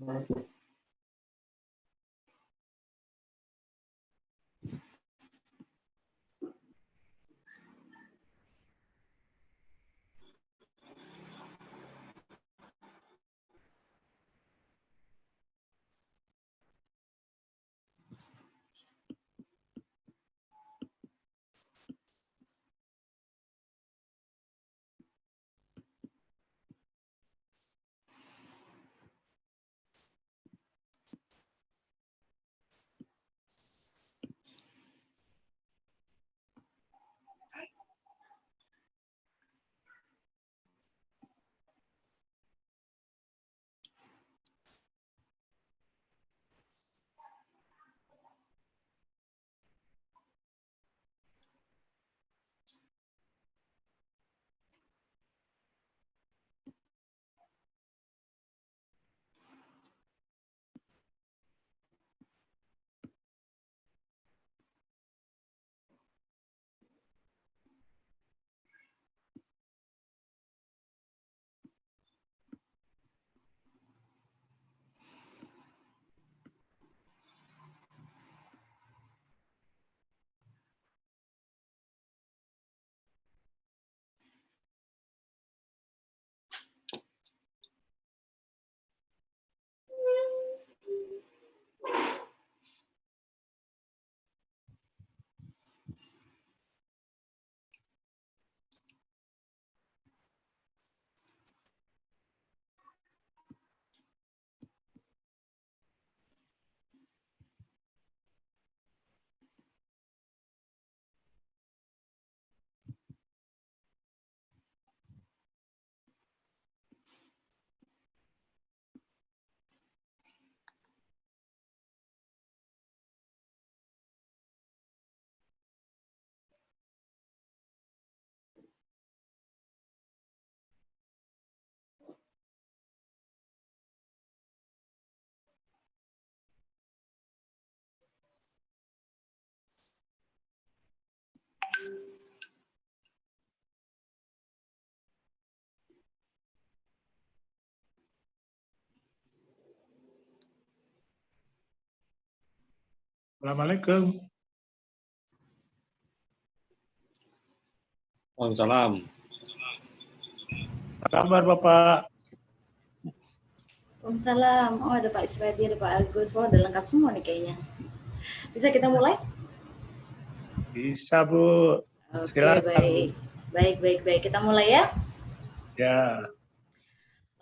Assalamualaikum. Waalaikumsalam. Apa kabar Bapak? Waalaikumsalam. Oh, ada Pak Isradi, ada Pak Agus. Wah, udah lengkap semua nih kayaknya. Bisa kita mulai? Bisa Bu. Oke, Silakan. baik. Kita mulai ya. Ya.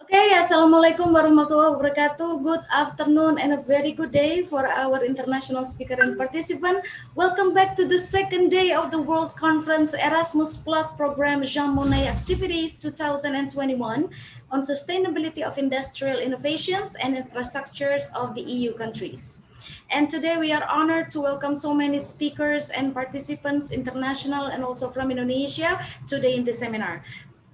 Okay, Assalamualaikum warahmatullahi wabarakatuh. Good afternoon and a very good day for our international speaker and participant. Welcome back to the second day of the World Conference Erasmus Plus Program Monnet Activities 2021 on Sustainability of Industrial Innovations and Infrastructures of the EU countries. And today we are honored to welcome so many speakers and participants, international and also from Indonesia, today in the seminar.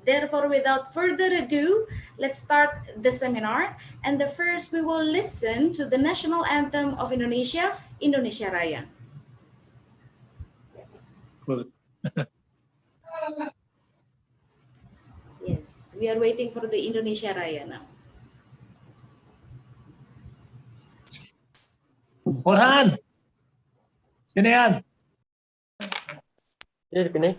Therefore, without further ado, let's start the seminar. And the first, we will listen to the national anthem of Indonesia, Indonesia Raya. Good. Yes, we are waiting for the Indonesia Raya now. Orhan. Sini An. Iya, sini.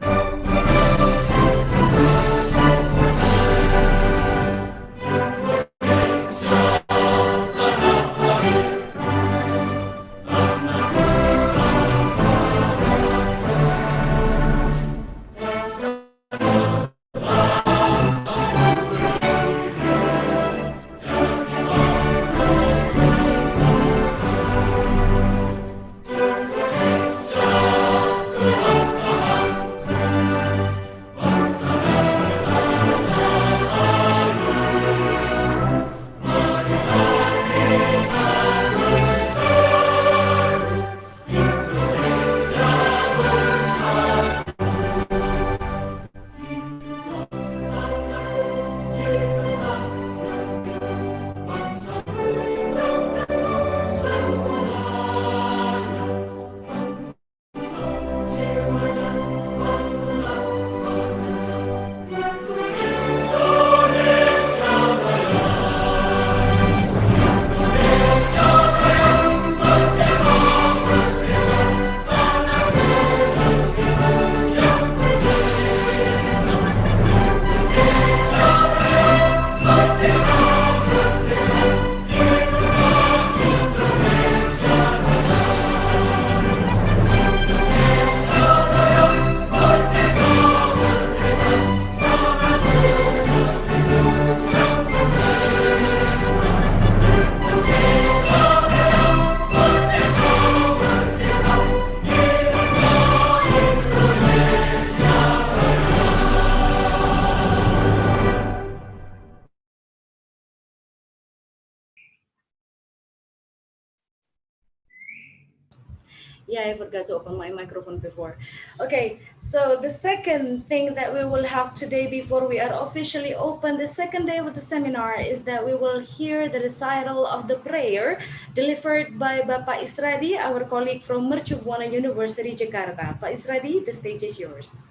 Yeah, I forgot to open my microphone before. Okay, so the second thing that we will have today before we are officially open the second day of the seminar is that we will hear the recital of the prayer delivered by Bapak Isradi, our colleague from Mercu Buana University, Jakarta. Pak Isradi, the stage is yours.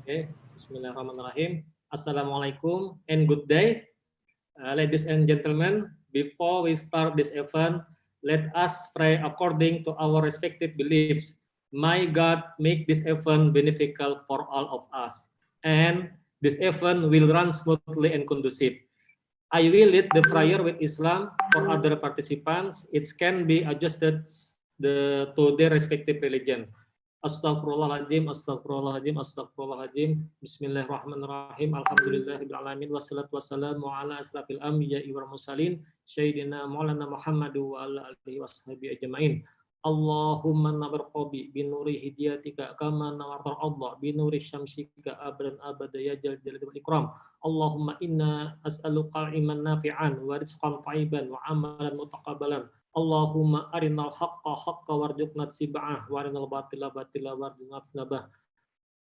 Okay, Bismillahirrahmanirrahim. Assalamualaikum and good day. Ladies and gentlemen, before we start this event, let us pray according to our respective beliefs. May God make this event beneficial for all of us, and this event will run smoothly and conducive. I will lead the prayer with Islam. For other participants, it can be adjusted to their respective religions. Astagfirullahaladzim, astagfirullahaladzim, astagfirullahaladzim. Bismillahirrahmanirrahim. Alhamdulillahirrahmanirrahim. Wassalatu wassalamu ala asrafil anbiya'i wal mursalin. Sayyidina Maulana Muhammadu wa ala alihi washabihi ajma'in. Allahumma nabarqabi binuri hidiyatika kama nawartar Allah binuri syamsika abadan abada ya jal jalali wal ikram. Allahumma inna as'aluka ilman nafi'an wa rizqan thayyiban wa amalan mutaqabbalan. Allahumma arinal haqqa haqqa warzuqna tiba'ah wa arinal batila batila warzuqna tinabah.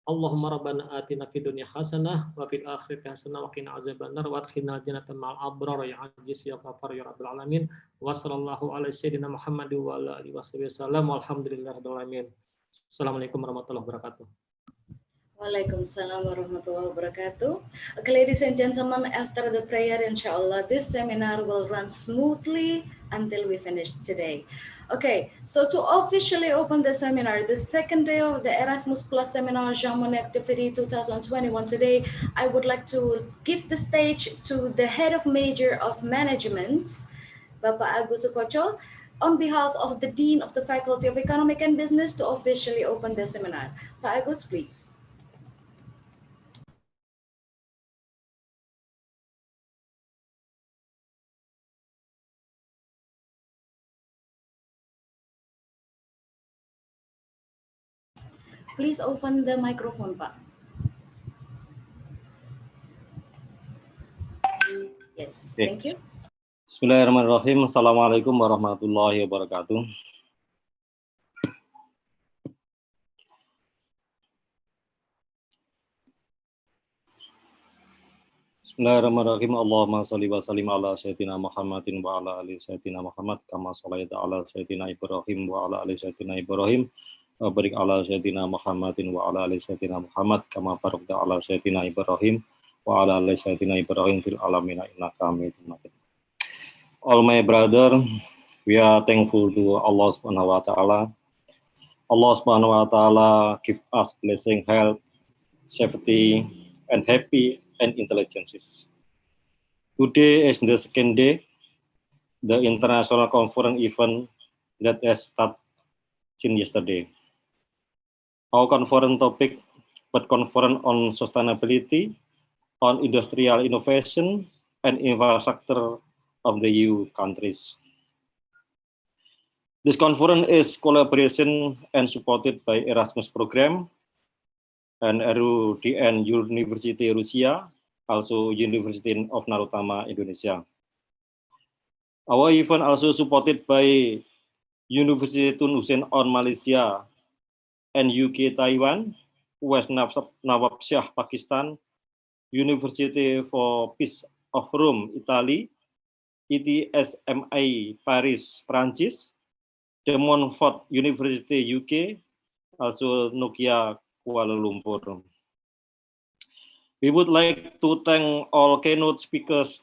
Allahumma rabbana atina fid dunya hasanah wa fil akhirati hasanah wa qina azabannar wa adkhilna jannata ma'al abrar ya aziz ya ghafar ya rabbal alamin. Wa sallallahu ala sayyidina Muhammad wa ala alihi wasallam walhamdulillahirabbil alamin. Assalamualaikum warahmatullahi wabarakatuh. Waalaikumsalam warahmatullahi wabarakatuh. Okay, ladies and gentlemen, after the prayer, inshallah, this seminar will run smoothly until we finish today. Okay, so to officially open the seminar, the second day of the Erasmus Plus Seminar Monnet Activity 2021 today, I would like to give the stage to the Head of Major of Management, Bapak Agus Sukocho, on behalf of the Dean of the Faculty of Economic and Business to officially open the seminar. Pak Agus, please. Please open the microphone, Pak. Yes, thank you. Bismillahirrahmanirrahim. Assalamualaikum warahmatullahi wabarakatuh. Bismillahirrahmanirrahim. Allahumma shalli wa sallim ala sayyidina Muhammadin wa ala ali sayyidina Muhammad kama shallaita ala sayyidina Ibrahim wa ala ali sayyidina Ibrahim. Barik ala sayyidina Muhammadin wa ala ali sayyidina Muhammad kama barakta ala sayyidina Ibrahim wa ala ali sayyidina Ibrahim fil alamin innaka Hamidum Majid. All my brother, we are thankful to Allah Subhanahu wa Ta'ala. Allah Subhanahu wa Ta'ala give us blessing, health, safety, and happy and intelligences. Today is the second day, the international conference event that has started since yesterday. Our conference topic, but conference on sustainability, on industrial innovation, and infrastructure of the EU countries. This conference is collaboration and supported by Erasmus program and RUDN University Russia, also University of Narotama Indonesia. Our event also supported by University Tun Hussein on Malaysia and UK Taiwan, West Nawab Shah Pakistan, University for Peace of Rome Italy, ETSMI Paris Prancis, De Montfort University UK, also Nokia Kuala Lumpur. We would like to thank all keynote speakers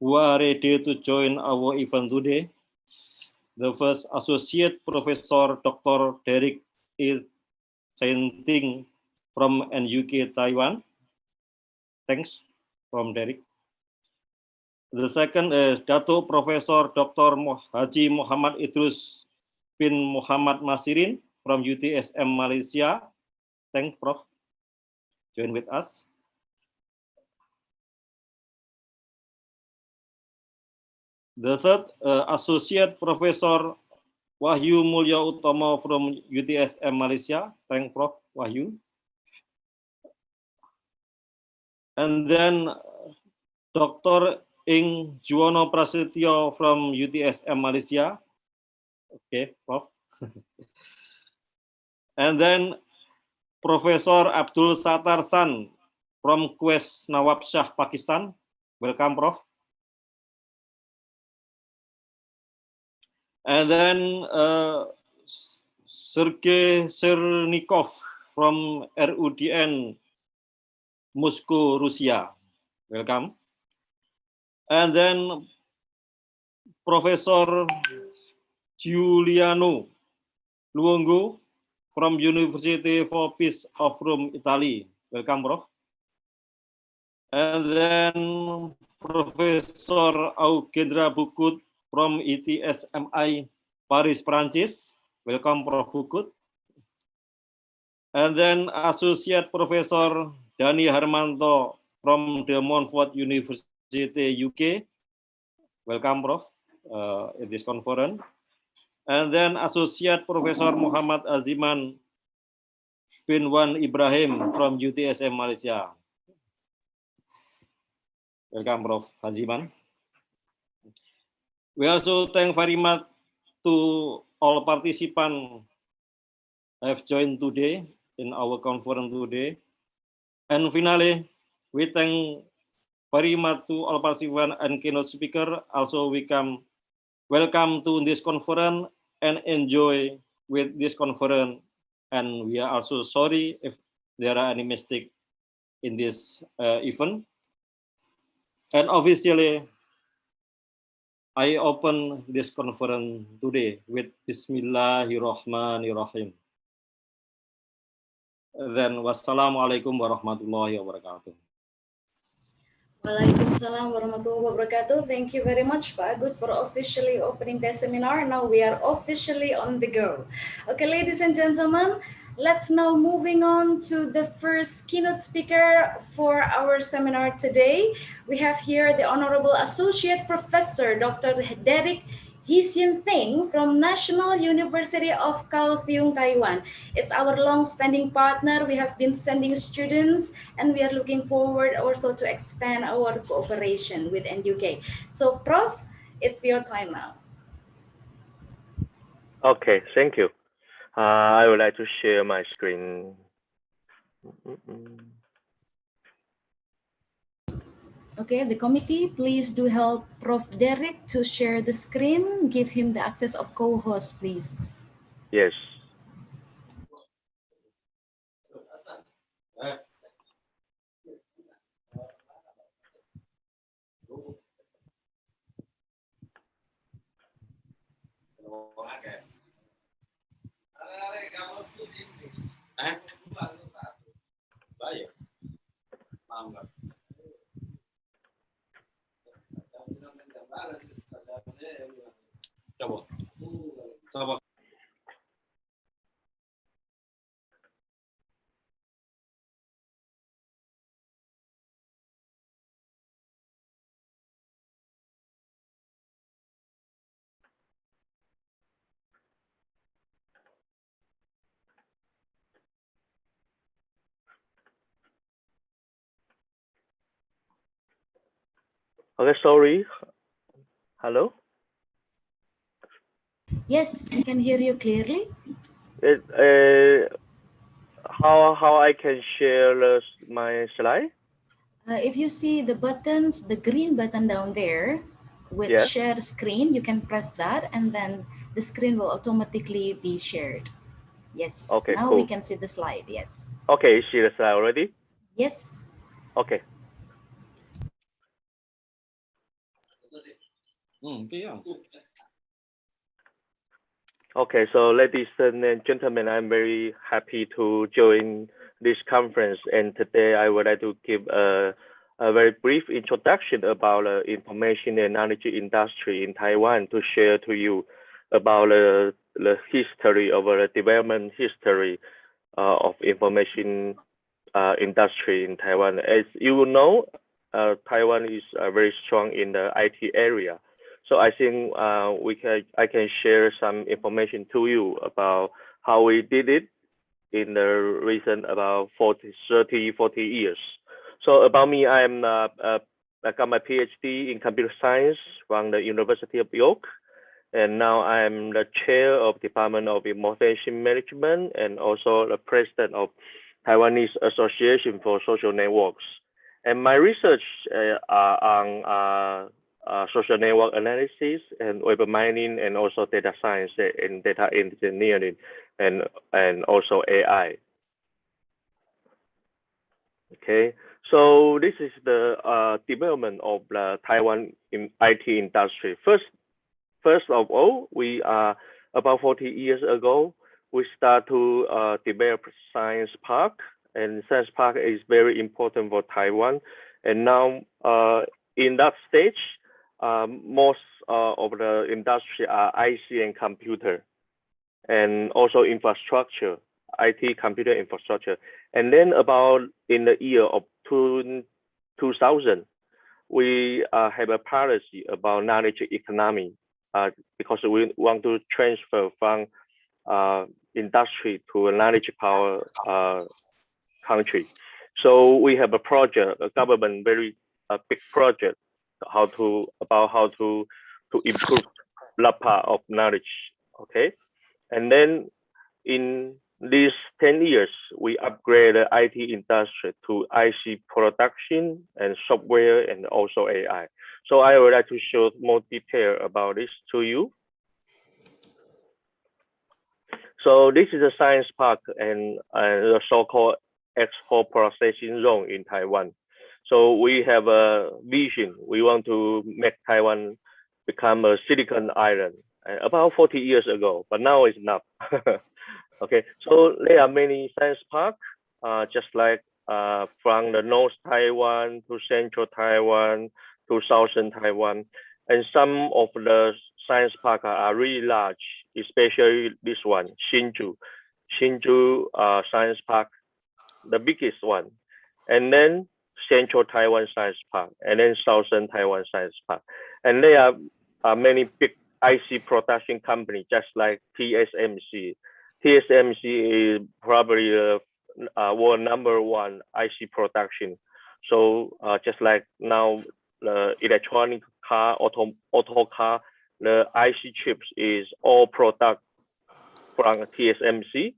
who are ready to join our event today. The first Associate Professor Dr. Derek is Sainting from UK Taiwan. Thanks from Derek. The second is Dato Professor Dr. Haji Muhammad Idrus bin Muhammad Masirin from UTSM Malaysia. Thanks, Prof. Join with us. The third, Associate Professor Wahyu Mulya Utomo from UTSM Malaysia. Thanks, Prof. Wahyu. And then Dr. Ing Juwono Prasetyo from UTSM Malaysia. Okay, Prof. And then Professor Abdul Sattar San from Quest Nawab Shah, Pakistan. Welcome, Prof. And then Sergei Sernikov from RUDN Moscow, Russia. Welcome. And then Professor Giuliano Luongo from University for Peace of Rome, Italy. Welcome, Prof. And then Professor Augendra Bukut from ITSMI Paris, Prancis. Welcome, Prof. Bukut. And then Associate Professor Dani Harmanto from the Montfort University, UK. Welcome, Prof, in this conference. And then Associate Professor Muhammad Aziman bin Wan Ibrahim from UTSM, Malaysia. Welcome, Prof. Aziman. We also thank very much to all participants who have joined today in our conference today. And finally, we thank very much to all participants and keynote speaker. Also, we welcome to this conference and enjoy with this conference. And we are also sorry if there are any mistake in this event. And officially, I open this conference today with Bismillahirrahmanirrahim. Then wassalamualaikum warahmatullahi wabarakatuh. Waalaikumsalam warahmatullahi wabarakatuh. Thank you very much, Pak Agus, for officially opening the seminar. Now we are officially on the go. Okay, ladies and gentlemen, let's now moving on to the first keynote speaker for our seminar today. We have here the Honorable Associate Professor, Dr. Derek Hsien Ting from National University of Kaohsiung, Taiwan. It's our long-standing partner. We have been sending students, and we are looking forward also to expand our cooperation with NUK. So, Prof, it's your time now. Okay, thank you. I would like to share my screen. Okay, the committee, please do help Prof. Derek to share the screen. Give him the access of co-host, please. Yes. Okay, sorry. Hello? Yes, we can hear you clearly. How I can share my slide? If you see the buttons, the green button down there with Yes. share screen, you can press that and then the screen will automatically be shared. Yes, Okay, now cool. we can see the slide, yes. Okay, see the slide already? Yes. Okay. Okay, so ladies and gentlemen, I'm very happy to join this conference, and today I would like to give a very brief introduction about the information and knowledge industry in Taiwan to share to you about the history of the development history of information industry in Taiwan. As you know, Taiwan is very strong in the IT area. So I think I can share some information to you about how we did it in the recent about 40 years. So about me, I got my PhD in computer science from the University of York, And now I'm the chair of Department of Information Management and also the president of Taiwanese Association for Social Networks. And my research are on social network analysis and web mining and also data science and data engineering and also AI. Okay, so this is the development of the Taiwan in IT industry. First of all, we are about 40 years ago, we start to develop Science Park, and Science Park is very important for Taiwan. And now in that stage, most of the industry are IC and computer, and also infrastructure, IT computer infrastructure. And then about in the year of 2000, we have a policy about knowledge economy because we want to transfer from industry to a knowledge power country. So we have a project, a government very big project, how to improve that part of knowledge. Okay, and then in these 10 years, we upgrade the IT industry to IC production and software and also AI. So I would like to show more detail about this to you. So this is a Science Park and the so-called export processing zone in Taiwan. So we have a vision. We want to make Taiwan become a Silicon Island about 40 years ago, but now it's not. Okay, so there are many science parks, just like from the North Taiwan to Central Taiwan to Southern Taiwan. And some of the science parks are really large, especially this one, Hsinchu Science Park, the biggest one. And then Central Taiwan Science Park, and then Southern Taiwan Science Park. And there are many big IC production companies, just like TSMC. TSMC is probably world #1 IC production. So just like now, the electronic car, auto car, the IC chips is all product from TSMC.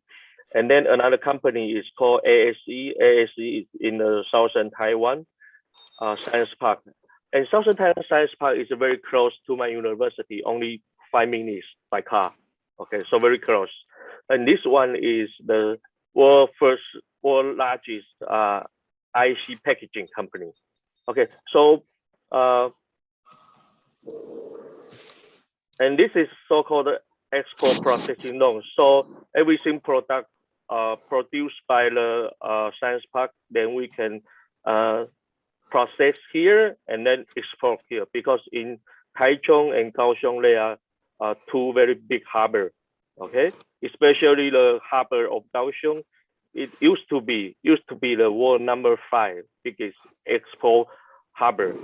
And then another company is called ASE. ASE is in the Southern Taiwan Science Park. And Southern Taiwan Science Park is very close to my university, only 5 minutes by car. Okay, so very close. And this one is the world largest IC packaging company. Okay, so and this is so-called export processing zone. So everything product produced by the science park, then we can process here and then export here, because in Taichung and Kaohsiung there are two very big harbor. Okay, especially the harbor of Kaohsiung, it used to be the world #5 biggest export harbor,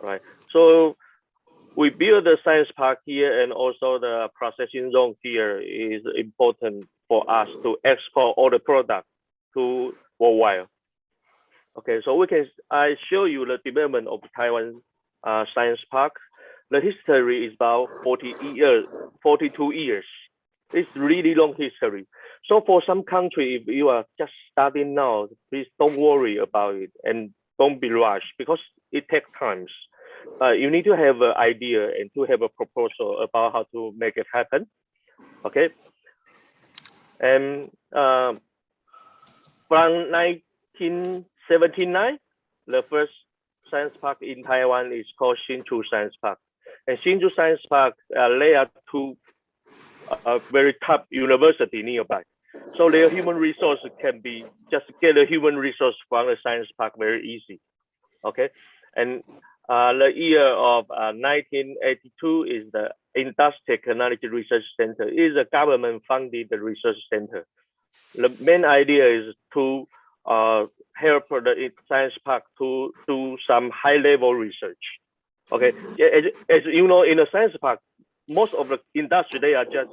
right? So we build the science park here, and also the processing zone here is important for us to export all the product to worldwide. Okay, so I show you the development of Taiwan Science Park. The history is about 42 years. It's really long history. So for some country, if you are just starting now, please don't worry about it and don't be rushed, because it takes time. You need to have an idea and to have a proposal about how to make it happen. Okay. And from 1979, the first science park in Taiwan is called Hsinchu Science Park. And Hsinchu Science Park, there are two very top university nearby. So their human resource can be just get a human resource from the science park very easy. Okay. And the year of 1982 is the Industrial Technology Research Center. It is a government-funded research center. The main idea is to help the science park to do some high-level research. Okay, as you know, in the science park, most of the industry, they are just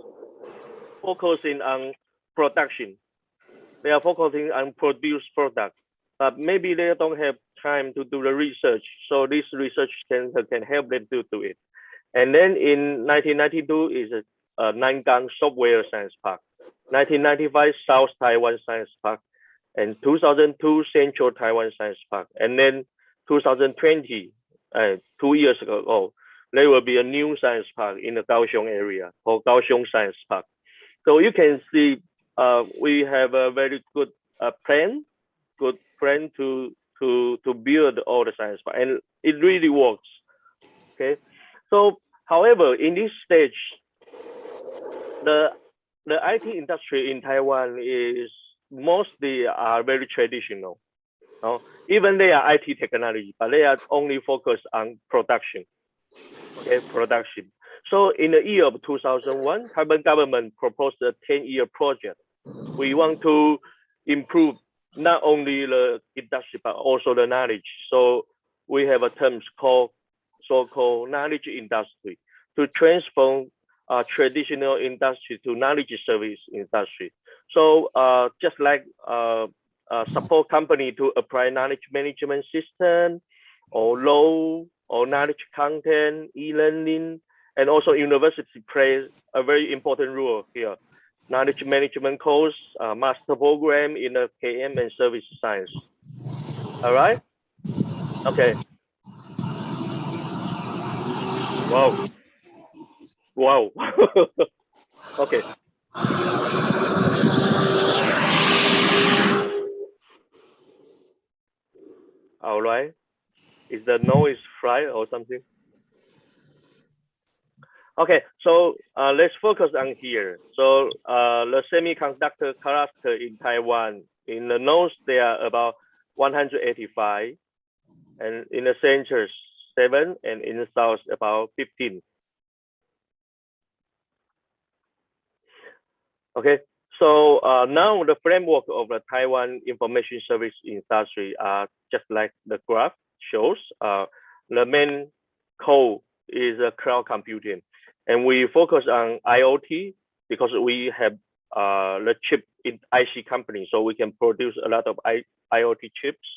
focusing on production. They are focusing on produced product, but maybe they don't have time to do the research. So this research center can help them to do it. And then in 1992 is Nangang Software Science Park, 1995 South Taiwan Science Park, and 2002 Central Taiwan Science Park, and then 2020, 2 years ago, there will be a new science park in the Kaohsiung area called Kaohsiung Science Park. So you can see we have a very good plan to build all the science park, and it really works. Okay, so however, in this stage, the IT industry in Taiwan is mostly very traditional. Even they are IT technology, but they are only focused on production. Okay, production. So in the year of 2001, Taiwan government proposed a 10-year project. We want to improve not only the industry, but also the knowledge. So we have a term called so-called knowledge industry to transform traditional industry to knowledge service industry. So just like support company to apply knowledge management system or law or knowledge content, e-learning, and also university plays a very important role here. Knowledge management course, master program in the KM and service science. All right. Okay. Wow. Wow. Okay. All right. Is the noise fry or something? Okay, so let's focus on here. So the semiconductor cluster in Taiwan, in the north, there are about 185, and in the center, 7, and in the south, about 15. Okay, so now the framework of the Taiwan information service industry are just like the graph shows. The main core is cloud computing. And we focus on IoT because we have the chip in IC company, so we can produce a lot of IoT chips.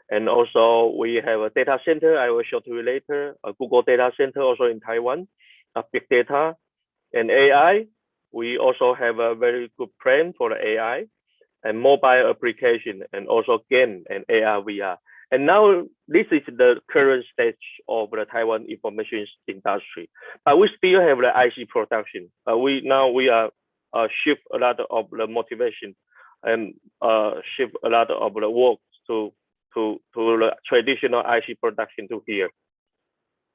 And also we have a data center, I will show to you later, a Google data center also in Taiwan, big data and AI. We also have a very good plan for the AI and mobile application and also game and AR, VR. And now this is the current stage of the Taiwan information industry, but we still have the IC production. We are shift a lot of the motivation and shift a lot of the work to the traditional IC production to here.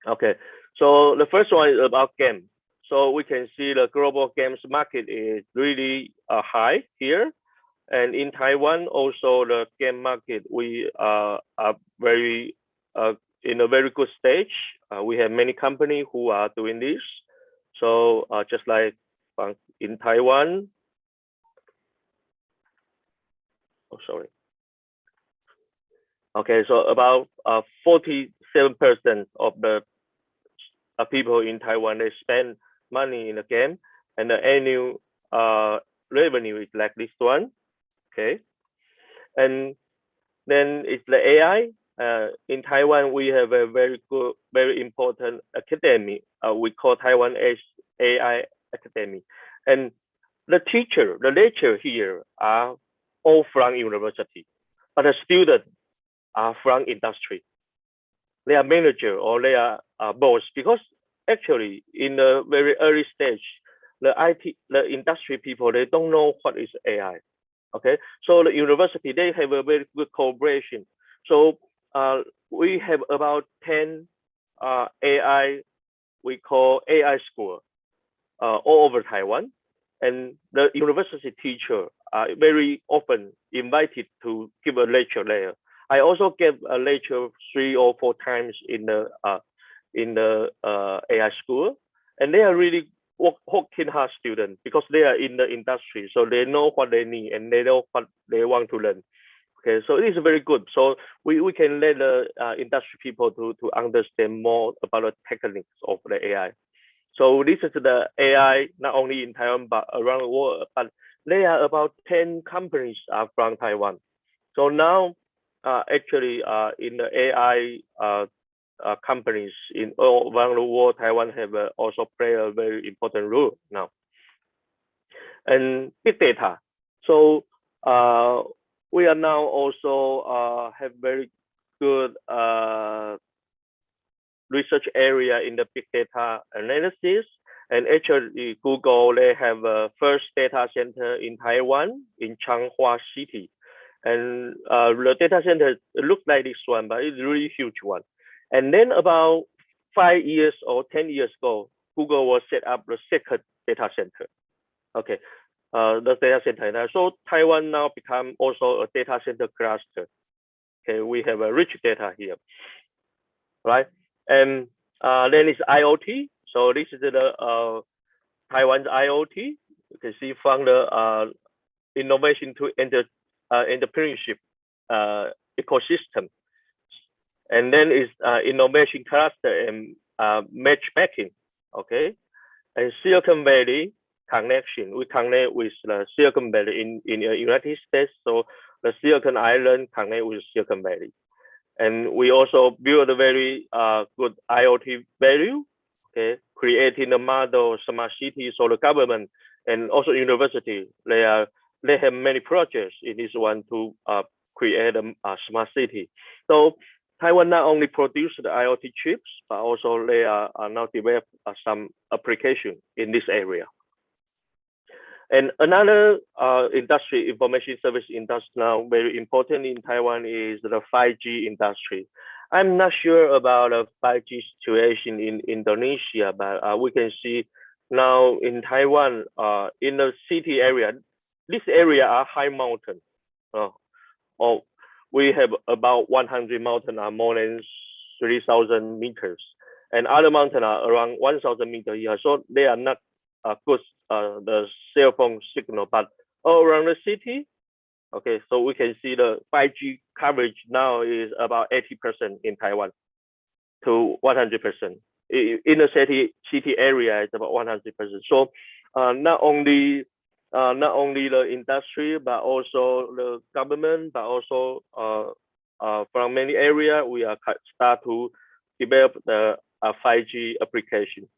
Okay, so the first one is about game. So we can see the global games market is really high here. And in Taiwan, also the game market, we are very in a very good stage. We have many companies who are doing this. So just like in Taiwan, oh sorry. Okay, so about 47% of the people in Taiwan, they spend money in the game, and the annual revenue is like this one. Okay, and then it's the AI. In Taiwan, we have a very good, very important academy. We call Taiwan AI Academy, and the lecturer here are all from university, but the students are from industry. They are manager or they are boss, because actually in the very early stage, the industry people, they don't know what is AI. Okay, so the university, they have a very good cooperation. So we have about 10 AI, we call AI school all over Taiwan. And the university teacher are very often invited to give a lecture there. I also gave a lecture 3 or 4 times in the AI school, and they are really working hard students because they are in the industry, so they know what they need and they know what they want to learn. Okay, so it is very good. So we can let the industry people to understand more about the techniques of the AI. So this is the AI not only in Taiwan but around the world. But there are about 10 companies from Taiwan. So now actually in the AI companies in all around the world. Taiwan have also play a very important role now. And big data. So we are now also have very good research area in the big data analysis. And actually, Google, they have a first data center in Taiwan, in Changhua City. And the data center looks like this one, but it's a really huge one. And then about 5 years or 10 years ago, Google will set up the second data center. Okay, the data center. So Taiwan now become also a data center cluster. Okay, we have a rich data here, right? And then it's IoT. So this is the Taiwan's IoT. You can see from the innovation to entrepreneurship ecosystem. And then is innovation cluster and matchmaking. Okay, and Silicon Valley connection. We connect with the Silicon Valley in the United States. So the Silicon Island connect with Silicon Valley. And we also build a very good IoT value, okay, creating a model smart city. So the government and also university, they have many projects in this one to create a smart city. So Taiwan not only produce the IoT chips, but also they are now develop some application in this area. And another industry, information service industry now very important in Taiwan is the 5G industry. I'm not sure about the 5G situation in Indonesia, but we can see now in Taiwan, in the city area, this area are high mountain. We have about 100 mountains are more than 3,000 meters, and other mountains are around 1,000 meters here. So they are not good the cell phone signal, but all around the city, okay, so we can see the 5G coverage now is about 80% in Taiwan to 100%. In the city area, it's about 100%. So not only the industry, but also the government, but also from many areas, we are start to develop the 5G application.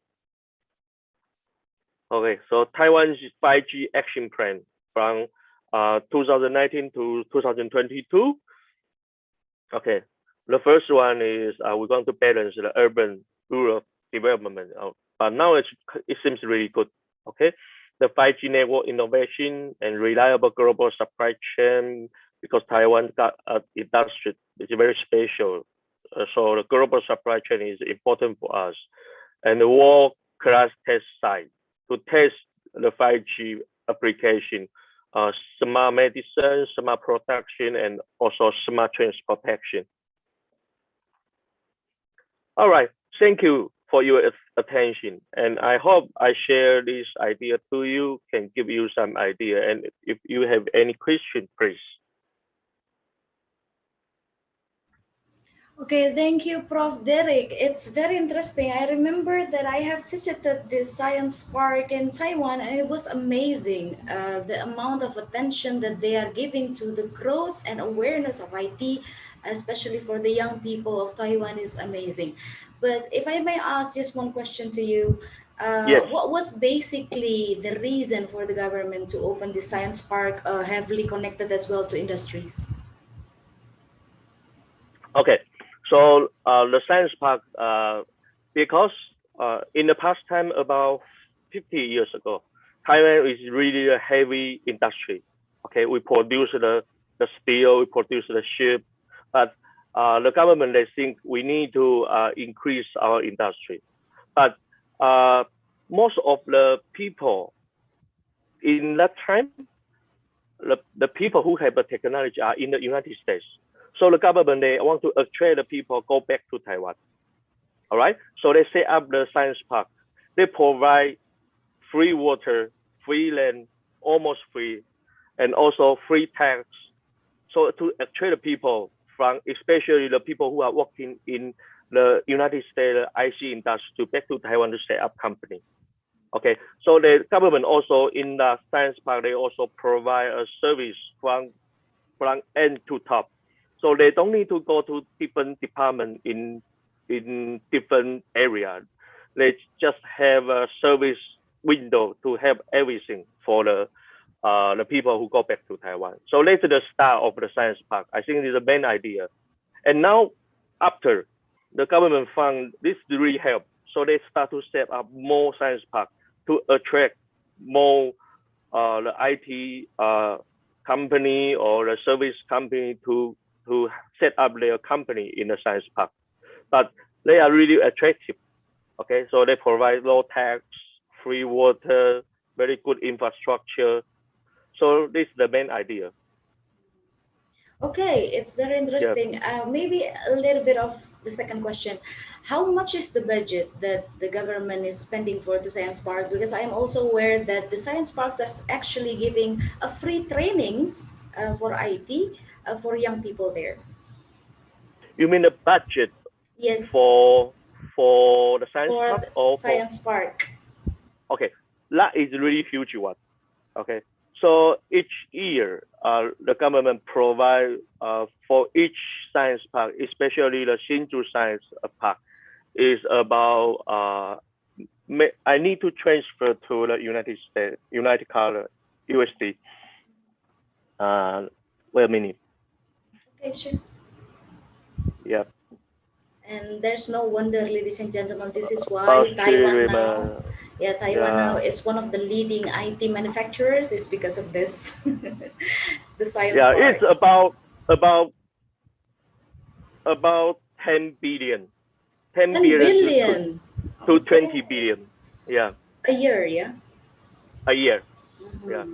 Okay, so Taiwan's 5G action plan from 2019 to 2022. Okay, the first one is we're going to balance the urban-rural development. But now it seems really good. Okay, the 5G network innovation and reliable global supply chain, because Taiwan got industry is very special. So the global supply chain is important for us, and the world-class test site to test the 5G application, smart medicine, smart production, and also smart transportation. All right, thank you for your attention. And I hope I share this idea to you, can give you some idea. And if you have any question, please. Okay, thank you, Prof. Derek. It's very interesting. I remember that I have visited the Science Park in Taiwan, and it was amazing. The amount of attention that they are giving to the growth and awareness of IT, especially for the young people of Taiwan, is amazing. But if I may ask just one question to you, Yes. what was basically the reason for the government to open the Science Park heavily connected as well to industries? Okay, so the science park, because in the past time, about 50 years ago, Taiwan is really a heavy industry. Okay, we produce the steel, we produce the ship, but the government, they think we need to increase our industry. But most of the people in that time, the people who have the technology are in the United States. So the government, they want to attract the people go back to Taiwan. All right. So they set up the science park. They provide free water, free land, almost free, and also free tax. So to attract the people from, especially the people who are working in the United States IC industry, to back to Taiwan to set up company. Okay. So the government also in the science park, they also provide a service from end to top. So they don't need to go to different departments in in different areas. They just have a service window to have everything for the people who go back to Taiwan. So that's the start of the science park. I think it's the main idea. And now, after the government found this really help, so they start to set up more science park to attract more the IT company or the service company to set up their company in the science park. But they are really attractive. Okay, so they provide low tax, free water, very good infrastructure. So this is the main idea. Okay, it's very interesting. Maybe a little bit of the second question. How much is the budget that the government is spending for the science park? Because I am also aware that the science parks are actually giving a free trainings for IT for young people there. You mean the budget? Yes. For the science park or science park? Okay, that is really huge one. Okay, so each year the government provide for each science park, especially the Hsinchu Science Park, is about I need to transfer to the United States, United Color, USD. Wait a minute. Okay, sure. Yeah. And there's no wonder, ladies and gentlemen, this is why Taiwan now is one of the leading IT manufacturers. Is because of this, the science parks. It's about 10 billion. 10 billion to 20 billion. Yeah. A year, yeah. A year. Mm-hmm. Yeah.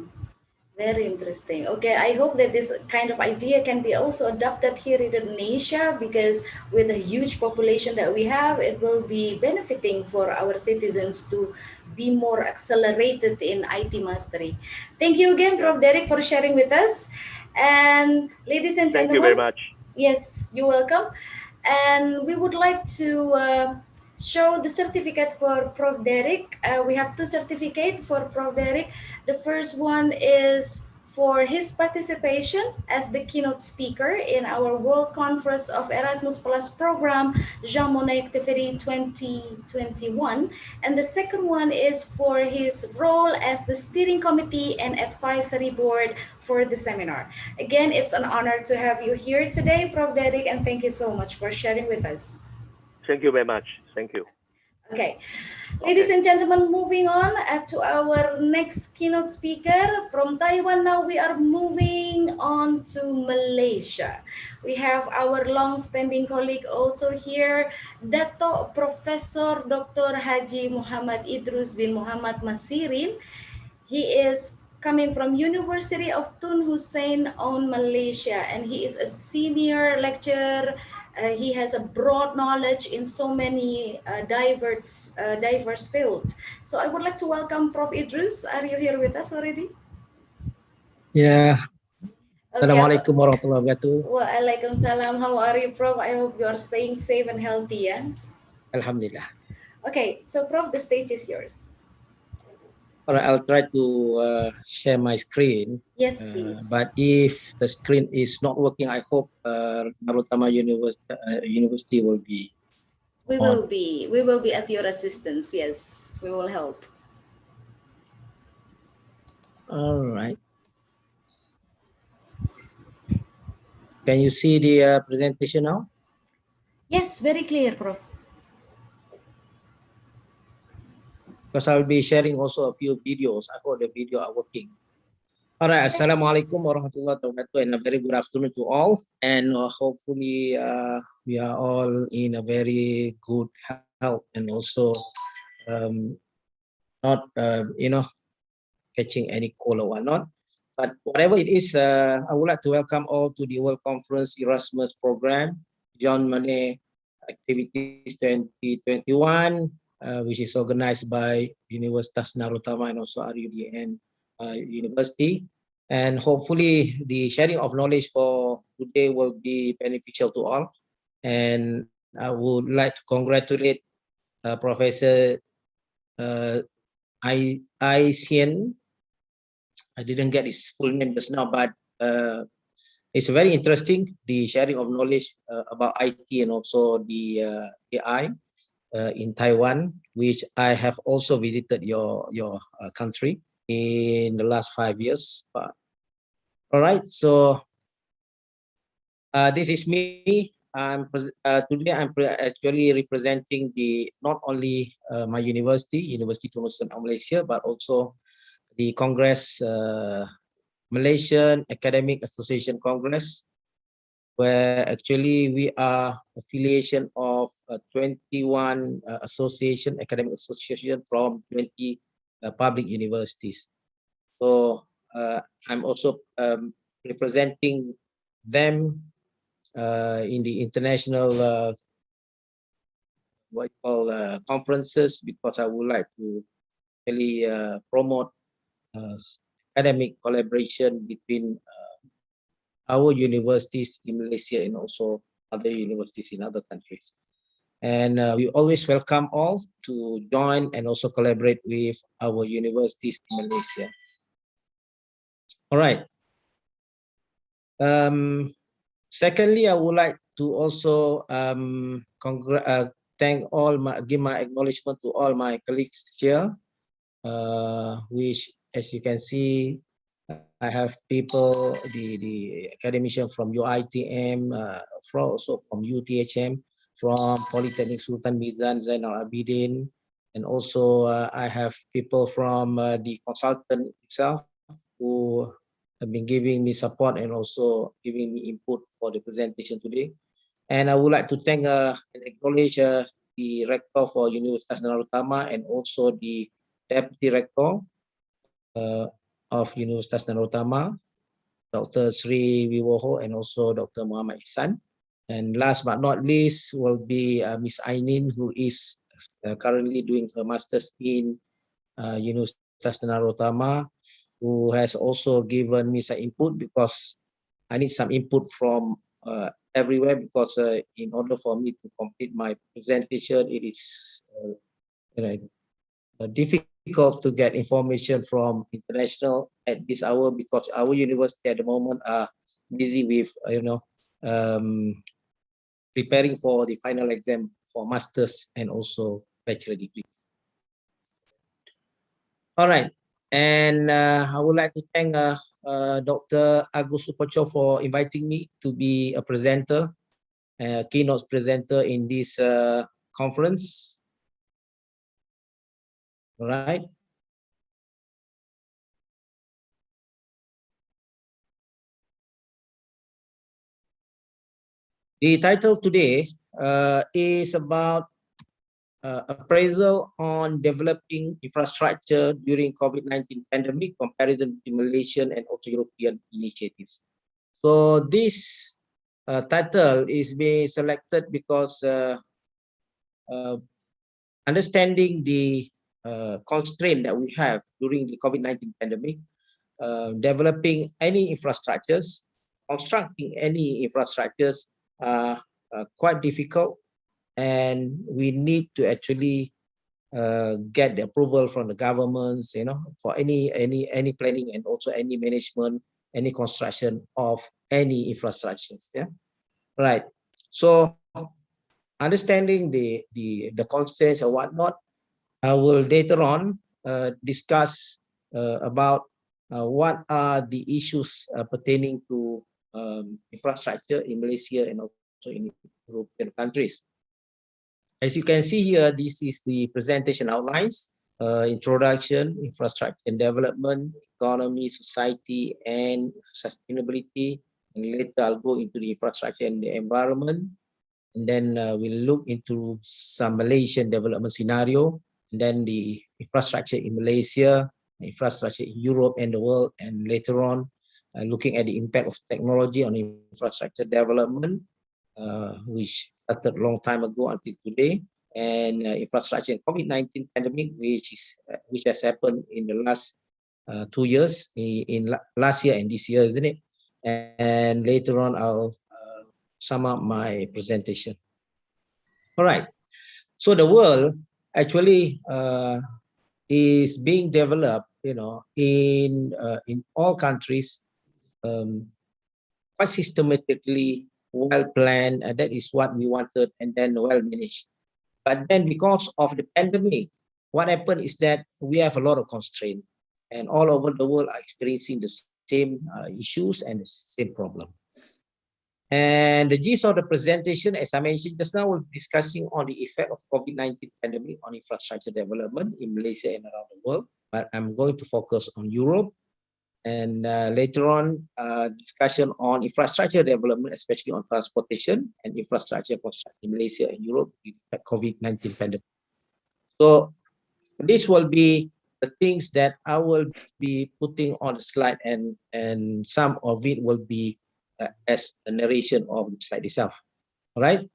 Very interesting. Okay, I hope that this kind of idea can be also adopted here in Indonesia, because with the huge population that we have, it will be benefiting for our citizens to be more accelerated in IT mastery. Thank you again, Prof. Derek, for sharing with us. And ladies and gentlemen, thank you very much. Yes, you're welcome. And we would like to show the certificate for Prof. Derek. We have two certificates for Prof. Derek. The first one is for his participation as the keynote speaker in our World Conference of Erasmus Plus program, Jean Monnet Activity 2021. And the second one is for his role as the steering committee and advisory board for the seminar. Again, it's an honor to have you here today, Prof. Derek, and thank you so much for sharing with us. Thank you very much. Thank you. Okay. Ladies and gentlemen, moving on to our next keynote speaker from Taiwan. Now we are moving on to Malaysia. We have our long-standing colleague also here, Dato Professor Dr. Haji Muhammad Idrus bin Muhammad Masirin. He is coming from University of Tun Hussein on Malaysia, and he is a senior lecturer. He has a broad knowledge in so many diverse fields. So I would like to welcome Prof. Idrus. Are you here with us already? Yeah. Okay. Assalamualaikum warahmatullahi wabarakatuh. Waalaikumsalam. How are you, Prof? I hope you are staying safe and healthy, yeah? Alhamdulillah. Okay, so Prof, the stage is yours. All right, I'll try to share my screen. Yes, please. But if the screen is not working, I hope Narutama University will be. We will be at your assistance. Yes, we will help. All right. Can you see the presentation now? Yes, very clear, Prof. Because I'll be sharing also a few videos. I hope the video are working. All right, Assalamualaikum warahmatullahi wabarakatuh, and a very good afternoon to all. And hopefully we are all in a very good health and also not, catching any cold or whatnot. But whatever it is, I would like to welcome all to the World Conference Erasmus program, Jean Monnet Activities 2021. Which is organized by Universitas Narutama and also RUDN University. And hopefully the sharing of knowledge for today will be beneficial to all. And I would like to congratulate Professor Aisian. I didn't get his full name just now, but It's very interesting, the sharing of knowledge about IT and also the AI in Taiwan, which I have also visited your country in the last 5 years. All right, so this is me. Today I'm actually representing not only my university Tunisia Malaysia, but also the Congress, Malaysian Academic Association Congress, where actually we are affiliation of 21 academic association from 20 public universities. So I'm also representing them in the international what you call conferences, because I would like to really promote academic collaboration between our universities in Malaysia and also other universities in other countries. And we always welcome all to join and also collaborate with our universities in Malaysia. All right. Secondly, I would like to also give my acknowledgement to all my colleagues here, which, as you can see, I have people, the academician from UITM, also from UTHM, from Polytechnic Sultan Mizan Zainal Abidin, and also I have people from the consultant itself who have been giving me support and also giving me input for the presentation today. And I would like to thank and acknowledge the rector for Universitas Danarutama and also the deputy rector of Universitas Danarutama, Dr. Sri Wiwoho, and also Dr. Muhammad Ihsan. And last but not least will be Miss Ainin, who is currently doing her master's in Universitas Danarutama, who has also given me some input, because I need some input from everywhere, because in order for me to complete my presentation, it is difficult to get information from international at this hour, because our university at the moment are busy with preparing for the final exam for masters and also bachelor degree. All right, and I would like to thank Dr. Agus Sukocho for inviting me to be a presenter, keynote presenter in this conference. All right. The title today is about appraisal on developing infrastructure during COVID-19 pandemic, comparison between Malaysian and also European initiatives. So this title is being selected because understanding the constraint that we have during the COVID-19 pandemic, developing any infrastructures, constructing any infrastructures are quite difficult, and we need to actually get the approval from the governments, for any planning and also any management, any construction of any infrastructures. Yeah, right. So understanding the constraints or whatnot, I will later on discuss about what are the issues pertaining to infrastructure in Malaysia and also in European countries. As you can see here, this is the presentation outlines, introduction, infrastructure and development, economy, society, and sustainability. And later I'll go into the infrastructure and the environment. And then we'll look into some Malaysian development scenario, and then the infrastructure in Malaysia, infrastructure in Europe and the world, and later on looking at the impact of technology on infrastructure development, which started a long time ago until today, and infrastructure in COVID-19 pandemic, which has happened in the last 2 years, in last year and this year, isn't it? And later on, I'll sum up my presentation. All right. So the world actually is being developed, in all countries, quite quite systematically, well planned. That is what we wanted, and then well managed. But then because of the pandemic, what happened is that we have a lot of constraint, and all over the world are experiencing the same issues and the same problem. And the gist of the presentation, as I mentioned just now, we're discussing on the effect of COVID-19 pandemic on infrastructure development in Malaysia and around the world. But I'm going to focus on Europe, and later on, discussion on infrastructure development, especially on transportation and infrastructure construction in Malaysia and Europe with the COVID-19 pandemic. So this will be the things that I will be putting on the slide, and some of it will be as a narration of the slide itself. All right.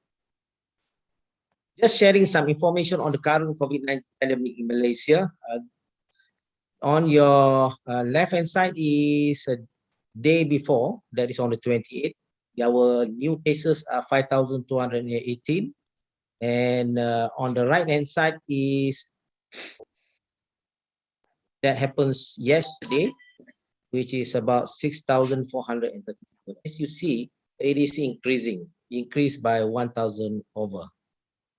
Just sharing some information on the current COVID-19 pandemic in Malaysia. On your left-hand side is a day before, that is on the 28th. Our new cases are 5,218. And on the right-hand side is, that happens yesterday, which is about 6,430. As you see, it is increased by 1,000 over.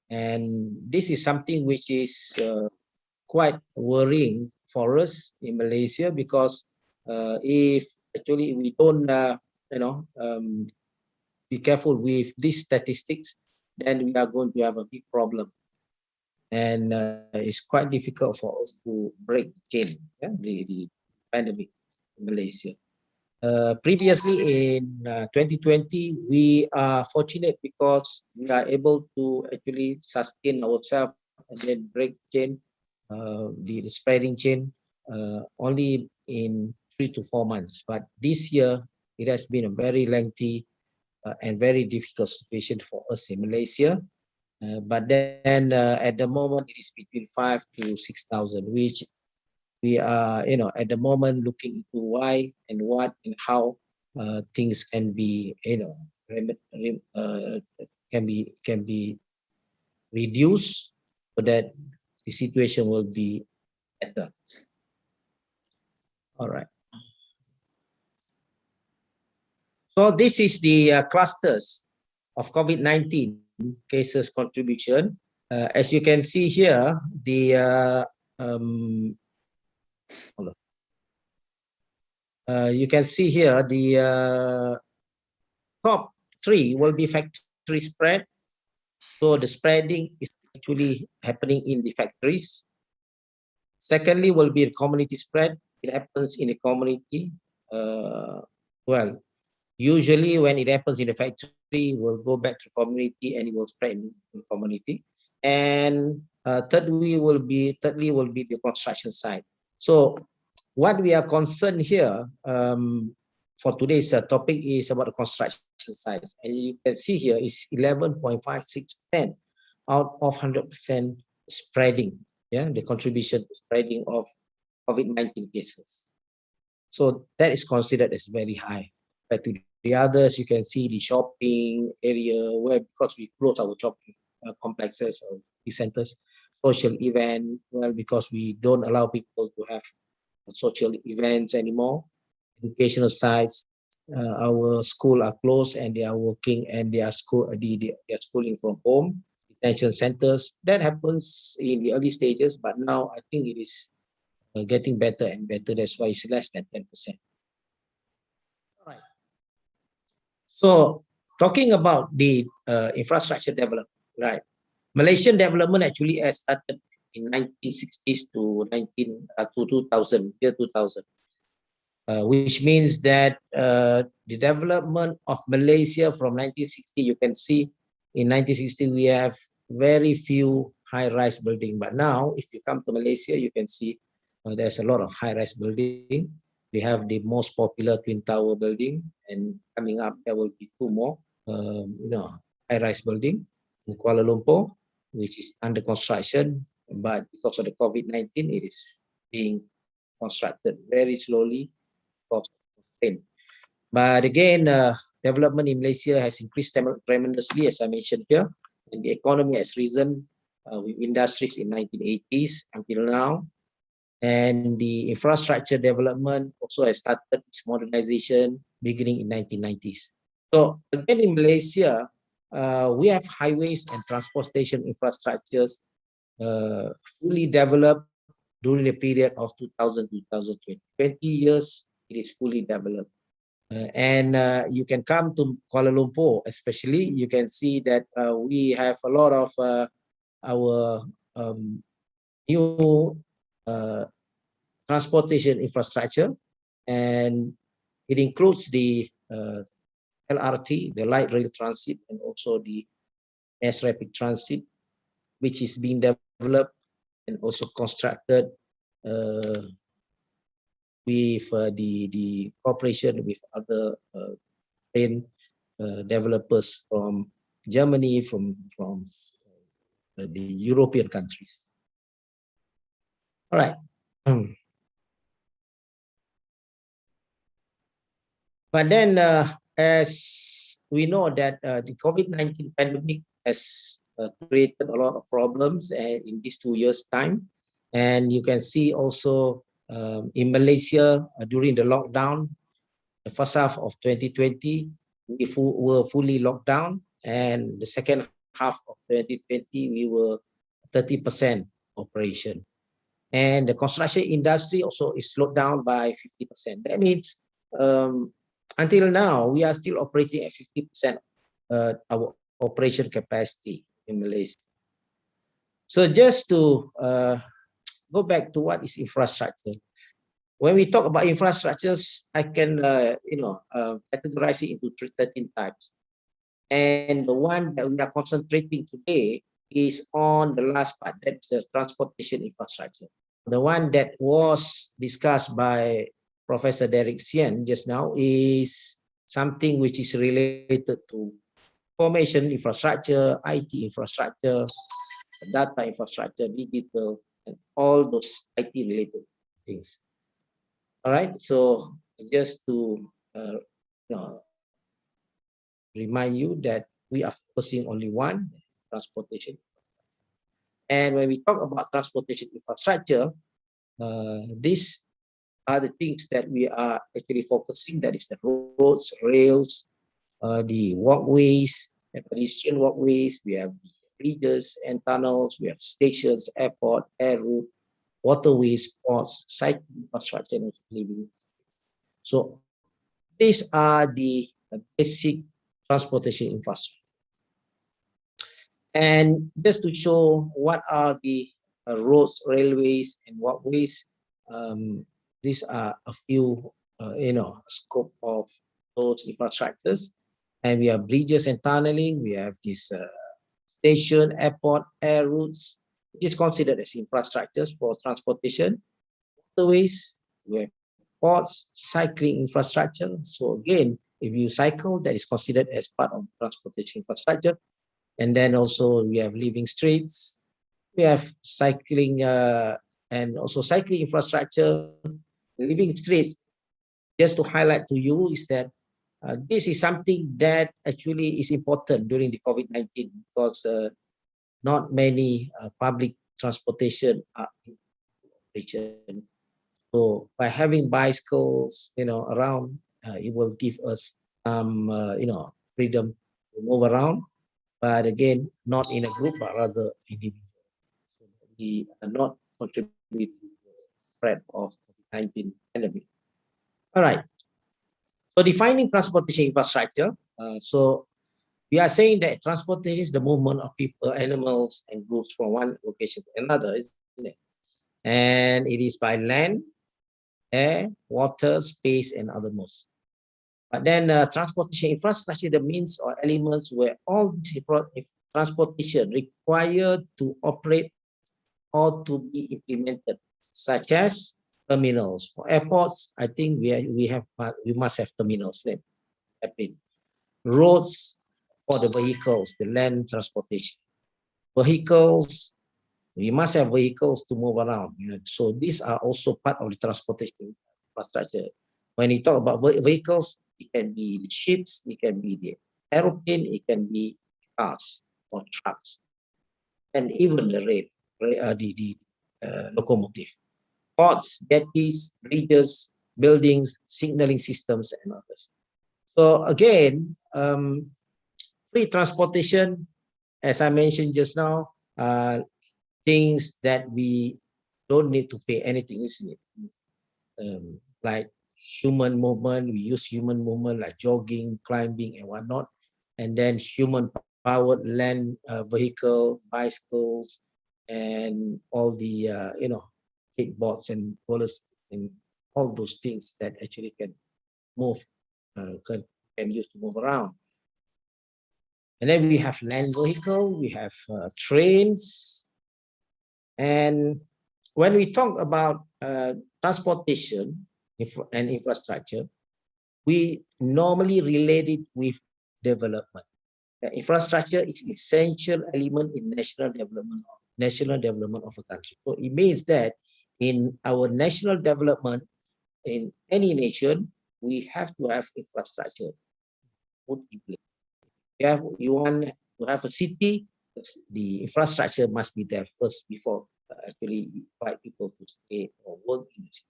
And this is something which is quite worrying for us in Malaysia, because if actually we don't, be careful with these statistics, then we are going to have a big problem. And it's quite difficult for us to break the chain, the pandemic in Malaysia. Previously in 2020, we are fortunate because we are able to actually sustain ourselves and then break chain, the spreading chain, only in 3 to 4 months. But this year, it has been a very lengthy and very difficult situation for us in Malaysia. But then at the moment, it is between 5 to 6,000, which we are, at the moment looking into why and what and how things can be, can be reduced so that the situation will be better. All right. So this is the clusters of COVID-19 cases contribution. As you can see here, the you can see here the top 3 will be factory spread. So the spreading is actually happening in the factories. Secondly, will be the community spread. It happens in the community. Well, usually when it happens in the factory, it will go back to community and it will spread in the community. And thirdly will be the construction site. So what we are concerned here for today's topic is about the construction sites. As you can see here, is 11.56% out of 100% spreading. Yeah, the contribution to spreading of COVID-19 cases. So that is considered as very high. But to the others, you can see the shopping area where, because we close our shopping complexes or centers, social event, well, because we don't allow people to have social events anymore. Educational sites, our school are closed and they are working and they are schooling from home. Detention centers, that happens in the early stages, but now I think it is getting better and better. That's why it's less than 10%. All right. So talking about the infrastructure development, right? Malaysian development actually has started in 1960s to 2000, year 2000, which means that the development of Malaysia from 1960, you can see in 1960 we have very few high-rise building, but now if you come to Malaysia, you can see there's a lot of high-rise building. We have the most popular Twin Tower building, and coming up there will be 2 more, high-rise building in Kuala Lumpur, which is under construction, but because of the COVID-19, it is being constructed very slowly. But again, development in Malaysia has increased tremendously, as I mentioned here, and the economy has risen with industries in 1980s until now. And the infrastructure development also has started its modernization beginning in 1990s. So again, in Malaysia, we have highways and transportation infrastructures fully developed during the period of 2000-2020. 20 years, it is fully developed. And you can come to Kuala Lumpur, especially, you can see that we have a lot of our new transportation infrastructure, and it includes the LRT, the light rail transit, and also the mass rapid transit, which is being developed and also constructed with the cooperation with other train developers from Germany, from the European countries. All right. But then, as we know that the COVID-19 pandemic has created a lot of problems in these 2 years' time. And you can see also in Malaysia, during the lockdown, the first half of 2020, we were fully locked down. And the second half of 2020, we were 30% operation. And the construction industry also is slowed down by 50%. That means until now, we are still operating at 50% our operation capacity in Malaysia. So just to go back to what is infrastructure. When we talk about infrastructures, I can categorize it into 13 types. And the one that we are concentrating today is on the last part, that's the transportation infrastructure. The one that was discussed by Professor Derek Sien just now is something which is related to information infrastructure, IT infrastructure, data infrastructure, digital, and all those IT related things. All right, so just to remind you that we are focusing only one, transportation. And when we talk about transportation infrastructure, these are the things that we are actually focusing. That is the roads, rails, the walkways, the pedestrian walkways. We have the bridges and tunnels. We have stations, airport, air route, waterways, ports, site infrastructure, and living. So these are the basic transportation infrastructure. And just to show what are the roads, railways, and walkways, these are a few, scope of those infrastructures. And we have bridges and tunneling. We have this station, airport, air routes, which is considered as infrastructures for transportation. Waterways, we have ports, cycling infrastructure. So again, if you cycle, that is considered as part of transportation infrastructure. And then also we have living streets. We have cycling and also cycling infrastructure. Living streets, just to highlight to you, is that this is something that actually is important during the COVID-19 because not many public transportation are in operation. So by having bicycles, around, it will give us some, freedom to move around. But again, not in a group, but rather individual. So we are not contributing to the spread of COVID-19 pandemic. All right. So defining transportation infrastructure. So we are saying that transportation is the movement of people, animals, and goods from one location to another, isn't it? And it is by land, air, water, space, and other modes. But then transportation infrastructure, the means or elements where all transportation required to operate or to be implemented, such as terminals. For airports, I think we must have terminals. Roads for the vehicles, the land transportation. Vehicles, we must have vehicles to move around. So these are also part of the transportation infrastructure. When you talk about vehicles, it can be the ships, it can be the aeroplane, it can be cars or trucks, and even the locomotive. Ports, jetties, bridges, buildings, signaling systems, and others. So again, free transportation, as I mentioned just now, things that we don't need to pay anything, isn't it? Like human movement, we use human movement like jogging, climbing, and whatnot, and then human-powered land vehicle, bicycles, and all the skateboards and rollers and all those things that actually can move, can use to move around. And then we have land vehicle, we have trains, and when we talk about transportation and infrastructure, we normally relate it with development. The infrastructure is essential element in national development of a country. So it means that in our national development in any nation, we have to have infrastructure put in place. You want to have a city, the infrastructure must be there first before actually invite people to stay or work in the city.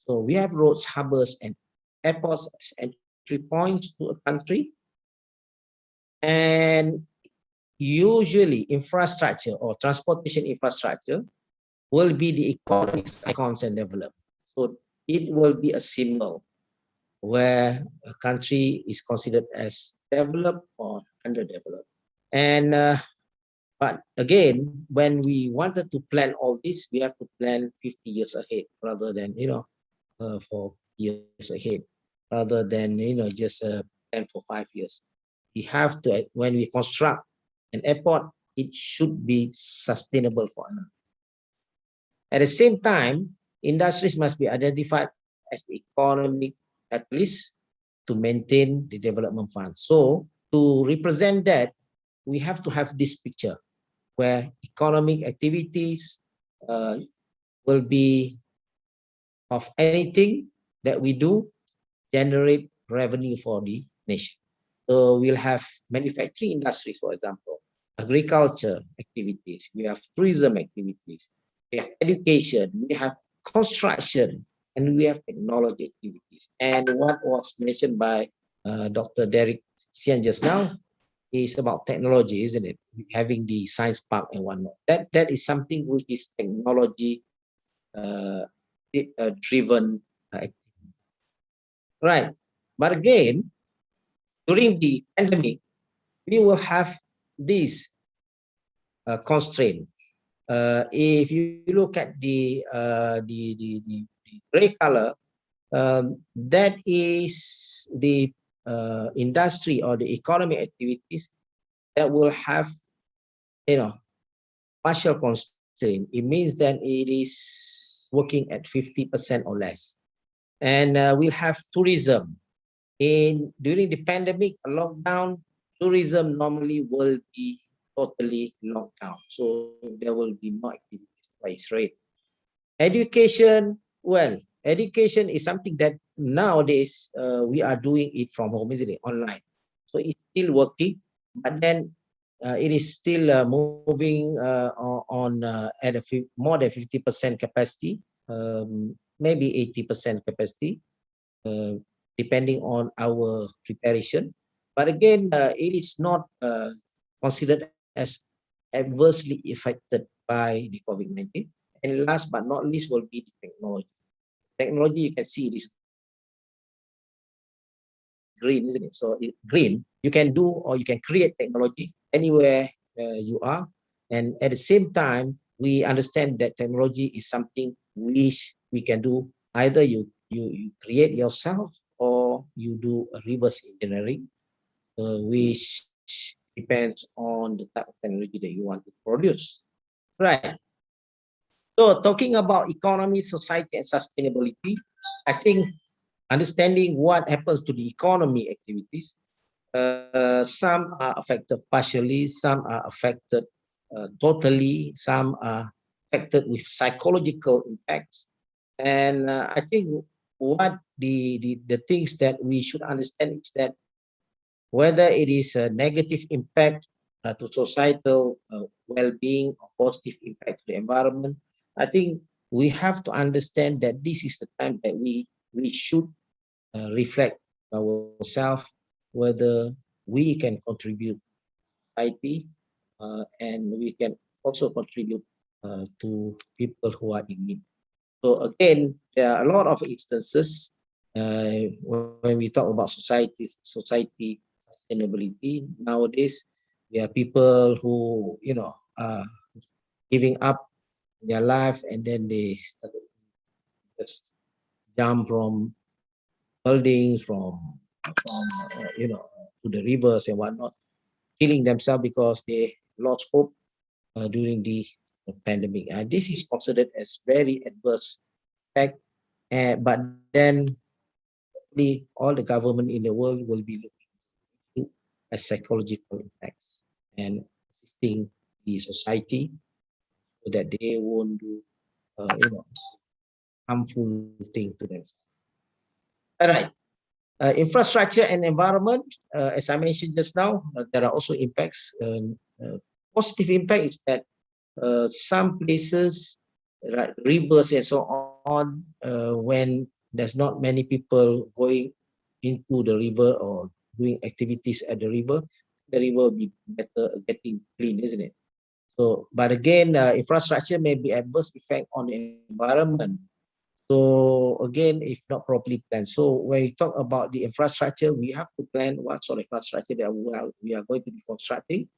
So we have roads, harbors, and airports as entry points to a country. And usually infrastructure or transportation infrastructure will be the economic icons and development. So it will be a symbol where a country is considered as developed or underdeveloped. And but again, when we wanted to plan all this, we have to plan 50 years ahead rather than 4 years ahead, rather than just plan for 5 years. We have to, when we construct an airport, it should be sustainable for another. At the same time, industries must be identified as the economic catalyst to maintain the development fund. So to represent that, we have to have this picture where economic activities will be of anything that we do generate revenue for the nation. So we'll have manufacturing industries, for example, agriculture activities, we have tourism activities, we have education, we have construction, and we have technology activities. And what was mentioned by Dr. Derek Sian just now is about technology, isn't it? Having the science park and whatnot. That is something which is technology driven activity. Right. But again, during the pandemic, we will have this constraint. If you look at the gray color, that is the industry or the economic activities that will have partial constraint. It means that it is working at 50% or less. And we'll have tourism. During the pandemic lockdown, tourism normally will be totally locked down. So there will be no activities place, right? Education, well, education is something that nowadays we are doing it from home, isn't it? Online. So it's still working, but then it is still moving on at more than 50% capacity, maybe 80% capacity, depending on our preparation. But again, it is not considered as adversely affected by the COVID-19. And last but not least will be the technology. Technology, you can see it is green, isn't it? So green, you can do or you can create technology anywhere you are. And at the same time, we understand that technology is something which we can do. Either you create yourself or you do a reverse engineering, which depends on the type of technology that you want to produce. Right. So talking about economy, society, and sustainability, I think understanding what happens to the economy activities, some are affected partially, some are affected totally, some are affected with psychological impacts. And I think what the things that we should understand is that whether it is a negative impact to societal well-being or positive impact to the environment, I think we have to understand that this is the time that we should reflect ourselves whether we can contribute society and we can also contribute to people who are in need. So again, there are a lot of instances when we talk about society sustainability. Nowadays, there are people who are giving up their life, and then they just jump from buildings, from to the rivers and whatnot, killing themselves because they lost hope during the pandemic. This is considered as very adverse effect, but then all the government in the world will be looking at psychological impacts and assisting the society so that they won't do harmful thing to themselves. All right. Infrastructure and environment, as I mentioned just now, there are also impacts. Positive impact is that some places, rivers and so on, when there's not many people going into the river or doing activities at the river will be better, getting clean, isn't it? So, but again, infrastructure may be adverse effect on the environment. So again, if not properly planned. So when we talk about the infrastructure, we have to plan what sort of infrastructure that we are going to be constructing,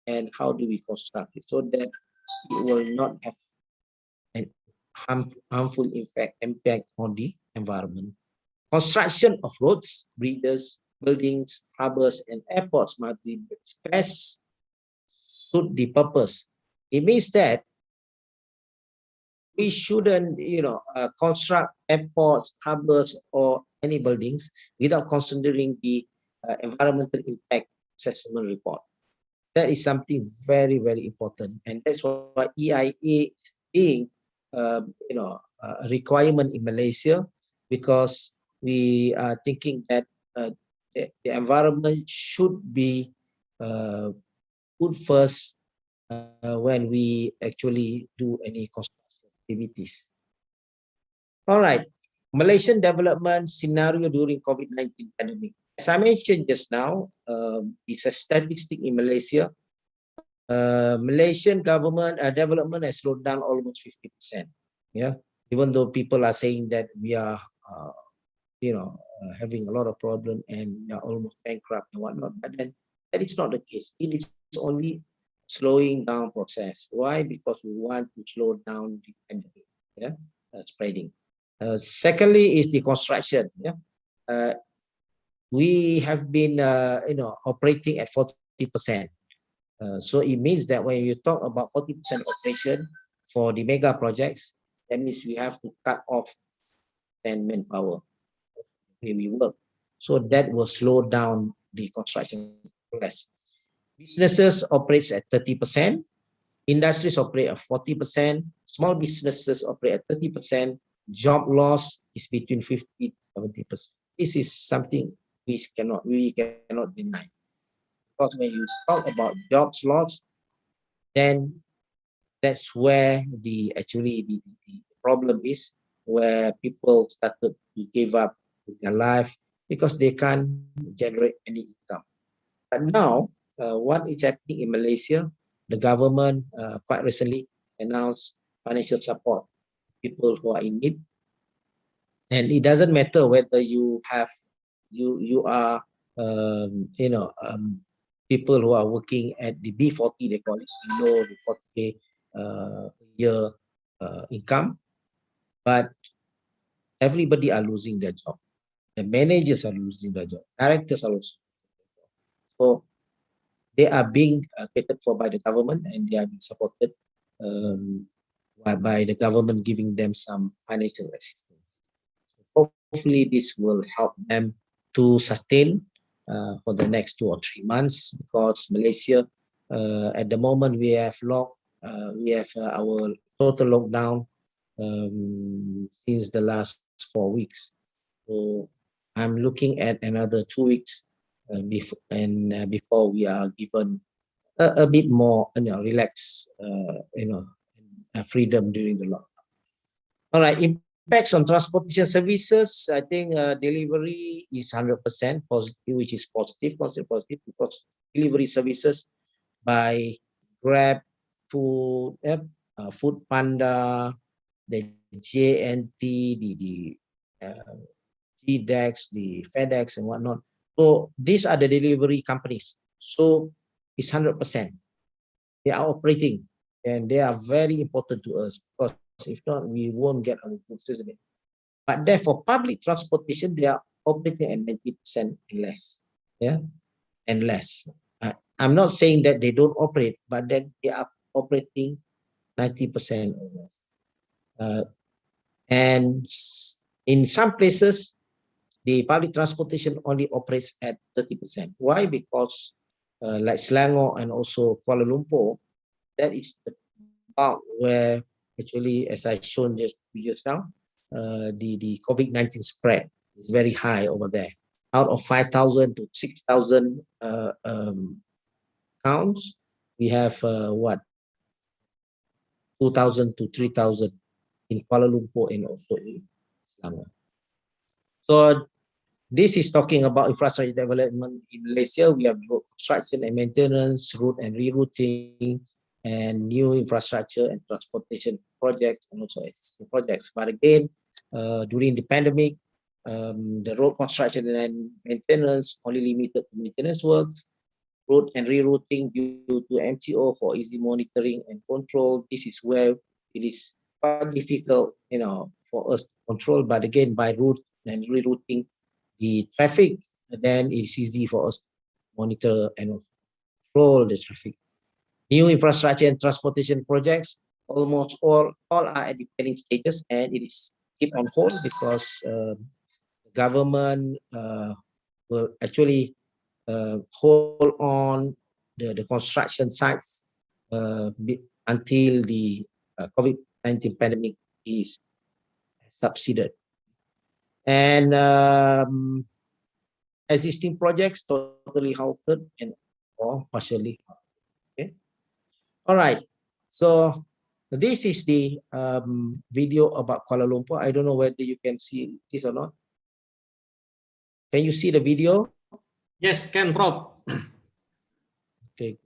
and how do we construct it so that it will not have an harmful impact on the environment. Construction of roads, bridges, buildings, harbors, and airports must be best suit the purpose. It means that we shouldn't, construct airports, harbors, or any buildings without considering the environmental impact assessment report. That is something very, very important, and that's why EIA is being, a requirement in Malaysia, because we are thinking that the environment should be put first when we actually do any construction activities. All right, Malaysian development scenario during COVID-19 pandemic. As I mentioned just now, it's a statistic in Malaysia. Malaysian government development has slowed down almost 50%. Yeah, even though people are saying that we are, having a lot of problem and we are almost bankrupt and whatnot, but then that is not the case. It is only slowing down process. Why? Because we want to slow down the pandemic, spreading. Secondly is the construction. We have been operating at 40%. So it means that when you talk about 40% operation for the mega projects, that means we have to cut off 10 manpower where we work. So that will slow down the construction progress. Businesses operate at 30%, industries operate at 40%, small businesses operate at 30%, job loss is between 50 to 70%. This is something we cannot deny. Because when you talk about jobs loss, then that's where the problem is, where people started to give up their life because they can't generate any income. But now, what is happening in Malaysia, the government quite recently announced financial support to people who are in need. And it doesn't matter whether you are people who are working at the B40, they call it, below the 40K year income, but everybody are losing their job. The managers are losing their job. Directors are losing their job. So they are being catered for by the government, and they are being supported by the government giving them some financial assistance. Hopefully this will help them to sustain for the next 2 or 3 months, because Malaysia at the moment we have our total lockdown since the last 4 weeks. So I'm looking at another 2 weeks before we are given a bit more relaxed freedom during the lockdown. All right, Impacts on transportation services, I think delivery is 100% positive, which is positive, considered positive, because delivery services by Grab, Food Panda, the JNT, the GDEX, the FedEx, and whatnot. So these are the delivery companies. So it's 100%. They are operating, and they are very important to us, because if not, we won't get our goods, isn't it? But therefore, public transportation, they are operating at 90% and less. Yeah, and less. I'm not saying that they don't operate, but then they are operating 90% or less. And in some places, the public transportation only operates at 30%. Why? Because like Selangor and also Kuala Lumpur, that is the part where actually, as I shown just now, the COVID-19 spread is very high over there. Out of 5,000 to 6,000 counts, we have 2,000 to 3,000 in Kuala Lumpur and also in Selangor. So this is talking about infrastructure development in Malaysia. We have road construction and maintenance, route and rerouting, and new infrastructure and transportation projects, and also existing projects. But again, during the pandemic, the road construction and maintenance only limited to maintenance works, road and rerouting due to MTO for easy monitoring and control. This is where it is quite difficult, for us to control. But again, by route and rerouting the traffic, then it's easy for us to monitor and control the traffic. New infrastructure and transportation projects, almost all are at the planning stages, and it is keep on hold because the government will actually hold on the construction sites until the COVID-19 pandemic is subsided. And existing projects totally halted and or partially halted. Okay. All right. So this is the video about Kuala Lumpur. I don't know whether you can see this or not. Can you see the video? Yes, can, Prof. Okay.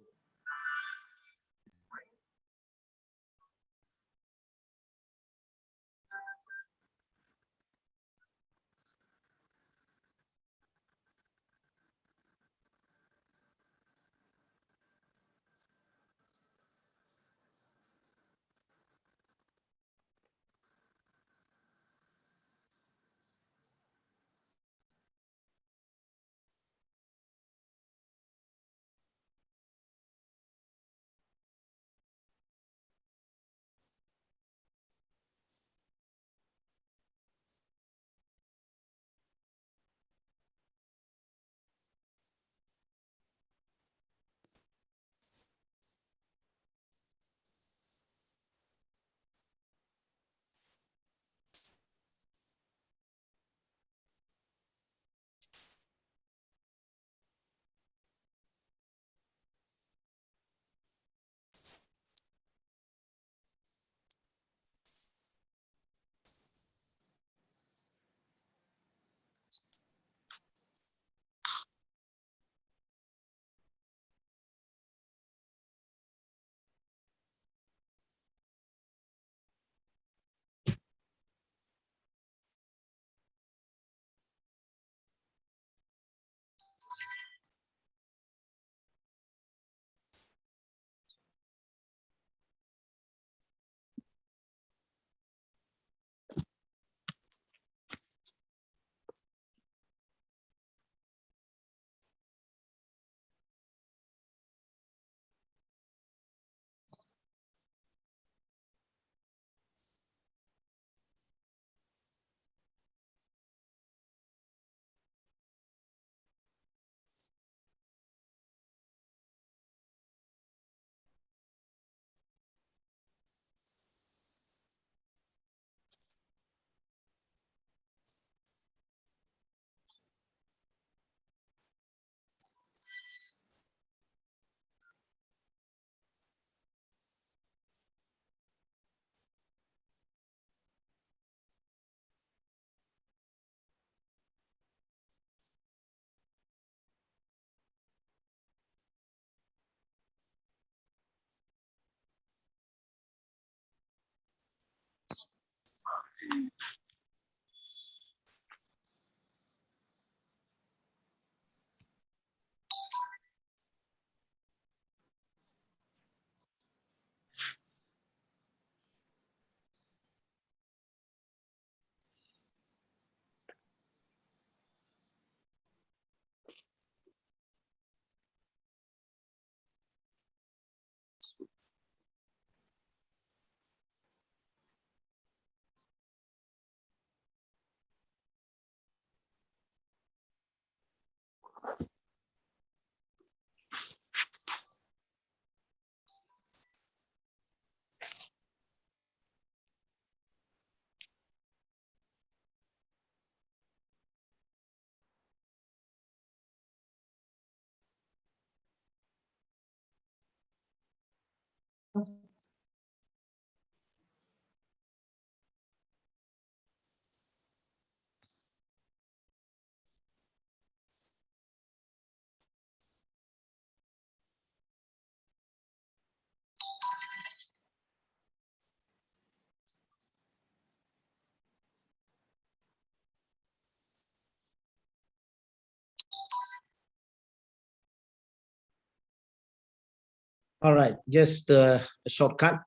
All right, just a shortcut.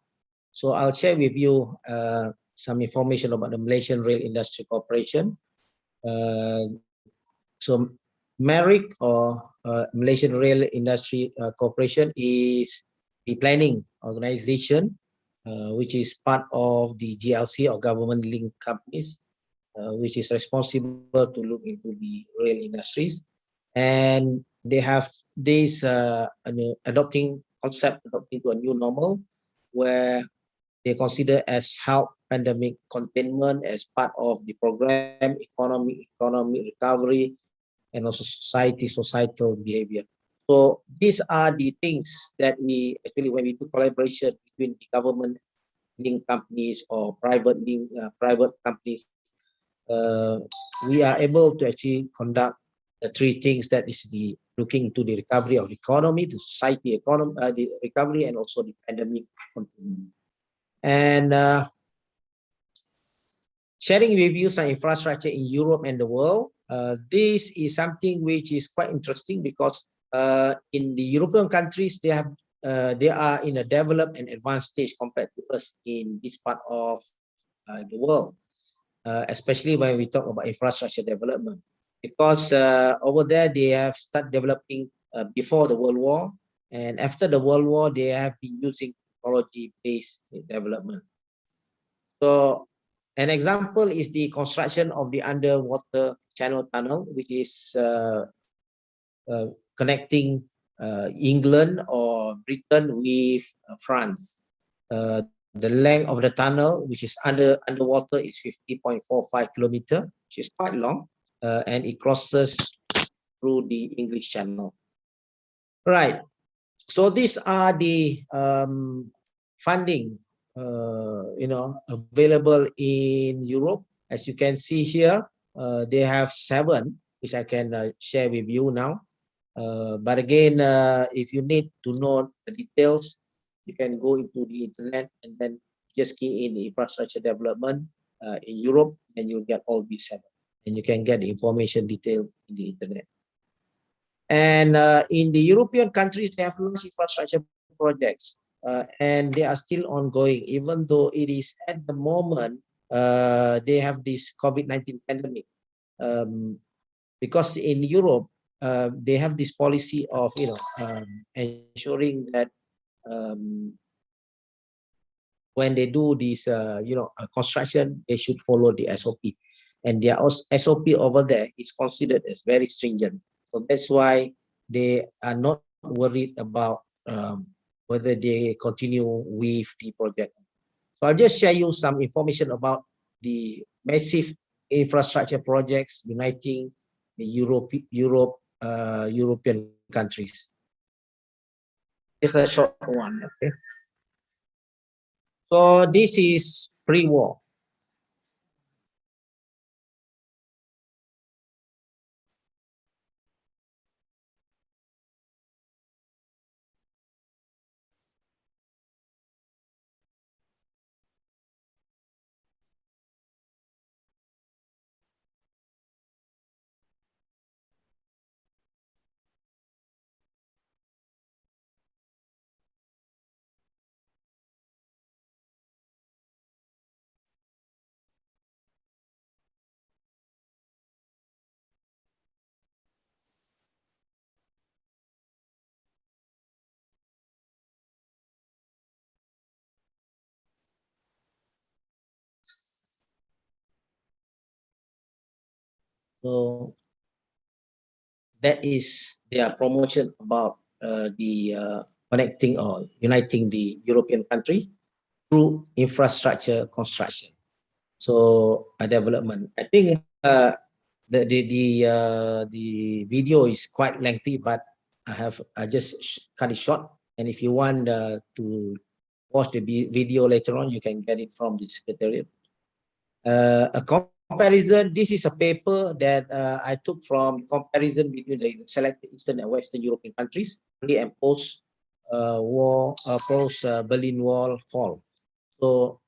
So I'll share with you some information about the Malaysian Rail Industry Corporation. So MARIC, or Malaysian Rail Industry Corporation, is the planning organization which is part of the GLC, or government linked companies, which is responsible to look into the rail industries. And they have this adopting to a new normal, where they consider as health pandemic containment as part of the program, economic recovery, and also societal behavior. So these are the things that we actually, when we do collaboration between the government linked companies or private companies, we are able to actually conduct the three things, that is the looking into the recovery of the economy, the society economy, the recovery, and also the pandemic containment. And sharing with you some infrastructure in Europe and the world. This is something which is quite interesting, because in the European countries, they are in a developed and advanced stage compared to us in this part of the world, especially when we talk about infrastructure development, because over there they have started developing before the World War, and after the World War they have been using technology-based development. So an example is the construction of the underwater channel tunnel, which is connecting England or Britain with France. The length of the tunnel, which is underwater, is 50.45 kilometers, which is quite long, and it crosses through the English Channel. Right. So these are the funding, available in Europe. As you can see here, they have 7, which I can share with you now. But again, if you need to know the details, you can go into the internet and then just key in the infrastructure development in Europe, and you'll get all these 7. And you can get the information detailed in the internet. And in the European countries, they have large infrastructure projects, and they are still ongoing, even though it is at the moment they have this COVID-19 pandemic. Because in Europe, they have this policy of ensuring that when they do this construction, they should follow the SOP, and their SOP over there is considered as very stringent. So that's why they are not worried about whether they continue with the project. So I'll just share you some information about the massive infrastructure projects uniting the European countries. It's a short one, okay? So this is pre-war. So that is their promotion about the connecting or uniting the European country through infrastructure construction. So a development. I think the video is quite lengthy, but I just cut it short. And if you want to watch the video later on, you can get it from the secretariat. A comparison. This is a paper that I took from comparison between the selected Eastern and Western European countries and post Berlin Wall fall. So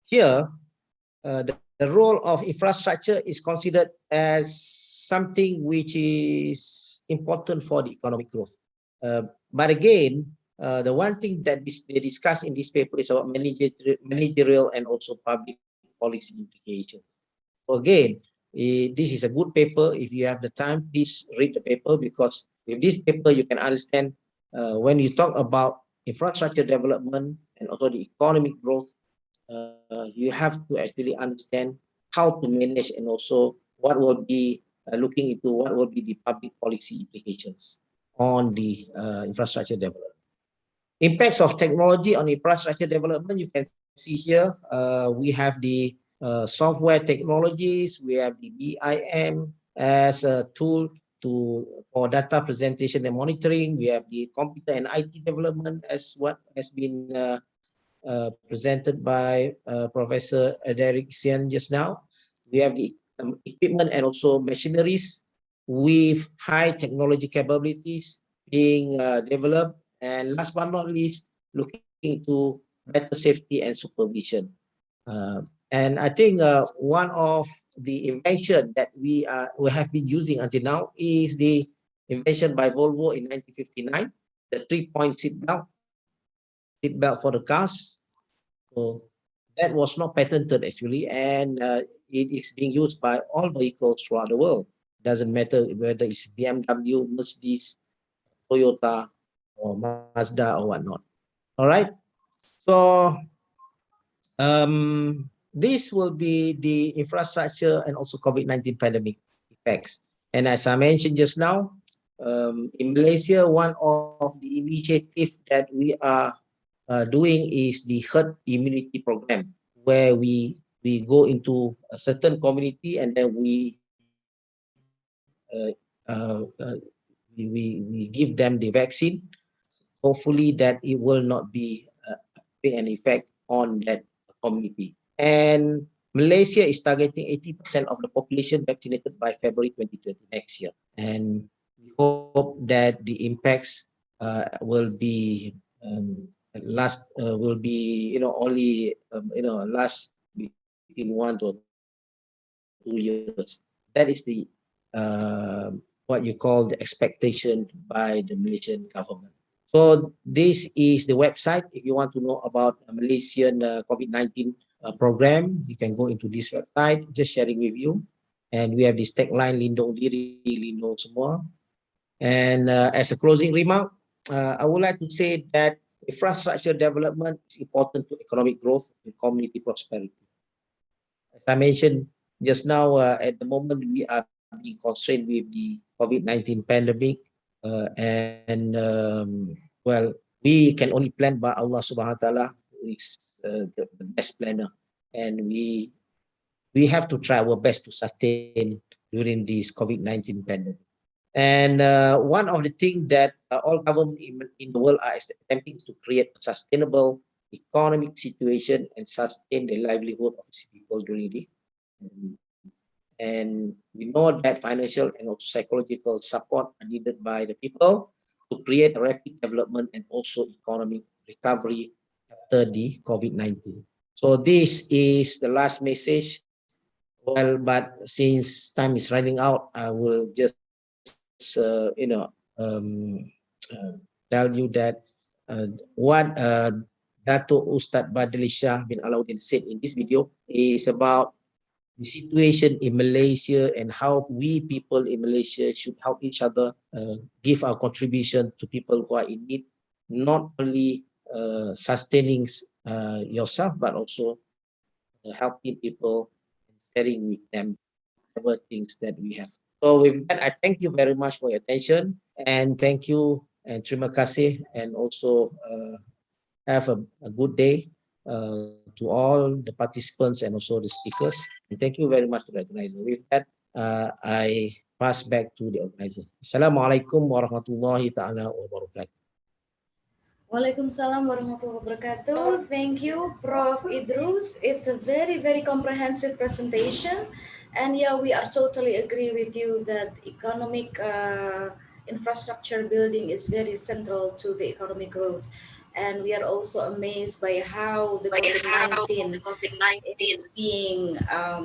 here, the role of infrastructure is considered as something which is important for the economic growth. But again, the one thing that they discuss in this paper is about managerial and also public policy implications. So again, this is a good paper. If you have the time, please read the paper, because with this paper you can understand when you talk about infrastructure development and also the economic growth, you have to actually understand how to manage and also what will be looking into what will be the public policy implications on the infrastructure development. Impacts of technology on infrastructure development, you can see here, we have the software technologies, we have the BIM as a tool for data presentation and monitoring, we have the computer and IT development as what has been presented by Professor Derek Sian just now. We have the equipment and also machineries with high technology capabilities being developed. And last but not least, looking into better safety and supervision. And I think one of the invention that we have been using until now is the invention by Volvo in 1959, the 3-point seat belt for the cars. So that was not patented actually, and it is being used by all vehicles throughout the world. Doesn't matter whether it's BMW, Mercedes, Toyota, or Mazda or whatnot. All right. So this will be the infrastructure and also COVID-19 pandemic effects. And as I mentioned just now, in Malaysia, one of the initiatives that we are doing is the herd immunity program, where we go into a certain community and then we give them the vaccine. Hopefully that it will not be having an effect on that community. And Malaysia is targeting 80% of the population vaccinated by February 2020 next year. And we hope that the impacts will be last only last between 1 to 2 years. That is the what you call the expectation by the Malaysian government. So this is the website. If you want to know about Malaysian COVID-19 program, you can go into this website. Just sharing with you. And we have this tagline, Lindung Diri, Lindung Semua. And as a closing remark, I would like to say that infrastructure development is important to economic growth and community prosperity. As I mentioned just now, at the moment we are being constrained with the COVID-19 pandemic, well, we can only plan by Allah Subhanahu wa Taala, who is the best planner, and we have to try our best to sustain during this COVID-19 pandemic. And one of the things that all governments in the world are attempting to create a sustainable economic situation and sustain the livelihood of its people during the and we know that financial and also psychological support are needed by the people to create a rapid development and also economic recovery after the COVID-19. So this is the last message. Well, but since time is running out, I will just tell you that what Dato Ustad Badli Shah bin Alauddin said in this video is about the situation in Malaysia and how we people in Malaysia should help each other, give our contribution to people who are in need, not only sustaining yourself, but also helping people, sharing with them. whatever things that we have. So with that, I thank you very much for your attention, and thank you and terima kasih, and also have a good day to all the participants and also the speakers. And thank you very much to the organizer. With that, I pass back to the organizer. Assalamualaikum warahmatullahi ta'ala wabarakatuh. Waalaikumsalam warahmatullahi wabarakatuh. Thank you, Prof. Idrus. It's a very, very comprehensive presentation. And yeah, we are totally agree with you that economic infrastructure building is very central to the economic growth. And we are also amazed by how the COVID-19 is being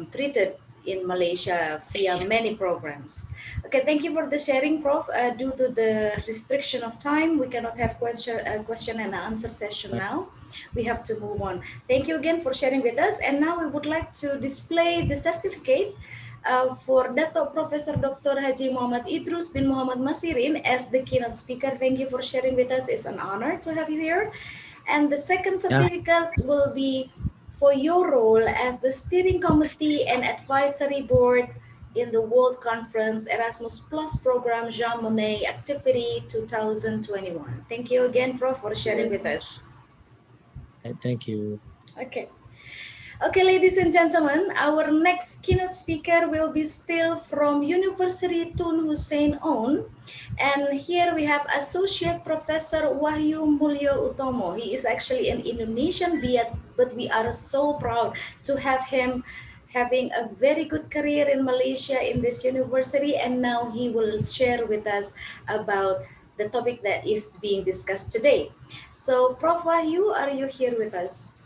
treated in Malaysia via many programs. Okay, thank you for the sharing, Prof. Due to the restriction of time, we cannot have question and answer session now. We have to move on. Thank you again for sharing with us. And now we would like to display the certificate for Dato Professor Dr. Haji Muhammad Idrus bin Muhammad Masirin as the keynote speaker. Thank you for sharing with us. It's an honor to have you here. And the second certificate will be for your role as the steering committee and advisory board in the World Conference Erasmus Plus program Jean Monnet activity 2021. Thank you again, Prof, for sharing with us. Thank you. Okay. Okay, ladies and gentlemen, our next keynote speaker will be still from University Tun Hussein On. And here we have Associate Professor Wahyu Mulyo Utomo. He is actually an Indonesian but we are so proud to have him having a very good career in Malaysia in this university. And now he will share with us about the topic that is being discussed today. So, Prof. Wahyu, are you here with us?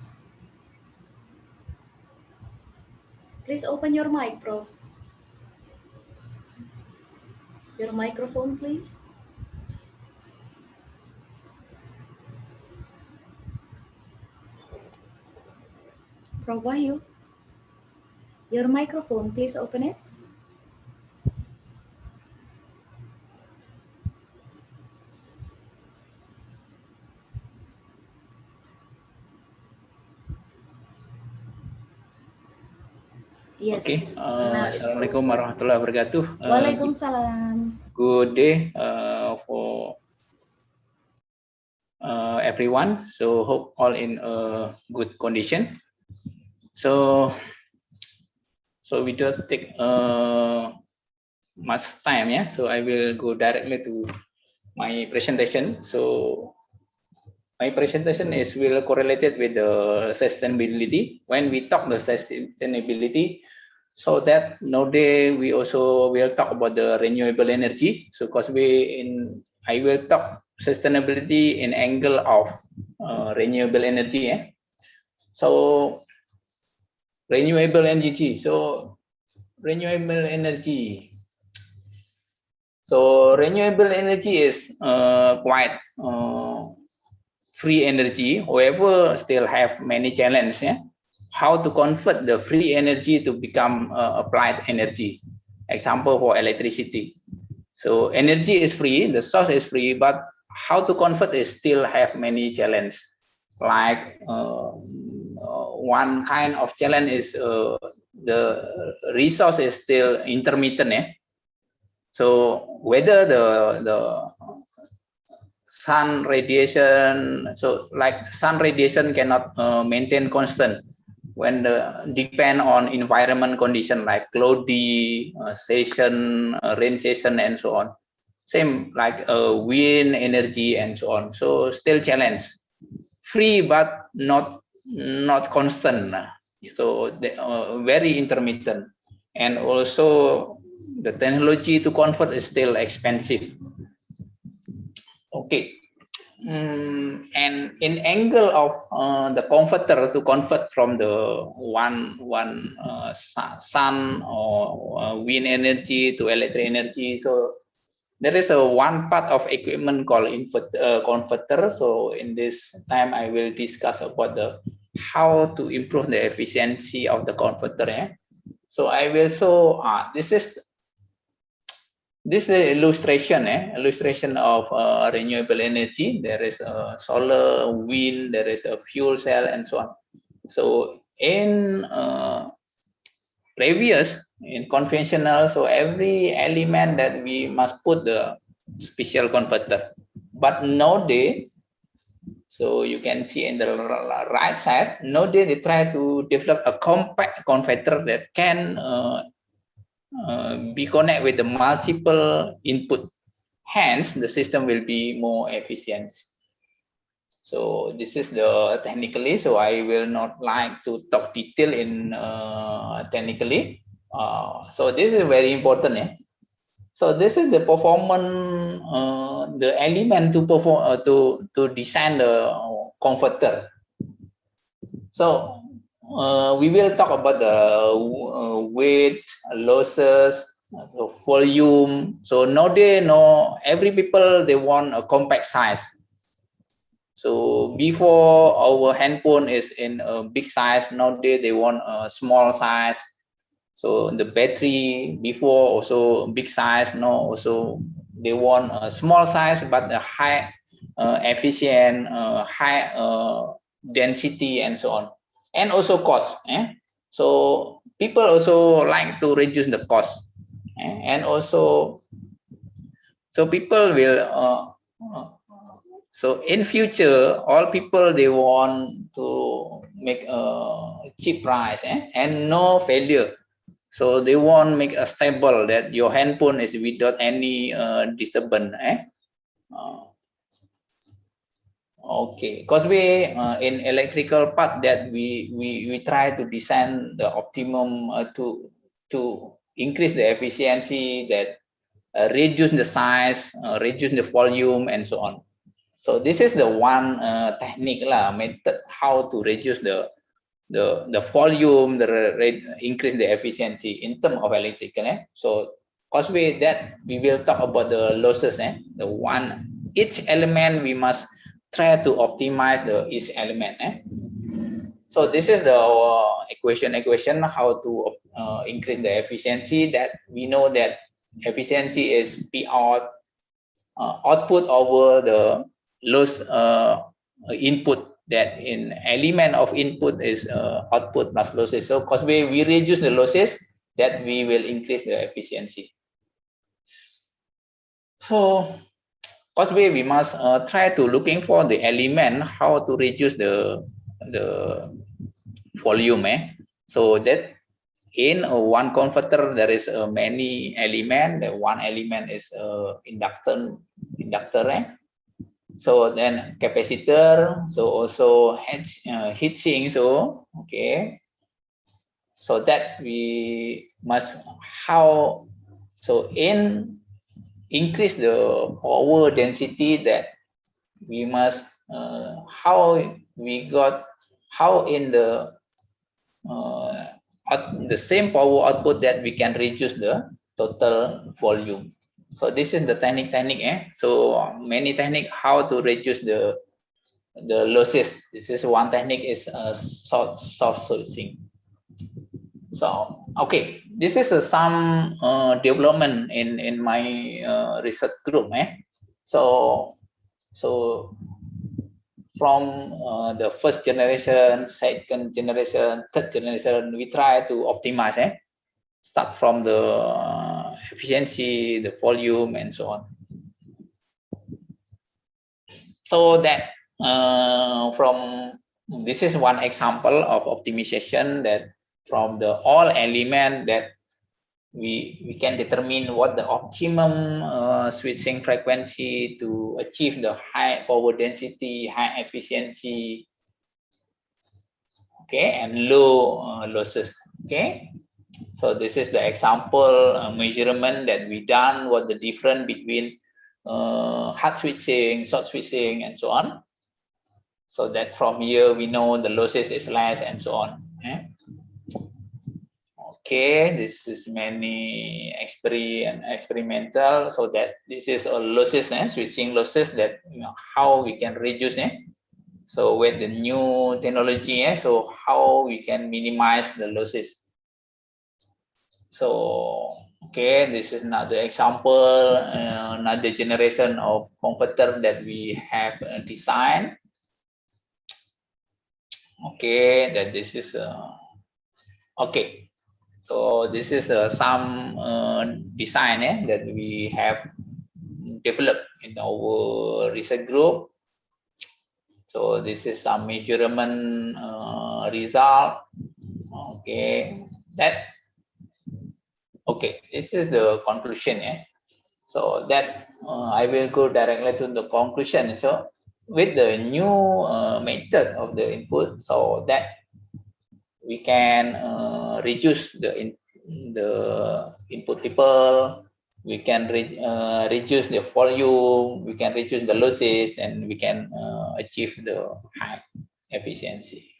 Please open your mic, Prof. Your microphone, please. Prof. Wahyu, your microphone, please open it. Yes. Okay. Assalamualaikum warahmatullahi wabarakatuh. Waalaikumsalam. Good day for everyone. So hope all in a good condition. So we don't take much time, yeah. So I will go directly to my presentation. So my presentation will correlated with the sustainability. When we talk the sustainability, so that nowadays we also will talk about the renewable energy. So because I will talk sustainability in angle of renewable energy. Yeah? So renewable energy. So renewable energy. So renewable energy is quite free energy. However, still have many challenges. Yeah? How to convert the free energy to become applied energy. Example for electricity. So energy is free, the source is free, but how to convert is still have many challenges. Like one kind of challenge is the resource is still intermittent. Yeah? So whether the sun radiation, so like sun radiation cannot maintain constant when depend on environment condition like cloudy session, rain session, and so on. Same like wind energy and so on. So still challenge. Free but not constant. So very intermittent, and also the technology to convert is still expensive. Okay. And in angle of the converter to convert from the one sun or wind energy to electric energy, so there is one part of equipment called converter. So in this time I will discuss about how to improve the efficiency of the converter. Yeah? So I will show this is illustration, illustration of renewable energy. There is solar, wind, there is a fuel cell, and so on. So in previous in conventional, so every element that we must put the special converter. But nowadays, so you can see in the right side, nowadays they try to develop a compact converter that can be connected with the multiple input. Hence, the system will be more efficient. So this is the technically. So I will not like to talk detail in technically. So this is very important. So this is the performance, the element to perform to design the converter. So we will talk about the weight, losses, the volume. So nowadays, every people they want a compact size. So before our handphone is in a big size, nowadays they want a small size. So the battery before also big size, now also they want a small size but a high efficient, high density and so on, and also cost. So people also like to reduce the cost, and also so people will so in future all people they want to make a cheap price and no failure. So they want make a stable that your handphone is without any disturbance. Okay, because we in electrical part that we try to design the optimum to increase the efficiency, that reduce the size, reduce the volume, and so on. So this is the one technique method how to reduce the volume, increase the efficiency in terms of electrical. So because that we will talk about the losses. The one each element we must try to optimize each element. So this is the equation how to increase the efficiency. That we know that efficiency is P out output over the loss input. That in element of input is output plus losses. So because we reduce the losses, that we will increase the efficiency. So because we must try to looking for the element how to reduce the volume. So that in one converter there is many element. The one element is inductor. So then capacitor, so also heat sink. So okay, so that we must how so in increase the power density, that we must how we got how in the same power output that we can reduce the total volume. So this is the technique. So many technique how to reduce the losses. This is one technique is soft switching. So okay, this is some development in my research group. So from the first generation, second generation, third generation, we try to optimize. Start from the efficiency, the volume, and so on. So that from this is one example of optimization, that from the all element that we can determine what the optimum switching frequency to achieve the high power density, high efficiency, okay, and low losses. Okay. So this is the example measurement that we done, what the difference between hard switching, short switching, and so on. So that from here we know the losses is less and so on. Okay, this is many experimental. So that this is a losses, switching losses, that how we can reduce. So with the new technology, so how we can minimize the losses. So okay, this is another example, another generation of converter that we have designed. Okay, that this is okay. So this is some design that we have developed in our research group. So this is some measurement result. Okay, this is the conclusion. So that I will go directly to the conclusion. So with the new method of the input, so that we can reduce the input ripple, we can reduce the volume, we can reduce the losses, and we can achieve the high efficiency.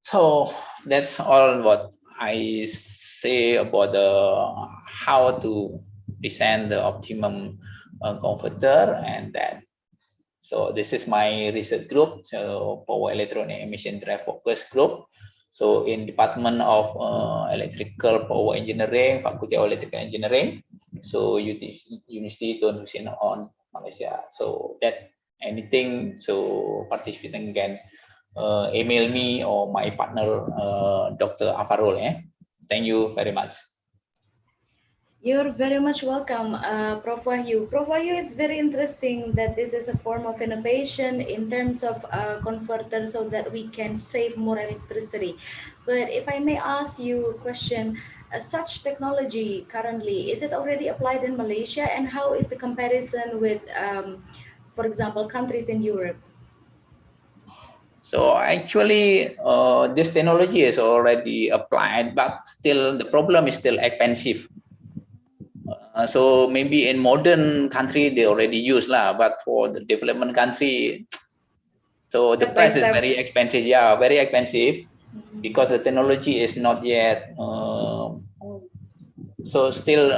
So that's all what I say about how to design the optimum converter, and that. So this is my research group, so power electronic emission drive focus group. So in Department of Electrical Power Engineering, Faculty of Electrical Engineering, so University Tun Hussein on Malaysia. So that's anything, so participant can email me or my partner, Dr. Afarul. Thank you very much. You're very much welcome, Prof. Wahyu. Prof. Wahyu, it's very interesting that this is a form of innovation in terms of converter so that we can save more electricity. But if I may ask you a question, such technology currently, is it already applied in Malaysia, and how is the comparison with, for example, countries in Europe? So actually, this technology is already applied, but still the problem is still expensive. So maybe in modern country they already use lah, but for the development country, so the price is very expensive. Yeah, very expensive because the technology is not yet. So still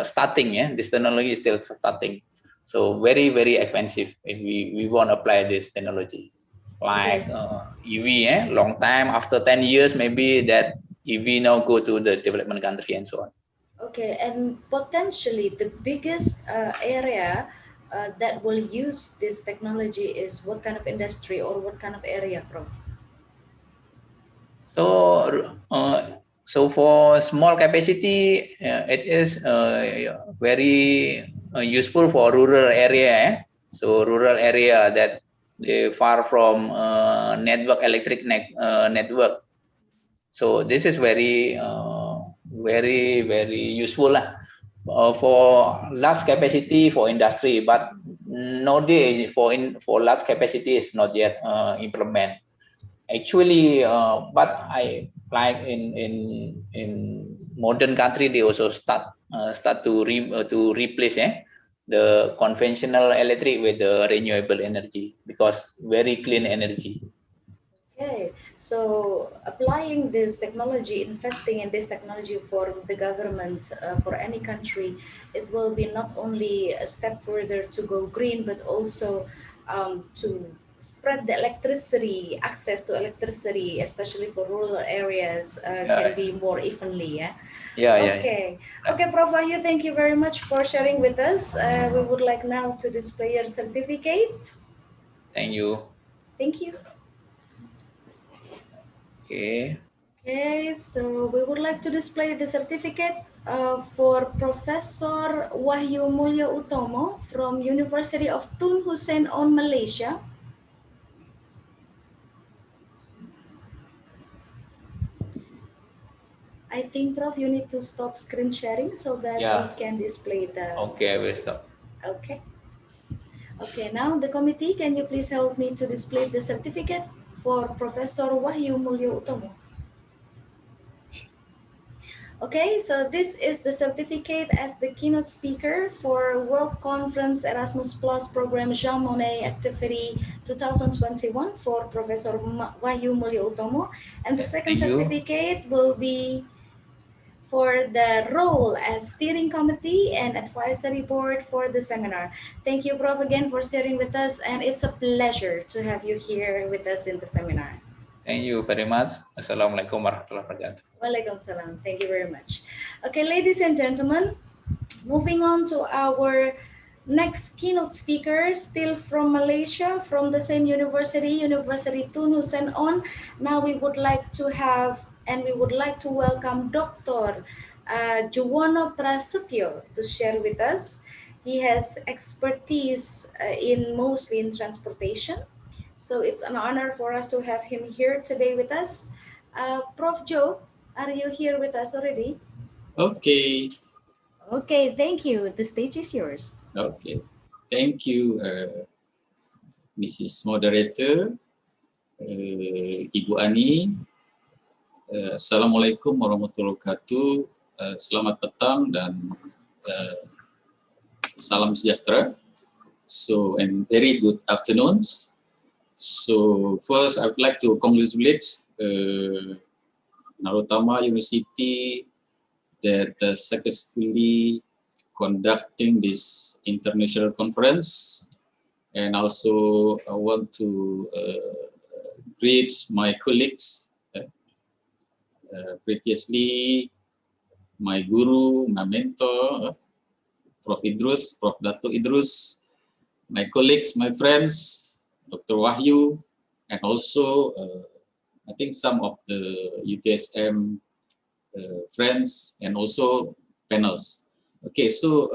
starting. This technology is still starting. So very expensive if we want to apply this technology. Like EV, long time after 10 years, maybe that EV now go to the development country and so on. Okay, and potentially the biggest area that will use this technology is what kind of industry or what kind of area, Prof? So for small capacity, it is very useful for rural area. So rural area that they far from electric network. So this is very useful for large capacity for industry, but nowadays for large capacity is not yet implement. Actually, but I like in modern country they also start to replace the conventional electric with the renewable energy because very clean energy. Okay, so applying this technology, investing in this technology for the government, for any country, it will be not only a step further to go green, but also to spread the electricity, access to electricity, especially for rural areas, can be more evenly. Okay, Prof. Wahyu, thank you very much for sharing with us. We would like now to display your certificate. Thank you. Thank you. Okay, so we would like to display the certificate for Professor Wahyu Mulya Utomo from University of Tun Hussein on Malaysia. I think, Prof, you need to stop screen sharing so that we can display the... Okay, I will stop. Okay. Okay, now the committee, can you please help me to display the certificate for Professor Wahyu Mulya Utomo? Okay, so this is the certificate as the keynote speaker for World Conference Erasmus Plus Program Jean Monnet Activity 2021 for Professor Wahyu Mulya Utomo. And the second certificate will be for the role as steering committee and advisory board for the seminar. Thank you, Prof, again for sharing with us, and it's a pleasure to have you here with us in the seminar. Thank you very much. Assalamualaikum warahmatullahi wabarakatuh. Waalaikumsalam. Thank you very much. Okay, ladies and gentlemen, moving on to our next keynote speaker, still from Malaysia, from the same university, University Tun Hussein On. Now we would like to have and we would like to welcome Dr. Juwono Prasetyo to share with us. He has expertise mostly in transportation. So it's an honor for us to have him here today with us. Prof. Joe, are you here with us already? Okay. Okay, thank you. The stage is yours. Okay. Thank you, Mrs. Moderator, Ibu Ani. Assalamualaikum warahmatullahi wabarakatuh. Selamat petang dan salam sejahtera. So, and very good afternoons. So, first I would like to congratulate Narotama University that successfully conducting this international conference, and also I want to greet my colleagues, previously my guru, my mentor, Prof. Idrus, Prof. Dato Idrus, my colleagues, my friends, Dr. Wahyu, and also I think some of the UTSM friends and also panels. Okay, so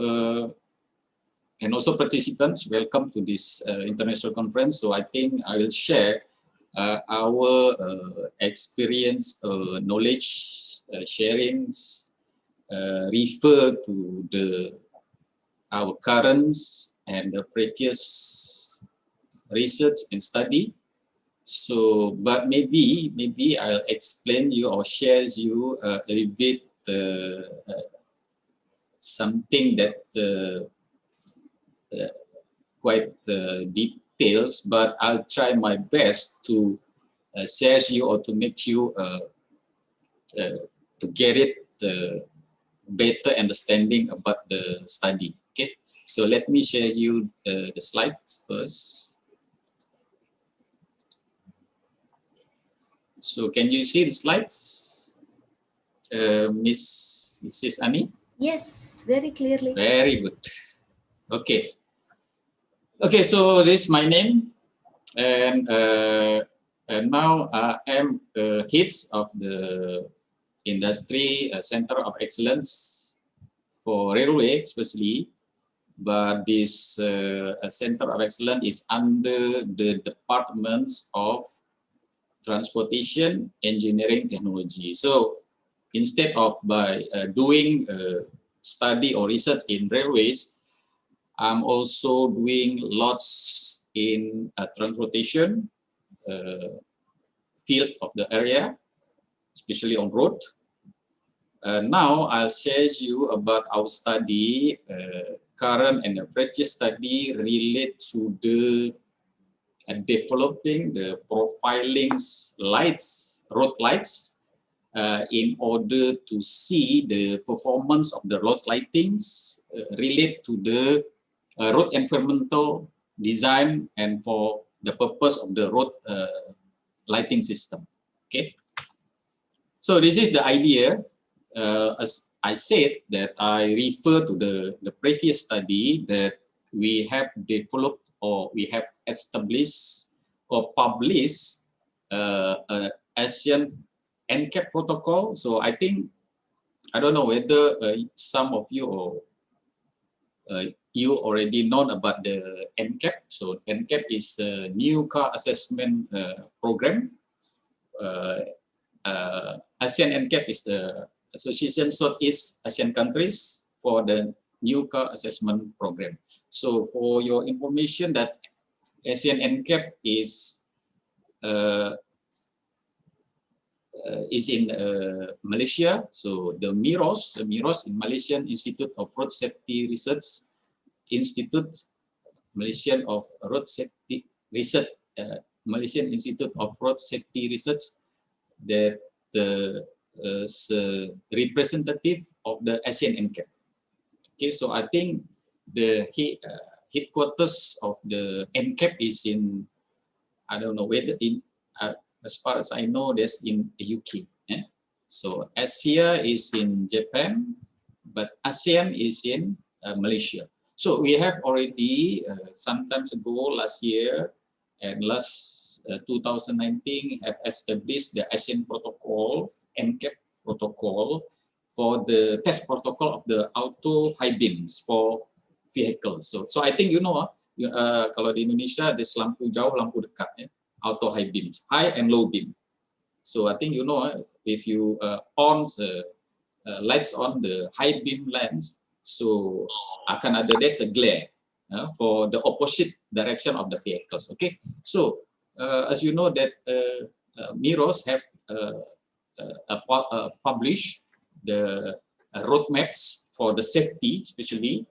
and also participants, welcome to this international conference. So I think I will share our experience, knowledge sharings, refer to our current and the previous research and study. So, but maybe I'll explain you or share you a little bit something that quite details, but I'll try my best to share you or to make you to get it better understanding about the study. Okay, so let me share you the slides first. So can you see the slides, Mrs. Ani? Yes, very clearly. Very good. Okay. Okay, so this is my name, and now I am head of the industry center of excellence for railway, especially. But this center of excellence is under the departments of transportation, engineering, technology. So instead of by doing study or research in railways, I'm also doing lots in transportation field of the area, especially on road. Now I'll share you about our study, current and previous study related to the developing the profiling lights, road lights, in order to see the performance of the road lightings relate to the road environmental design and for the purpose of the road lighting system. Okay, so this is the idea. As I said, that I refer to the previous study that we have developed or we have established or published ASEAN NCAP protocol. So I think, I don't know whether some of you or you already know about the NCAP. So NCAP is a new car assessment program. ASEAN NCAP is the Association Southeast Asian Countries for the new car assessment program. So for your information, that ASEAN NCAP is in Malaysia. So the MIROS in Malaysian Institute of Road Safety Research Institute, Malaysian of Road Safety Research, Malaysian Institute of Road Safety Research, that the representative of the ASEAN NCAP. Okay, so I think the headquarters of the NCAP is in, I don't know whether in, as far as I know, that's in the UK. So Asia is in Japan, but ASEAN is in Malaysia. So we have already sometimes ago last year and last 2019 have established the ASEAN protocol NCAP protocol for the test protocol of the auto high beams for vehicles. So I think kalau di Indonesia there's lampu jauh, lampu dekat, ya, auto high beams, high and low beam. So I think if you on the lights on the high beam lamps, so akan ada there's a glare for the opposite direction of the vehicles. Okay, so as you know that MIROS have published the roadmaps for the safety, especially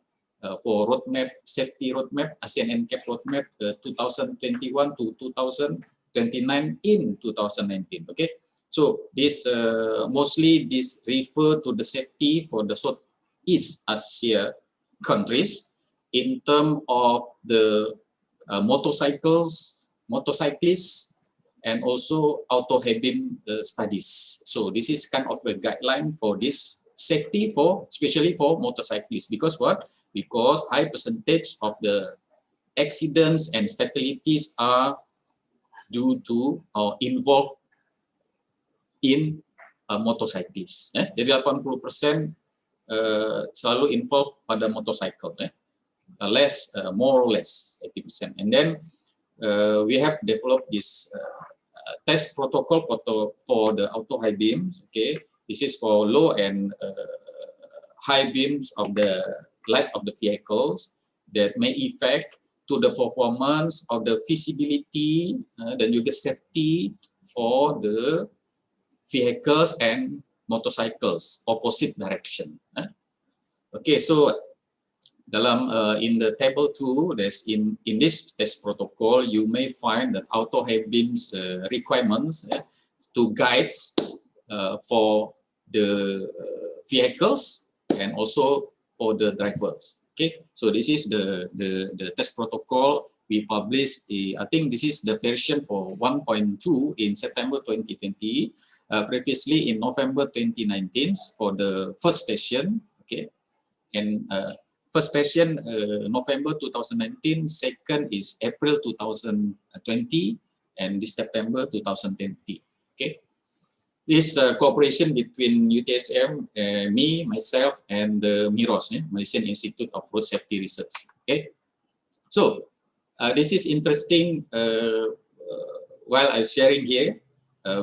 for safety roadmap, ASEAN NCAP roadmap 2021 to 2029 in 2019. Okay, so this mostly this refer to the safety for the Southeast Asia countries in terms of the motorcyclists, and also auto high beam studies. So this is kind of a guideline for this safety especially for motorcyclists, because what? Because high percentage of the accidents and fatalities are due to or involved in motorcyclists. Jadi 80% selalu involved pada motorcycle. More or less 80%. And then we have developed this test protocol for the auto high beams. Okay, this is for low and high beams of the light of the vehicles that may affect to the performance of the visibility dan juga safety for the vehicles and motorcycles opposite direction. Okay, so dalam in the table 2, there's in this test protocol you may find that auto high beams requirements to guides for the vehicles and also for the drivers. Okay, so this is the test protocol we published. I think this is the version for 1.2 in September 2020. Previously in November 2019 for the first session. Okay, and first session November 2019, second is April 2020, and this September 2020. Okay, this cooperation between UTSM, me, myself, and the MIROS, Malaysian Institute of Road Safety Research. Okay, so this is interesting. While I'm sharing here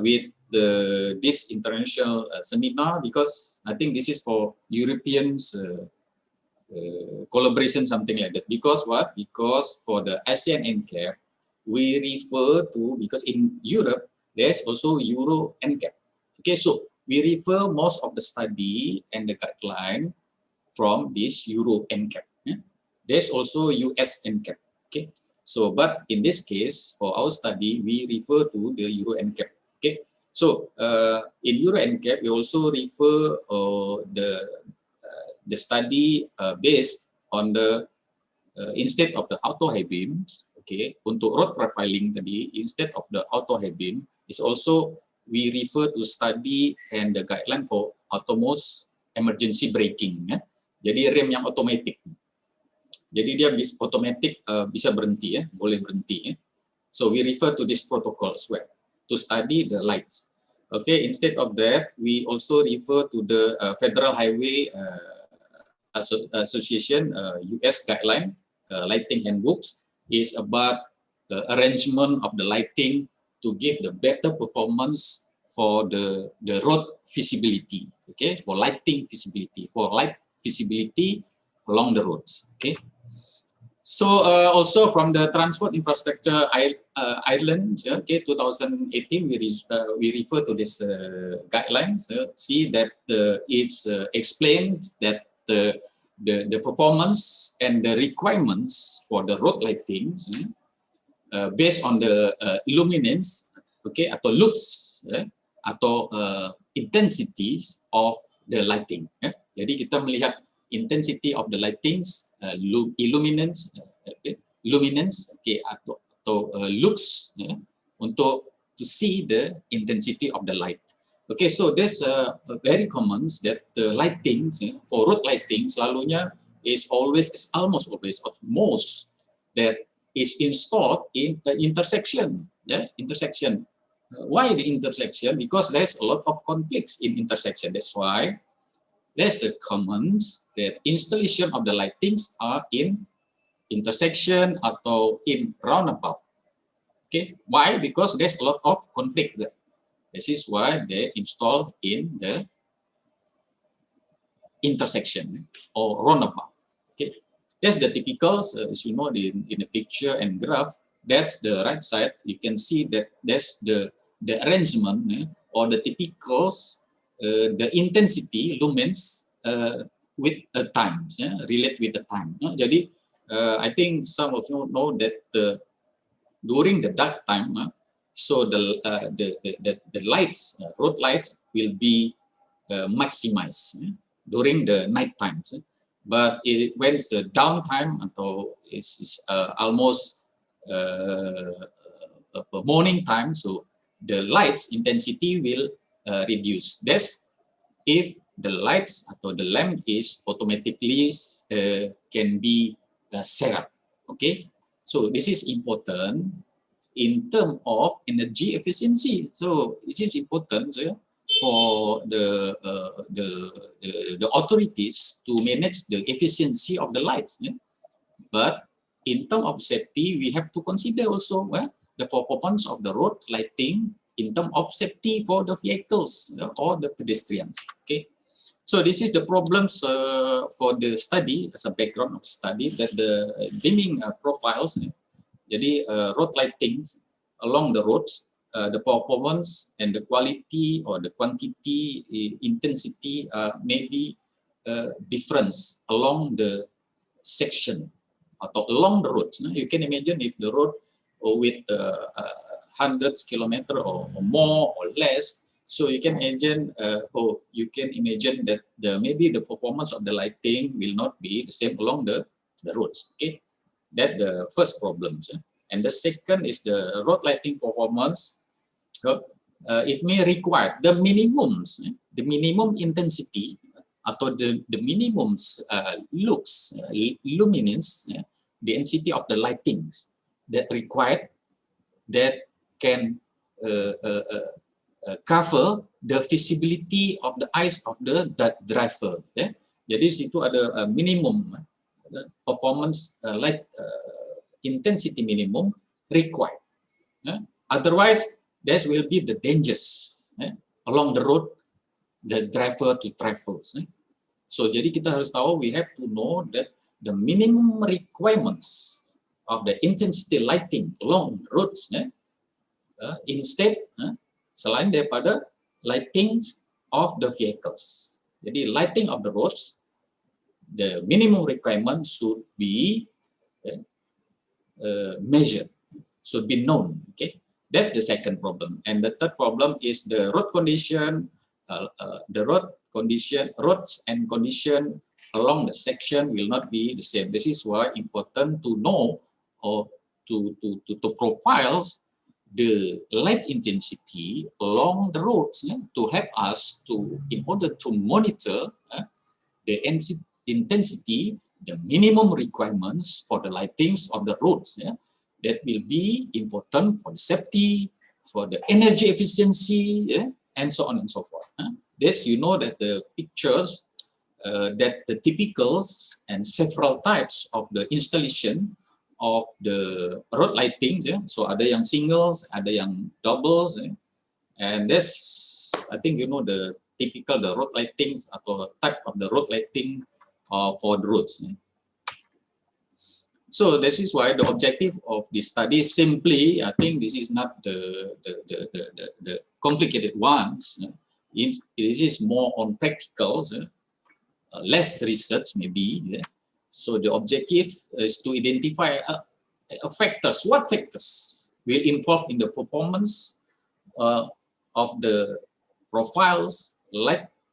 with this international seminar, because I think this is for Europeans collaboration, something like that. Because what? Because for the ASEAN NCAP, we refer to, because in Europe there's also Euro NCAP. Okay, so we refer most of the study and the guideline from this Euro NCAP. There's also US NCAP. Okay, so but in this case for our study we refer to the Euro NCAP. Okay, so in Euro NCAP we also refer the study based on the instead of the auto high beams. Okay, untuk road profiling tadi, instead of the auto high beam is also we refer to study and the guideline for autonomous emergency braking. Jadi rem yang otomatis. Jadi dia otomatis bisa berhenti, boleh berhenti. So we refer to this protocol as well to study the lights. Okay, instead of that, we also refer to the Federal Highway Association US guideline, lighting handbooks, is about the arrangement of the lighting to give the better performance for the road visibility. Okay, for lighting visibility, for light visibility along the roads. Okay, so also from the transport infrastructure Ireland, okay, 2018 we refer to this guidelines. See that it's explained that the performance and the requirements for the road lightings based on the luminance, okay, atau lux, atau intensities of the lighting. Jadi kita melihat intensity of the lightings, luminance, okay, atau lux, untuk to see the intensity of the light. Okay, so there's very common that the lightings for road lighting selalunya is almost always most that is installed in the intersection, intersection Why the intersection? Because there's a lot of conflicts in intersection. That's why there's a comments that installation of the lightings are in intersection atau in roundabout. Okay, why? Because there's a lot of conflict there. This is why they installed in the intersection or roundabout. Okay, that's the typicals, as you know in the picture and graph. That's the right side. You can see that that's the arrangement or the typicals, the intensity lumens with a time, relate with the time. Jadi, I think some of you know that during the dark time, so the lights, road lights, will be maximized during the night times. But when the downtime atau is almost morning time, so the lights intensity will reduce. That's if the lights atau the lamp is automatically can be set up. Okay, so this is important in terms of energy efficiency. So this is important for the authorities to manage the efficiency of the lights. But in terms of safety, we have to consider also the performance of the road lighting in terms of safety for the vehicles or the pedestrians. Okay, so this is the problems for the study as a background of study, that the dimming profiles. Jadi road lighting along the roads, the performance and the quality or the quantity, intensity may be difference along the section atau along the roads. You can imagine if the road with hundreds kilometer or more or less, so you can imagine that maybe the performance of the lighting will not be the same along the roads. Okay, that's the first problem. And the second is the road lighting performance. It may require the minimums, the minimum intensity atau the minimum luminance, density of the lightings that required, that can cover the visibility of the eyes of the driver. Jadi situ ada minimum performance light intensity minimum required. Otherwise, there will be the dangers along the road the driver to travel. So jadi kita harus tahu, we have to know that the minimum requirements of the intensity lighting along the roads, instead selain daripada lighting of the vehicles. Jadi lighting of the roads, the minimum requirement should be measured, should be known. Okay, that's the second problem. And the third problem is the road condition, roads and condition along the section will not be the same. This is why important to know or to profile the light intensity along the roads to help us in order to monitor the intensity, the minimum requirements for the lightings of the roads. That will be important for the safety, for the energy efficiency, and so on and so forth. This, you know, that the pictures, that the typicals and several types of the installation of the road lighting. So ada yang singles, ada yang doubles, and this, I think you know the typical the road lightings atau type of the road lighting for the roads. So this is why the objective of this study simply, I think this is not the complicated ones. It is more on practicals, less research maybe. So the objective is to identify factors. What factors will involve in the performance of the profiles,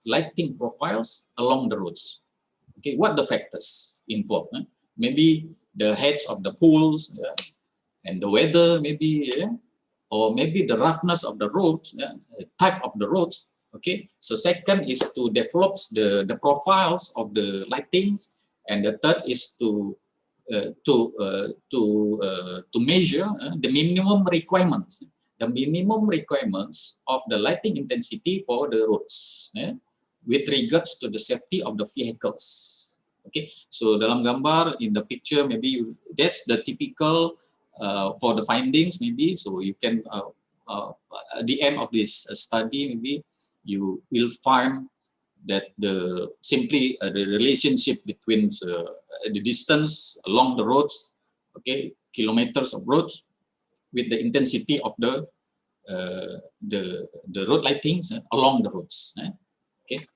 lighting profiles along the roads? Okay, what the factors involved? Maybe the heads of the poles, and the weather maybe, or maybe the roughness of the roads, type of the roads. Okay, so second is to develop the profiles of the lightings, and the third is to measure the minimum requirements, the minimum requirements of the lighting intensity for the roads, with regards to the safety of the vehicles. Okay, so dalam gambar in the picture, maybe that's the typical for the findings, maybe. So you can at the end of this study, maybe you will find that the relationship between the distance along the roads, okay, kilometers of roads, with the intensity of the road lightings along the roads. Okay.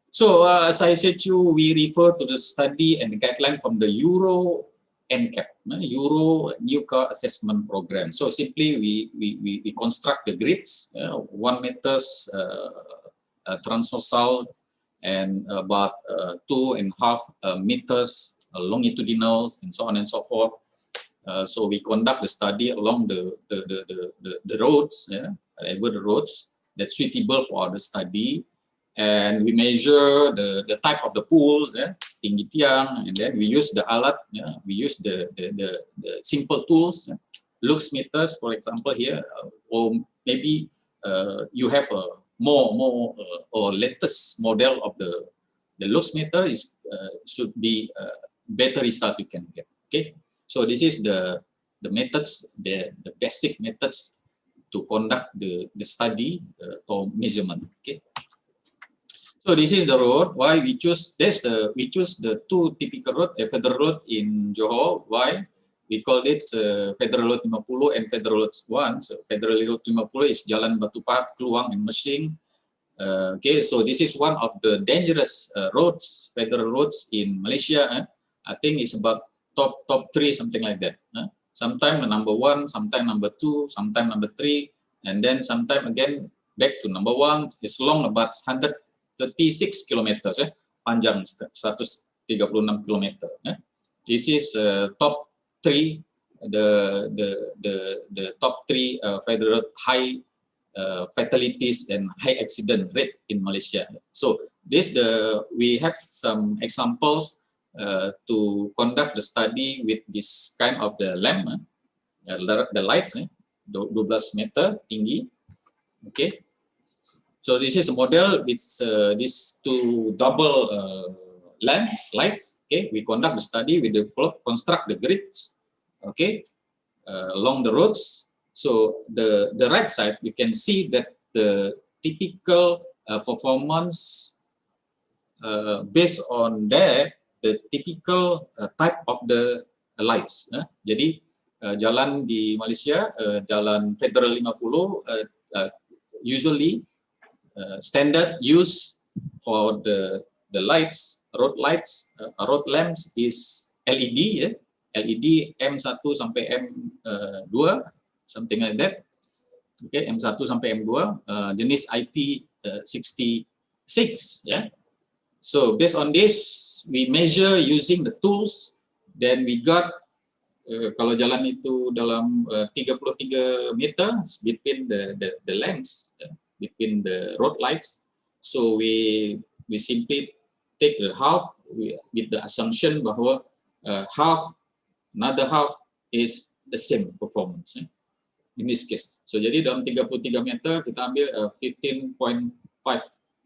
So as I said to you, we refer to the study and the guideline from the Euro NCAP, Euro New Car Assessment Program. So simply we construct the grids, 1 meters transversal and about 2.5 meters longitudinal, and so on and so forth. So we conduct the study along the roads, whatever the roads that's suitable for the study, and we measure the type of the pools, tinggi tiang, and then we use the alat, we use the simple tools, lux meters, for example here, or maybe you have a more or latest model of the lux meter is should be better result you can get. Okay, so this is the methods, the basic methods to conduct the study or measurement. Okay, so this is the road. Why we choose this? We choose the two typical road, a federal road in Johor. Why we call it Federal Road 50 and Federal Road 1. So Federal Road 50 is Jalan Batu Pahat, Kluang, and Mersing. Okay, so this is one of the dangerous roads, federal roads in Malaysia. I think it's about top 3, something like that. Sometime number 1, sometime number 2, sometime number 3, and then sometime again back to number 1. It's long about 136 kilometers, panjang 136 kilometer. This is top 3, the top 3 federal road high fatalities and high accident rate in Malaysia. So this we have some examples to conduct the study with this kind of the lamp, the lights, 12 meter tinggi. Okay, so this is a model with these two double lights. Okay, we conduct the study with the construct the grids. Okay, along the roads. So the right side, you can see that the typical performance based on that, the typical type of the lights. Jadi jalan di Malaysia, jalan Federal 50 usually standard use for the lights, road lights, road lamps is LED, LED M1 sampai M2. Something like that. Okay, M1 sampai M2, jenis IP66. Yeah. So based on this, we measure using the tools. Then we got kalau jalan itu dalam 33 meter between the lamps, between the road lights. So we simply take the half with the assumption bahwa another half is the same performance. In this case, so jadi dalam 33 meter kita ambil 15.5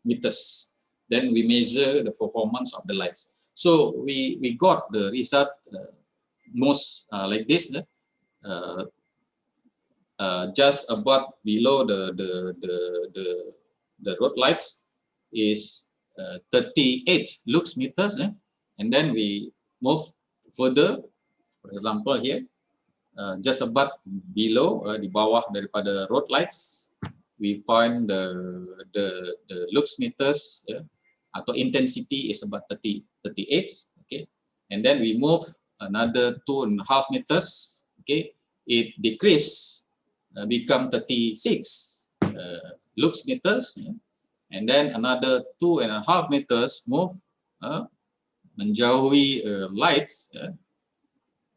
meters. Then we measure the performance of the lights. So we got the result most like this, just about below the road lights is 38 lux meters, and then we move further. For example here. Just about below, di bawah daripada road lights, we find the lux meters, atau intensity is about 38. Okay, and then we move another 2.5 meters. Okay, it decrease, become 36 lux meters, and then another 2.5 meters move menjauhi lights.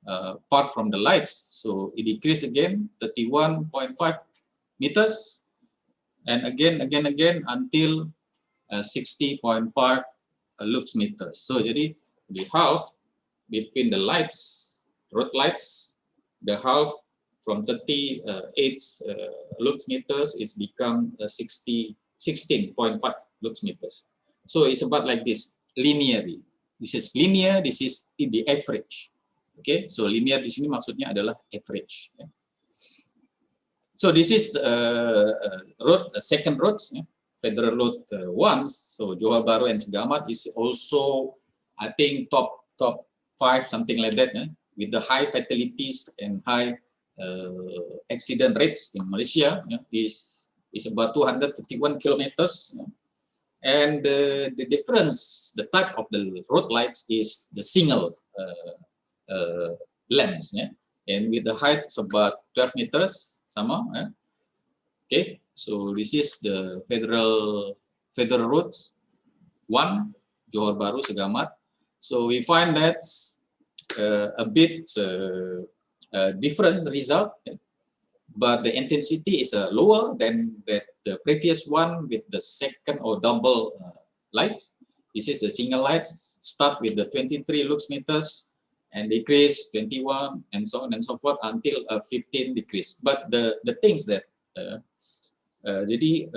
Apart from the lights, so it decrease again 31.5 meters, and again until 60.5 lux meters. So jadi the half between the lights, road lights, the half from 38 lux meters, it's become 16.5 lux meters. So it's about like this, linearly. This is linear, this is in the average. Okay, so linear di sini maksudnya adalah average. Yeah. So this is road, second road, yeah. Federal Road 1. So Johor Bahru and Segamat is also, I think, top 5, something like that, yeah, with the high fatalities and high accident rates in Malaysia. Yeah, is about 231 kilometers. Yeah. And the difference, the type of the road lights is the single lamps, yeah, and with the height is about 12 meters, sama. Yeah. Okay, so this is the Federal Road 1, Johor Bahru, Segamat. So we find that a bit different result, yeah, but the intensity is lower than the previous one with the second or double lights. This is the single lights, start with the 23 lux meters and decrease 21 and so on and so forth until 15 decrease. But the things that jadi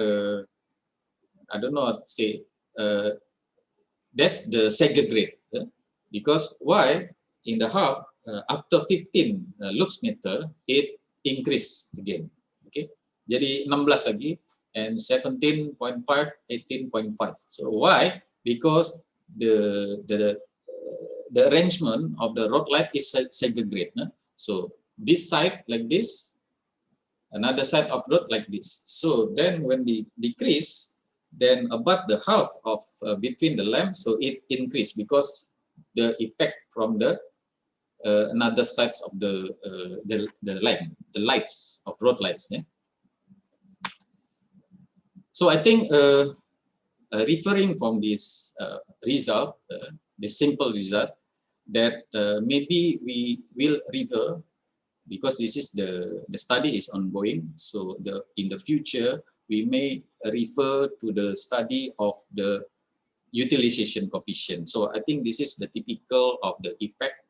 I don't know what to say, that's the segregate, because why in the half after 15 lux meter it increase again. Okay, jadi 16 lagi and 17.5, 18.5. So why? Because the arrangement of the road light is segregate. So this side like this, another side of road like this. So then when they decrease, then about the half of between the lamps, so it increase because the effect from the another sides of the lights of road lights. Yeah? So I think referring from this result, the simple result, that maybe we will refer, because this is the study is ongoing. So in the future we may refer to the study of the utilization coefficient. So I think this is the typical of the effect,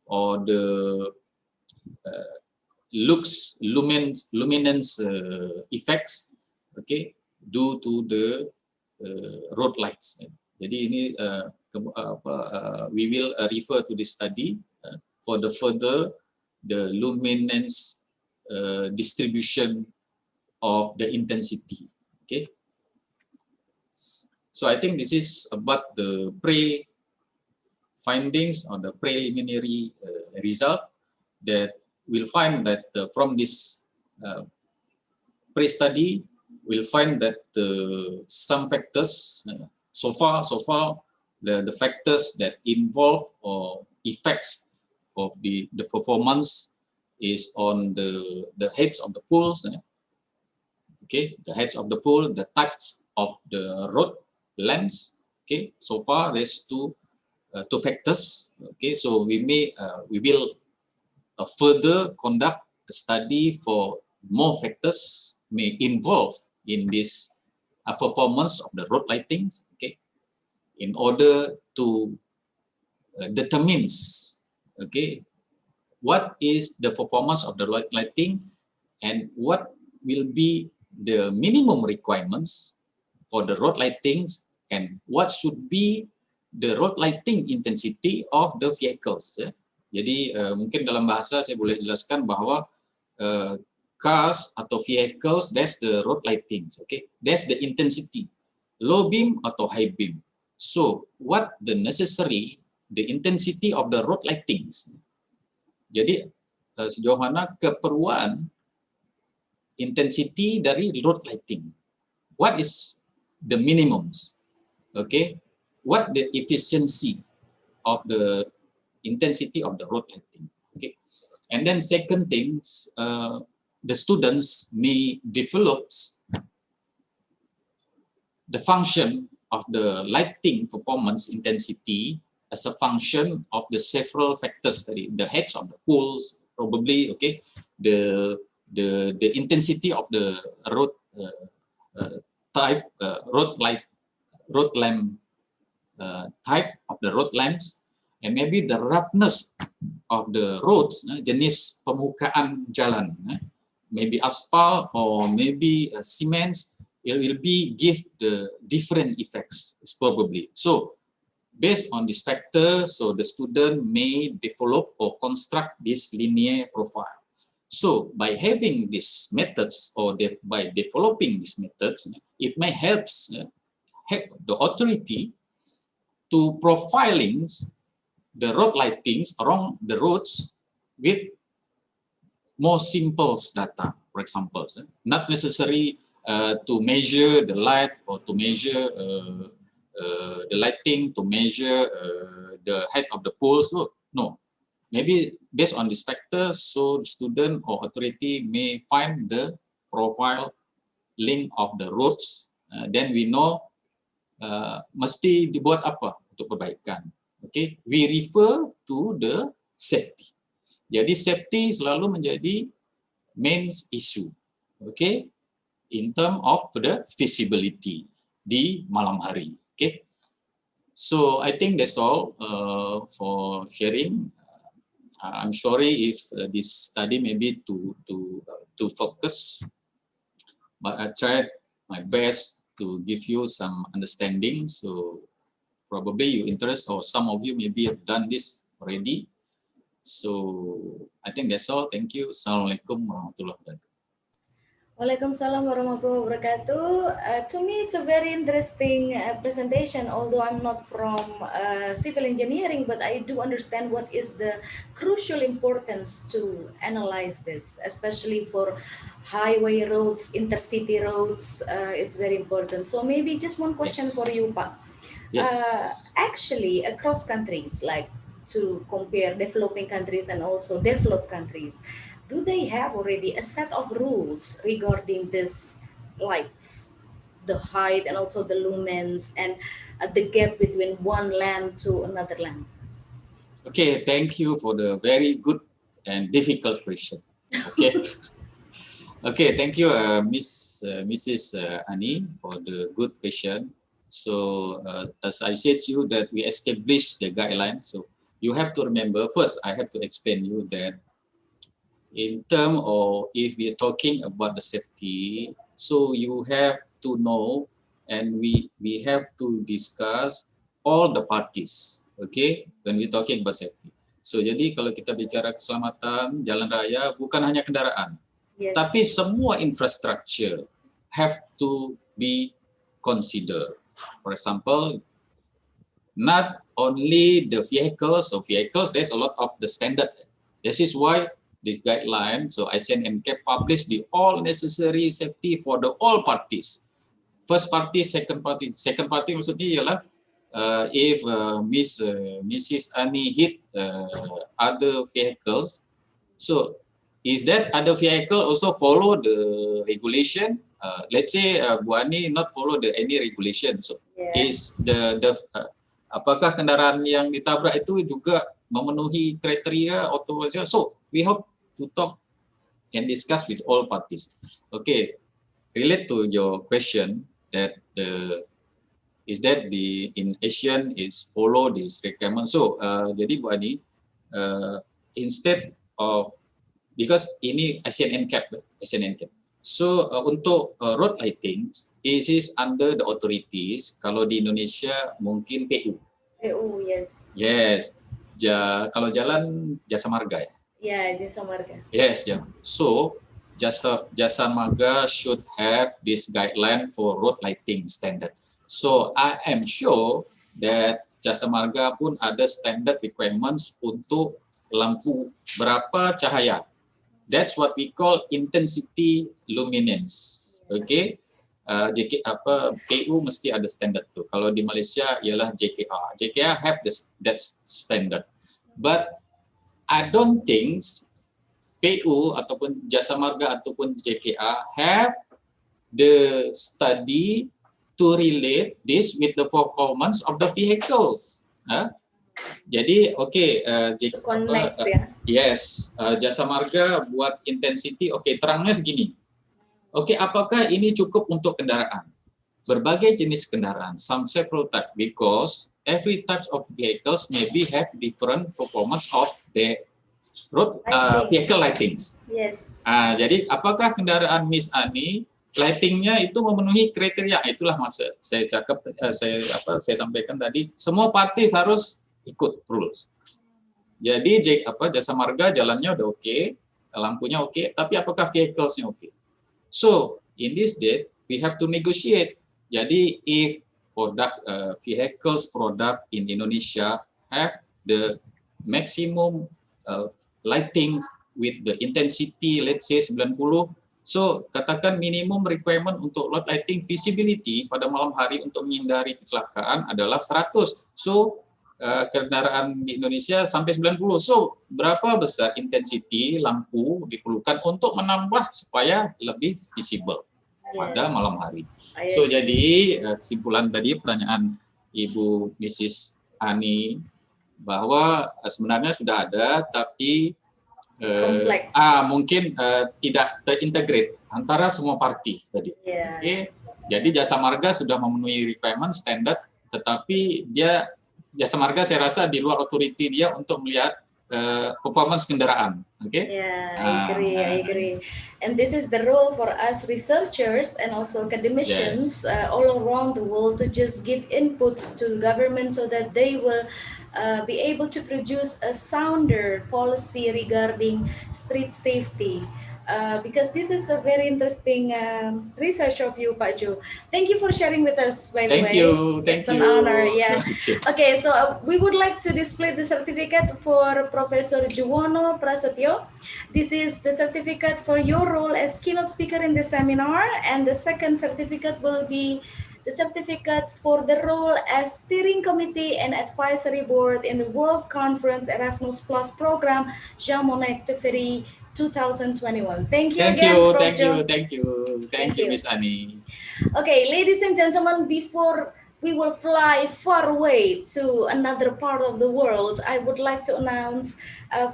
or the luminance effects, okay, due to the road lights. Jadi ini we will refer to this study for the further the luminance distribution of the intensity. Okay. So I think this is about the findings or the preliminary result, that we'll find that from this pre-study, we'll find that some factors, so far the factors that involve or effects of the performance is on the heads of the poles. Okay, the heads of the pole, the types of the road lengths. Okay, so far there's two factors. Okay, so we will further conduct a study for more factors may involve in this performance of the road lighting. Okay, in order to determine, okay, what is the performance of the road lighting and what will be the minimum requirements for the road lightings, and what should be the road lighting intensity of the vehicles. Ya. Jadi mungkin dalam bahasa saya boleh jelaskan bahwa cars atau vehicles, that's the road lighting. Okay, that's the intensity, low beam atau high beam. So what the intensity of the road lightings. Jadi sejauh mana keperluan intensity dari road lighting. What is the minimums? Okay, what the efficiency of the intensity of the road lighting? Okay, and then second things, the students may develop the function of the lighting performance intensity as a function of the several factors, the heads of the poles, probably, okay, the intensity of the road type, road lamp type of the road lamps, and maybe the roughness of the roads, jenis permukaan jalan, maybe asphalt or maybe cements, it will be give the different effects probably. So based on this factor, so the student may develop or construct this linear profile. So by having these methods or by developing these methods, it may help the authority to profiling the road lightings around the roads with more simple data, for example. Not necessary to measure the light or to measure the lighting, to measure the height of the poles. No, maybe based on this factor, so the student or authority may find the profile link of the roads. Then we know mesti dibuat apa untuk perbaikan. Okay, we refer to the safety. Jadi safety selalu menjadi main issue. Okay, in term of the visibility di malam hari. Okay, so I think that's all for sharing. I'm sorry if this study maybe to focus, but I tried my best to give you some understanding. So probably you interest, or some of you maybe have done this already. So I think that's all. Thank you. Assalamualaikum warahmatullahi wabarakatuh. Waalaikumsalam warahmatullahi wabarakatuh. To me, it's a very interesting presentation, although I'm not from civil engineering, but I do understand what is the crucial importance to analyze this, especially for highway roads, intercity roads. It's very important. So maybe just one question for you, Pak. Yes. Actually, across countries, like to compare developing countries and also developed countries, do they have already a set of rules regarding this lights, the height and also the lumens and the gap between one lamp to another lamp? Okay, thank you for the very good and difficult question. Okay. Okay, thank you, Mrs. Ani, for the good question. So as I said to you that we established the guideline. So you have to remember, first I have to explain you that in terms of if we are talking about the safety, so you have to know and we have to discuss all the parties, okay, when we talking about safety. So jadi kalau kita bicara keselamatan jalan raya bukan hanya kendaraan, tapi semua infrastructure have to be considered. For example, not only the vehicles. So vehicles, there's a lot of the standard. This is why the guideline, so ICN and CAP published the all necessary safety for the all parties. First party, second party. Second party maksudnya ialah if Mrs. Ani hit other vehicles, so is that other vehicle also follow the regulation? Let's say Bu Ani not follow any regulation. So is apakah kendaraan yang ditabrak itu juga memenuhi kriteria otorisasi? So we have to talk and discuss with all parties. Okay, relate to your question that is that the in Asian is follow this requirement. So jadi Bu Ani, instead of because ini ASEAN NCAP. So untuk road lighting, it is under the authorities. Kalau di Indonesia mungkin PU. PU, yes. Yes. Kalau jalan Jasa Marga ya. Yeah, Jasa Marga. Yes, yeah. So Jasa Marga should have this guideline for road lighting standard. So I am sure that Jasa Marga pun ada standard requirements untuk lampu berapa cahaya. That's what we call intensity luminance. Okay, PU mesti ada standard tu. Kalau di Malaysia ialah JKR. JKR have that standard. But I don't think PU ataupun Jasa Marga ataupun JKR have the study to relate this with the performance of the vehicles. Jadi yes, Jasa Marga buat intensity, terangnya segini. Apakah ini cukup untuk kendaraan? berbagai jenis kendaraan, several types, because every types of vehicles maybe have different performance of the road vehicle lightings. Yes. Jadi apakah kendaraan Miss Ani lightingnya itu memenuhi kriteria? Itulah maksud saya cakap, saya sampaikan tadi. Semua parties harus ikut rules. Jadi jasa marga jalannya udah oke, lampunya oke, tapi apakah vehiclesnya oke? So in this date we have to negotiate. Jadi if vehicles product in Indonesia have the maximum lighting with the intensity, let's say 90, so katakan minimum requirement untuk road lighting visibility pada malam hari untuk menghindari kecelakaan adalah 100. So kendaraan di Indonesia sampai 90. So berapa besar intensity lampu diperlukan untuk menambah supaya lebih visible pada malam hari? So jadi kesimpulan tadi pertanyaan Ibu Mrs. Ani bahwa sebenarnya sudah ada tapi mungkin tidak terintegrate antara semua party tadi. Okay. Jadi jasa marga sudah memenuhi requirement standar, tetapi jasa marga saya rasa di luar authority dia untuk melihat performance kendaraan. Okay? Yeah, I agree. And this is the role for us researchers and also academicians all around the world to just give inputs to the government so that they will be able to produce a sounder policy regarding street safety. Because this is a very interesting research of you, Pak Jo. Thank you for sharing with us, by the way. Thank you. It's an honor. Yeah. Okay, so we would like to display the certificate for Professor Juwono Prasetyo. This is the certificate for your role as keynote speaker in the seminar, and the second certificate will be the certificate for the role as steering committee and advisory board in the World Conference Erasmus Plus program, Jean Monnet 2021. Thank you again, Prof. Jo. Thank you, Miss Ani. Okay, ladies and gentlemen, before we will fly far away to another part of the world, I would like to announce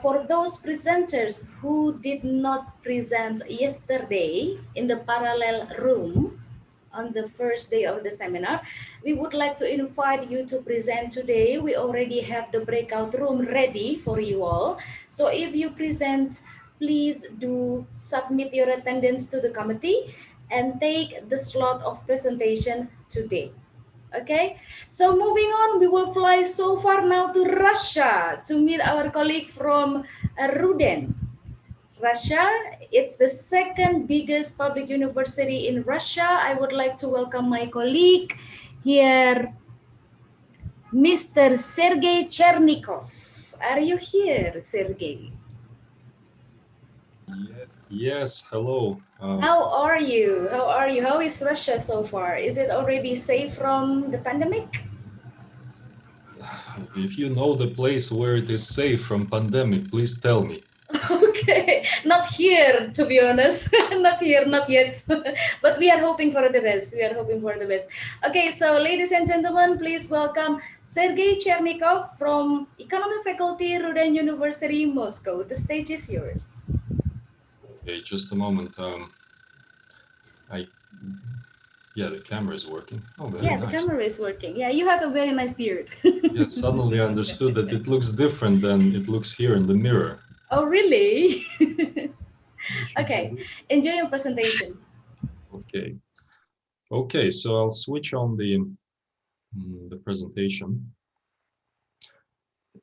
for those presenters who did not present yesterday in the parallel room on the first day of the seminar, we would like to invite you to present today. We already have the breakout room ready for you all. So if you present, please do submit your attendance to the committee and take the slot of presentation today. Okay, so moving on, we will fly so far now to Russia to meet our colleague from Ruden. Russia, it's the second biggest public university in Russia. I would like to welcome my colleague here, Mr. Sergey Chernikov. Are you here, Sergey? Yes, hello. How are you? How is Russia so far? Is it already safe from the pandemic? If you know the place where it is safe from pandemic, please tell me. Okay, not here, to be honest. Not here, not yet. But we are hoping for the best. Okay, so ladies and gentlemen, please welcome Sergey Chernikov from Economy Faculty, Ruden University, Moscow. The stage is yours. Okay, just a moment. Yeah, the camera is working. Oh, very nice. The camera is working. Yeah, you have a very nice beard. Yeah, suddenly I understood that it looks different than it looks here in the mirror. Oh, really? Okay, enjoy your presentation. Okay, so I'll switch on the presentation.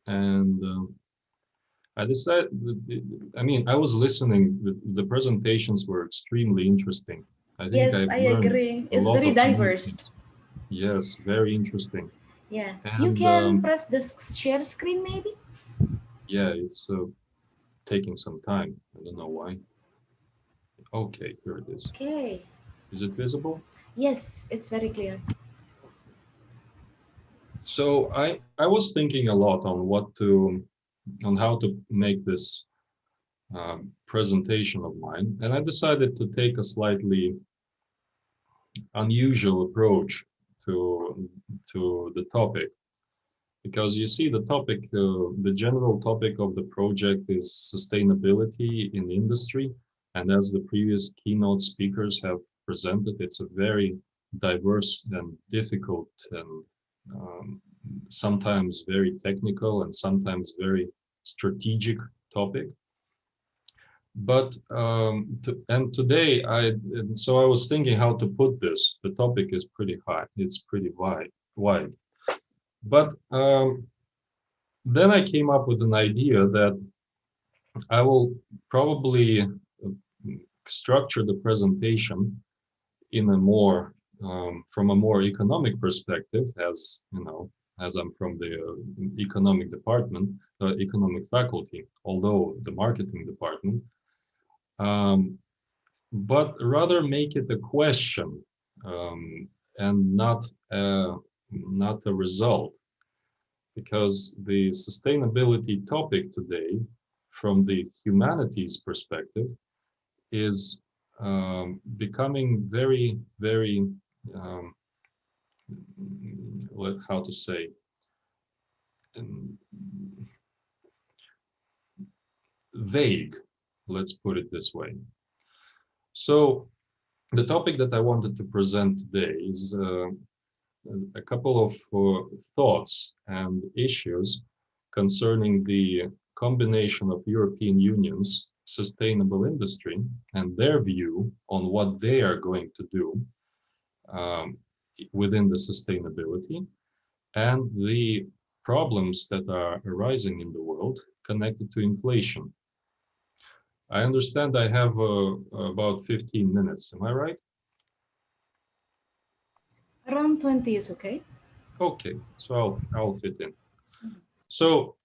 And I decided, I was listening, the presentations were extremely interesting. Yes, I agree. It's very diverse. Yes, very interesting. Yeah, and you can press the share screen maybe? Yeah, it's taking some time. I don't know why. Okay, here it is. Okay. Is it visible? Yes, it's very clear. So I was thinking a lot on how to make this presentation of mine, and I decided to take a slightly unusual approach to the topic, because you see the topic, the general topic of the project is sustainability in industry, and as the previous keynote speakers have presented, it's a very diverse and difficult and sometimes very technical and sometimes very strategic topic. But today I was thinking how to put this. The topic is pretty high. It's pretty wide. But then I came up with an idea that I will probably structure the presentation in a more from a more economic perspective, as you know, as I'm from the economic department, economic faculty, although the marketing department, but rather make it a question and not a result, because the sustainability topic today, from the humanities perspective, is becoming very, very, how to say, vague, let's put it this way. So the topic that I wanted to present today is a couple of thoughts and issues concerning the combination of European Union's sustainable industry and their view on what they are going to do within the sustainability, and the problems that are arising in the world connected to inflation. I understand I have about 15 minutes. Am I right? Around 20 is okay. Okay, so I'll fit in. So,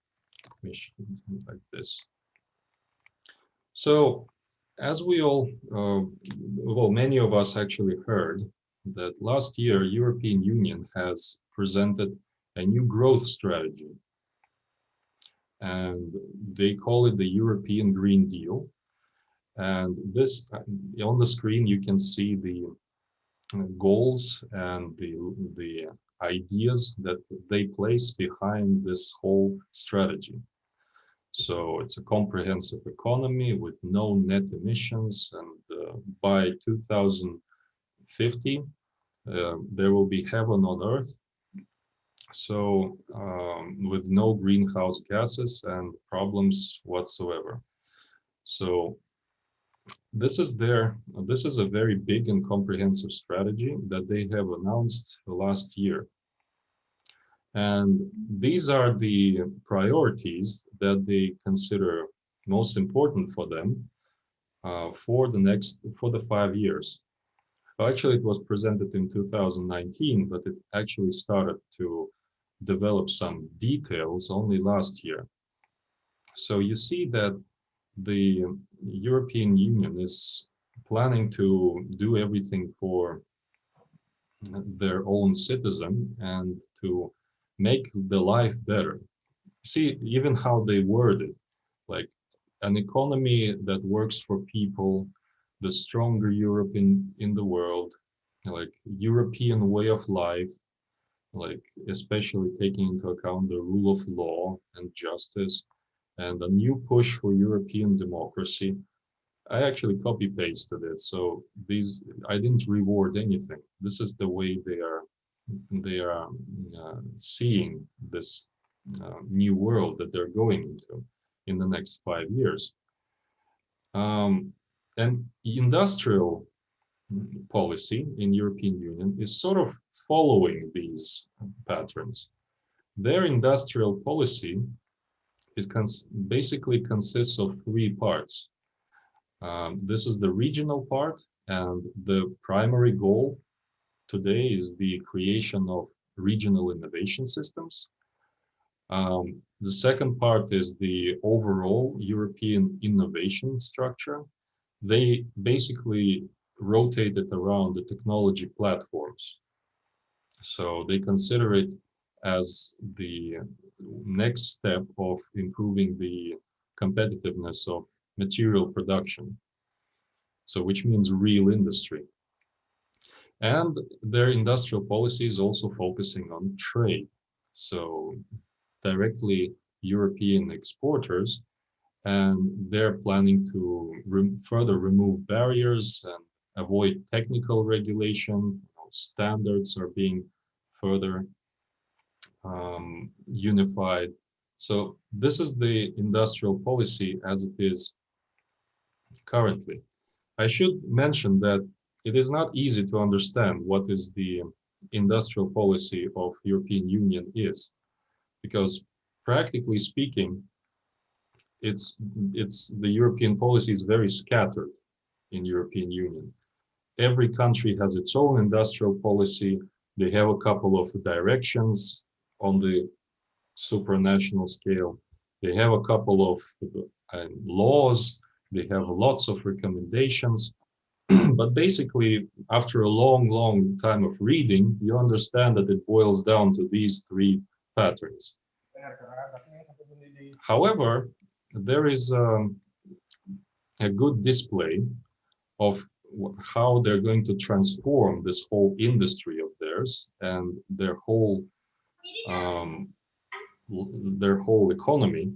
like this. So, as we all, well, many of us actually heard that last year, European Union has presented a new growth strategy. And they call it the European Green Deal. And this, on the screen, you can see the goals and the ideas that they place behind this whole strategy. So it's a comprehensive economy with no net emissions, and by 2050, there will be heaven on earth. So with no greenhouse gases and problems whatsoever. So this is a very big and comprehensive strategy that they have announced last year. And these are the priorities that they consider most important for them for the 5 years. Actually, it was presented in 2019, but it actually started to develop some details only last year. So you see that the European Union is planning to do everything for their own citizen and to make the life better. See, even how they word it, like an economy that works for people, the stronger Europe in the world, like European way of life, like especially taking into account the rule of law and justice, and a new push for European democracy. I actually copy pasted it, so I didn't reward anything. This is the way they are seeing this new world that they're going into in the next 5 years. And industrial policy in European Union is sort of following these patterns. Their industrial policy basically consists of 3 parts. This is the regional part, and the primary goal today is the creation of regional innovation systems. The second part is the overall European innovation structure. They basically rotate it around the technology platforms. So they consider it as the next step of improving the competitiveness of material production. So which means real industry. And their industrial policy is also focusing on trade. So directly European exporters, and they're planning to further remove barriers and avoid technical regulation, standards are being further unified. So this is the industrial policy as it is currently. I should mention that it is not easy to understand what is the industrial policy of European Union is, because practically speaking, it's the European policy is very scattered in European Union. Every country has its own industrial policy. They have a couple of directions on the supranational scale. They have a couple of laws. They have lots of recommendations. But basically, after a long time of reading, you understand that it boils down to these three patterns. However, there is a good display of how they're going to transform this whole industry of theirs and their whole economy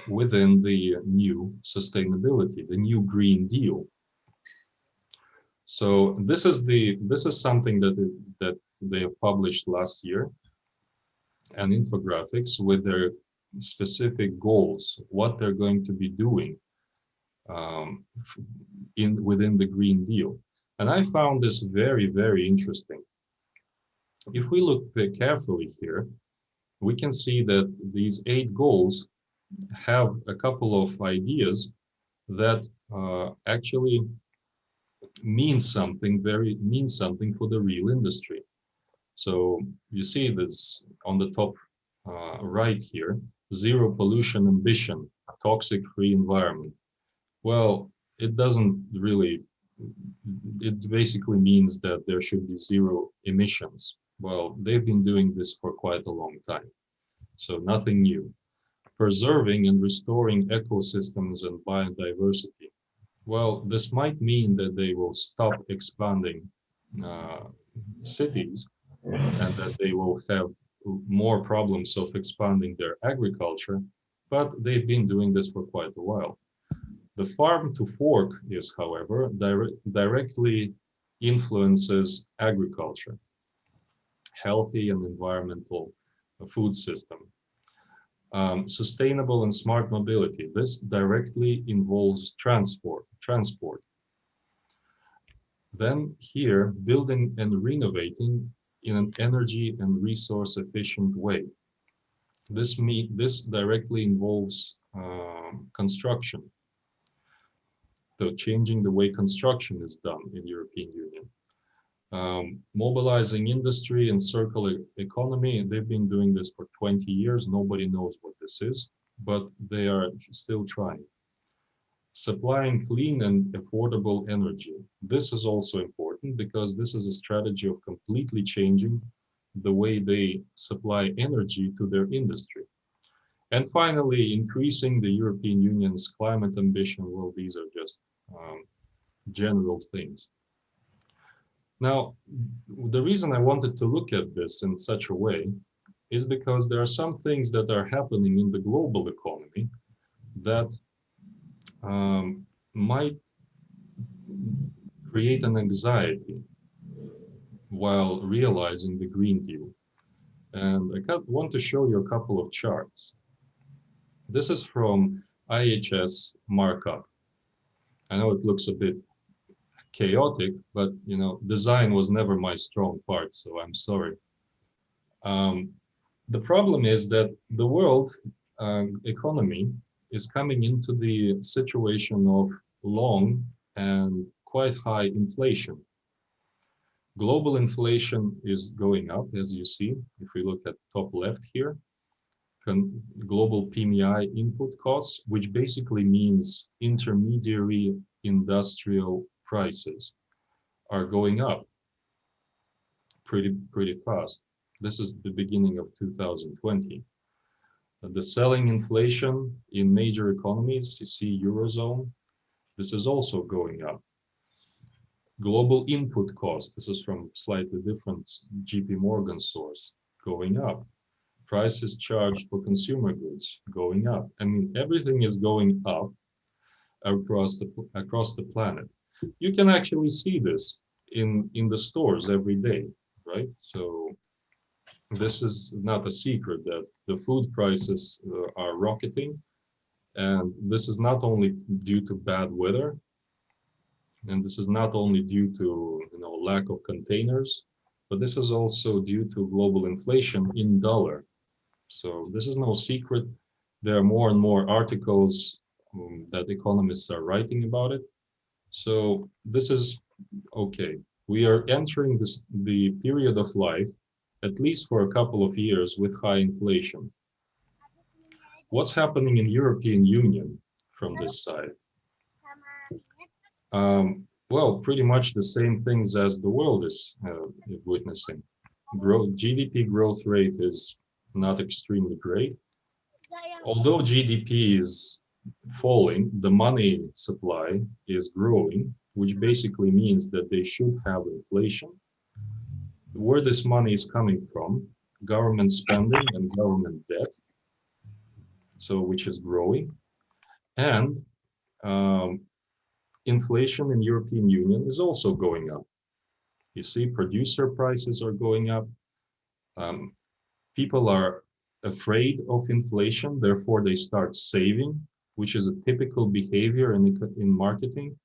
within the new sustainability, the new Green Deal. So this is something that they have published last year, an infographics with their specific goals, what they're going to be doing within the Green Deal. And I found this very interesting. If we look carefully here, we can see that these 8 goals have a couple of ideas that actually mean something for the real industry. So you see this on the top right here, zero pollution ambition, toxic free environment. Well, it doesn't really, it basically means that there should be zero emissions. Well, they've been doing this for quite a long time, so nothing new. Preserving and restoring ecosystems and biodiversity. Well, this might mean that they will stop expanding cities and that they will have more problems of expanding their agriculture, but they've been doing this for quite a while. The farm to fork is, however, directly influences agriculture, healthy and environmental food system. Sustainable and smart mobility. This directly involves transport. Then here, building and renovating in an energy and resource efficient way. This directly involves construction. So changing the way construction is done in European Union. Mobilizing industry and circular economy. They've been doing this for 20 years. Nobody knows what this is, but they are still trying. Supplying clean and affordable energy. This is also important because this is a strategy of completely changing the way they supply energy to their industry. And finally, increasing the European Union's climate ambition. Well, these are just general things. Now, the reason I wanted to look at this in such a way is because there are some things that are happening in the global economy that might create an anxiety while realizing the Green Deal. And I want to show you a couple of charts. This is from IHS markup. I know it looks a bit chaotic, but you know, design was never my strong part, so I'm sorry. The problem is that the world economy is coming into the situation of long and quite high inflation. Global inflation is going up, as you see, if we look at top left here. Global PMI input costs, which basically means intermediary industrial prices, are going up pretty fast. This is the beginning of 2020. The selling inflation in major economies, you see Eurozone, this is also going up. Global input cost, this is from slightly different JP Morgan source, going up. Prices charged for consumer goods going up. I mean, everything is going up across the planet. You can actually see this in the stores every day, right? So this is not a secret that the food prices are rocketing, and this is not only due to bad weather, and this is not only due to lack of containers, but this is also due to global inflation in dollar. So this is no secret. There are more and more articles that economists are writing about it. So this is okay. We are entering the period of life, at least for a couple of years, with high inflation. What's happening in European Union from this side? Well, pretty much the same things as the world is witnessing. GDP growth rate is not extremely great. Although GDP is falling, the money supply is growing, which basically means that they should have inflation. Where this money is coming from, government spending and government debt, so which is growing, and inflation in European Union is also going up. You see, producer prices are going up. People are afraid of inflation, therefore they start saving, which is a typical behavior in marketing.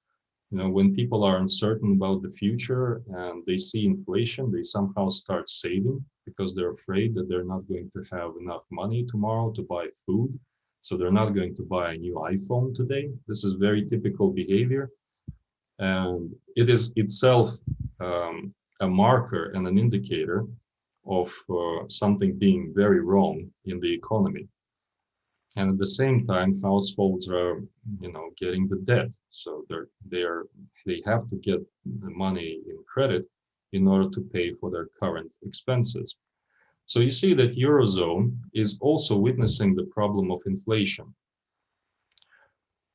When people are uncertain about the future and they see inflation, they somehow start saving because they're afraid that they're not going to have enough money tomorrow to buy food. So they're not going to buy a new iPhone today. This is very typical behavior. And it is itself a marker and an indicator of something being very wrong in the economy. And at the same time, households are, getting the debt. So they have to get the money in credit in order to pay for their current expenses. So you see that Eurozone is also witnessing the problem of inflation.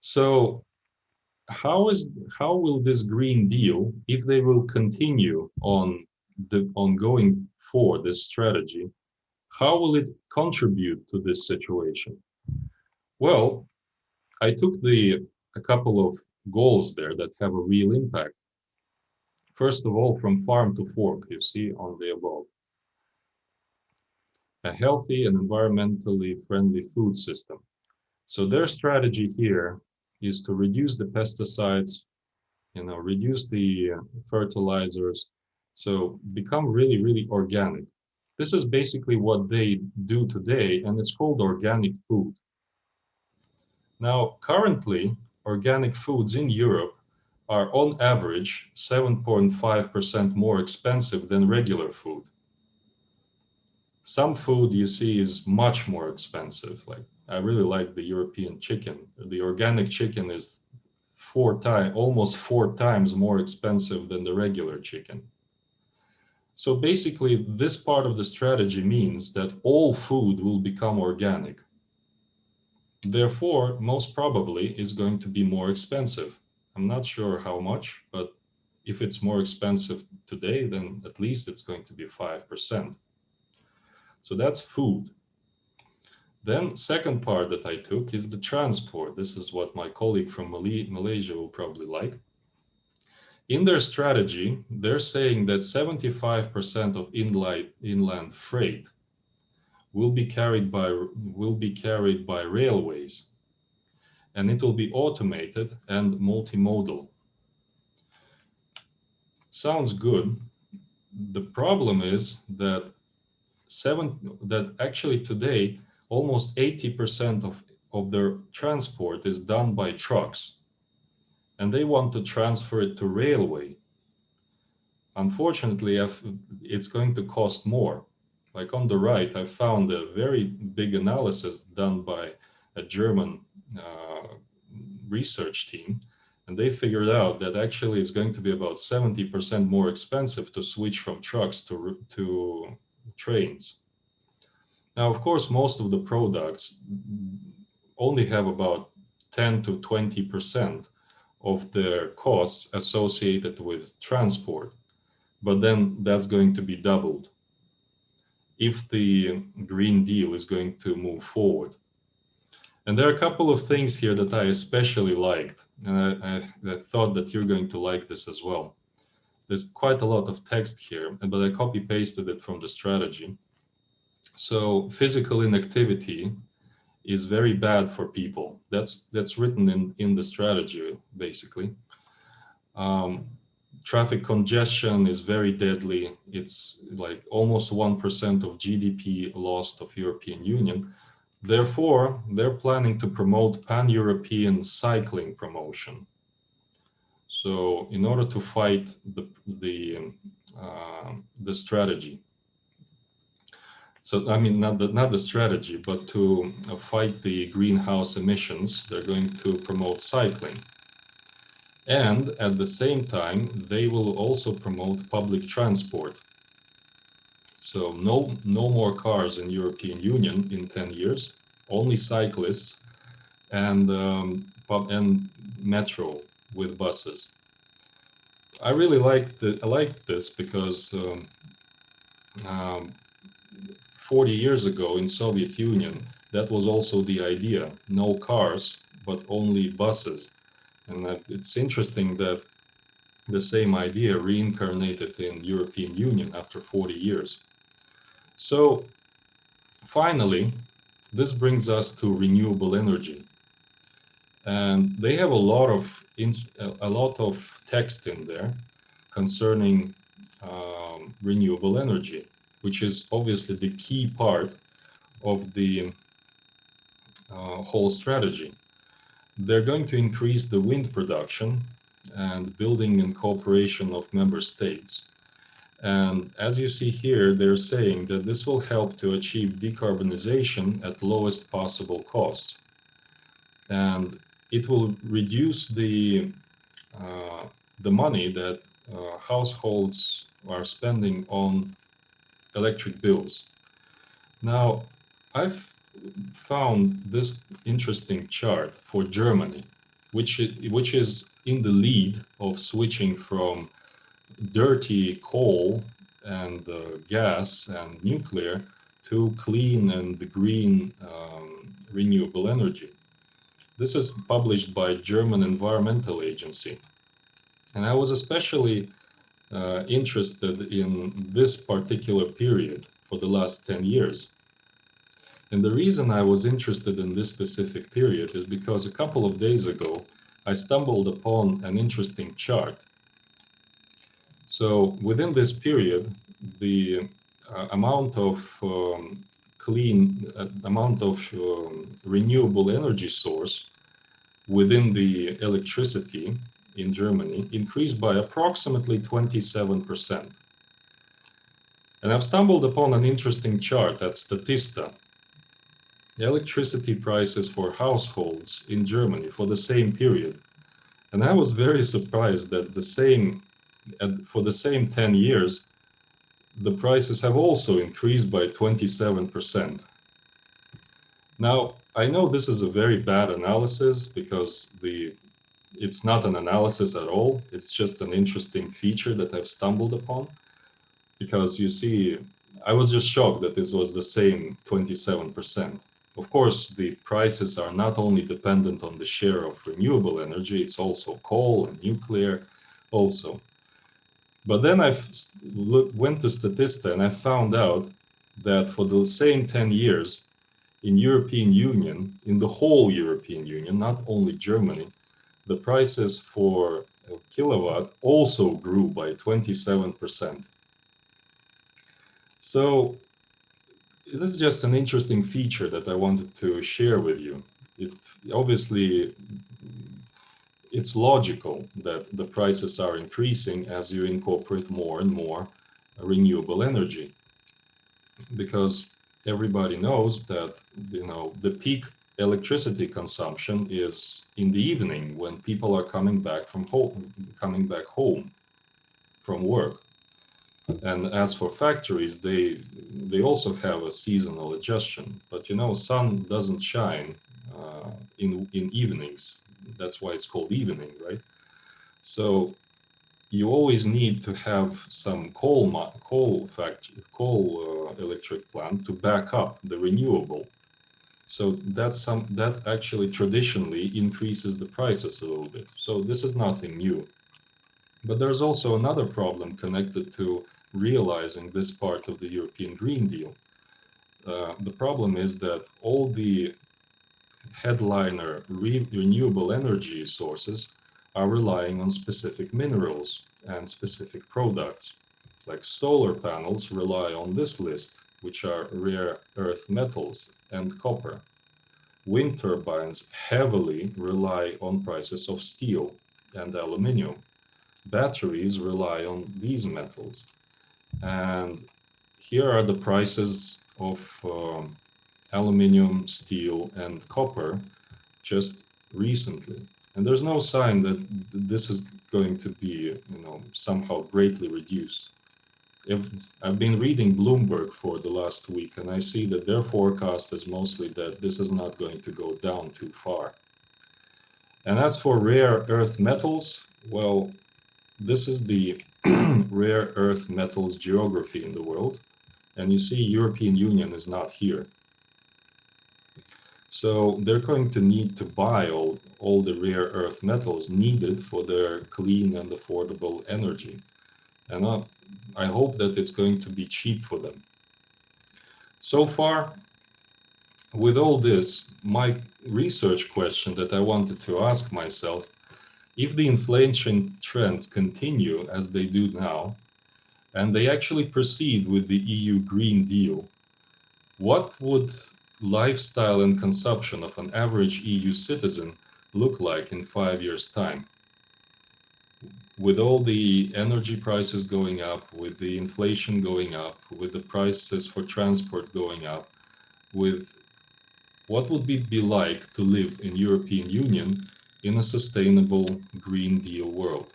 So how will this Green Deal, if they will continue on going for this strategy, how will it contribute to this situation? Well, I took a couple of goals there that have a real impact. First of all, from farm to fork, you see on the above. A healthy and environmentally friendly food system. So their strategy here is to reduce the pesticides, reduce the fertilizers, so become really, really organic. This is basically what they do today, and it's called organic food. Now, currently, organic foods in Europe are on average 7.5% more expensive than regular food. Some food you see is much more expensive. Like, I really like the European chicken. The organic chicken is almost four times more expensive than the regular chicken. So basically, this part of the strategy means that all food will become organic. Therefore, most probably, it's going to be more expensive. I'm not sure how much, but if it's more expensive today, then at least it's going to be 5%. So that's food. Then second part that I took is the transport. This is what my colleague from Malaysia will probably like. In their strategy, they're saying that 75% of inland freight will be carried by railways, and it will be automated and multimodal. Sounds good. The problem is that actually today almost 80% of their transport is done by trucks, and they want to transfer it to railway. Unfortunately, it's going to cost more. Like on the right, I found a very big analysis done by a German research team, and they figured out that actually it's going to be about 70% more expensive to switch from trucks to trains. Now, of course, most of the products only have about 10 to 20% of their costs associated with transport, but then that's going to be doubled if the Green Deal is going to move forward. And there are a couple of things here that I especially liked, and I thought that you're going to like this as well. There's quite a lot of text here, but I copy pasted it from the strategy. So physical inactivity is very bad for people. That's written in the strategy, basically. Traffic congestion is very deadly. It's like almost 1% of GDP lost of European Union. Therefore, they're planning to promote pan-European cycling promotion. So in order to fight the strategy. So I mean, not the strategy, but to fight the greenhouse emissions, they're going to promote cycling. And at the same time, they will also promote public transport. So no more cars in European Union in 10 years, only cyclists and metro with buses. I really like this because 40 years ago in Soviet Union, that was also the idea, no cars, but only buses. And it's interesting that the same idea reincarnated in European Union after 40 years. So finally, this brings us to renewable energy. And they have a lot of text in there concerning renewable energy, which is obviously the key part of the whole strategy. They're going to increase the wind production and building in cooperation of member states. And as you see here, they're saying that this will help to achieve decarbonization at lowest possible cost. And it will reduce the money that households are spending on electric bills. Now, I've found this interesting chart for Germany, which is in the lead of switching from dirty coal and gas and nuclear to clean and green renewable energy. This is published by German Environmental Agency. And I was especially interested in this particular period for the last 10 years. And the reason I was interested in this specific period is because a couple of days ago, I stumbled upon an interesting chart. So within this period, the amount of renewable energy source within the electricity in Germany increased by approximately 27%. And I've stumbled upon an interesting chart at Statista. The electricity prices for households in Germany for the same period. And I was very surprised that for the same 10 years, the prices have also increased by 27%. Now, I know this is a very bad analysis because it's not an analysis at all. It's just an interesting feature that I've stumbled upon. Because you see, I was just shocked that this was the same 27%. Of course, the prices are not only dependent on the share of renewable energy, it's also coal and nuclear also. But then I went to Statista and I found out that for the same 10 years in European Union, in the whole European Union, not only Germany, the prices for a kilowatt also grew by 27%. So this is just an interesting feature that I wanted to share with you. Obviously, it's logical that the prices are increasing as you incorporate more and more renewable energy, because everybody knows that the peak electricity consumption is in the evening when people are coming back home from work. And as for factories, they also have a seasonal adjustment. But sun doesn't shine in evenings. That's why it's called evening, right? So you always need to have some coal electric plant to back up the renewable. So that actually traditionally increases the prices a little bit. So this is nothing new. But there's also another problem connected to realizing this part of the European Green Deal. The problem is that all the headliner renewable energy sources are relying on specific minerals and specific products. Like solar panels rely on this list, which are rare earth metals and copper. Wind turbines heavily rely on prices of steel and aluminium. Batteries rely on these metals. And here are the prices of aluminium, steel, and copper just recently. And there's no sign that this is going to be, somehow greatly reduced. I've been reading Bloomberg for the last week, and I see that their forecast is mostly that this is not going to go down too far. And as for rare earth metals, well, this is the rare earth metals geography in the world. And you see, European Union is not here. So they're going to need to buy all the rare earth metals needed for their clean and affordable energy. And I hope that it's going to be cheap for them. So far, with all this, my research question that I wanted to ask myself, if the inflation trends continue as they do now, and they actually proceed with the EU Green Deal, what would lifestyle and consumption of an average EU citizen look like in 5 years' time? With all the energy prices going up, with the inflation going up, with the prices for transport going up, with what would it be like to live in European Union in a sustainable Green Deal world?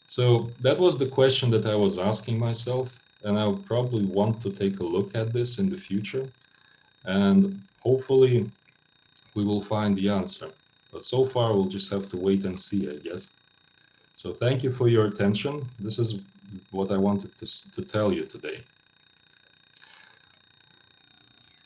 So that was the question that I was asking myself, and I would probably want to take a look at this in the future, and hopefully we will find the answer. But so far we'll just have to wait and see, I guess. So thank you for your attention. This is what I wanted to tell you today.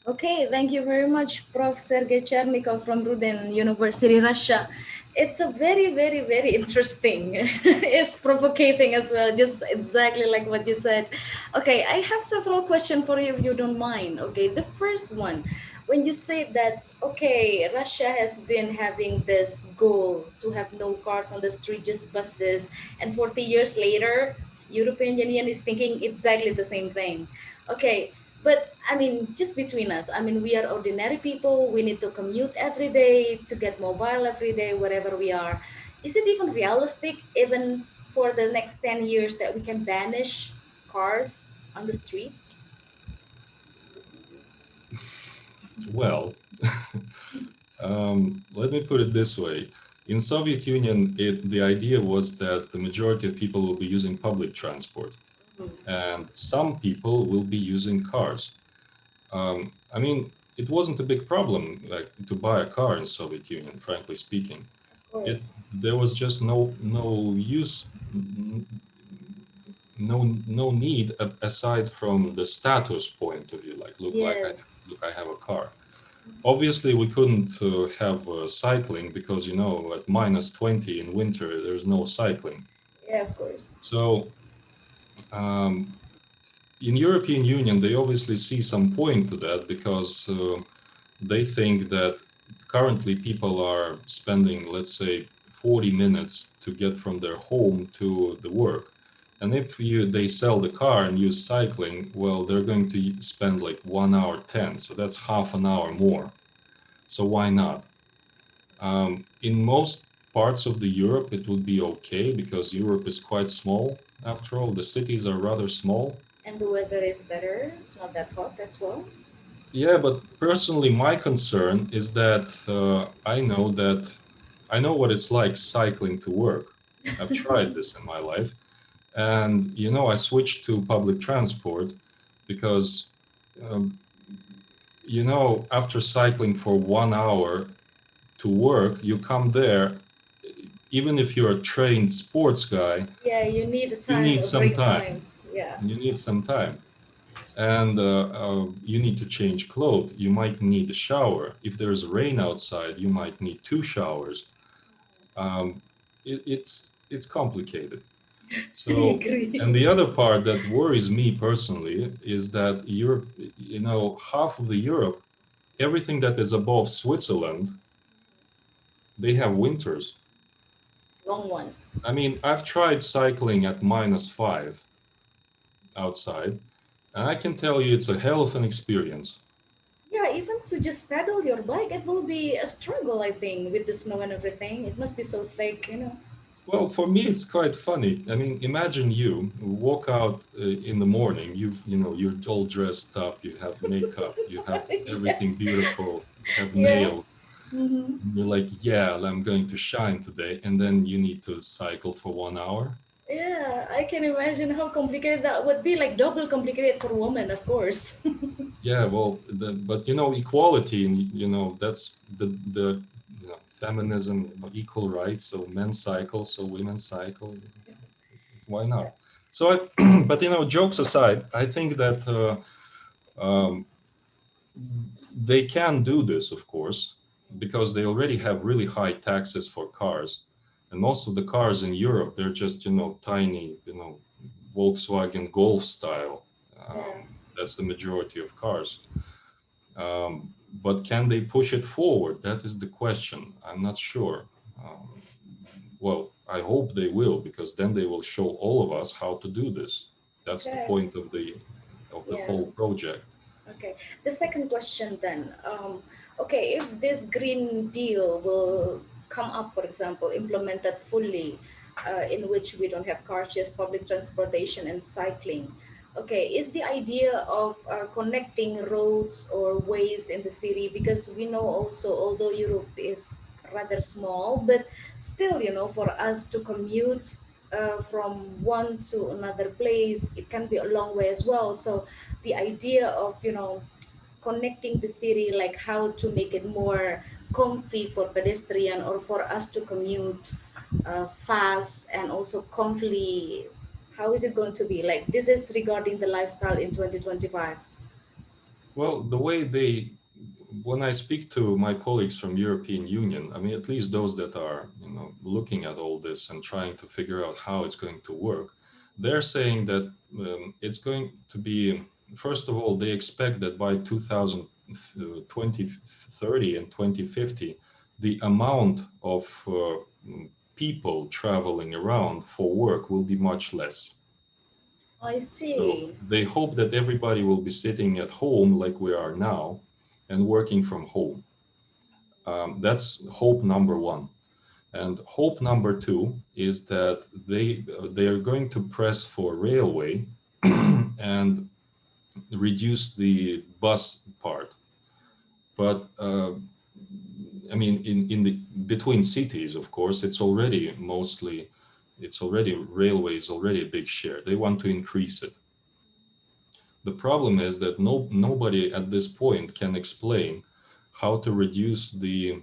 Okay, thank you very much, Prof. Sergei Chernikov from Ruden University, Russia. It's a very, very, very interesting. It's provocating as well, just exactly like what you said. Okay, I have several questions for you if you don't mind. Okay, the first one, when you say that, okay, Russia has been having this goal to have no cars on the street, just buses, and 40 years later, European Union is thinking exactly the same thing. Okay, but I mean, just between us, I mean, we are ordinary people. We need to commute every day, to get mobile every day, wherever we are. Is it even realistic, even for the next 10 years, that we can banish cars on the streets? Well, let me put it this way. In Soviet Union, the idea was that the majority of people will be using public transport, and some people will be using cars. I mean, it wasn't a big problem, like, to buy a car in Soviet Union, frankly speaking. There was just no use, no need aside from the status point of view. Like, look, I have a car. Obviously, we couldn't have cycling because, at -20 in winter, there's no cycling. Yeah, of course. So in European Union, they obviously see some point to that, because they think that currently people are spending, let's say, 40 minutes to get from their home to the work. And if they sell the car and use cycling, well, they're going to spend like 1 hour 10. So that's half an hour more. So why not? In most parts of the Europe, it would be okay, because Europe is quite small. After all, the cities are rather small. And the weather is better. It's not that hot as well. Yeah, but personally, my concern is that I know what it's like cycling to work. I've tried this in my life. And, I switched to public transport because, after cycling for 1 hour to work, you come there, even if you're a trained sports guy. Yeah, you need the time. You need some time. Yeah. You need some time. And you need to change clothes. You might need a shower. If there's rain outside, you might need 2 showers. It's complicated. So, agree. and the other part that worries me personally is that Europe, you know, half of the Europe, everything that is above Switzerland, they have winters. Wrong one. I mean, I've tried cycling at -5 outside, and I can tell you it's a hell of an experience. Yeah, even to just pedal your bike, it will be a struggle, I think, with the snow and everything. It must be so thick, you know. Well, for me, it's quite funny. I mean, imagine you walk out in the morning, you know, you're all dressed up, you have makeup, you have everything beautiful, you have Yeah. nails. Mm-hmm. You're like, yeah, I'm going to shine today. And then you need to cycle for 1 hour. Yeah, I can imagine how complicated that would be, like double complicated for women, of course. Yeah, well, but you know, equality, and you know, that's the you know, feminism, you know, equal rights. So men cycle, so women cycle. Why not? So, but you know, jokes aside, I think that they can do this, of course, because they already have really high taxes for cars, and most of the cars in Europe, they're just, you know, tiny, you know, Volkswagen Golf style. Yeah. That's the majority of cars. But can they push it forward? That is the question. I'm not sure. Well, I hope they will, because then they will show all of us how to do this. That's the Okay. point of the Yeah. whole project. Okay. The second question then, okay, if this Green Deal will come up, for example, implemented fully, in which we don't have cars, just public transportation and cycling. Okay, is the idea of connecting roads or ways in the city, because we know also, although Europe is rather small, but still, you know, for us to commute from one to another place, it can be a long way as well. So the idea of, you know, connecting the city, like how to make it more comfy for pedestrian or for us to commute fast and also comfy, how is it going to be? Like, this is regarding the lifestyle in 2025. Well, the way they, when I speak to my colleagues from European Union, I mean, at least those that are, you know, looking at all this and trying to figure out how it's going to work, they're saying that it's going to be, first of all, they expect that by 2030 and 2050, the amount of people traveling around for work will be much less. I So see. they hope that everybody will be sitting at home like we are now and working from home. That's hope number one. And hope number two is that they are going to press for railway and reduce the bus part. But I mean, in the between cities, of course, it's already railway is already a big share. They want to increase it. The problem is that nobody at this point can explain how to reduce the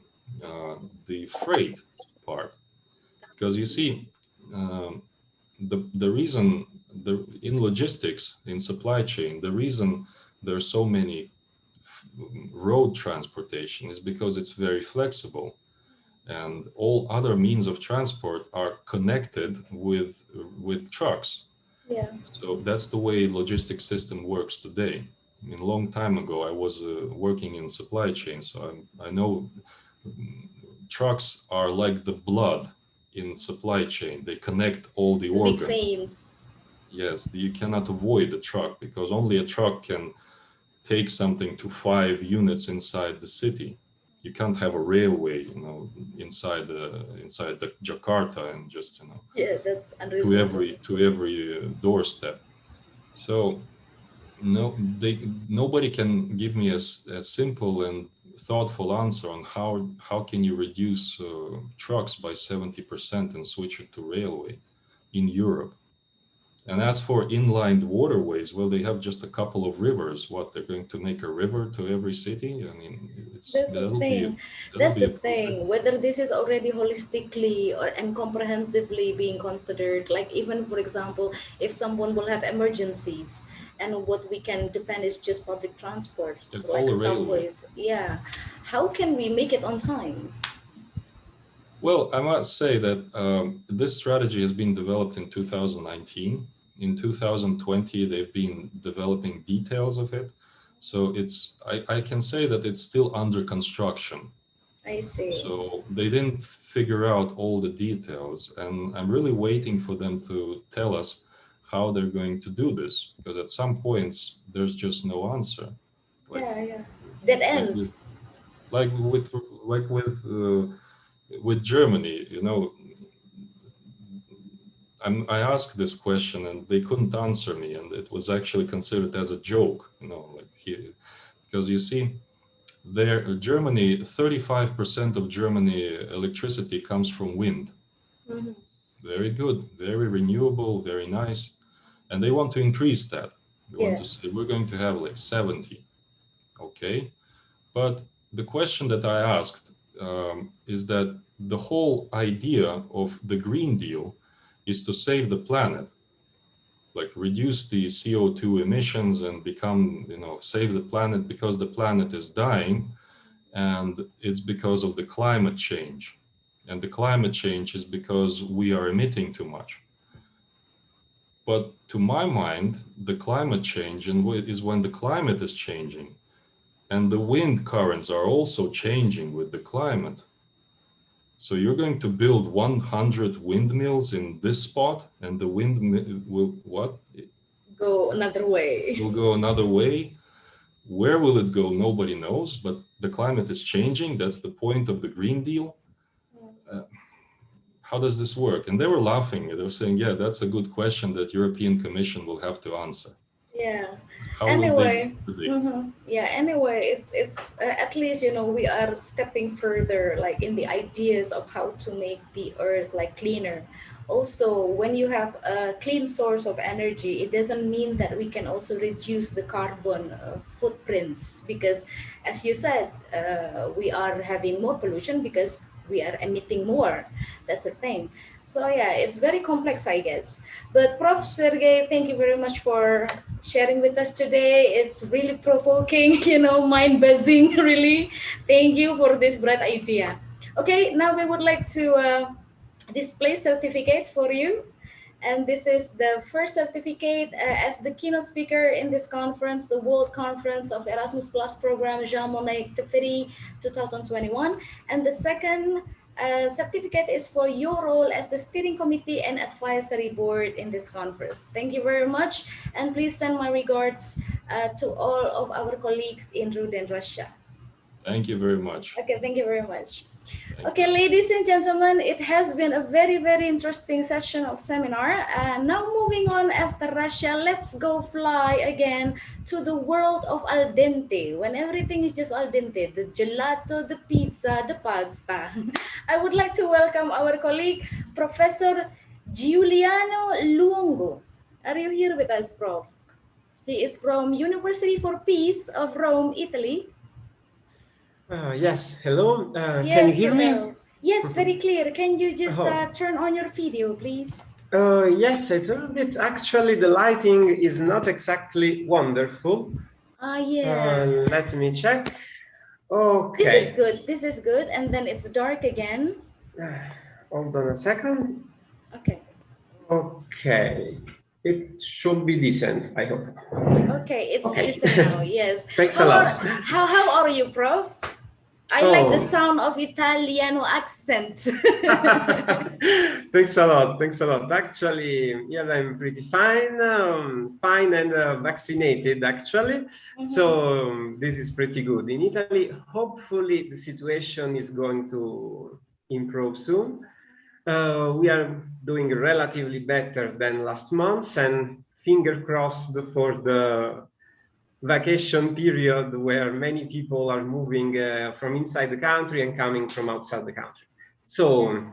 freight part, because you see, the reason in logistics, in supply chain, the reason there's so many road transportation is because it's very flexible, and all other means of transport are connected with trucks. Yeah. So that's the way logistics system works today. I mean, a long time ago, I was working in supply chain, so I know trucks are like the blood in supply chain. They connect all the Big organs. veins. Yes, you cannot avoid the truck, because only a truck can take something to 5 units inside the city. You can't have a railway, you know, inside the Jakarta and just, you know, Yeah, that's unreasonable. to every doorstep. So nobody can give me a simple and thoughtful answer on how can you reduce trucks by 70% and switch it to railway in Europe. And as for inland waterways, well, they have just a couple of rivers. What, they're going to make a river to every city? I mean, That's the thing. That's the thing. Whether this is already holistically and comprehensively being considered, like even, for example, if someone will have emergencies and what we can depend is just public transports, It's like all a railway. subways. Yeah. How can we make it on time? Well, I must say that this strategy has been developed in 2019. In 2020, they've been developing details of it. So I can say that it's still under construction. I see. So they didn't figure out all the details, and I'm really waiting for them to tell us how they're going to do this, because at some points there's just no answer. Yeah. That ends. Like with Germany, you know, I asked this question and they couldn't answer me, and it was actually considered as a joke, you know, like here, because you see, Germany, 35% of Germany electricity comes from wind. Mm-hmm. Very good, very renewable, very nice, and they want to increase that. They want to say we're going to have like 70. Okay, but the question that I asked is that the whole idea of the Green Deal is to save the planet, like reduce the CO2 emissions and become, you know, save the planet, because the planet is dying, and it's because of the climate change. And the climate change is because we are emitting too much. But to my mind, the climate change is when the climate is changing. And the wind currents are also changing with the climate. So you're going to build 100 windmills in this spot, and the wind will what? Go another way. Will go another way. Where will it go? Nobody knows, but the climate is changing. That's the point of the Green Deal. How does this work? And they were laughing. They were saying, yeah, that's a good question that European Commission will have to answer. Yeah. How anyway, will they predict? Yeah. Anyway, it's at least, you know, we are stepping further, like in the ideas of how to make the earth like cleaner. Also, when you have a clean source of energy, it doesn't mean that we can also reduce the carbon footprints, because, as you said, we are having more pollution because we are emitting more. That's the thing. So yeah, it's very complex, I guess. But Prof. Sergey, thank you very much for sharing with us today. It's really provoking, you know, mind buzzing, really. Thank you for this bright idea. Okay, now we would like to display certificate for you. And this is the first certificate as the keynote speaker in this conference, the World Conference of Erasmus Plus Program, Jean Monnet 2021. And the second certificate is for your role as the steering committee and advisory board in this conference. Thank you very much. And please send my regards to all of our colleagues in Ruden, Russia. Thank you very much. Okay, thank you very much. Okay, ladies and gentlemen, it has been a very, very interesting session of seminar. And now moving on after Russia, let's go fly again to the world of al dente, when everything is just al dente, the gelato, the pizza, the pasta. I would like to welcome our colleague, Professor Giuliano Luongo. Are you here with us, Prof? He is from University for Peace of Rome, Italy. Yes, hello. Yes, can you hear hello. me? Yes, very clear. Can you just turn on your video, please? Yes, a little bit. Actually, the lighting is not exactly wonderful. Yeah. Let me check. Okay. This is good. This is good. And then it's dark again. Hold on a second. Okay. Okay. It should be decent, I hope. Okay, it's decent now, yes. Thanks a lot. How are you, Prof? I like the sound of Italiano accent. Thanks a lot. Thanks a lot. Actually, yeah, I'm pretty fine, fine and vaccinated, actually. So this is pretty good. In Italy, hopefully the situation is going to improve soon. We are doing relatively better than last month, and finger crossed for the vacation period where many people are moving from inside the country and coming from outside the country. So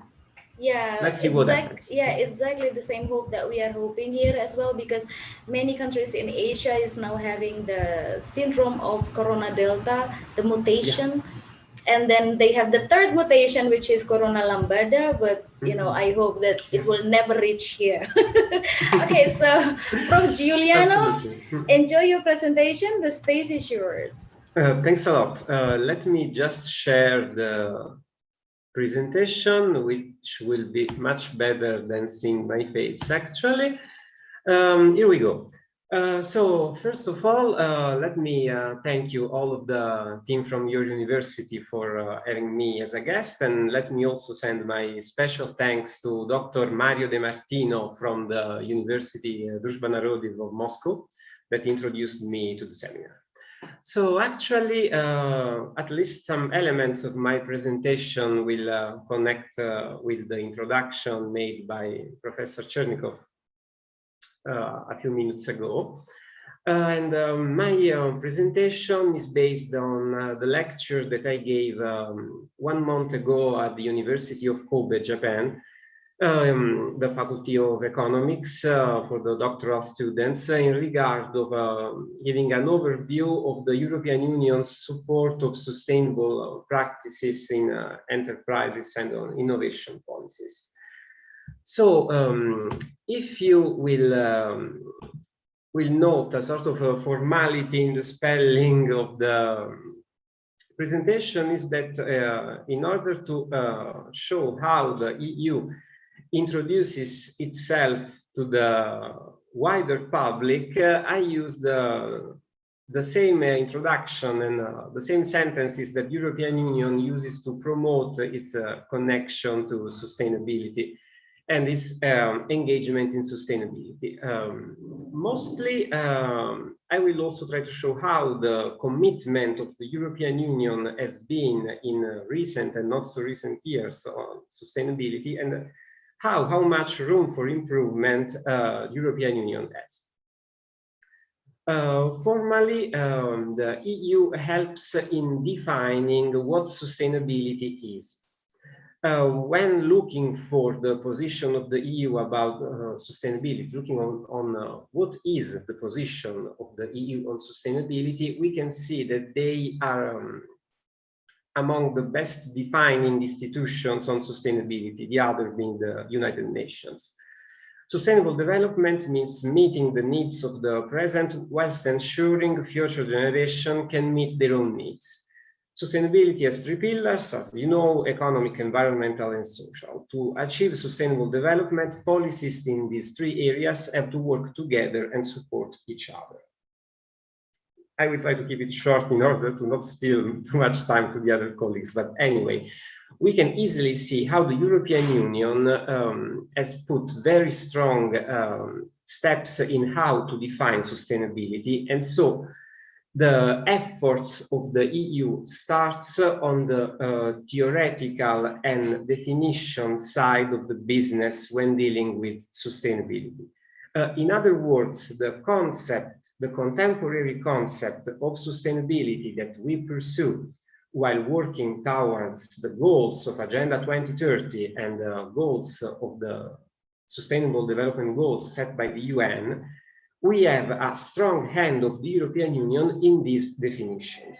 yeah, let's see what happens. Yeah, exactly the same hope that we are hoping here as well, because many countries in Asia is now having the syndrome of Corona Delta, the mutation. Yeah. And then they have the third mutation, which is Corona Lambda, but you know, I hope that it will never reach here. Okay, so Prof. Giuliano, enjoy your presentation. The stage is yours. Thanks a lot. Let me just share the presentation, which will be much better than seeing my face, actually. Here we go. So first of all, let me thank you all of the team from your university for having me as a guest, and let me also send my special thanks to Dr. Mario De Martino from the University Družba Narodov of Moscow that introduced me to the seminar. So actually, at least some elements of my presentation will connect with the introduction made by Professor Chernikov a few minutes ago. My presentation is based on the lecture that I gave 1 month ago at the University of Kobe, Japan, the Faculty of Economics for the doctoral students in regard of giving an overview of the European Union's support of sustainable practices in enterprises and on innovation policies. So if you will note a sort of a formality in the spelling of the presentation is that in order to show how the EU introduces itself to the wider public, I use the same introduction and the same sentences that European Union uses to promote its connection to sustainability and its engagement in sustainability. Mostly, I will also try to show how the commitment of the European Union has been in recent and not so recent years on sustainability, and how much room for improvement European Union has. Formally, the EU helps in defining what sustainability is. When looking for the position of the EU about sustainability, looking on what is the position of the EU on sustainability, we can see that they are among the best defining institutions on sustainability, the other being the United Nations. Sustainable development means meeting the needs of the present whilst ensuring future generations can meet their own needs. Sustainability has 3 pillars, as you know: economic, environmental, and social. To achieve sustainable development, policies in these 3 areas have to work together and support each other. I will try to keep it short in order to not steal too much time to the other colleagues, but anyway, we can easily see how the European Union has put very strong steps in how to define sustainability, and so the efforts of the EU starts on the theoretical and definition side of the business when dealing with sustainability. In other words, the contemporary concept of sustainability that we pursue while working towards the goals of Agenda 2030 and the goals of the Sustainable Development Goals set by the UN, we have a strong hand of the European Union in these definitions.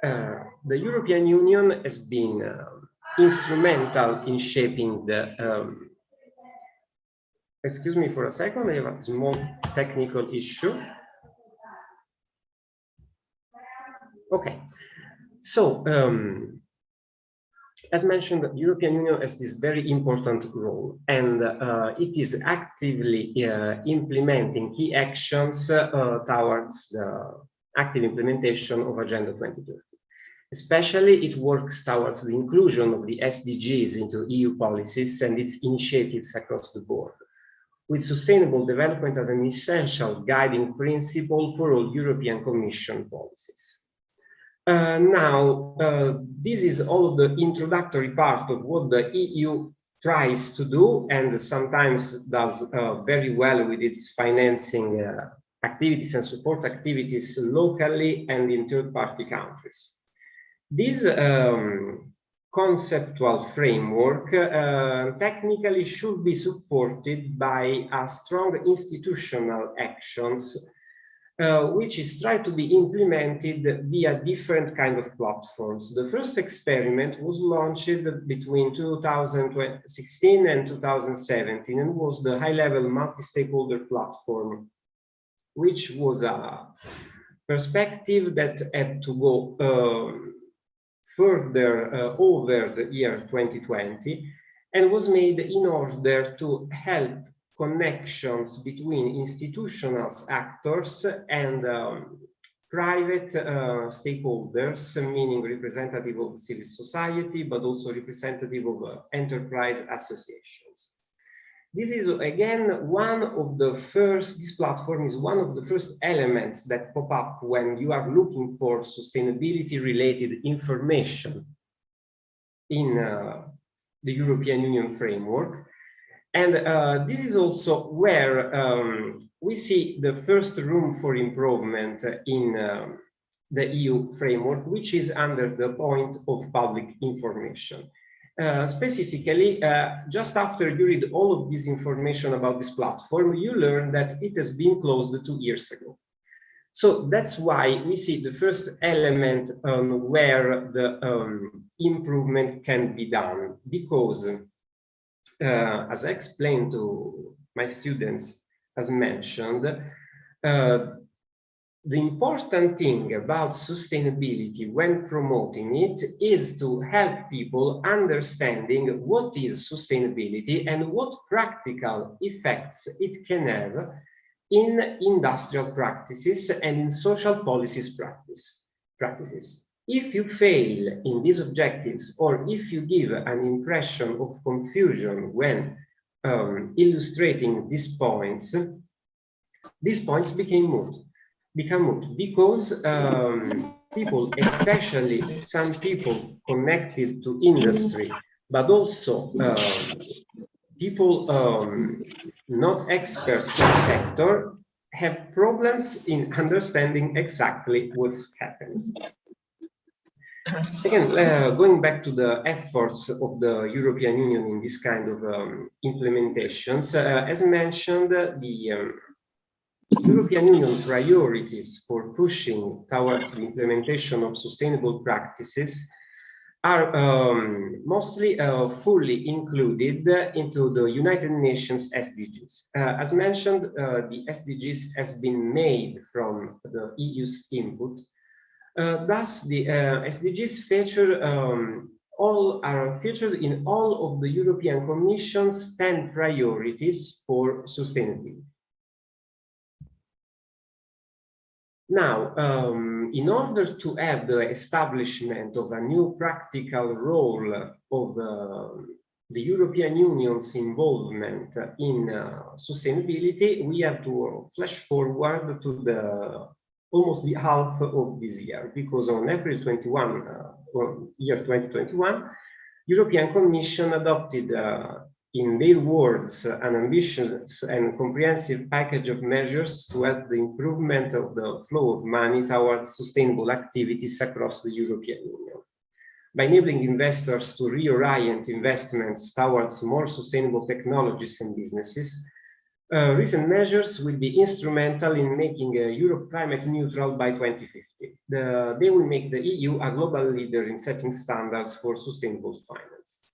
The European Union has been instrumental in shaping the excuse me for a second, I have a small technical issue. Okay, so as mentioned, the European Union has this very important role, and it is actively implementing key actions towards the active implementation of Agenda 2030. Especially, it works towards the inclusion of the SDGs into EU policies and its initiatives across the board, with sustainable development as an essential guiding principle for all European Commission policies. This is all of the introductory part of what the EU tries to do and sometimes does very well with its financing activities and support activities locally and in third-party countries. This conceptual framework technically should be supported by a strong institutional actions which is tried to be implemented via different kind of platforms. The first experiment was launched between 2016 and 2017 and was the high-level multi-stakeholder platform, which was a perspective that had to go further over the year 2020 and was made in order to help connections between institutional actors and private stakeholders, meaning representative of civil society, but also representative of enterprise associations. This is again one of the first, this platform is one of the first elements that pop up when you are looking for sustainability related information in the European Union framework. And this is also where we see the first room for improvement in the EU framework, which is under the point of public information. Specifically, just after you read all of this information about this platform, you learn that it has been closed 2 years ago. So that's why we see the first element where the improvement can be done, because as I explained to my students, as mentioned, the important thing about sustainability when promoting it is to help people understanding what is sustainability and what practical effects it can have in industrial practices and in social policies practices. If you fail in these objectives, or if you give an impression of confusion when illustrating these points become moot because people, especially some people connected to industry, but also people not experts in the sector, have problems in understanding exactly what's happening. Again, going back to the efforts of the European Union in this kind of implementations, as mentioned, the European Union priorities for pushing towards the implementation of sustainable practices are mostly fully included into the United Nations SDGs. As mentioned, the SDGs has been made from the EU's input. Thus, the SDGs are featured in all of the European Commission's 10 priorities for sustainability. Now, in order to have the establishment of a new practical role of the European Union's involvement in sustainability, we have to flash forward to almost the half of this year, because on April 21, year 2021, European Commission adopted, in their words, an ambitious and comprehensive package of measures to help the improvement of the flow of money towards sustainable activities across the European Union. By enabling investors to reorient investments towards more sustainable technologies and businesses, recent measures will be instrumental in making Europe climate neutral by 2050. They will make the EU a global leader in setting standards for sustainable finance.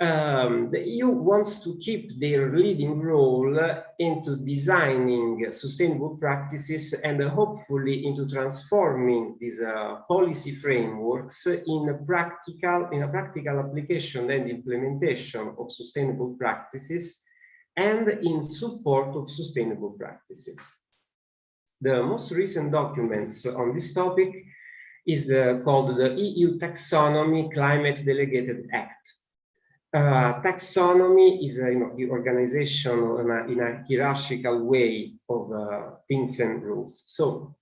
The EU wants to keep their leading role into designing sustainable practices and hopefully into transforming these policy frameworks in a practical application and implementation of sustainable practices and in support of sustainable practices. The most recent documents on this topic is called the EU Taxonomy Climate Delegated Act. Taxonomy is the organization in a hierarchical way of things and rules. So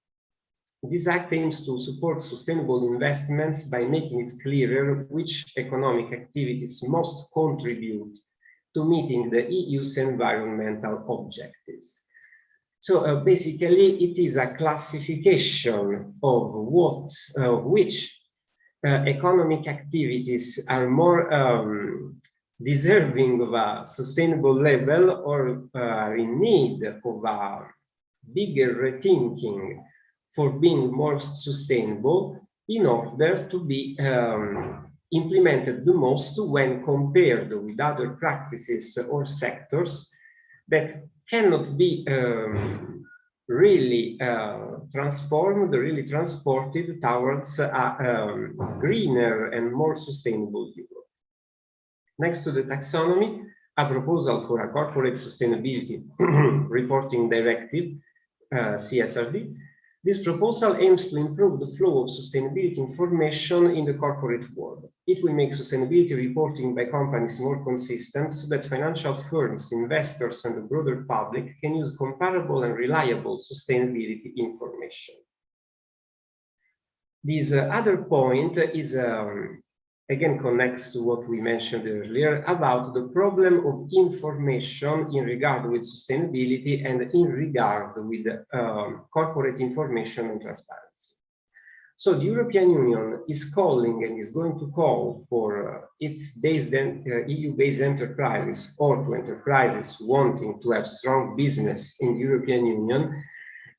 this act aims to support sustainable investments by making it clearer which economic activities most contribute to meeting the EU's environmental objectives. So basically, it is a classification of which economic activities are more deserving of a sustainable level or are in need of a bigger rethinking for being more sustainable in order to be implemented the most when compared with other practices or sectors that cannot be really transformed, really transported towards a greener and more sustainable Europe. Next to the taxonomy, a proposal for a corporate sustainability reporting directive, CSRD. This proposal aims to improve the flow of sustainability information in the corporate world. It will make sustainability reporting by companies more consistent so that financial firms, investors, and the broader public can use comparable and reliable sustainability information. This other point is again connects to what we mentioned earlier about the problem of information in regard with sustainability and in regard with corporate information and transparency. So the European Union is calling and is going to call for its EU-based enterprises or to enterprises wanting to have strong business in the European Union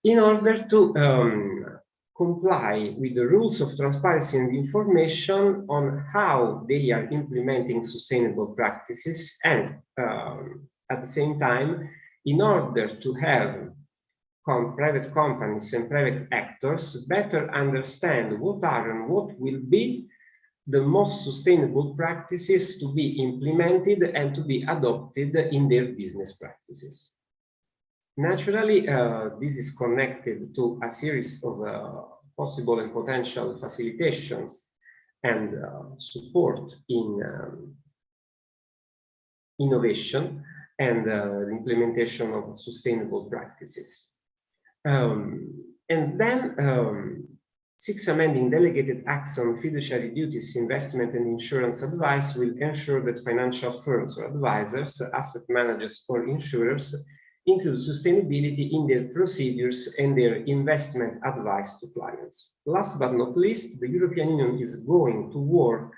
in order to comply with the rules of transparency and information on how they are implementing sustainable practices, and at the same time, in order to have private companies and private actors better understand what are and what will be the most sustainable practices to be implemented and to be adopted in their business practices. Naturally, this is connected to a series of possible and potential facilitations and support in innovation and the implementation of sustainable practices. And then 6 amending delegated acts on fiduciary duties, investment and insurance advice will ensure that financial firms or advisors, asset managers or insurers include sustainability in their procedures and their investment advice to clients. Last but not least, the European Union is going to work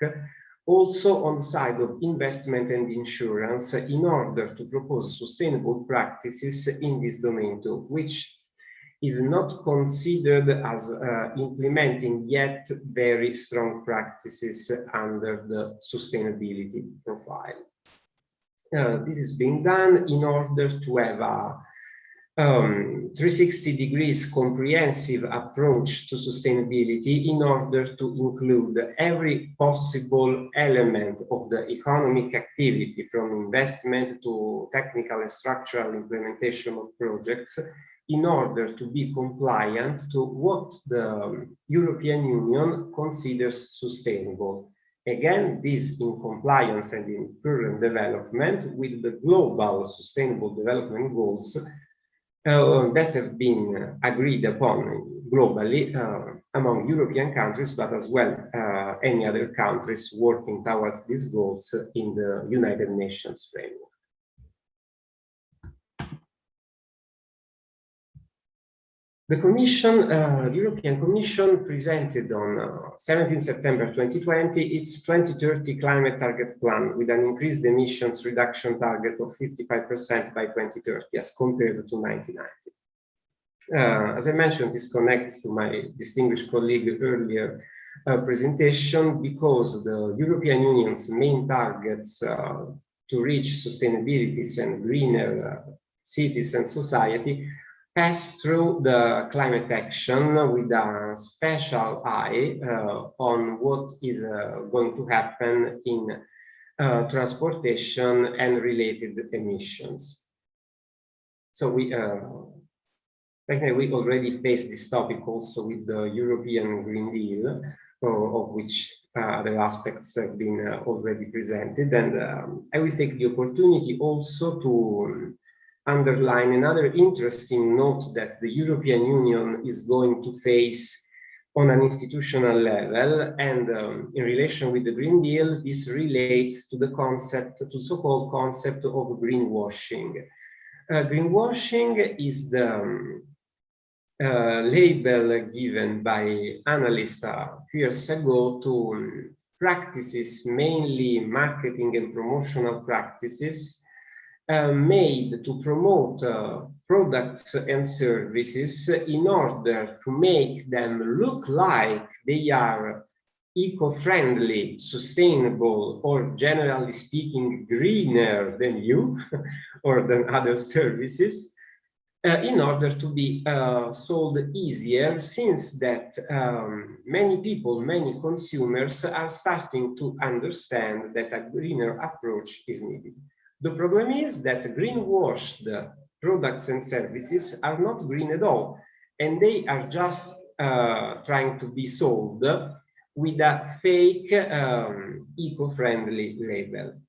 also on the side of investment and insurance in order to propose sustainable practices in this domain too, which is not considered as implementing yet very strong practices under the sustainability profile. This is being done in order to have a 360 degrees comprehensive approach to sustainability in order to include every possible element of the economic activity, from investment to technical and structural implementation of projects, in order to be compliant to what the European Union considers sustainable. Again, this in compliance and in current development with the global sustainable development goals that have been agreed upon globally among European countries, but as well any other countries working towards these goals in the United Nations framework. The Commission, the European Commission presented on 17 September 2020 its 2030 climate target plan with an increased emissions reduction target of 55% by 2030 as compared to 1990. As I mentioned, this connects to my distinguished colleague earlier presentation, because the European Union's main targets to reach sustainability and greener cities and society pass through the climate action with a special eye on what is going to happen in transportation and related emissions. So we already faced this topic also with the European Green Deal, of which other aspects have been already presented. And I will take the opportunity also to underline another interesting note that the European Union is going to face on an institutional level, and in relation with the Green Deal, this relates to the concept, to so-called concept of greenwashing. Greenwashing is the label given by analysts a few years ago to practices, mainly marketing and promotional practices, made to promote products and services in order to make them look like they are eco-friendly, sustainable, or generally speaking, greener than you or than other services, in order to be sold easier, since that many people, many consumers are starting to understand that a greener approach is needed. The problem is that greenwashed products and services are not green at all, and they are just trying to be sold with a fake eco-friendly label.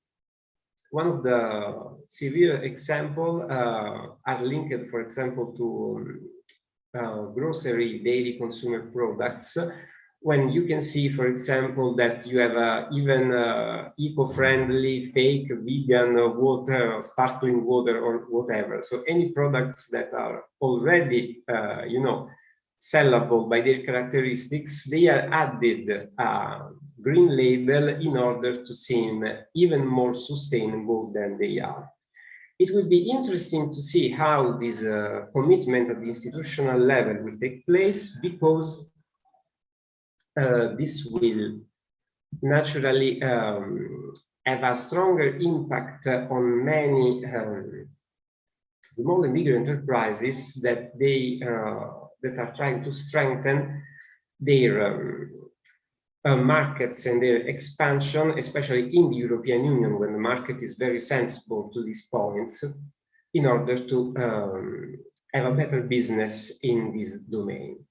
One of the severe examples are linked, for example, to grocery daily consumer products, when you can see, for example, that you have even eco-friendly, fake, vegan water, sparkling water, or whatever. So any products that are already, sellable by their characteristics, they are added green label in order to seem even more sustainable than they are. It will be interesting to see how this commitment at the institutional level will take place, because this will naturally have a stronger impact on many small and bigger enterprises that that are trying to strengthen their markets and their expansion, especially in the European Union, when the market is very sensible to these points, in order to have a better business in this domain.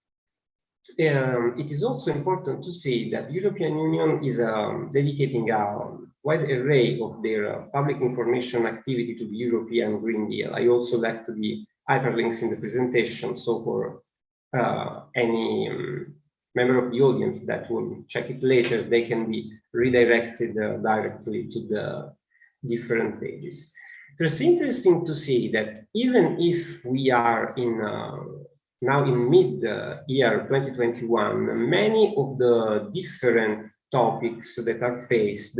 It is also important to see that the European Union is dedicating a wide array of their public information activity to the European Green Deal. I also left the hyperlinks in the presentation, so for any member of the audience that will check it later, they can be redirected directly to the different pages. It's interesting to see that even if we are in now in mid-year 2021, many of the different topics that are faced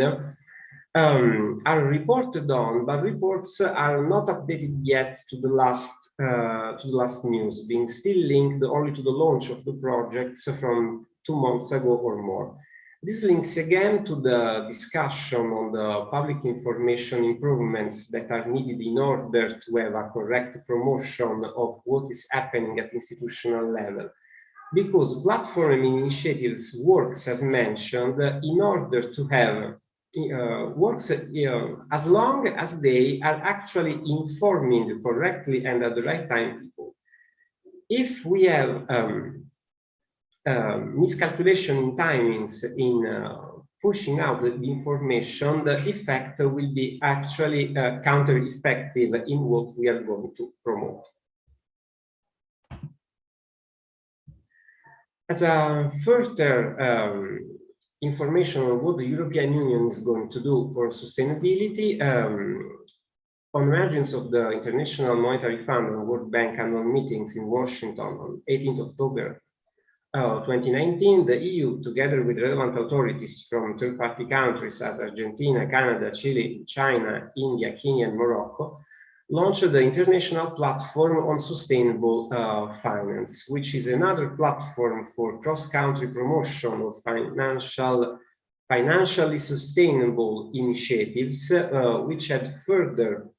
are reported on, but reports are not updated yet to the last news, being still linked only to the launch of the projects from 2 months ago or more. This links again to the discussion on the public information improvements that are needed in order to have a correct promotion of what is happening at institutional level. Because platform initiatives works, as mentioned, in order to have works as long as they are actually informing correctly and at the right time people. If we have miscalculation in timings in pushing out the information, the effect will be actually counter-effective in what we are going to promote. As a further information on what the European Union is going to do for sustainability, on emergence of the International Monetary Fund and World Bank annual meetings in Washington on 18th October 2019, the EU, together with relevant authorities from third-party countries as Argentina, Canada, Chile, China, India, Kenya, and Morocco, launched the International Platform on Sustainable Finance, which is another platform for cross-country promotion of financially sustainable initiatives, which had further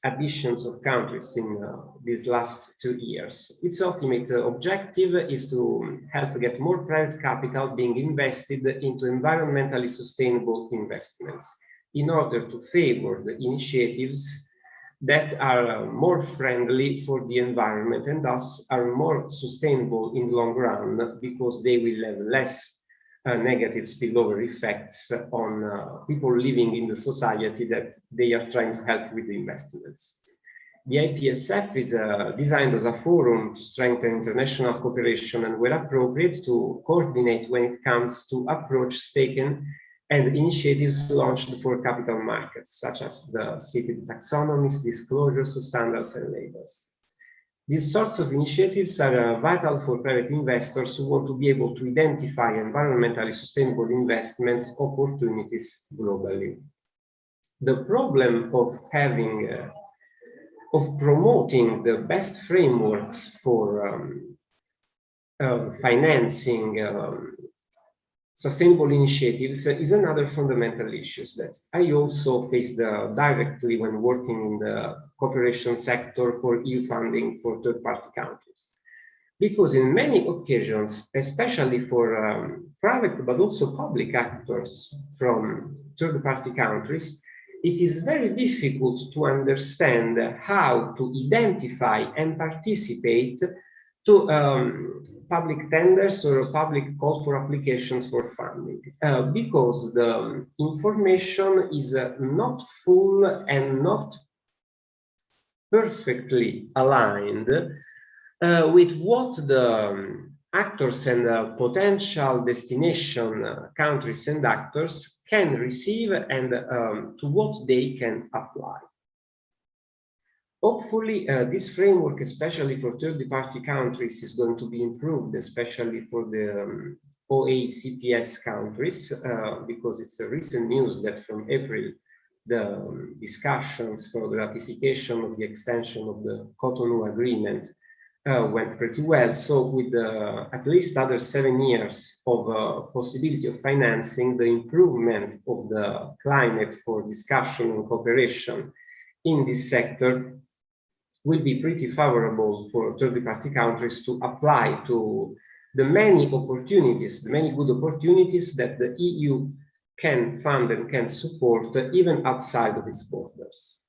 additions of countries in these last 2 years. Its ultimate objective is to help get more private capital being invested into environmentally sustainable investments in order to favor the initiatives that are more friendly for the environment and thus are more sustainable in the long run, because they will have less negative spillover effects on people living in the society that they are trying to help with the investments. The IPSF is designed as a forum to strengthen international cooperation and, where appropriate, to coordinate when it comes to approach taken and initiatives launched for capital markets, such as the cited taxonomies, disclosures, standards, and labels. These sorts of initiatives are vital for private investors who want to be able to identify environmentally sustainable investments opportunities globally. The problem of having, of promoting the best frameworks for financing sustainable initiatives is another fundamental issue that I also faced directly when working in the cooperation sector for EU funding for third-party countries. Because in many occasions, especially for private but also public actors from third-party countries, it is very difficult to understand how to identify and participate to public tenders or public call for applications for funding, because the information is not full and not perfectly aligned with what the actors and potential destination countries and actors can receive and to what they can apply. Hopefully, this framework, especially for third-party countries, is going to be improved, especially for the OACPS countries, because it's a recent news that from April, the discussions for the ratification of the extension of the Cotonou Agreement went pretty well. So with at least other 7 years of possibility of financing, the improvement of the climate for discussion and cooperation in this sector will be pretty favorable for third-party countries to apply to the many opportunities, the many good opportunities that the EU can fund and can support even outside of its borders.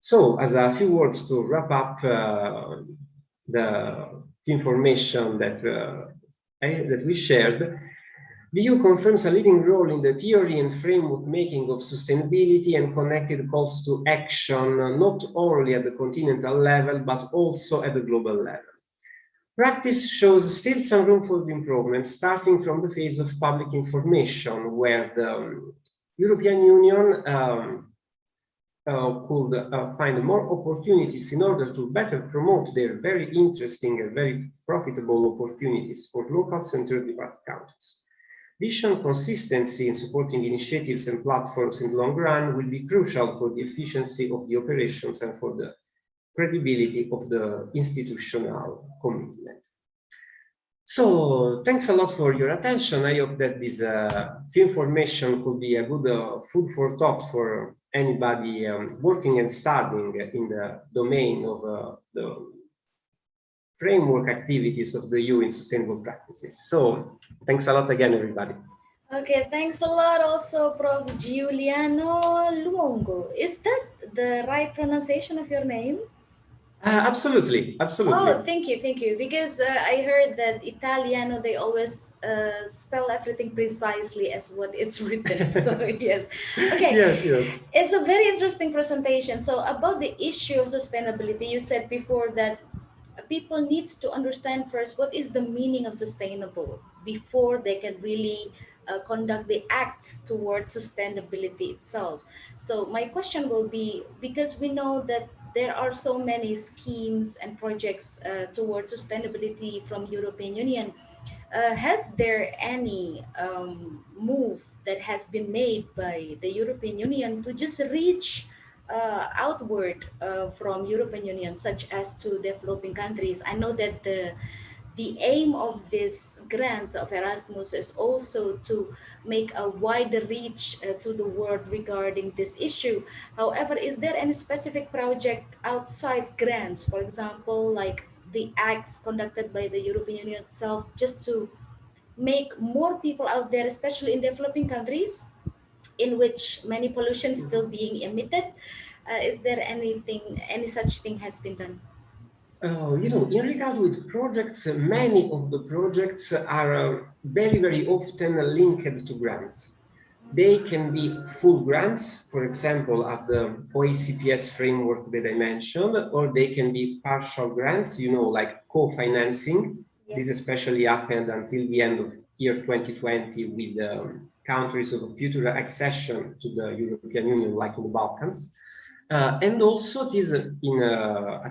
So, as a few words to wrap up the information that we shared, the EU confirms a leading role in the theory and framework making of sustainability and connected calls to action, not only at the continental level, but also at the global level. Practice shows still some room for improvement, starting from the phase of public information, where the European Union could find more opportunities in order to better promote their very interesting and very profitable opportunities for locals and third-party countries. Additional consistency in supporting initiatives and platforms in the long run will be crucial for the efficiency of the operations and for the credibility of the institutional commitment. So, thanks a lot for your attention. I hope that this information could be a good food for thought for anybody working and studying in the domain of the framework activities of the EU in sustainable practices. So, thanks a lot again, everybody. Okay, thanks a lot also, Prof. Giuliano Luongo. Is that the right pronunciation of your name? Absolutely, absolutely. Oh, thank you. Because I heard that Italiano, they always spell everything precisely as what it's written. So yes, okay. Yes. It's a very interesting presentation. So about the issue of sustainability, you said before that people needs to understand first what is the meaning of sustainable before they can really conduct the acts towards sustainability itself. So my question will be, because we know that there are so many schemes and projects towards sustainability from European Union, has there any move that has been made by the European Union to just reach outward from European Union, such as to developing countries? I know that the aim of this grant of Erasmus is also to make a wider reach to the world regarding this issue. However, is there any specific project outside grants, for example, like the acts conducted by the European Union itself, just to make more people out there, especially in developing countries, in which many pollution is still being emitted? Is there any such thing has been done? In regard with projects, many of the projects are very often linked to grants. They can be full grants, for example, at the OACPS framework that I mentioned, or they can be partial grants, like co-financing. Yes. This especially happened until the end of year 2020 with countries of future accession to the European Union, like in the Balkans. And also it is at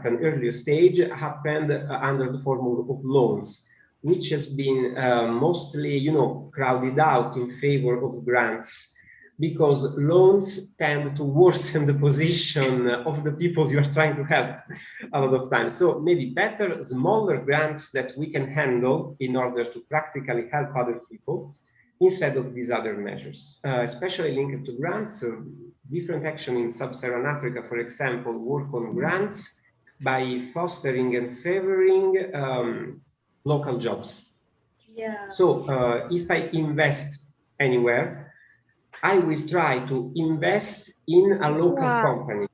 an earlier stage happened under the form of loans, which has been mostly, crowded out in favor of grants, because loans tend to worsen the position of the people you are trying to help a lot of times. So maybe better, smaller grants that we can handle in order to practically help other people. instead of these other measures, especially linked to grants. So different action in sub-Saharan Africa, for example, work on grants by fostering and favoring local jobs. Yeah. So if I invest anywhere, I will try to invest in a local company,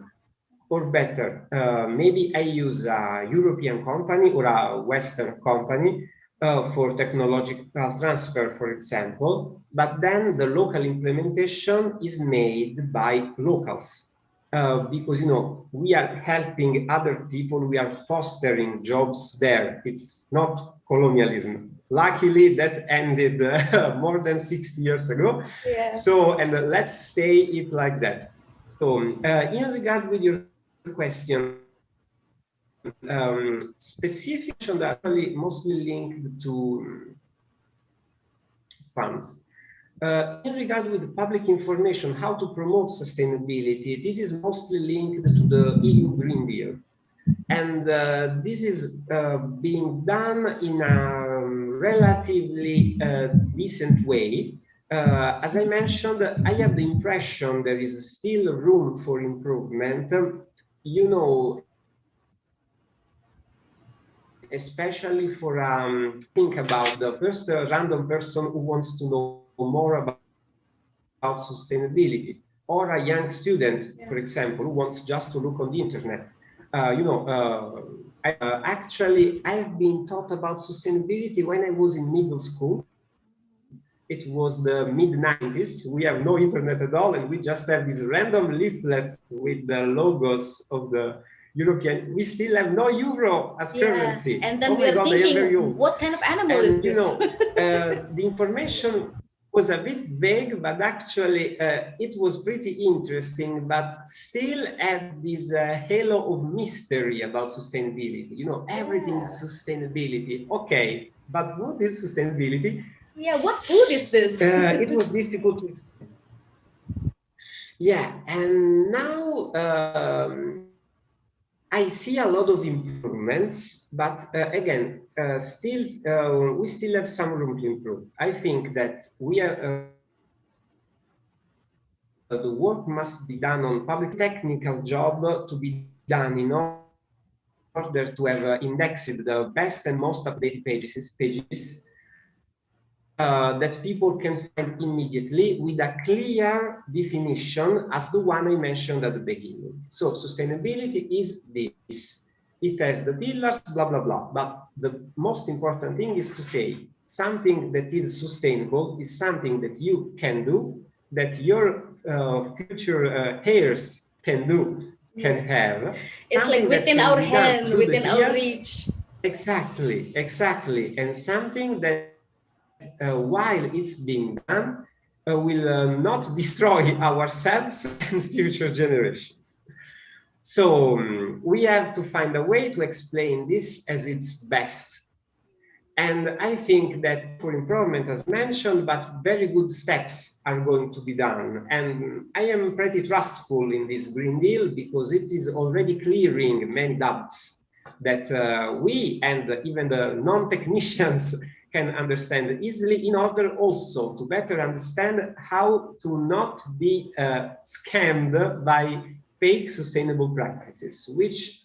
or better, maybe I use a European company or a Western company for technological transfer, for example, but then the local implementation is made by locals. Because, you know, we are helping other people, we are fostering jobs there. It's not colonialism. Luckily, that ended more than 60 years ago. Yeah. So, and let's stay it like that. So, in regard with your question, specific that actually mostly linked to funds. In regard with the public information, how to promote sustainability, this is mostly linked to the EU Green Deal. And this is being done in a relatively decent way. As I mentioned, I have the impression there is still room for improvement. You know, especially for think about the first random person who wants to know more about sustainability, or a young student, for example, who wants just to look on the internet. Actually, I've been taught about sustainability when I was in middle school. It was the mid-90s. We have no internet at all, and we just have these random leaflets with the logos of the European. We still have no euro as currency. And then oh we are God, thinking, what kind of animal is this? You know, the information was a bit vague, but actually it was pretty interesting, but still had this halo of mystery about sustainability. You know, everything is sustainability. Okay, but what is sustainability? Yeah, what food is this? It was difficult to explain. Yeah, and now I see a lot of improvements, but again, we still have some room to improve. I think that we are the work must be done on public technical job to be done in order to have indexed the best and most updated pages that people can find immediately with a clear definition as the one I mentioned at the beginning. So sustainability is this. It has the pillars, blah, blah, blah. But the most important thing is to say something that is sustainable is something that you can do, that your future heirs can do, can have. It's like within our hand, within our reach. Exactly, exactly. And something that while it's being done, will not destroy ourselves and future generations. So we have to find a way to explain this as its best. And I think that for improvement, as mentioned, but very good steps are going to be done. And I am pretty trustful in this Green Deal because it is already clearing many doubts that we and even the non-technicians can understand easily, in order also to better understand how to not be scammed by fake sustainable practices, which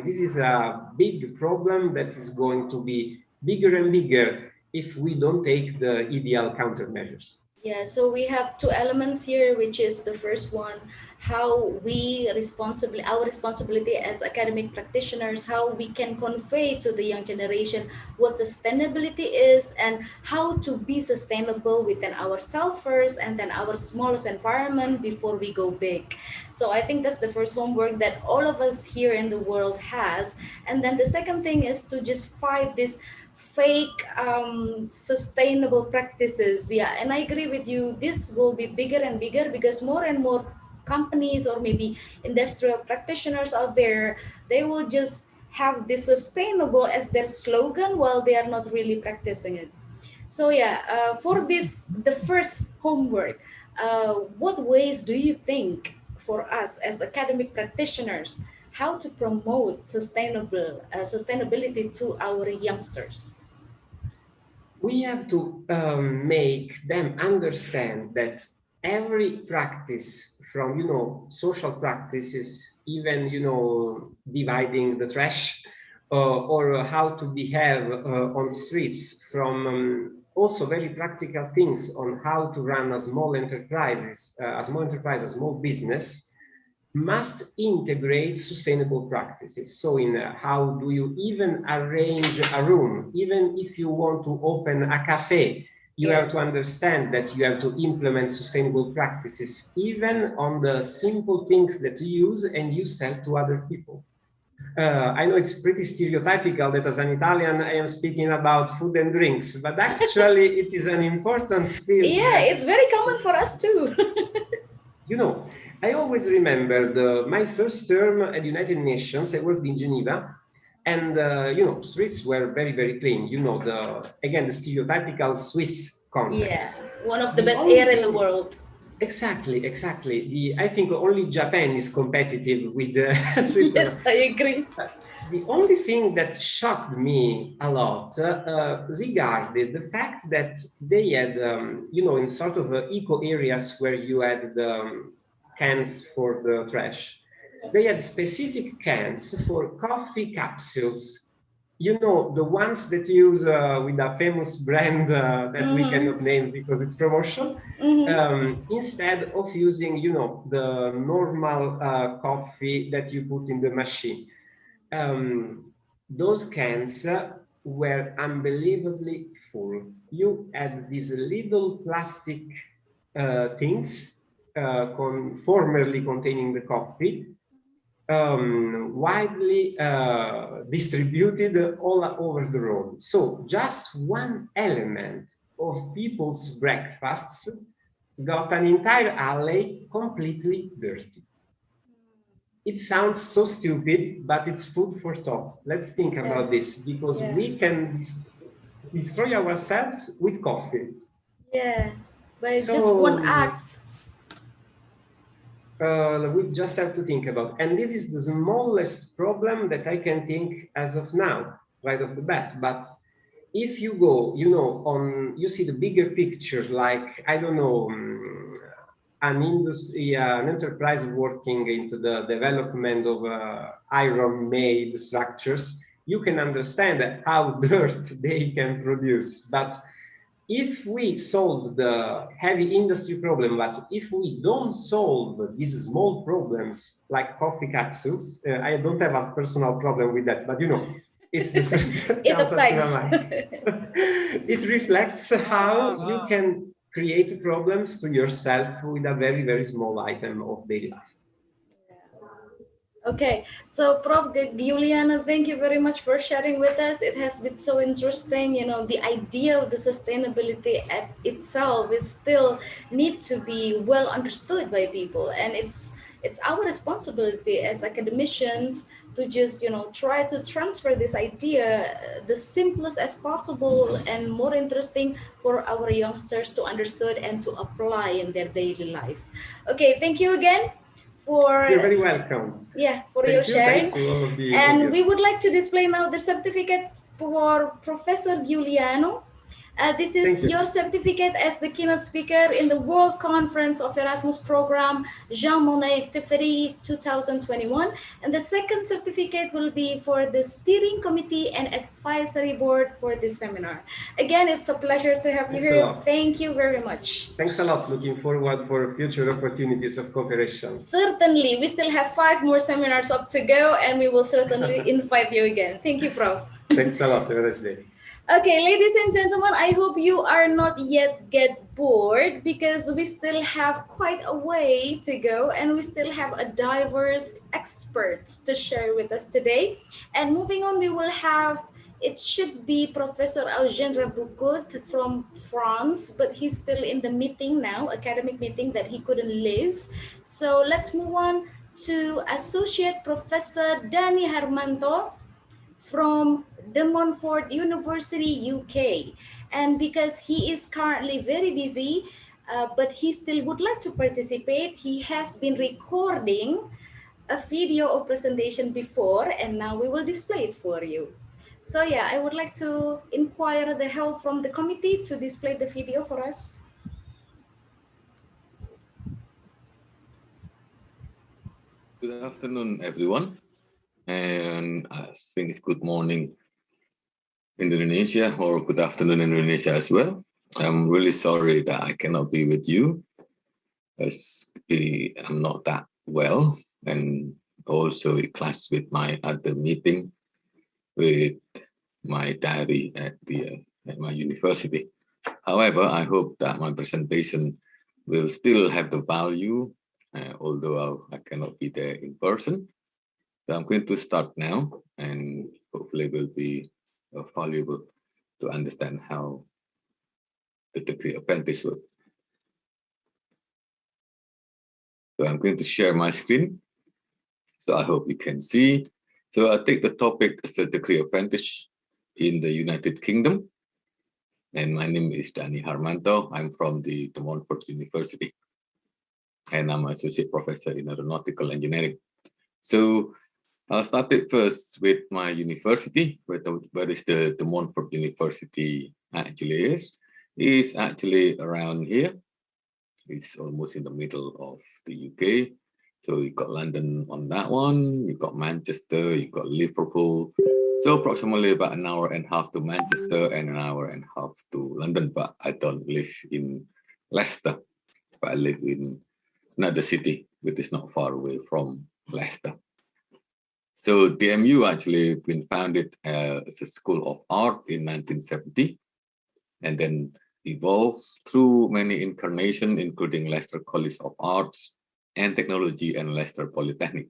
this is a big problem that is going to be bigger and bigger if we don't take the ideal countermeasures. Yeah, so we have two elements here, which is the first one, how we our responsibility as academic practitioners, how we can convey to the young generation what sustainability is and how to be sustainable within ourselves first and then our smallest environment before we go big. So I think that's the first homework that all of us here in the world has. And then the second thing is to just fight this fake sustainable practices. Yeah, and I agree with you, this will be bigger and bigger because more and more companies or maybe industrial practitioners out there, they will just have this sustainable as their slogan while they are not really practicing it. So yeah, for this, the first homework, what ways do you think for us as academic practitioners how to promote sustainability to our youngsters? we have to make them understand that every practice from, social practices, even, dividing the trash, or how to behave on streets, from also very practical things on how to run a small enterprise, a small business, must integrate sustainable practices. So in how do you even arrange a room, even if you want to open a cafe, you have to understand that you have to implement sustainable practices, even on the simple things that you use and you sell to other people. I know it's pretty stereotypical that as an Italian, I am speaking about food and drinks, but actually it is an important field. Yeah, it's very common for us too. I always remember my first term at the United Nations. I worked in Geneva, and streets were very, very clean. Again, the stereotypical Swiss context. Yeah, one of the best air in the world. Exactly. I think only Japan is competitive with Switzerland. Yes, I agree. The only thing that shocked me a lot regarded the fact that they had, in sort of eco areas where you had the cans for the trash, they had specific cans for coffee capsules. The ones that use with a famous brand that we cannot name because it's promotion, instead of using, the normal coffee that you put in the machine. Those cans were unbelievably full. You had these little plastic things formerly containing the coffee, widely distributed all over the road. So just one element of people's breakfasts got an entire alley completely dirty. It sounds so stupid, but it's food for thought. Let's think about this, because we can destroy ourselves with coffee. Yeah, but it's just one act. We just have to think about, and this is the smallest problem that I can think as of now, right off the bat. But if you go, you see the bigger picture, like, I don't know, an industry, an enterprise working into the development of iron-made structures, you can understand how dirt they can produce. But if we solve the heavy industry problem, but if we don't solve these small problems like coffee capsules, I don't have a personal problem with that, but it's the first that comes up to my mind. It reflects how you can create problems to yourself with a very, very small item of daily life. Okay, so Prof. Giuliano, thank you very much for sharing with us. It has been so interesting. The idea of the sustainability at itself is still need to be well understood by people, and it's our responsibility as academicians to just try to transfer this idea the simplest as possible and more interesting for our youngsters to understand and to apply in their daily life. Okay, thank you again. You're very welcome. Yeah, for your sharing. And we would like to display now the certificate for Professor Giuliano. This is your certificate as the keynote speaker in the World Conference of Erasmus Program, Jean Monnet 2021. And the second certificate will be for the steering committee and advisory board for this seminar. Again, it's a pleasure to have you here. Thank you very much. Thanks a lot. Looking forward for future opportunities of cooperation. Certainly. We still have 5 more seminars up to go, and we will certainly invite you again. Thank you, Prof. Thanks a lot. Have a nice day. Okay, ladies and gentlemen, I hope you are not yet get bored, because we still have quite a way to go and we still have a diverse experts to share with us today. And moving on, we will have, it should be Professor Algendre Boucout from France, but he's still in the meeting now, academic meeting that he couldn't leave. So let's move on to Associate Professor Dani Harmanto from De Montfort University, UK. And because he is currently very busy, but he still would like to participate, he has been recording a video or presentation before, and now we will display it for you. So yeah, I would like to inquire the help from the committee to display the video for us. Good afternoon, everyone. And I think it's good morning in Indonesia, or good afternoon in Indonesia as well. I'm really sorry that I cannot be with you, as I'm not that well, and also it clashes with my other meeting with my diary at my university. However, I hope that my presentation will still have the value, although I cannot be there in person. So I'm going to start now, and hopefully will be valuable to understand how the degree apprentice works. So I'm going to share my screen. So I hope you can see. So I take the topic as a degree apprentice in the United Kingdom. And my name is Dani Harmanto. I'm from the De Montfort University. And I'm an associate professor in aeronautical engineering. So I'll start it first with my university, where is the De Montfort University actually is. It's actually around here. It's almost in the middle of the UK. So you got London on that one, you got Manchester, you got Liverpool. So approximately about an hour and a half to Manchester and an hour and a half to London, but I don't live in Leicester, but I live in another city, which is not far away from Leicester. So DMU actually been founded as a school of art in 1970, and then evolved through many incarnations, including Leicester College of Arts and Technology and Leicester Polytechnic.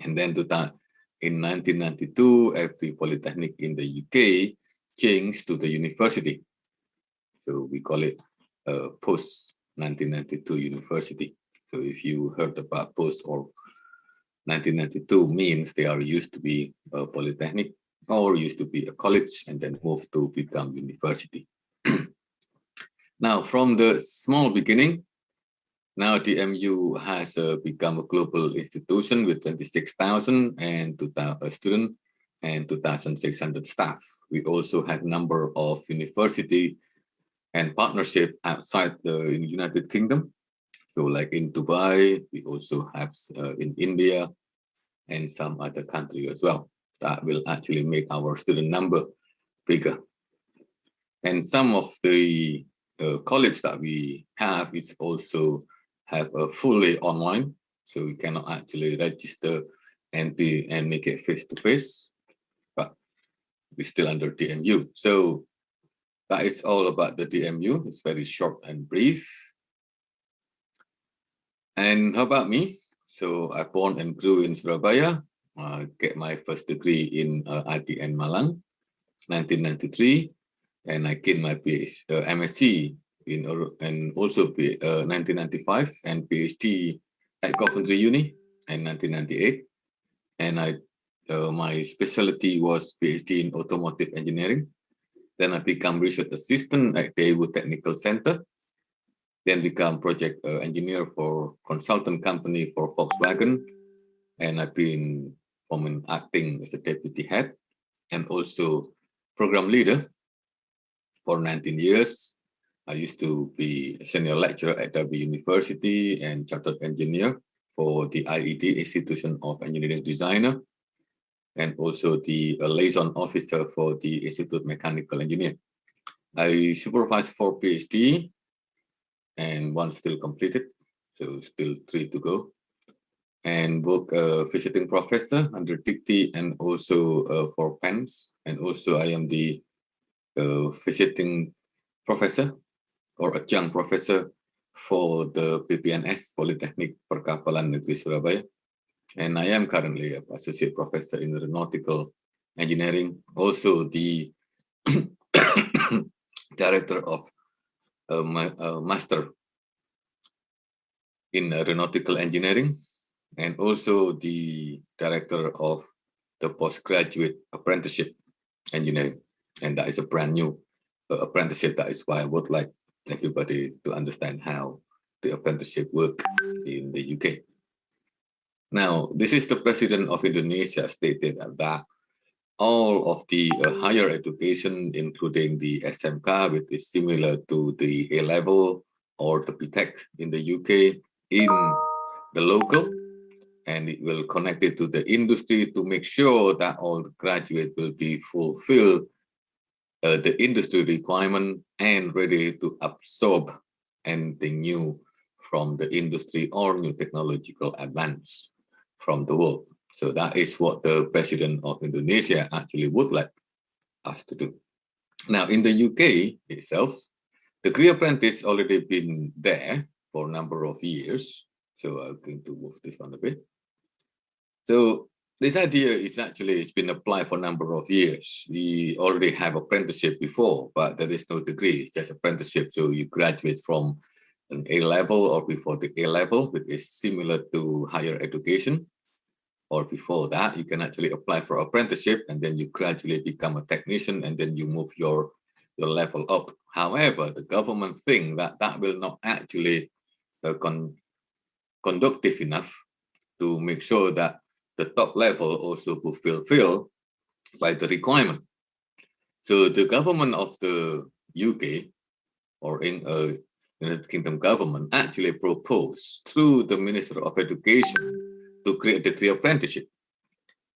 And then in 1992, every polytechnic in the UK changed to the university. So we call it post-1992 university. So if you heard about post or 1992 means they are used to be a polytechnic or used to be a college and then moved to become university. Now, from the small beginning, now DMU has become a global institution with 26,000 students and 2,600 staff. We also have a number of university and partnership outside the United Kingdom. So like in Dubai, we also have in India and some other country as well. That will actually make our student number bigger. And some of the college that we have is also have a fully online, so we cannot actually register and make it face-to-face, but we're still under DMU. So that is all about the DMU. It's very short and brief. And how about me? So I born and grew in Surabaya. Get my first degree in ITN Malang, 1993, and I gained my MSc and also 1995 and PhD at Coventry Uni in 1998. And my specialty was PhD in automotive engineering. Then I become research assistant at Daewoo Technical Center. Then become project engineer for consultant company for Volkswagen. And I've been acting as a deputy head and also program leader for 19 years. I used to be a senior lecturer at W University and chartered engineer for the IED, Institution of Engineering Designer, and also the liaison officer for the Institute Mechanical Engineer. I supervised 4 PhD and 1 still completed, so still 3 to go. And work visiting professor under Dicty and also for PENS. And also I am the visiting professor or adjunct professor for the PPNS Polytechnic Perkapalan Negeri Surabaya. And I am currently an associate professor in aeronautical engineering, also the director of master in aeronautical engineering, and also the director of the postgraduate apprenticeship engineering. And that is a brand new apprenticeship. That is why I would like everybody to understand how the apprenticeship works in the UK. Now, this is the president of Indonesia stated that all of the higher education, including the SMK, which is similar to the A-level or the BTEC in the UK, in the local, and it will connect it to the industry to make sure that all the graduates will be fulfill the industry requirement and ready to absorb anything new from the industry or new technological advance from the world. So that is what the President of Indonesia actually would like us to do. Now, in the UK itself, the career apprentice already been there for a number of years. So I'm going to move this one a bit. So this idea is actually, it's been applied for a number of years. We already have apprenticeship before, but there is no degree, it's just apprenticeship. So you graduate from an A-level or before the A-level, which is similar to higher education. Or before that, you can actually apply for apprenticeship and then you gradually become a technician and then you move your level up. However, the government think that that will not actually conductive enough to make sure that the top level also will fulfill by the requirement. So the government of the UK or in United Kingdom government actually proposed through the Minister of Education to create the career apprenticeship,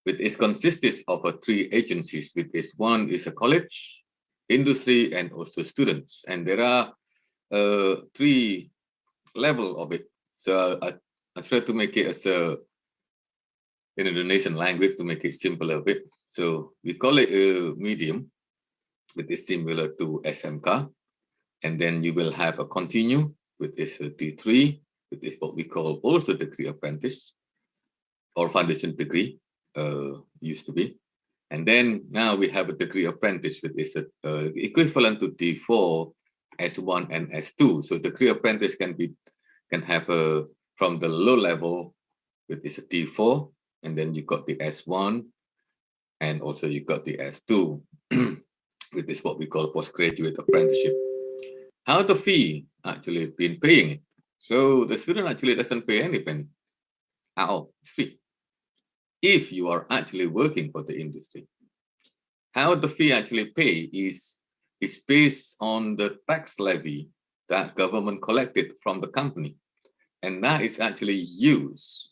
which is consists of three agencies, which is one is a college, industry, and also students. And there are three levels of it. So I try to make it as a in Indonesian language to make it simpler a bit. So we call it a medium, which is similar to SMK. And then you will have a continue, which is a T3, which is what we call also the career apprentice or foundation degree, used to be. And then now we have a degree apprentice, which is equivalent to D4, S1, and S2. So the career apprentice can have from the low level, which is a D4, and then you got the S1, and also you got the S2, which is what we call postgraduate apprenticeship. How the fee actually been paying it? So the student actually doesn't pay any penny at all. It's free if you are actually working for the industry. How the fee actually pay is based on the tax levy that government collected from the company, and that is actually used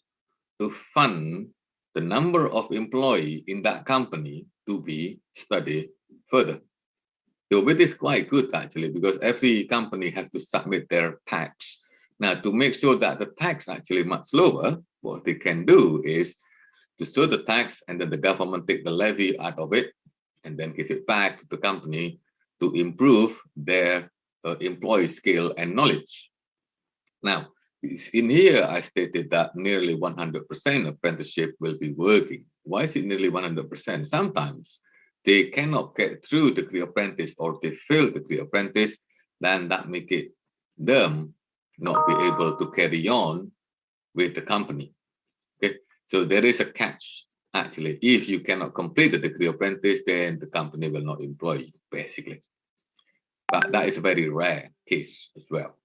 to fund the number of employees in that company to be studied further. So it is quite good actually, because every company has to submit their tax. Now, to make sure that the tax actually much lower, what they can do is to show the tax, and then the government take the levy out of it and then give it back to the company to improve their employee skill and knowledge. Now, in here, I stated that nearly 100% apprenticeship will be working. Why is it nearly 100%? Sometimes they cannot get through the career apprentice or they fail the career apprentice, then that make it them not be able to carry on with the company. Okay, so there is a catch. Actually, if you cannot complete the career apprentice, then the company will not employ you, basically. But that is a very rare case as well.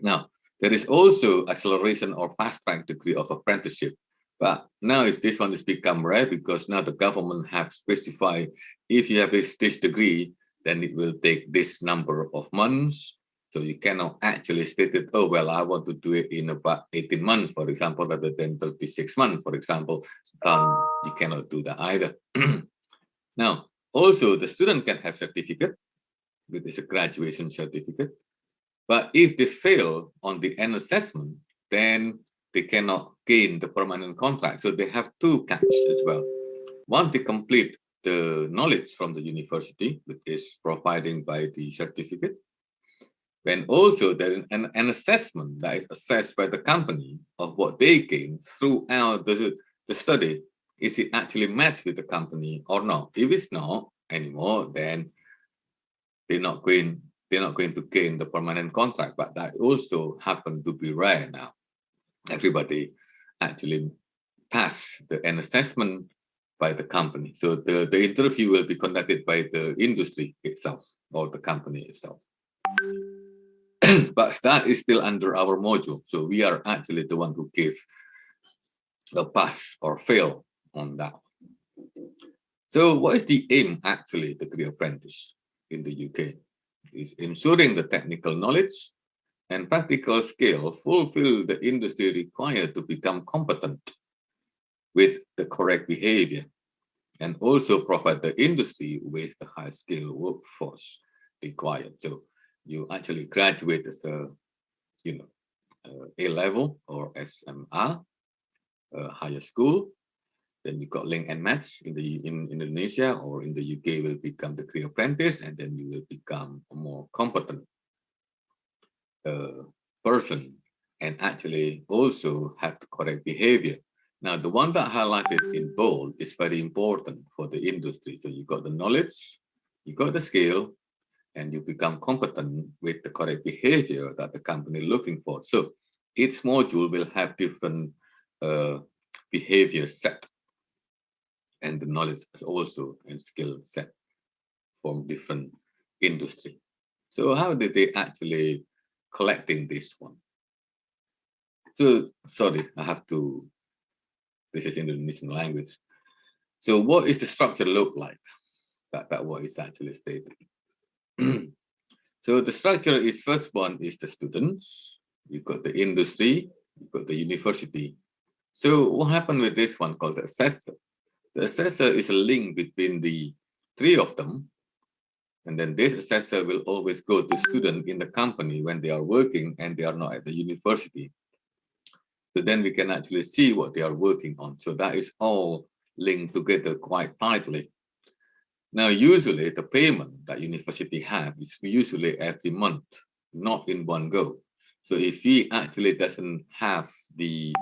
Now, there is also acceleration or fast track degree of apprenticeship. But now this one has become rare because now the government have specified if you have this degree, then it will take this number of months. So you cannot actually state it, oh, well, I want to do it in about 18 months, for example, rather than 36 months, for example. You cannot do that either. Now, also the student can have certificate, which is a graduation certificate. But if they fail on the end assessment, then they cannot gain the permanent contract. So they have two catches as well. One, they complete the knowledge from the university, which is provided by the certificate. Then also there is an assessment that is assessed by the company of what they gain throughout the study. Is it actually matched with the company or not? If it's not anymore, then they're not going to gain the permanent contract. But that also happened to be rare now. Everybody actually pass an assessment by the company. So the interview will be conducted by the industry itself or the company itself. But that is still under our module. So we are actually the one who give the pass or fail on that. So what is the aim actually, the career apprentice in the UK? Is ensuring the technical knowledge and practical skill fulfill the industry required to become competent with the correct behavior, and also provide the industry with the high skilled workforce required. So you actually graduate as a, A level or SMR, higher school. Then you got link and match in Indonesia, or in the UK will become the career apprentice, and then you will become a more competent person, and actually also have the correct behavior. Now, the one that highlighted in bold is very important for the industry. So you got the knowledge, you got the skill, and you become competent with the correct behavior that the company is looking for. So each module will have different behavior set, and the knowledge is also and skill set from different industry. So how did they actually collecting this one? So sorry, I have to. This is Indonesian language. So what is the structure look like? That what is actually stated. So the structure is, first one is the students, you got the industry, you got the university. So what happened with this one called the assessor? The assessor is a link between the three of them. And then this assessor will always go to students in the company when they are working and they are not at the university. So then we can actually see what they are working on. So that is all linked together quite tightly. Now, usually the payment that university have is usually every month, not in one go. So if he actually doesn't have the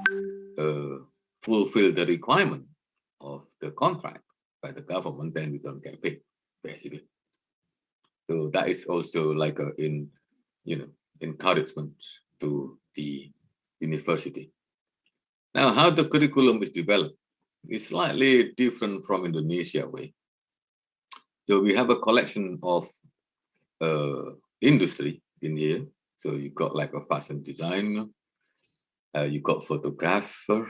fulfill the requirement of the contract by the government, then we don't get paid, basically. So that is also like a encouragement to the university. Now, how the curriculum is developed is slightly different from Indonesia way. So we have a collection of industry in here. So you got like a fashion designer, you got photographer,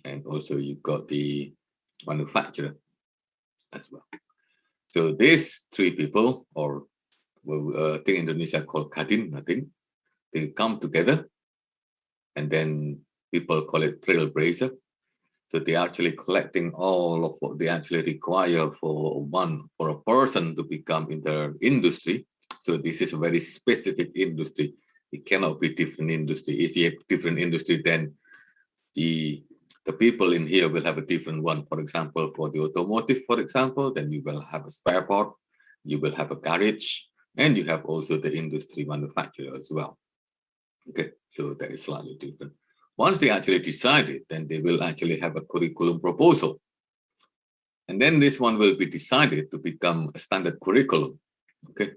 and also you got the manufacturer as well. So these three people, or I think Indonesia called Kadin, I think, they come together, and then people call it trailblazer. So they're actually collecting all of what they actually require for a person to become in their industry. So this is a very specific industry. It cannot be different industry. If you have different industry, then the people in here will have a different one. For example, for the automotive, for example, then you will have a spare part, you will have a garage, and you have also the industry manufacturer as well. Okay, so that is slightly different. Once they actually decided, then they will actually have a curriculum proposal. And then this one will be decided to become a standard curriculum. Okay.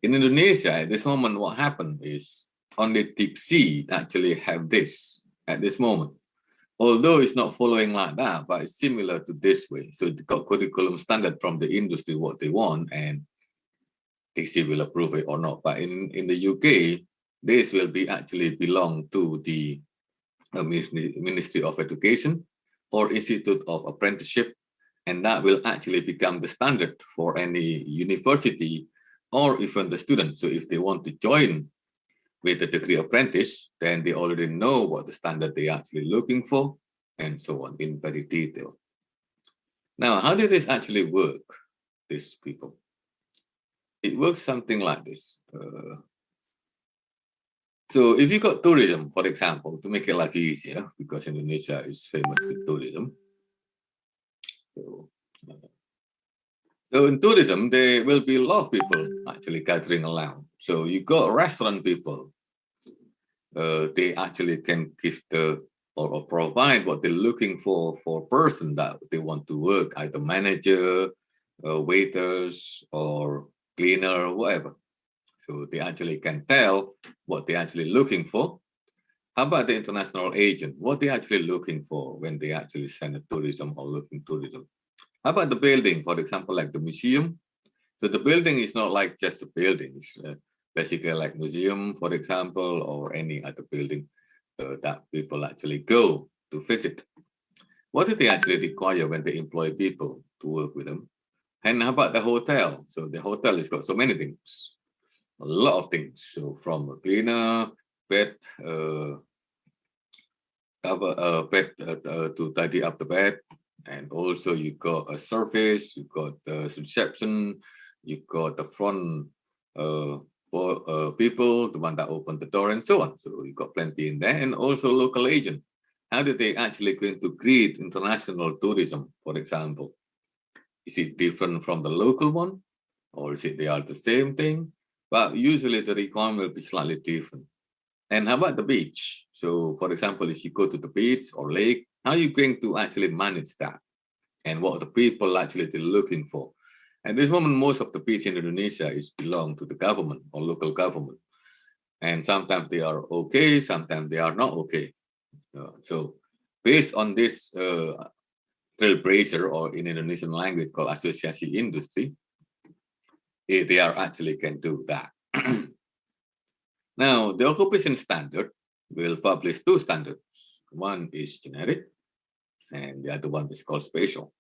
In Indonesia, at this moment, what happened is only Diksi actually have this at this moment. Although it's not following like that, but it's similar to this way. So they got curriculum standard from the industry, what they want, and Diksi will approve it or not. But in the UK, this will be actually belong to the Ministry of Education or Institute of Apprenticeship, and that will actually become the standard for any university or even the student. So if they want to join with the degree apprentice, then they already know what the standard they are actually looking for, and so on in very detail. Now, how did this actually work, these people? It works something like this. So if you got tourism, for example, to make it life easier, because Indonesia is famous with tourism. So in tourism, there will be a lot of people actually gathering around. So you got restaurant people. They actually can give or provide what they're looking for a person that they want to work, either manager, waiters, or cleaner, or whatever. So they actually can tell what they're actually looking for. How about the international agent? What they're actually looking for when they actually send a tourism or looking tourism? How about the building, for example, like the museum? So the building is not like just a building. It's basically like museum, for example, or any other building that people actually go to visit. What do they actually require when they employ people to work with them? And how about the hotel? So the hotel has got so many things, a lot of things. So from a cleaner, bed, bed to tidy up the bed, and also you got a service, you got the reception, you got the front people, the one that opened the door, and so on. So you got plenty in there, and also local agent. How do they actually going to create international tourism, for example? Is it different from the local one, or is it they are the same thing? But usually the requirement will be slightly different. And how about the beach? So, for example, if you go to the beach or lake, how are you going to actually manage that? And what the people actually looking for? At this moment, most of the beach in Indonesia is belong to the government or local government. And sometimes they are okay, sometimes they are not okay. So based on this trailblazer, or in Indonesian language called associasi industry, they are actually can do that. Now, the occupation standard will publish two standards. One is generic, and the other one is called special.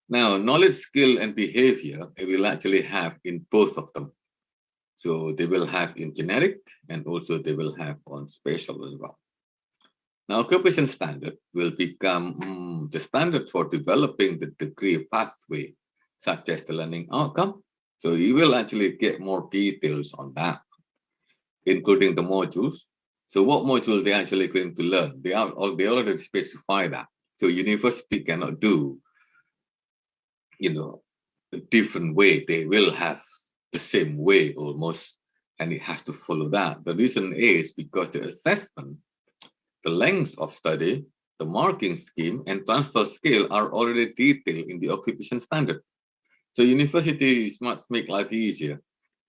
Now, knowledge, skill, and behavior, they will actually have in both of them. So they will have in generic, and also they will have on special as well. Now, occupation standard will become the standard for developing the degree pathway, such as the learning outcome. So you will actually get more details on that, including the modules. So what module they actually going to learn? They already specify that. So university cannot do, a different way. They will have the same way almost, and it has to follow that. The reason is because the assessment, the length of study, the marking scheme, and transfer scale are already detailed in the occupation standard. So universities must make life easier,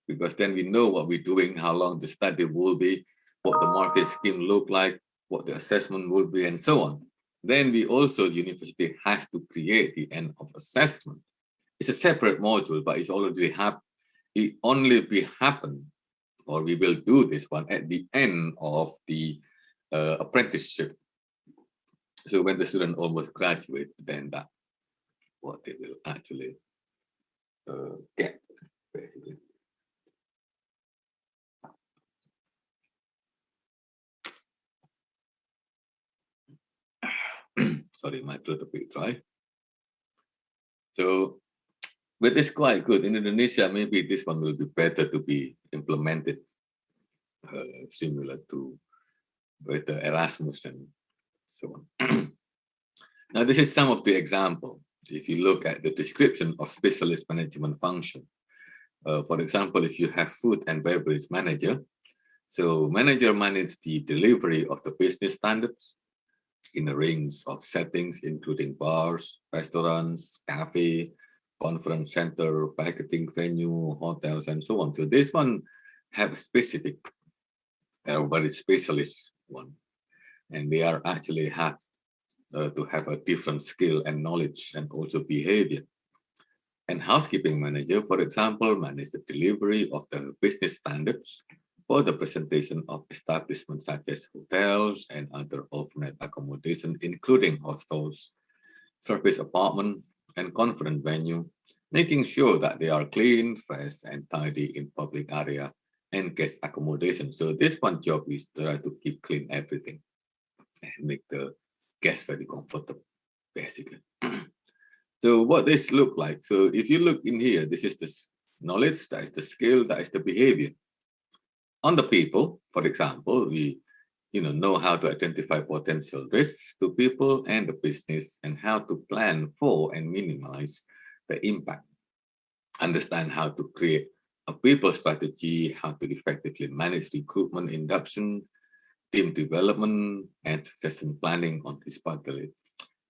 because then we know what we're doing, how long the study will be, what the market scheme look like, what the assessment will be, and so on. Then we also, university has to create the end of assessment. It's a separate module, but it's already it only be happen, or we will do this one at the end of the apprenticeship. So when the student almost graduate, then that what they will actually get, basically. Sorry, my throat a bit dry. So, but it's quite good. In Indonesia, maybe this one will be better to be implemented, similar to with the Erasmus and so on. Now, this is some of the example. If you look at the description of specialist management function, for example, if you have food and beverage manager, so manager manages the delivery of the business standards in a range of settings, including bars, restaurants, cafe, conference center, packaging venue, hotels, and so on. So this one have specific, very specialist one, and they are actually have to have a different skill and knowledge and also behavior. And housekeeping manager, for example, manage the delivery of the business standards for the presentation of establishments such as hotels and other overnight accommodation, including hostels, service apartment, and conference venue, making sure that they are clean, fresh, and tidy in public area and guest accommodation. So this one job is try to keep clean everything and make the guests very comfortable, basically. So what this look like? So if you look in here, this is the knowledge, that is the skill, that is the behavior. On the people, for example, we know how to identify potential risks to people and the business, and how to plan for and minimize the impact. Understand how to create a people strategy, how to effectively manage recruitment, induction, team development, and succession planning on this particular.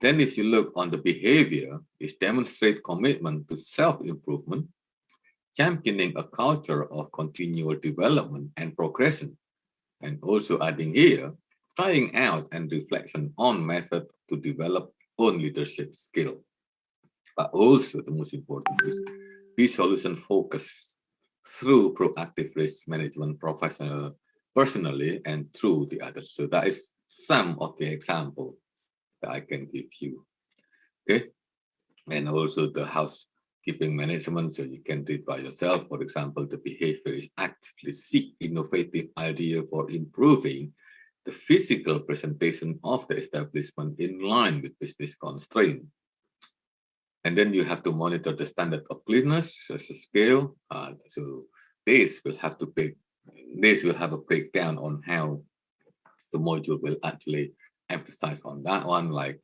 Then if you look on the behavior, it demonstrates commitment to self-improvement, championing a culture of continual development and progression, and also adding here, trying out and reflection on method to develop own leadership skill. But also the most important is be solution focused through proactive risk management personally and through the others. So that is some of the example that I can give you. Okay, and also the keeping management, so you can read by yourself. For example, the behavior is actively seek innovative idea for improving the physical presentation of the establishment in line with business constraint. And then you have to monitor the standard of cleanliness as a scale. So this will have a breakdown on how the module will actually emphasize on that one, like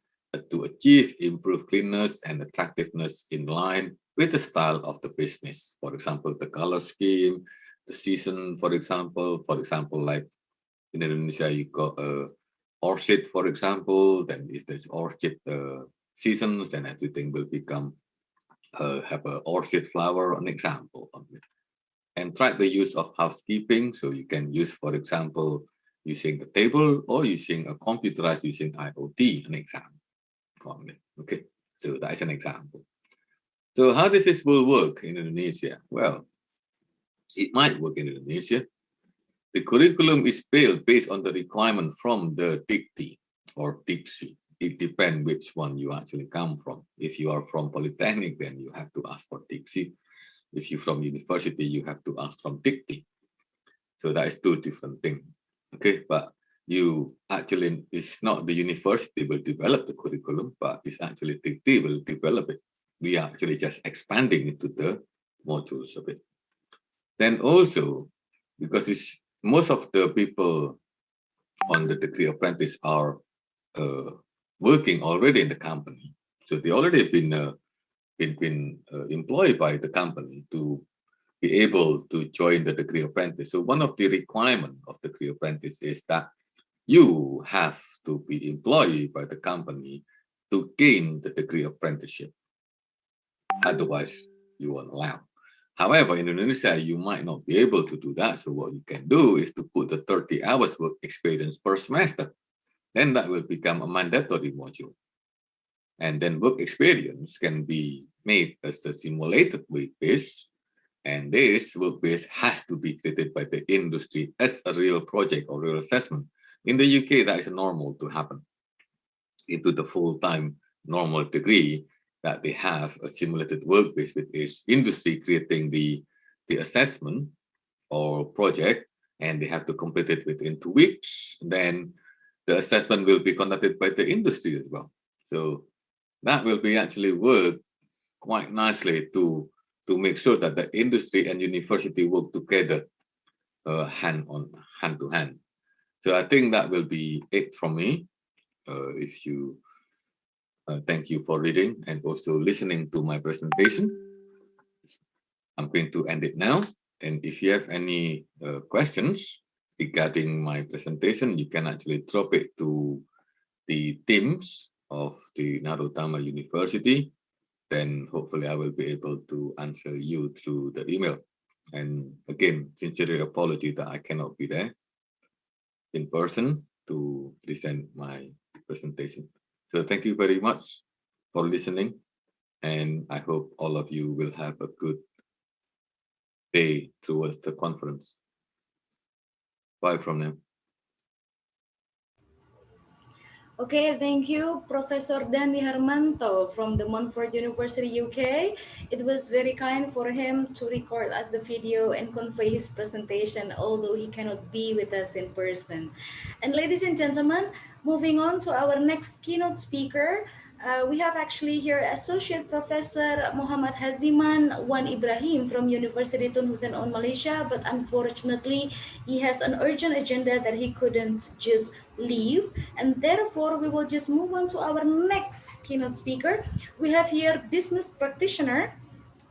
to achieve improved cleanliness and attractiveness in line with the style of the business. For example, the color scheme, the season, for example, like in Indonesia, you got orchid, for example. Then if there's orchid seasons, then everything will become have an orchid flower, an example of it. And track the use of housekeeping. So you can use, for example, using a table or using a computerized using IoT, an example. Okay, so that's an example. So how does this will work in Indonesia? Well, it might work in Indonesia. The curriculum is built based on the requirement from the DICTI or DICSI. It depends which one you actually come from. If you are from Polytechnic, then you have to ask for DICSI. If you're from university, you have to ask from DICTI. So that is two different things. Okay, but you actually, it's not the university will develop the curriculum, but it's actually DICTI will develop it. We are actually just expanding into the modules of it. Then also, because it's most of the people on the degree apprentice are working already in the company, so they already been employed by the company to be able to join the degree apprentice. So one of the requirements of the degree apprentice is that you have to be employed by the company to gain the degree apprenticeship. Otherwise, you won't allow. However, in Indonesia, you might not be able to do that. So what you can do is to put the 30 hours work experience per semester. Then that will become a mandatory module. And then work experience can be made as a simulated work base. And this work base has to be treated by the industry as a real project or real assessment. In the UK, that is normal to happen into the full-time normal degree, that they have a simulated work base with this industry creating the assessment or project, and they have to complete it within 2 weeks. Then the assessment will be conducted by the industry as well. So that will be actually work quite nicely to make sure that the industry and university work together hand to hand. So I think that will be it from me. If you thank you for reading and also listening to my presentation. I'm going to end it now. And if you have any questions regarding my presentation, you can actually drop it to the teams of the Narotama University. Then hopefully I will be able to answer you through the email. And again, sincerely apology that I cannot be there in person to present my presentation. So thank you very much for listening, and I hope all of you will have a good day towards the conference. Bye from now. Okay, thank you, Professor Dani Hermanto from the Montfort University, UK. It was very kind for him to record us the video and convey his presentation, although he cannot be with us in person. And ladies and gentlemen, moving on to our next keynote speaker, we have actually here Associate Professor Muhammad Haziman Wan Ibrahim from University Tun Hussein on Malaysia, but unfortunately he has an urgent agenda that he couldn't just leave, and therefore we will just move on to our next keynote speaker. We have here business practitioner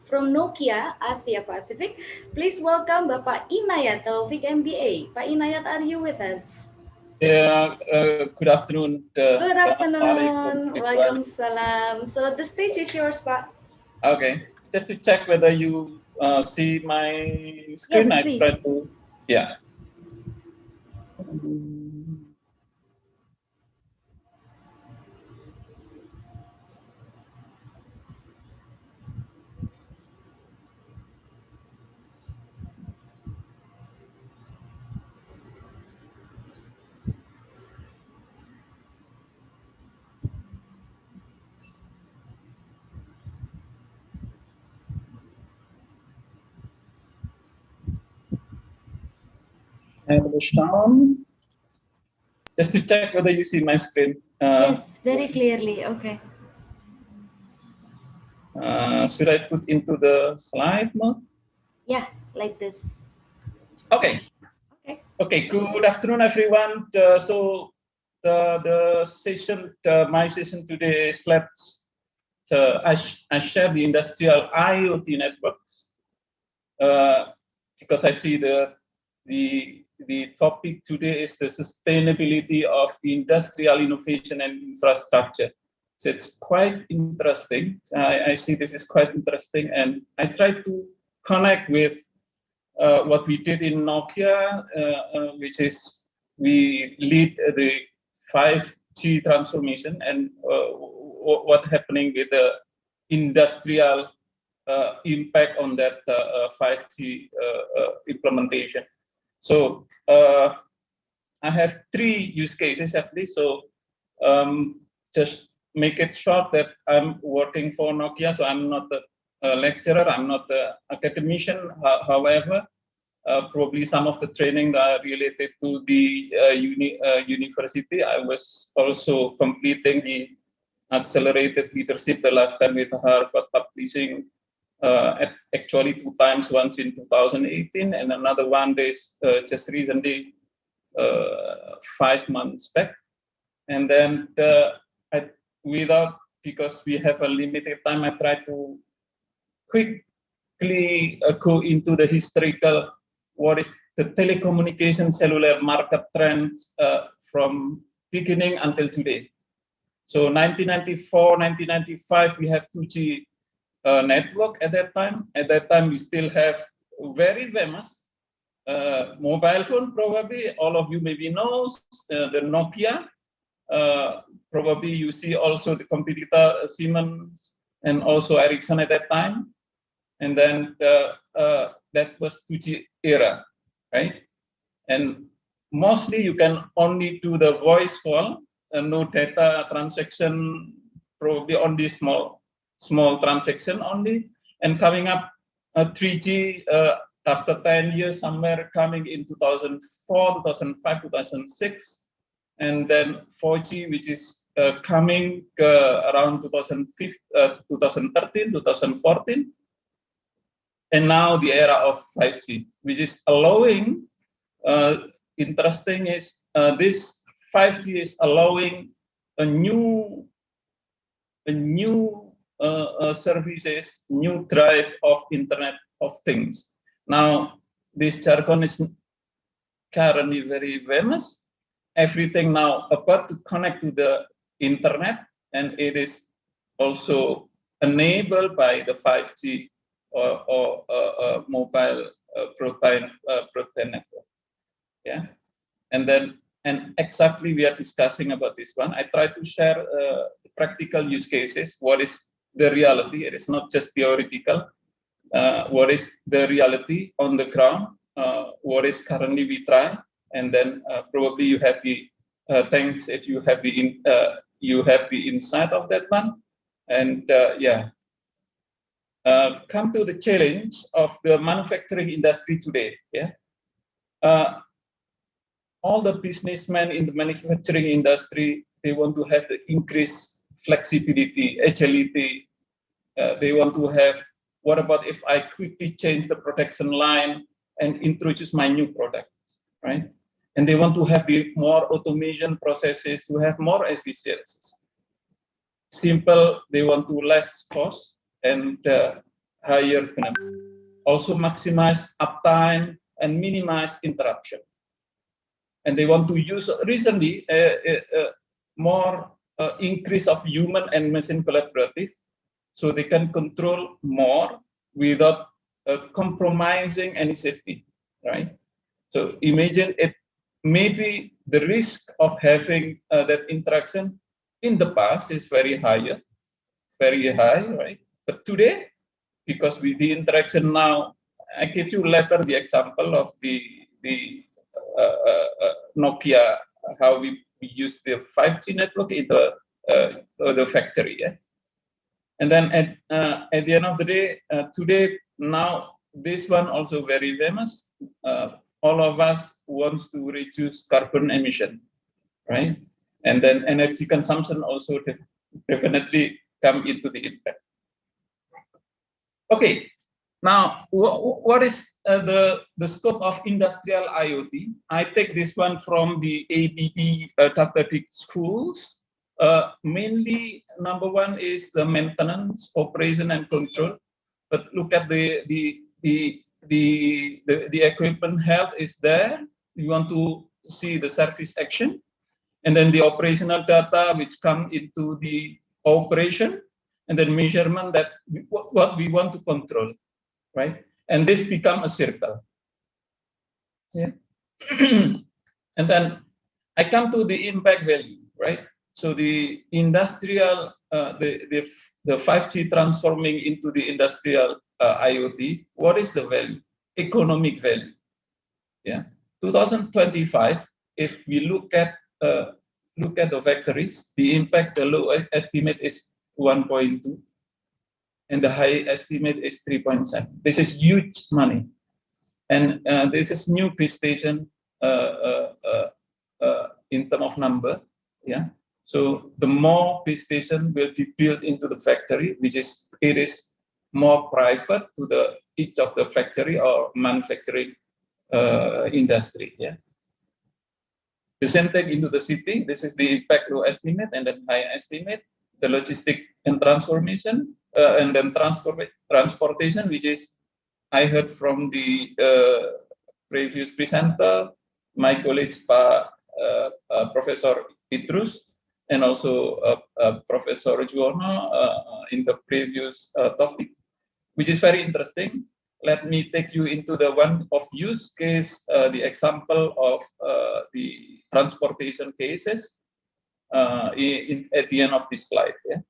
from Nokia Asia Pacific. Please welcome Bapak Inayat Taufik MBA. Pak Inayat, are you with us? Yeah, good afternoon. Good afternoon. Welcome, salam. So the stage is yours, Pak. Okay, just to check whether you see my screen. Yes, please. I try to, yeah. and Sean. Just to check whether you see my screen. Yes, very clearly. Okay. Should I put into the slide mode? Yeah, like this. Okay. Okay. Okay. Good afternoon, everyone. So the session, my session today is I share the industrial IoT networks because I see the topic today is the sustainability of industrial innovation and infrastructure. So it's quite interesting. I see this is quite interesting, and I try to connect with what we did in Nokia, which is we lead the 5G transformation and what's happening with the industrial impact on that 5G implementation. So I have 3 use cases at least. So just make it short that I'm working for Nokia, so I'm not a lecturer, I'm not an academician. However, probably some of the training that are related to the university. I was also completing the accelerated leadership the last time with Harvard Publishing, actually 2 times, once in 2018 and another one is just recently 5 months back. And then because we have a limited time, I try to quickly go into the historical, what is the telecommunication cellular market trend from beginning until today. So 1994, 1995, we have 2G network at that time. At that time, we still have very famous mobile phone, probably all of you maybe knows, the Nokia. Probably you see also the competitor Siemens and also Ericsson at that time. And then that was 2G era, right? And mostly you can only do the voice call and no data transaction, probably only small transaction only. And coming up 3G after 10 years, somewhere coming in 2004, 2005, 2006. And then 4G, which is coming around 2013, 2014. And now the era of 5G, which is allowing, interesting is this 5G is allowing a new services, new drive of Internet of Things. Now, this jargon is currently very famous. Everything now about to connect to the Internet, and it is also enabled by the 5G or mobile broadband network. Yeah, and exactly we are discussing about this one. I try to share the practical use cases. What is the reality? It is not just theoretical. What is the reality on the ground? What is currently we try, and then probably you have the thanks if you have the insight of that one, and yeah. Come to the challenge of the manufacturing industry today. Yeah, all the businessmen in the manufacturing industry, they want to have the increased flexibility, agility. They want to have, what about if I quickly change the production line and introduce my new product, right? And they want to have the more automation processes to have more efficiencies. Simple, they want to less cost and higher, also maximize uptime and minimize interruption. And they want to use recently more increase of human and machine collaborative, so they can control more without compromising any safety, right? So imagine it, maybe the risk of having that interaction in the past is very high, right? But today, because with the interaction now, I give you later the example of the Nokia, how we use the 5G network in the factory. Yeah? And then at the end of the day, today, now, this one also very famous. all of us wants to reduce carbon emission, right? And then energy consumption also definitely come into the impact. Okay, now what is the scope of industrial IoT? I take this one from the ABB Data schools. Mainly, number one is the maintenance, operation, and control. But look at the equipment health is there. You want to see the service action, and then the operational data which come into the operation, and then measurement that what we want to control, right? And this become a circle. Yeah. And then I come to the impact value, right? So the industrial, the 5G transforming into the industrial IoT. What is the value? Economic value. Yeah. 2025. If we look at the factories, the impact, the low estimate is 1.2, and the high estimate is 3.7. This is huge money, and this is new base station in terms of number. Yeah. So the more base station will be built into the factory, which is it is more private to the each of the factory or manufacturing industry. Yeah. The same thing into the city. This is the impact low estimate and then high estimate. The logistic and transformation and then transportation, which is I heard from the previous presenter, my colleague Professor Idrus, and also Professor Juwono in the previous topic, which is very interesting. Let me take you into the one of use case, the example of the transportation cases at the end of this slide. Yeah?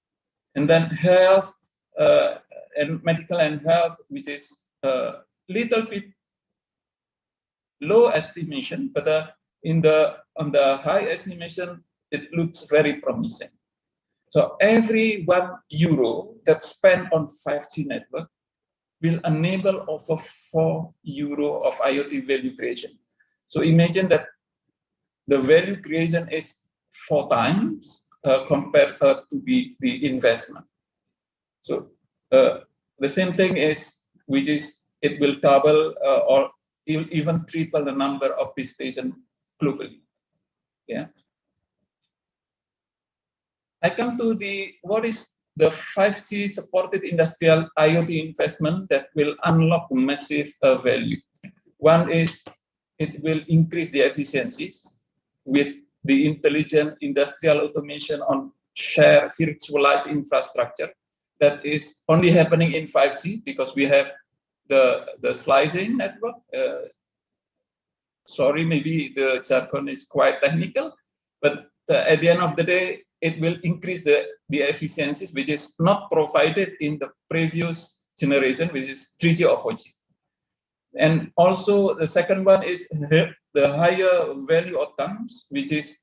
And then health and medical and health, which is a little bit low estimation, but on the high estimation, it looks very promising. So every €1 that's spent on 5G network will enable over €4 of IoT value creation. So imagine that the value creation is 4 times compared to the investment. So the same thing is, which is it will double or even triple the number of base stations globally. Yeah. I come to what is the 5G supported industrial IoT investment that will unlock massive value. One is it will increase the efficiencies with the intelligent industrial automation on shared virtualized infrastructure that is only happening in 5G because we have the slicing network. Sorry, maybe the jargon is quite technical, but at the end of the day, it will increase the efficiencies, which is not provided in the previous generation, which is 3G or 4G. And also the second one is the higher value outcomes, which is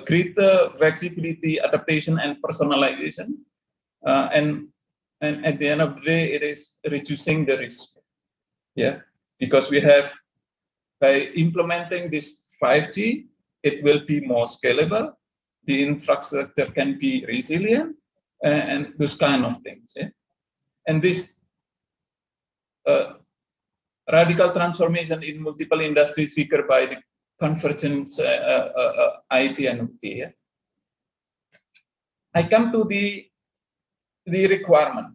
greater flexibility, adaptation, and personalization. And at the end of the day, it is reducing the risk. Yeah, because we have, by implementing this 5G, it will be more scalable. The infrastructure can be resilient and those kind of things. Yeah? And this radical transformation in multiple industries triggered by the convergence IT and OT. Yeah? I come to the requirement.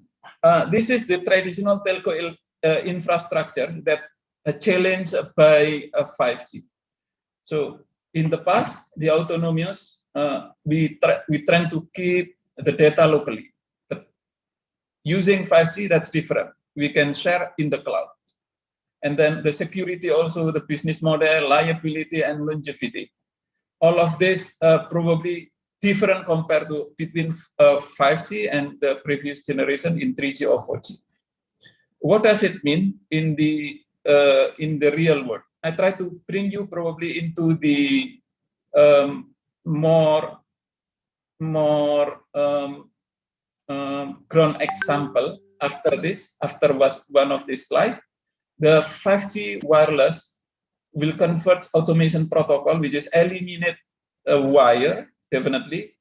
This is the traditional telco infrastructure that challenged by 5G. So in the past, the autonomous, we try to keep the data locally. But using 5G, that's different. We can share in the cloud. And then the security, also the business model, liability, and longevity. All of this probably different compared to between 5G and the previous generation in 3G or 4G. What does it mean in the real world? I try to bring you probably into the more ground example after this, after one of this slide. the 5G wireless will convert automation protocol, which is eliminate a wire, definitely.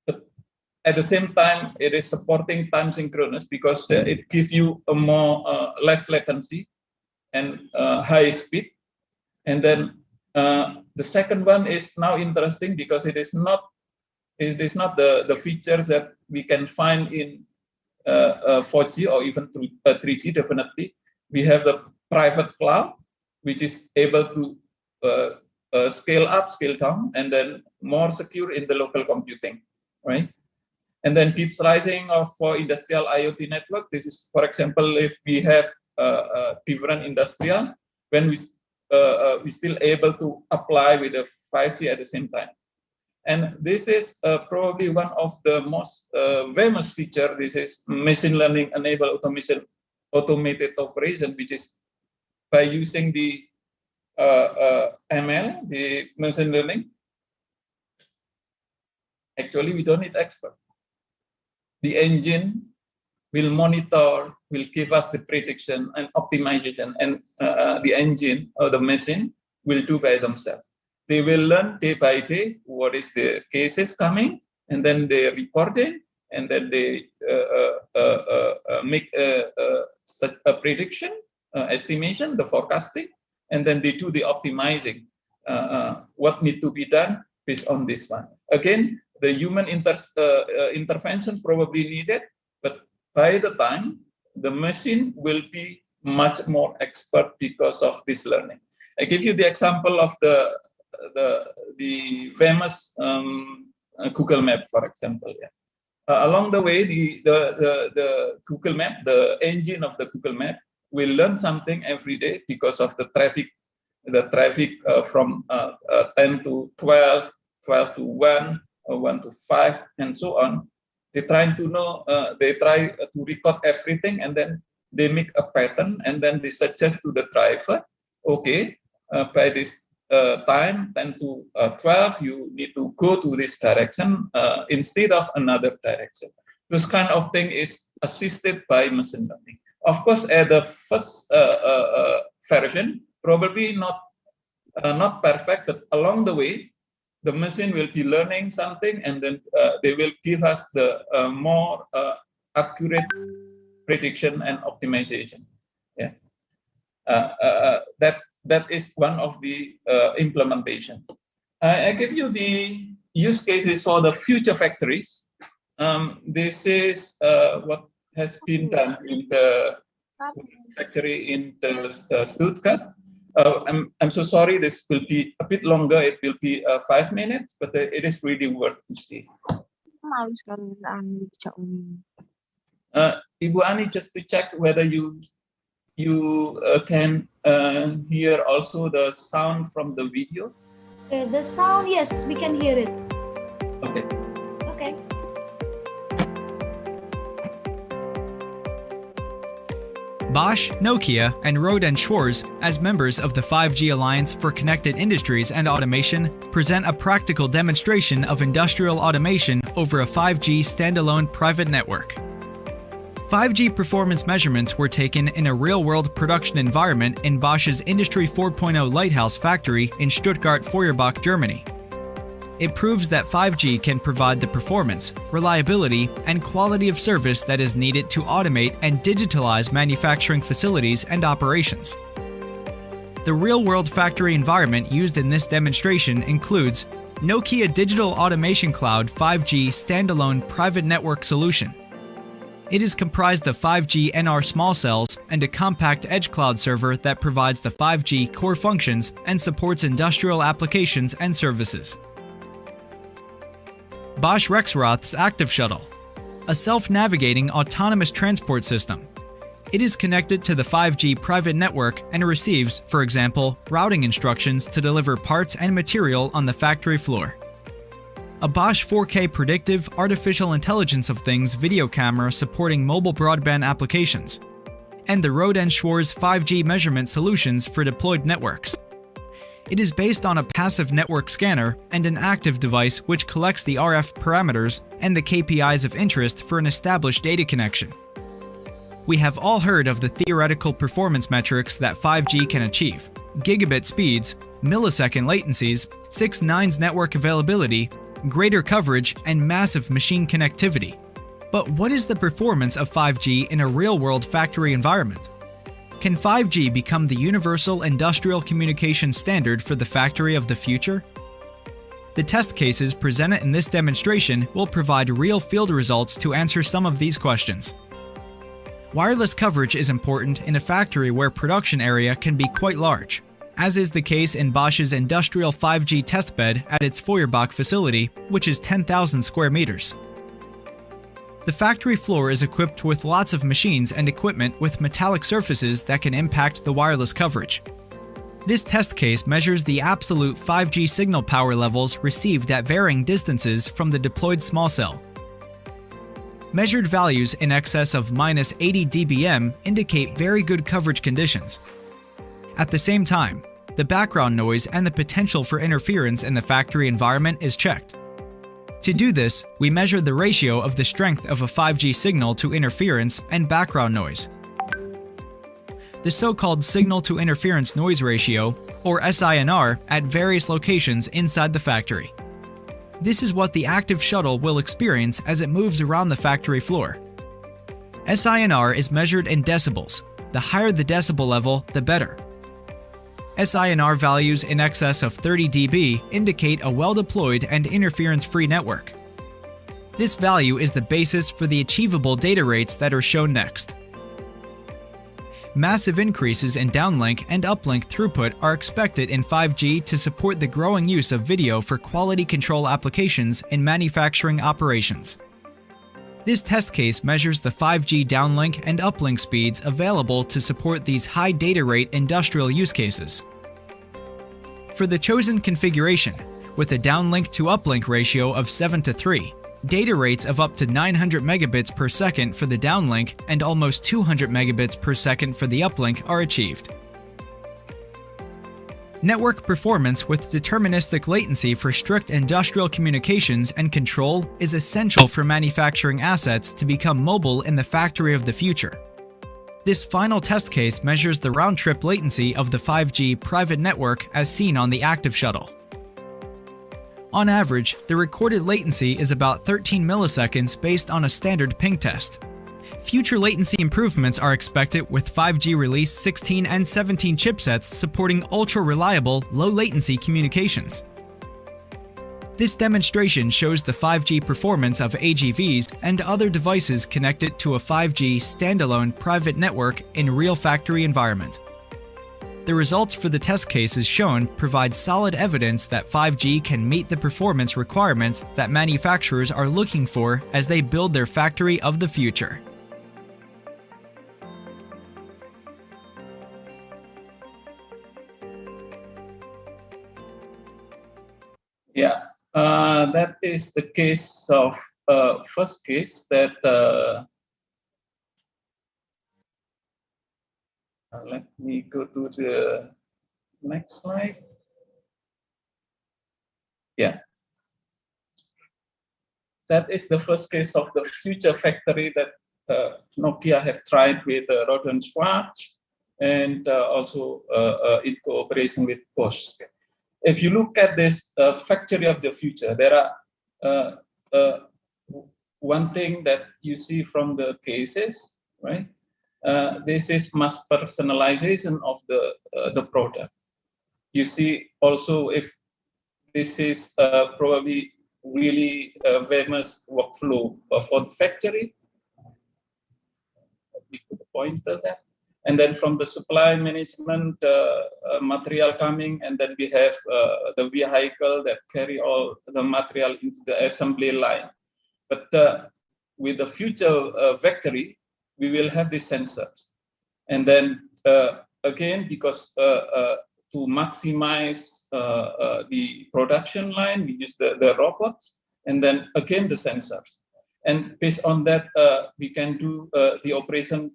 But at the same time, it is supporting time synchronous because it gives you a more less latency and high speed. And then the second one is now interesting because it is not the features that we can find in 4G or even 3G. Definitely, we have the private cloud, which is able to scale up, scale down, and then more secure in the local computing, right? And then deep slicing for industrial IoT network. This is, for example, if we have different industrial, when we still able to apply with the 5G at the same time. And this is probably one of the most famous feature. This is machine learning enabled automation, automated operation, which is by using the ML, the machine learning. Actually, we don't need expert. The engine will monitor, will give us the prediction and optimization, and the engine or the machine will do by themselves. They will learn day by day what is the cases coming, and then they record it, and then they make such a prediction, estimation, the forecasting, and then they do the optimizing, what need to be done based on this one. Again, the human intervention probably needed, but by the time, the machine will be much more expert because of this learning. I give you the example of the famous Google Map, for example. Yeah. Along the way, the Google Map, the engine of the Google Map, will learn something every day because of the traffic from 10 to 12, 12 to 1, or 1 to 5, and so on. They try to know, they try to record everything, and then they make a pattern, and then they suggest to the driver, okay, by this time, 10 to 12, you need to go to this direction instead of another direction. This kind of thing is assisted by machine learning. Of course, at the first version, probably not perfect, but along the way, the machine will be learning something, and then they will give us the more accurate prediction and optimization. Yeah, that is one of the implementation. I give you the use cases for the future factories. This is what has been done in the factory in the Stuttgart. I'm so sorry, this will be a bit longer. It will be 5 minutes, but it is really worth to see. Ibu Ani, just to check whether you can hear also the sound from the video. The sound, yes, we can hear it. Okay. Okay. Bosch, Nokia, and Rohde & Schwarz, as members of the 5G Alliance for Connected Industries and Automation, present a practical demonstration of industrial automation over a 5G standalone private network. 5G performance measurements were taken in a real-world production environment in Bosch's Industry 4.0 Lighthouse factory in Stuttgart-Feuerbach, Germany. It proves that 5G can provide the performance, reliability, and quality of service that is needed to automate and digitalize manufacturing facilities and operations. The real-world factory environment used in this demonstration includes Nokia Digital Automation Cloud 5G standalone private network solution. It is comprised of 5G NR small cells and a compact edge cloud server that provides the 5G core functions and supports industrial applications and services. Bosch Rexroth's Active Shuttle, a self-navigating autonomous transport system. It is connected to the 5G private network and receives, for example, routing instructions to deliver parts and material on the factory floor. A Bosch 4K predictive artificial intelligence of things video camera supporting mobile broadband applications. And the Rohde & Schwarz 5G measurement solutions for deployed networks. It is based on a passive network scanner and an active device which collects the RF parameters and the KPIs of interest for an established data connection. We have all heard of the theoretical performance metrics that 5G can achieve: gigabit speeds, millisecond latencies, 6 nines network availability, greater coverage, and massive machine connectivity. But what is the performance of 5G in a real-world factory environment? Can 5G become the universal industrial communication standard for the factory of the future? The test cases presented in this demonstration will provide real field results to answer some of these questions. Wireless coverage is important in a factory where production area can be quite large, as is the case in Bosch's industrial 5G testbed at its Feuerbach facility, which is 10,000 square meters. The factory floor is equipped with lots of machines and equipment with metallic surfaces that can impact the wireless coverage. This test case measures the absolute 5G signal power levels received at varying distances from the deployed small cell. Measured values in excess of -80 dBm indicate very good coverage conditions. At the same time, the background noise and the potential for interference in the factory environment is checked. To do this, we measure the ratio of the strength of a 5G signal to interference and background noise. The so-called signal-to-interference noise ratio, or SINR, at various locations inside the factory. This is what the active shuttle will experience as it moves around the factory floor. SINR is measured in decibels. The higher the decibel level, the better. SINR values in excess of 30 dB indicate a well-deployed and interference-free network. This value is the basis for the achievable data rates that are shown next. Massive increases in downlink and uplink throughput are expected in 5G to support the growing use of video for quality control applications in manufacturing operations. This test case measures the 5G downlink and uplink speeds available to support these high data rate industrial use cases. For the chosen configuration, with a downlink to uplink ratio of 7:3, data rates of up to 900 megabits per second for the downlink and almost 200 megabits per second for the uplink are achieved. Network performance with deterministic latency for strict industrial communications and control is essential for manufacturing assets to become mobile in the factory of the future. This final test case measures the round-trip latency of the 5G private network as seen on the active shuttle. On average, the recorded latency is about 13 milliseconds based on a standard ping test. Future latency improvements are expected with 5G release 16 and 17 chipsets supporting ultra-reliable, low-latency communications. This demonstration shows the 5G performance of AGVs and other devices connected to a 5G standalone private network in real factory environment. The results for the test cases shown provide solid evidence that 5G can meet the performance requirements that manufacturers are looking for as they build their factory of the future. Yeah, that is the case of first case that let me go to the next slide. Yeah, that is the first case of the future factory that Nokia have tried with Rohde & Schwarz and also in cooperation with Bosch. If you look at this factory of the future, there are one thing that you see from the cases, right? This is mass personalization of the product. You see also if this is probably really a famous workflow for the factory. Let me put the pointer there. And then from the supply management, material coming, and then we have the vehicle that carry all the material into the assembly line. But with the future factory, we will have these sensors. And then again, because to maximize the production line, we use the robots, and then again the sensors. And based on that, we can do the operation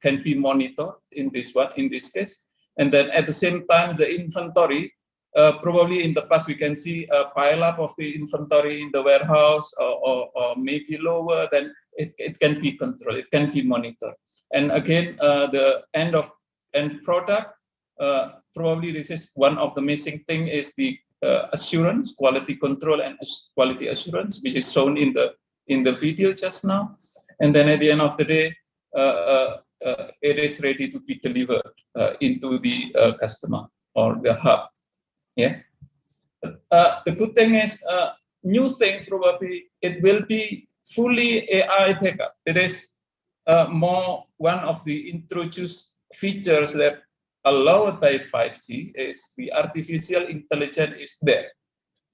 can be monitored in this case. And then at the same time, the inventory probably in the past we can see a pile up of the inventory in the warehouse, or maybe lower, then it can be controlled, it can be monitored. And again, the end product, probably this is one of the missing thing, is the assurance, quality control and quality assurance, which is shown in the video just now. And then at the end of the day, it is ready to be delivered into the customer or the hub. Yeah. The good thing is, new thing probably it will be fully AI backup. It is more one of the introduced features that allowed by 5G is the artificial intelligence is there,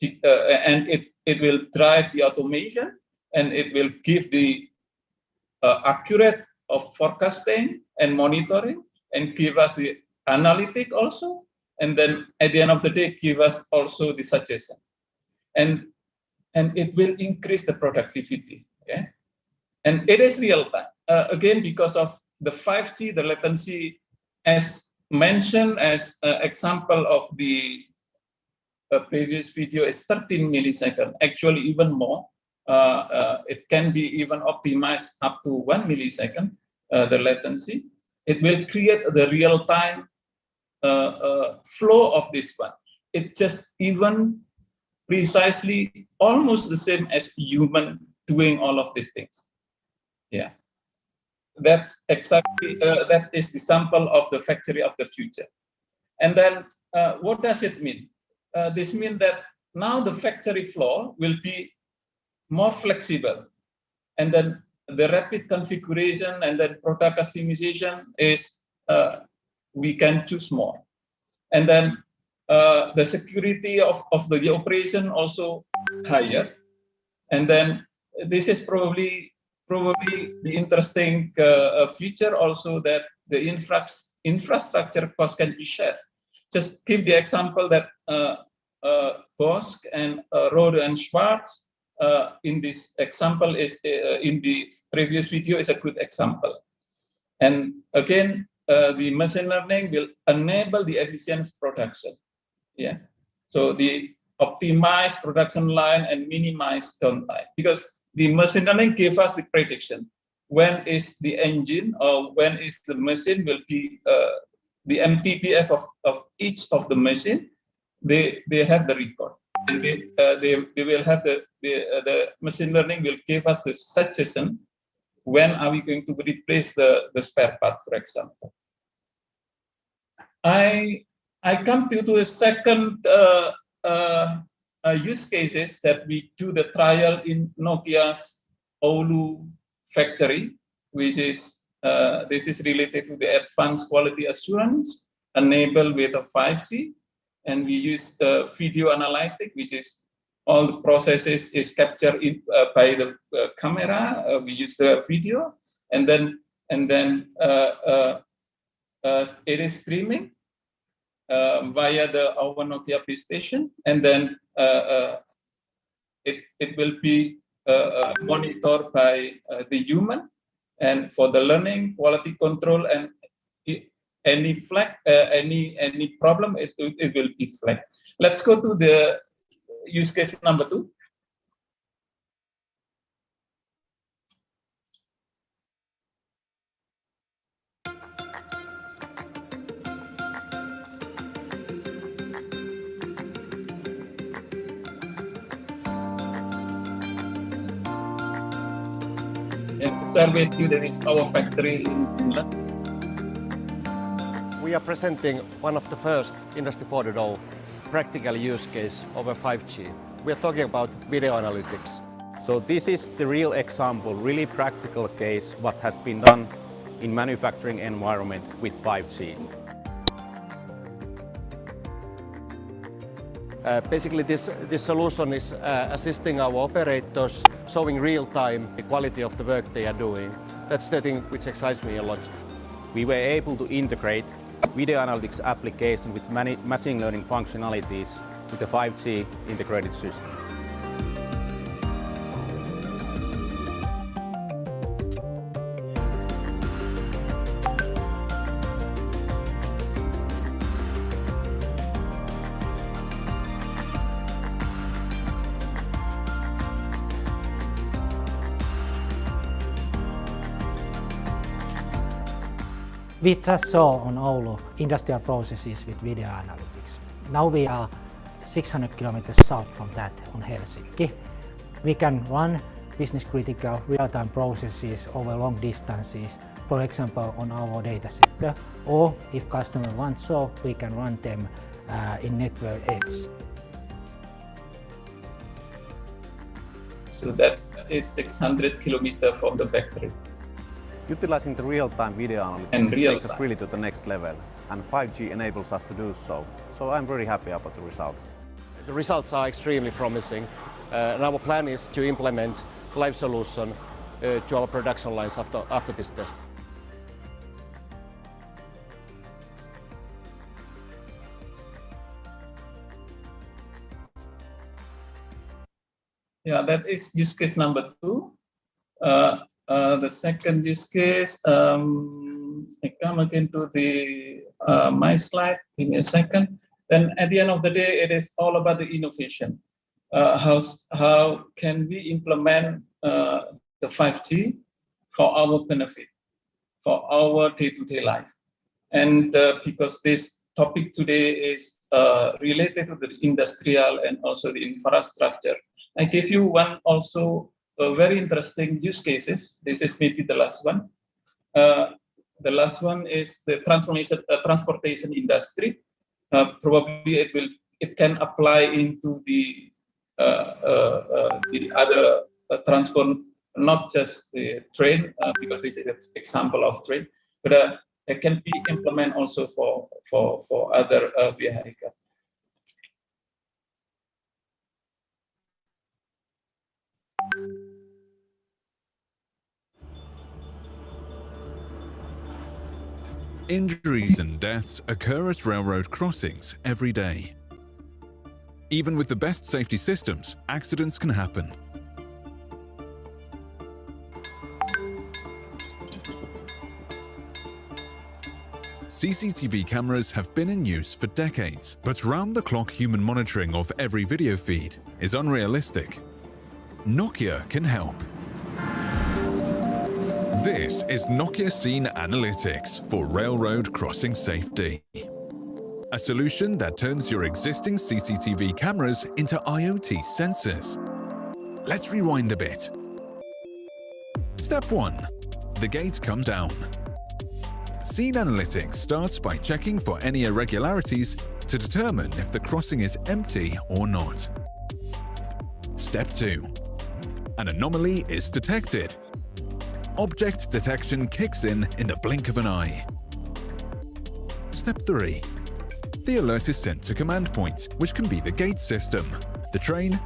and it will drive the automation, and it will give the accurate of forecasting and monitoring, and give us the analytic also, and then at the end of the day give us also the suggestion, and it will increase the productivity. Okay, and it is real time again because of the 5G. The latency, as mentioned as example of the previous video, is 13 milliseconds. Actually, even more. It can be even optimized up to 1 millisecond. The latency. It will create the real time flow of this one. It just even precisely almost the same as human doing all of these things. Yeah, that's exactly that is the sample of the factory of the future. And then what does it mean? This means that now the factory floor will be more flexible, and then the rapid configuration and then product customization is we can choose more, and then the security of the operation also higher, and then this is probably the interesting feature also, that the infrastructure cost can be shared. Just give the example that Bosch and Rode and Schwarz in this example is in the previous video is a good example. And again, the machine learning will enable the efficient production. Yeah, so the optimized production line and minimize downtime, because the machine learning gave us the prediction when is the engine or when is the machine will be the MTBF of each of the machine. They have the record, and they will have the machine learning will give us the suggestion when are we going to replace the spare part, for example. I come to the second use cases that we do the trial in Nokia's Oulu factory, which is this is related to the advanced quality assurance enabled with a 5G, and we use the video analytic, which is all the processes is captured in, by the camera. We use the video, and then it is streaming via our Nokia base station, and then it will be monitored by the human, and for the learning, quality control, and any flag, any problem, it will be flagged. Let's go to the use case number 2. Share with you, that is our factory in Finland. We are presenting one of the first Industry 4.0 practical use case over 5G. We are talking about video analytics. So this is the real example, really practical case what has been done in manufacturing environment with 5G. Basically, this solution is assisting our operators, showing real-time the quality of the work they are doing. That's the thing which excites me a lot. We were able to integrate video analytics application with many machine learning functionalities with the 5G integrated system. We just saw on Oulu industrial processes with video analytics. Now we are 600 kilometers south from that on Helsinki. We can run business critical real-time processes over long distances, for example on our data center, or if customer wants so, we can run them in network edge. So that is 600 kilometers from the factory. Utilizing the real-time video analytics takes us really to the next level, and 5G enables us to do so. So I'm very happy about the results. The results are extremely promising, and our plan is to implement live solution to our production lines after this test. Yeah, that is use case number 2. The second use case, I come again to the my slide. Give me a second. Then at the end of the day, it is all about the innovation. How can we implement the 5G for our benefit, for our day-to-day life? And because this topic today is related to the industrial and also the infrastructure, I give you one also very interesting use cases. This is maybe the last one. The last one is the transportation industry. Probably it can apply into the other transport, not just the train, because this is an example of train, but it can be implemented also for other vehicles. Injuries and deaths occur at railroad crossings every day. Even with the best safety systems, accidents can happen. CCTV cameras have been in use for decades, but round-the-clock human monitoring of every video feed is unrealistic. Nokia can help. This is Nokia Scene Analytics for railroad crossing safety. A solution that turns your existing CCTV cameras into IoT sensors. Let's rewind a bit. Step 1. The gate come down. Scene Analytics starts by checking for any irregularities to determine if the crossing is empty or not. Step 2. An anomaly is detected. Object detection kicks in the blink of an eye. Step 3. The alert is sent to command point, which can be the gate system, the train,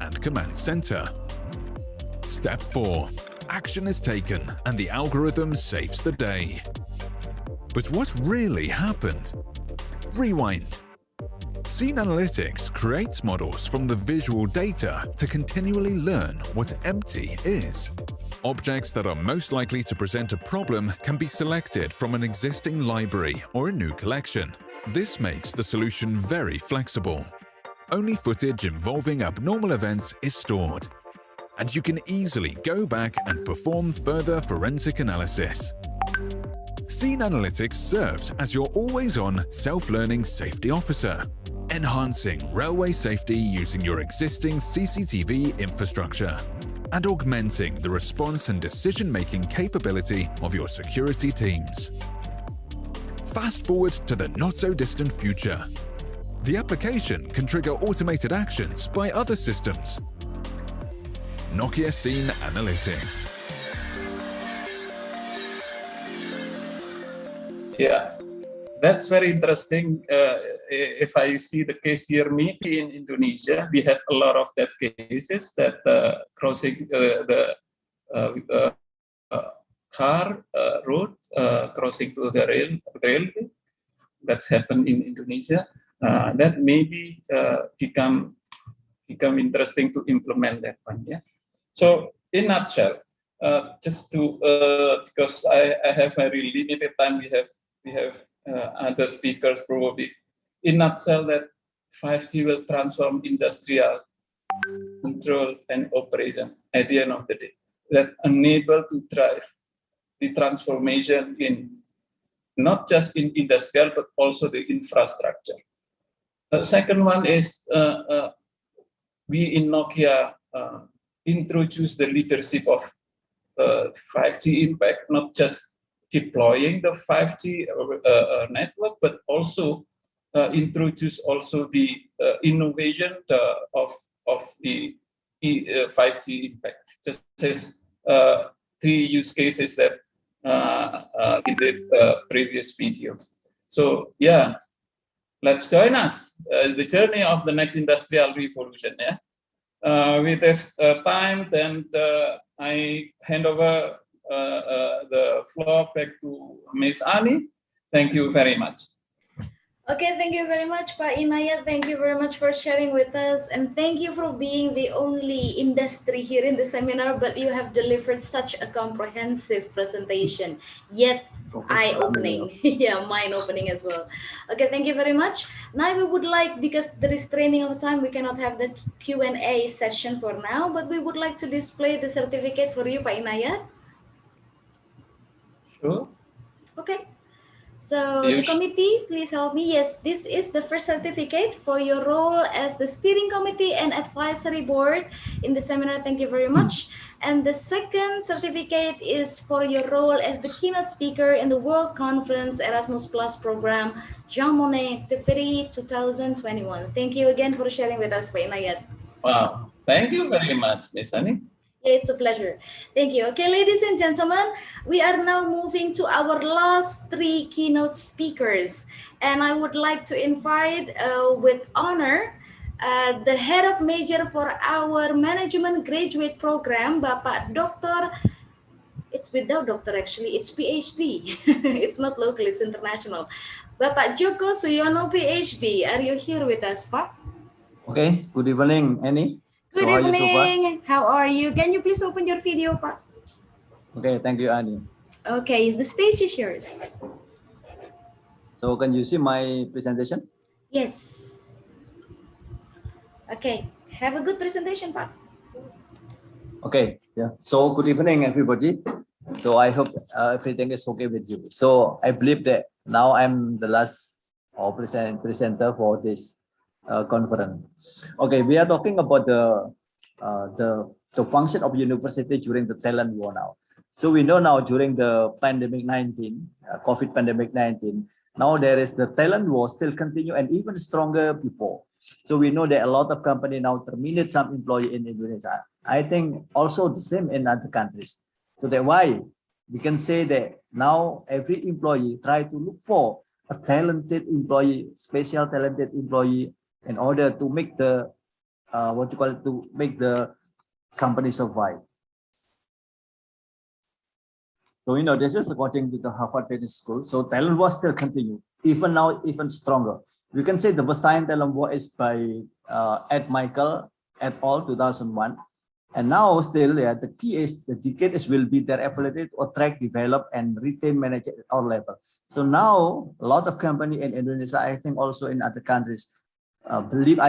and command center. Step 4. Action is taken and the algorithm saves the day. But what really happened? Rewind. Scene Analytics creates models from the visual data to continually learn what empty is. Objects that are most likely to present a problem can be selected from an existing library or a new collection. This makes the solution very flexible. Only footage involving abnormal events is stored, and you can easily go back and perform further forensic analysis. Scene Analytics serves as your always-on self-learning safety officer, enhancing railway safety using your existing CCTV infrastructure and augmenting the response and decision-making capability of your security teams. Fast forward to the not-so-distant future. The application can trigger automated actions by other systems. Nokia Scene Analytics. Yeah, that's very interesting. If I see the case here, maybe in Indonesia, we have a lot of that cases that crossing the car road crossing to the rail. That's happened in Indonesia. That maybe become interesting to implement that one. Yeah. So in nutshell, just to because I have very limited time, we have other speakers probably. In nutshell, that 5G will transform industrial control and operation at the end of the day. That enable to drive the transformation in not just in industrial, but also the infrastructure. The second one is we in Nokia introduce the leadership of 5G impact, not just deploying the 5G network, but also introduce also the innovation of the 5G impact. Just as 3 use cases that in the previous video. So yeah, let's join us the journey of the next industrial revolution. Yeah, with this time, then I hand over the floor back to Ms. Ani. Thank you very much. Okay, thank you very much, Pak Inayat. Thank you very much for sharing with us, and thank you for being the only industry here in the seminar, but you have delivered such a comprehensive presentation, yet eye-opening. Yeah, mind-opening as well. Okay, thank you very much. Now we would like, because there is training of time, we cannot have the Q&A session for now, but we would like to display the certificate for you, Pak Inayat. Sure. Okay. So the committee, please help me. Yes, this is the first certificate for your role as the steering committee and advisory board in the seminar. Thank you very much. And the second certificate is for your role as the keynote speaker in the World Conference Erasmus Plus program, Jean Monnet activity 2021. Thank you again for sharing with us, Pak Inayat. Wow, thank you very much, Ms. Ani. Yeah, it's a pleasure. Thank you. Okay, ladies and gentlemen, we are now moving to our last 3 keynote speakers. And I would like to invite with honor the head of major for our management graduate program, Bapak Dr. It's without doctor actually, it's PhD. It's not local, it's international. Bapak Joko Suyono, PhD. Are you here with us, Pak? Okay, good evening, Annie. Good evening. How are you? Can you please open your video, Pak? Okay, thank you, Annie. Okay, the stage is yours. So can you see my presentation? Yes. Okay, have a good presentation, Pak. Okay, yeah. So good evening, everybody. So I hope everything is okay with you. So I believe that now I'm the last presenter for this conference. Okay, we are talking about the function of university during the talent war now. So we know now during the pandemic 19, COVID pandemic 19, now there is the talent war still continue and even stronger before. So we know that a lot of company now terminate some employee in Indonesia. I think also the same in other countries. So that's why we can say that now every employee try to look for a talented employee, special talented employee, in order to make the to make the company survive. So you know, this is according to the Harvard Business School. So talent war still continue, even now, even stronger. We can say the first time talent war is by Ed Michael et al. 2001, and now still the key is the decade will be their ability to attract, develop, and retain managers at all levels. So now a lot of company in Indonesia, I think also in other countries, I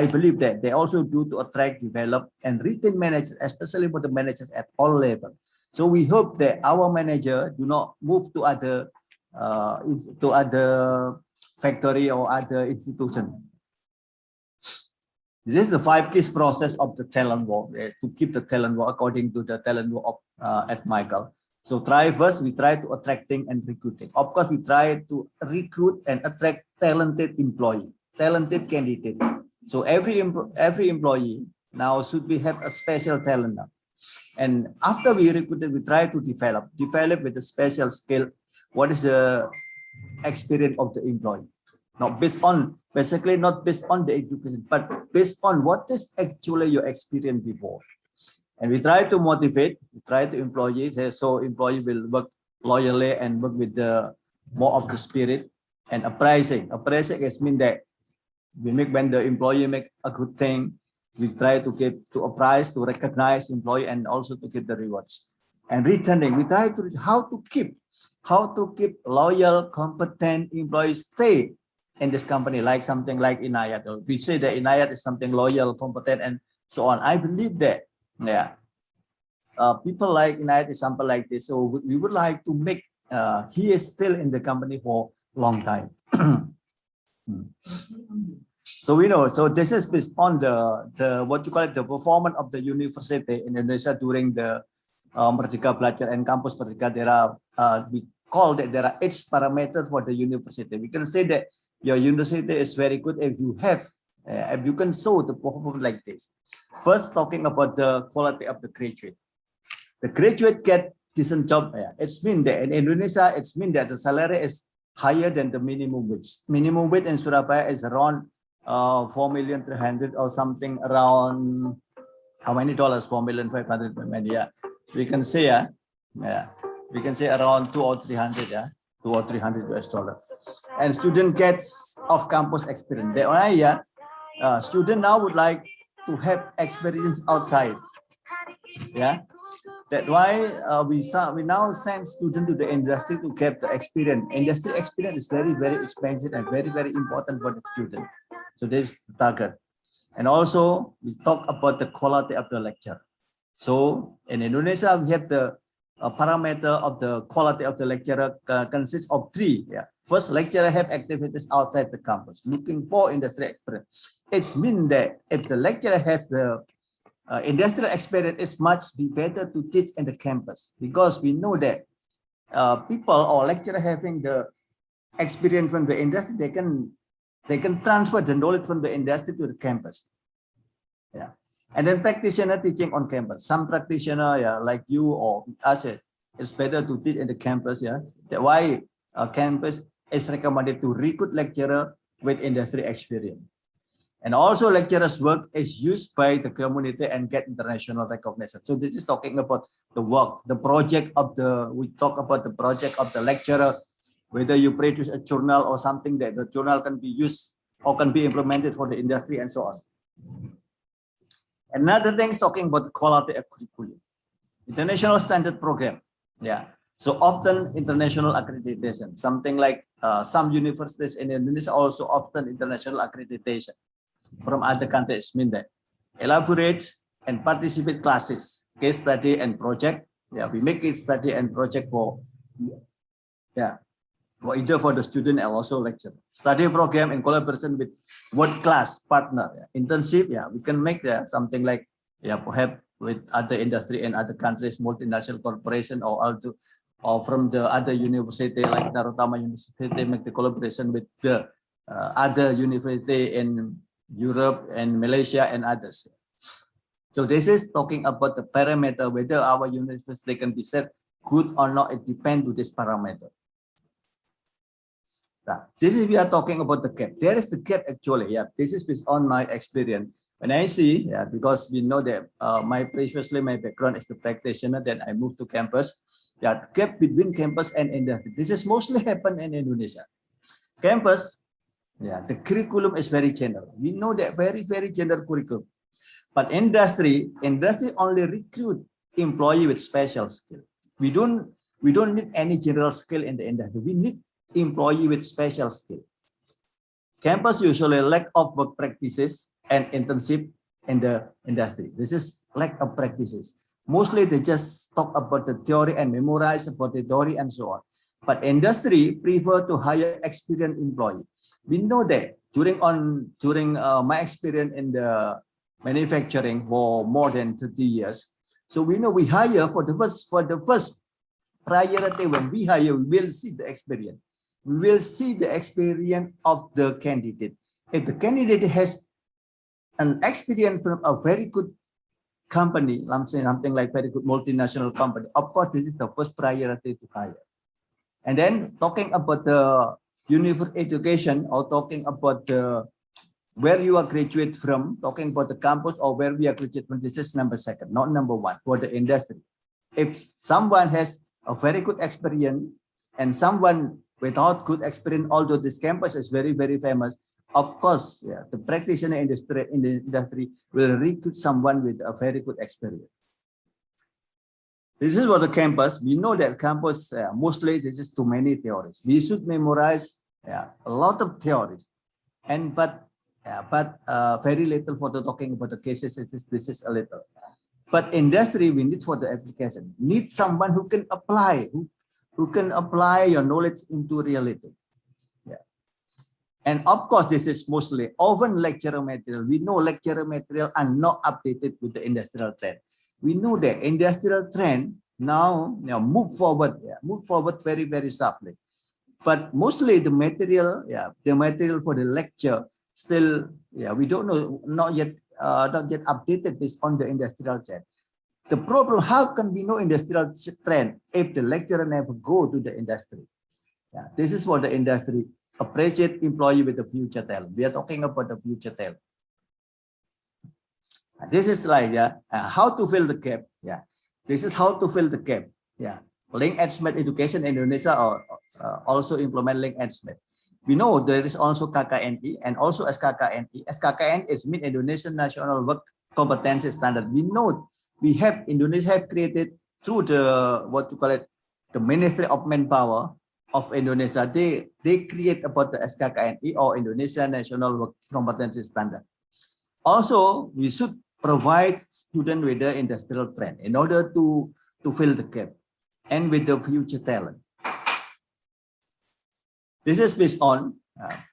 believe that they also do to attract, develop, and retain managers, especially for the managers at all levels. So we hope that our manager do not move to other factory or other institution. This is the 5 keys process of the talent war to keep the talent war according to the talent war of at Michael. So first we try to attracting and recruiting. Of course, we try to recruit and attract talented employee, talented candidate. So every employee now should have a special talent now. And after we recruited, we try to develop with a special skill. What is the experience of the employee? Not based on, basically not based on the education, but based on what is actually your experience before. And we try to motivate, we try to employee, so employee will work loyally and work with the more of the spirit. And appraising is mean that we make, when the employee make a good thing, we try to give to a prize to recognize employee and also to give the rewards. And returning, we try to how to keep loyal, competent employees stay in this company, like something like Inayat. We say that Inayat is something loyal, competent, and so on. I believe that, yeah, people like Inayat is something like this. So we would like to make he is still in the company for a long time. So we know, so this is based on the what you call it, the performance of the university in Indonesia during the Merdeka Belajar and Campus Merdeka. There are we call that there are 8 parameters for the university. We can say that your university is very good if you have if you can show the performance like this. First, talking about the quality of the graduate. The graduate get decent job. It's mean that in Indonesia, it's mean that the salary is higher than the minimum wage. Minimum wage in Surabaya is around 4,300,000 or something, around how many dollars? 4,500,000. Yeah, we can say we can say around 200 or 300. Yeah, 200 or 300 US dollars. And student gets off-campus experience. That why student now would like to have experience outside. Yeah. That's why we now send students to the industry to get the experience. Industry experience is very, very expensive and very, very important for the student. So this is the target. And also we talk about the quality of the lecture. So in Indonesia, we have the parameter of the quality of the lecturer consists of 3. Yeah. First, lecturer have activities outside the campus, looking for industry experience. It means that if the lecturer has the industrial experience, is much better to teach in the campus, because we know that people or lecturer having the experience from the industry, they can transfer the knowledge from the industry to the campus. Yeah. And then practitioner teaching on campus. Some practitioner, like you or us, it's better to teach in the campus. Yeah. That's why campus is recommended to recruit lecturer with industry experience. And also lecturers' work is used by the community and get international recognition. So this is talking about the work, the project of we talk about the project of the lecturer, whether you produce a journal or something that the journal can be used or can be implemented for the industry and so on. Another thing is talking about the quality of curriculum. International standard program. Yeah. So often international accreditation, something like some universities in Indonesia also often international accreditation from other countries, mean that elaborate and participate classes, case study and project. Yeah, we make case study and project for either for the student and also lecturer. Study program in collaboration with world-class partner. Internship, we can make something like perhaps with other industry and other countries, multinational corporation, or from the other university like Narotama University, make the collaboration with the other university in Europe and Malaysia and others. So this is talking about the parameter, whether our university can be said good or not. It depends on this parameter. This is we are talking about the gap. There is the gap actually. Yeah, this is based on my experience. When I see, because we know that my background is the practitioner, then I moved to campus. Yeah, gap between campus and industry. This is mostly happen in Indonesia. Campus. Yeah, the curriculum is very general. We know that very, very general curriculum. But industry only recruit employee with special skill. We don't need any general skill in the industry. We need employee with special skill. Campus usually lack of work practices and internship in the industry. This is lack of practices. Mostly they just talk about the theory and memorize about the theory and so on. But industry prefer to hire experienced employee. We know that during my experience in the manufacturing for more than 30 years. So we know we hire for the first priority. When we hire, we will see the experience. We will see the experience of the candidate. If the candidate has an experience from a very good company, I'm saying something like very good multinational company, of course, this is the first priority to hire. And then talking about the university education, or talking about where you are graduate from, talking about the campus or where we are graduate from, this is number 2, not number 1 for the industry. If someone has a very good experience and someone without good experience, although this campus is very, very famous, of course, the practitioner in the industry will recruit someone with a very good experience. This is for the campus. We know that campus, mostly this is too many theories. We should memorize a lot of theories, but very little for the talking about the cases. This is a little. But industry, we need for the application. Need someone who can apply, who can apply your knowledge into reality. Yeah. And of course, this is mostly often lecture material. We know lecture material are not updated with the industrial trend. We know that industrial trend now move forward very, very sharply. But mostly the material, for the lecture still, we don't know, not yet updated based on the industrial trend. The problem, how can we know industrial trend if the lecturer never go to the industry? Yeah, this is what the industry appreciate employee with the future talent. We are talking about the future talent. This is like how to fill the gap. Yeah, this is how to fill the gap. Yeah, link edge math education in Indonesia or also implement link edge math. We know there is also KKNI and also SKKNI. SKKN is mean Indonesian National Work Competency Standard. We know we have Indonesia have created through the the Ministry of Manpower of Indonesia. They create about the SKKNI or Indonesia National Work Competency Standard. Also, we should provide students with the industrial trend in order to fill the gap and with the future talent. This is based on,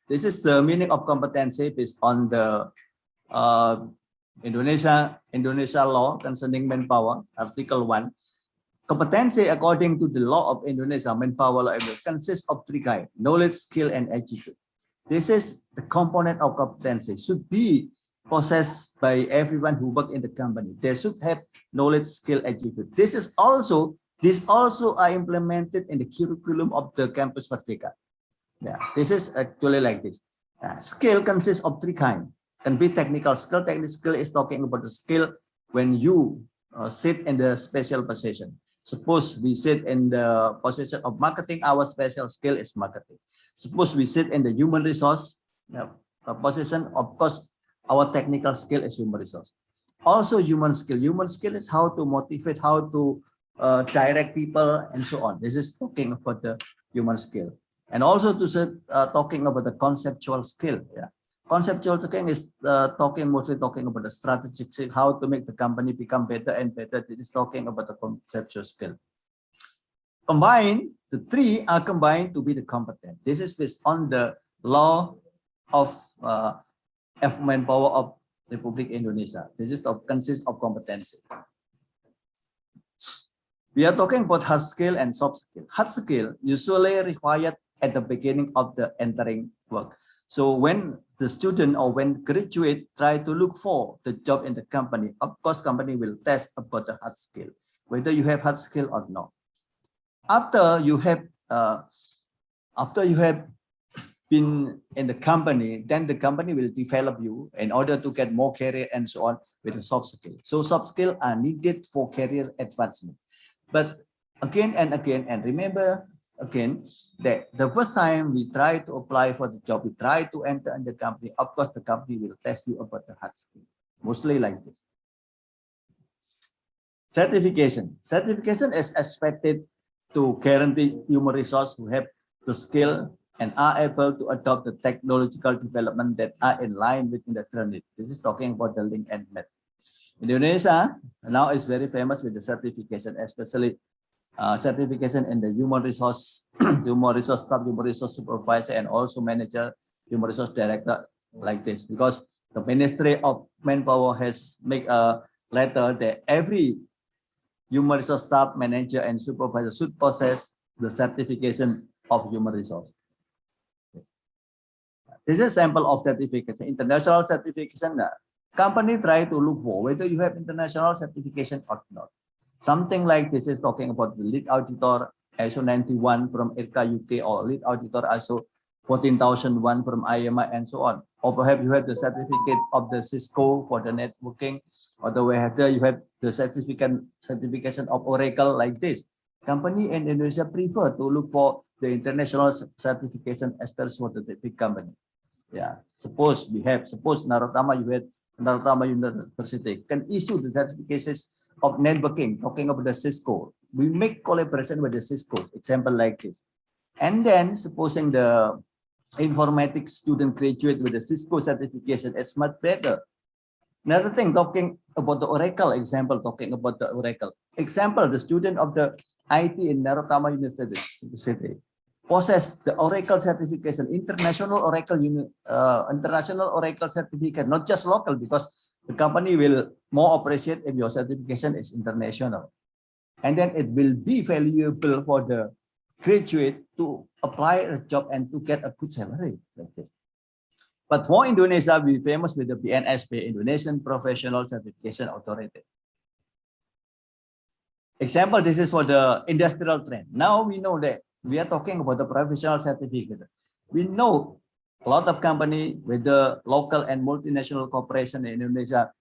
this is the meaning of competency based on the Indonesia law concerning manpower, Article 1. Competency according to the law of Indonesia, manpower law, consists of three kinds: knowledge, skill, and attitude. This is the component of competency, should be possessed by everyone who work in the company. They should have knowledge, skill, attitude. These also are implemented in the curriculum of the campus Merdeka. Yeah, this is actually like this. Skill consists of three kinds. Can be technical skill. Technical skill is talking about the skill when you sit in the special position. Suppose we sit in the position of marketing, our special skill is marketing. Suppose we sit in the human resource position, of course, our technical skill is human resource. Also human skill. Human skill is how to motivate, how to direct people, and so on. This is talking about the human skill. And also talking about the conceptual skill. Yeah, conceptual thinking is mostly talking about the strategic skill, how to make the company become better and better. This is talking about the conceptual skill. Combined, the three are combined to be the competent. This is based on the law of manpower of Republic Indonesia. This is consists of competency. We are talking about hard skill and soft skill. Hard skill usually required at the beginning of the entering work. So when the student or when graduate try to look for the job in the company, of course, company will test about the hard skill, whether you have hard skill or not. After you have been in the company, then the company will develop you in order to get more career and so on with the soft skill. So soft skills are needed for career advancement. But again and again, and remember again that the first time we try to apply for the job, we try to enter in the company, of course the company will test you about the hard skill, mostly like this. Certification. Certification is expected to guarantee human resource who have the skill and are able to adopt the technological development that are in line with industrial needs. This is talking about the link and met. Indonesia now is very famous with the certification, especially certification in the human resource, staff, human resource supervisor, and also manager, human resource director, like this. Because the Ministry of Manpower has made a letter that every human resource staff, manager, and supervisor should possess the certification of human resource. This is a sample of certification. International certification. Company try to look for whether you have international certification or not. Something like this is talking about the lead auditor ISO 91 from IRCA UK, or lead auditor ISO 14001 from IMI, and so on. Or perhaps you have the certificate of the Cisco for the networking, or the way you have the certification of Oracle, like this. Company in Indonesia prefer to look for the international certification, especially for the big company. Yeah, suppose Narotama University can issue the certifications of networking, talking about the Cisco. We make collaboration with the Cisco, example like this. And then supposing the informatics student graduate with the Cisco certification, it's much better. Another thing, talking about the Oracle example, talking about the Oracle example, the student of the IT in Narotama University, possess the Oracle certification, international Oracle certificate, not just local, because the company will more appreciate if your certification is international. And then it will be valuable for the graduate to apply a job and to get a good salary. Like this. But for Indonesia, we're famous with the BNSP, Indonesian Professional Certification Authority. Example, this is for the industrial trend. Now we know that we are talking about the professional certificate. We know a lot of company with the local and multinational corporation in Indonesia,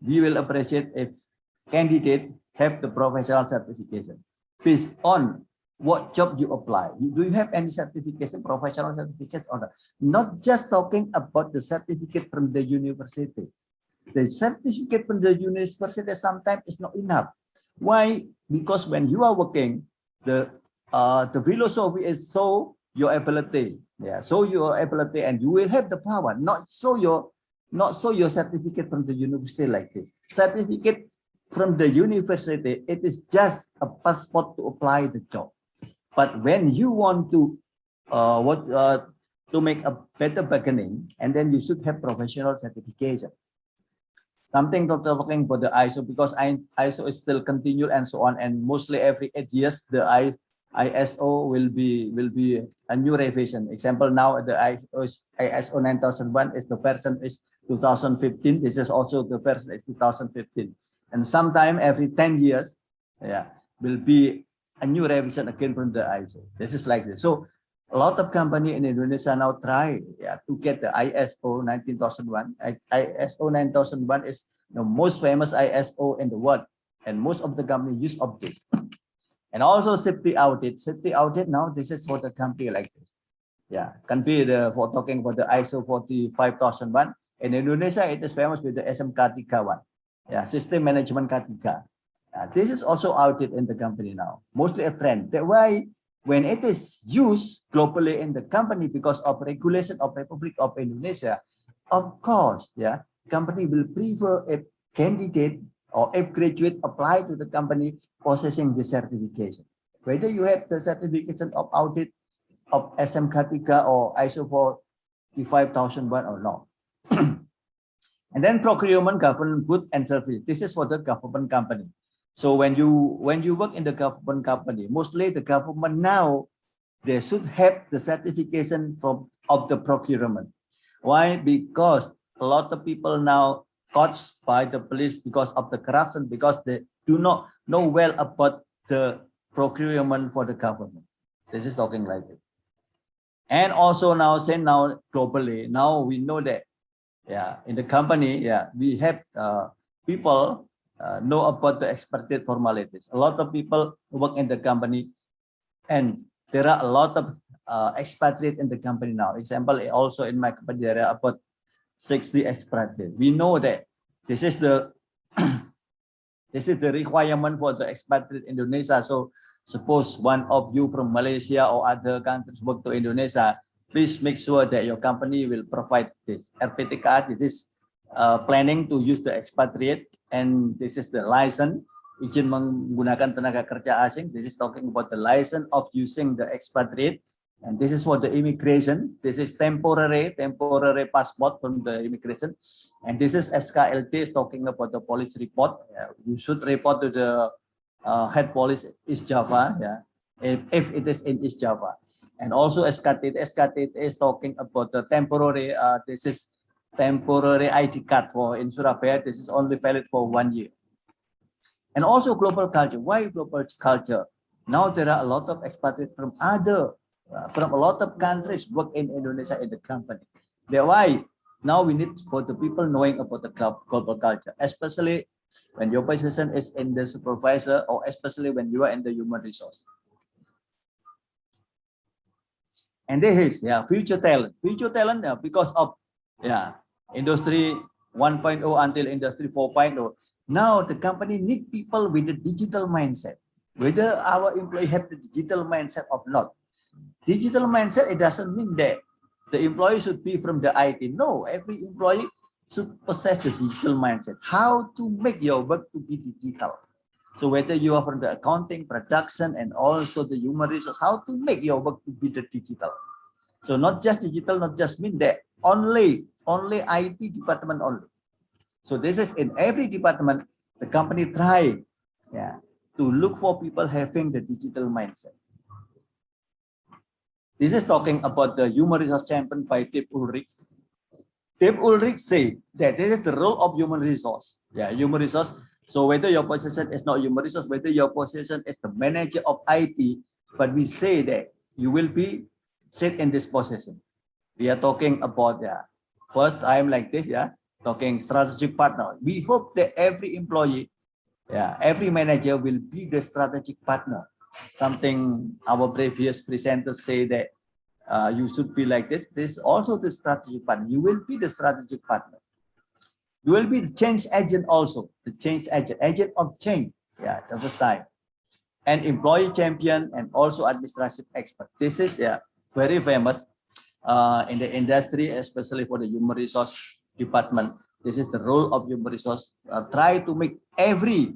we will appreciate if candidate have the professional certification based on what job you apply. Do you have any certification, professional certificates or not? Not just talking about the certificate from the university. The certificate from the university sometimes is not enough. Why? Because when you are working, the philosophy is show your ability. Yeah, show your ability, and you will have the power. Not show your certificate from the university like this. Certificate from the university, it is just a passport to apply the job. But when you want to make a better beginning, and then you should have professional certification. Something talking about the ISO, because ISO is still continued and so on, and mostly every 8 years the ISO will be a new revision. Example, now the ISO 9001 is the version is 2015. This is also the version is 2015, and sometime every 10 years, yeah, will be a new revision again from the ISO. This is like this. So a lot of company in Indonesia now try to get the ISO 19001. ISO 9001 is the most famous ISO in the world, and most of the company use of this. And also safety audit. Safety audit now, this is for the company like this. Yeah, can be for talking about the ISO 45001. In Indonesia, it is famous with the SMK3 Yeah, system management K3. This is also audit in the company now. Mostly a trend. That's why when it is used globally in the company because of regulation of Republic of Indonesia, of course, yeah, company will prefer a candidate or a graduate apply to the company possessing the certification. Whether you have the certification of audit of SMK3 or ISO 45001 or not. And then procurement, government goods and service. This is for the government company. So when you work in the government company, mostly the government now, they should have the certification of the procurement. Why? Because a lot of people now caught by the police because of the corruption, because they do not know well about the procurement for the government. This is talking like it. And also now, say now globally, now we know that, yeah, in the company, yeah, we have people know about the expertise formalities. A lot of people work in the company, and there are a lot of expatriates in the company now. Example, also in my company, there are about 60 expatriates. We know that this is the this is the requirement for the expatriate in Indonesia. So suppose one of you from Malaysia or other countries work to Indonesia, please make sure that your company will provide this RPT card. It is planning to use the expatriate, and this is the license, izin menggunakan tenaga kerja asing. This is talking about the license of using the expatriate, and this is for the immigration. This is temporary passport from the immigration, and this is SKLT is talking about the police report. You should report to the head police East Java, if it is in East Java. And also SKT is talking about the temporary. This is temporary ID card for in Surabaya. This is only valid for 1 year. And also global culture. Why global culture? Now there are a lot of expatriates from a lot of countries work in Indonesia in the company. That's why now we need for the people knowing about the global culture, especially when your position is in the supervisor, or especially when you are in the human resource. And this is future talent. Future talent because of industry 1.0 until industry 4.0. Now the company need people with the digital mindset. Whether our employee have the digital mindset or not. Digital mindset, it doesn't mean that the employee should be from the IT. No, every employee should possess the digital mindset. How to make your work to be digital. So whether you are from the accounting, production, and also the human resource, how to make your work to be the digital. So not just digital, not just mean that only IT department only. So this is in every department, the company try to look for people having the digital mindset. This is talking about the human resource champion by Dave Ulrich. Dave Ulrich say that this is the role of human resource. Human resource. So whether your position is not human resource, whether your position is the manager of IT, but we say that you will be sit in this position. We are talking about first I'm like this, talking strategic partner. We hope that every employee, every manager will be the strategic partner. Something our previous presenters say that you should be like this. This is also the strategic partner. You will be the strategic partner. You will be the change agent also, the change agent of change. The other side. And employee champion and also administrative expert. This is very famous in the industry, especially for the human resource department. This is the role of human resource. Try to make every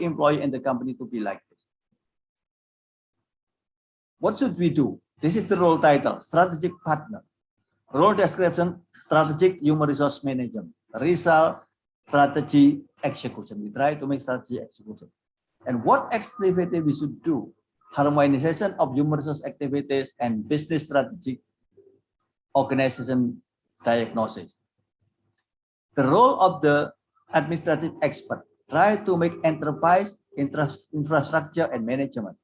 employee in the company to be like this. What should we do? This is the role title, strategic partner. Role description, strategic human resource management. Result, strategy execution. We try to make strategy execution. And what activity we should do? Harmonization of human resource activities and business strategy organization diagnosis. The role of the administrative expert. Try to make enterprise infrastructure and management.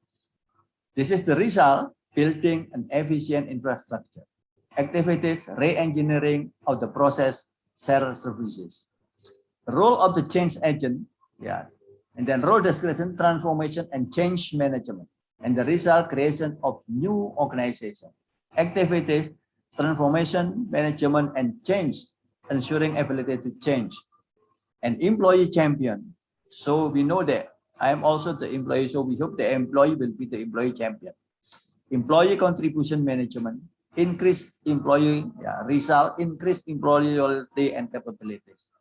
This is the result, building an efficient infrastructure. Activities, re-engineering of the process, shared services. The role of the change agent, and then role description, transformation and change management. And the result, creation of new organization. Activities, transformation, management, and change, ensuring ability to change. And employee champion. So we know that I am also the employee, so we hope the employee will be the employee champion. Employee contribution management, increase employee result, increase employee loyalty and capabilities.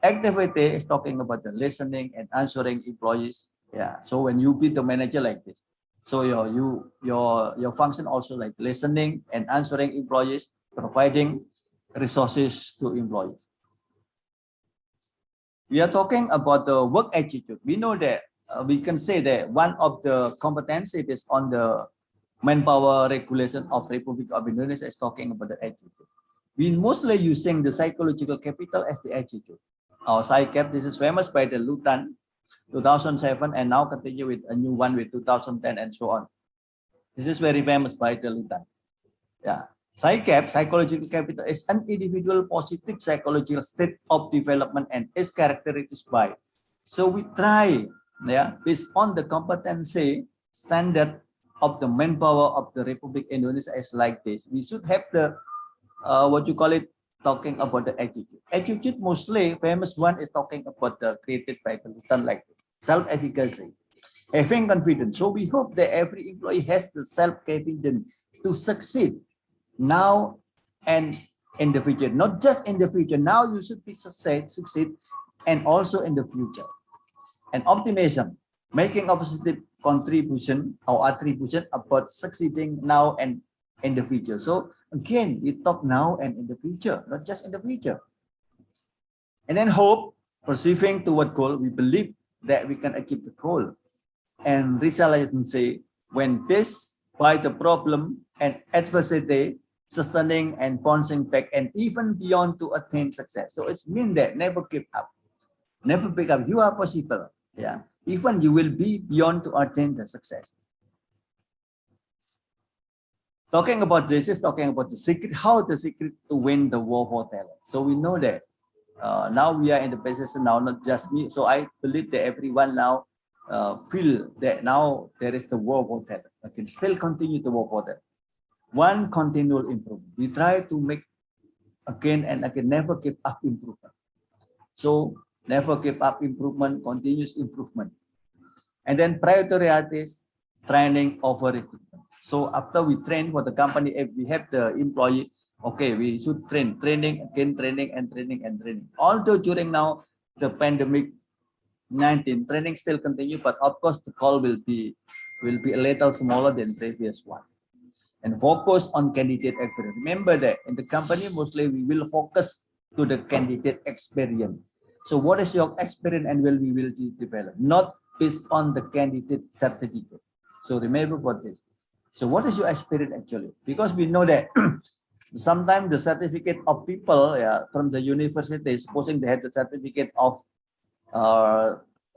Activity is talking about the listening and answering employees. So when you be the manager like this, so your function also like listening and answering employees, providing resources to employees. We are talking about the work attitude. We know that we can say that one of the competencies is on the manpower regulation of Republic of Indonesia is talking about the attitude. We mostly using the psychological capital as the attitude. Our PsyCap, this is famous by the Lutan 2007 and now continue with a new one with 2010 and so on. This is very famous by the Lutan. PsyCap, psychological capital, is an individual positive psychological state of development and is characterized by. So we try, based on the competency standard of the manpower of the Republic Indonesia is like this. We should have the, what you call it, talking about the attitude. Attitude mostly, famous one is talking about the created by the Lutan like self-efficacy, having confidence. So we hope that every employee has the self-confidence to succeed now and in the future, not just in the future. Now you should be succeed and also in the future. And optimism, making a positive contribution or attribution about succeeding now and in the future. So again, we talk now and in the future, not just in the future. And then hope, perceiving toward goal, we believe that we can achieve the goal. And resiliency, when faced by the problem and adversity, sustaining and bouncing back and even beyond to attain success. So it means that never give up. Never pick up. You are possible. Even you will be beyond to attain the success. Talking about this is talking about the secret, how the secret to win the war for talent. So we know that now we are in the position now, not just me. So I believe that everyone now feel that now there is the war for talent. I can still continue the war for talent. One continual improvement. We try to make again and again, never give up improvement. So never give up improvement, continuous improvement. And then priorities, training over recruitment. So after we train for the company, if we have the employee, okay, we should training, again, training and training and training. Although during now the pandemic, 19 training still continue, but of course the call will be a little smaller than previous one. And focus on candidate experience. Remember that in the company mostly we will focus to the candidate experience. So what is your experience and we will develop, not based on the candidate certificate. So remember what this. So what is your experience actually? Because we know that sometimes the certificate of people from the university, supposing they have the certificate of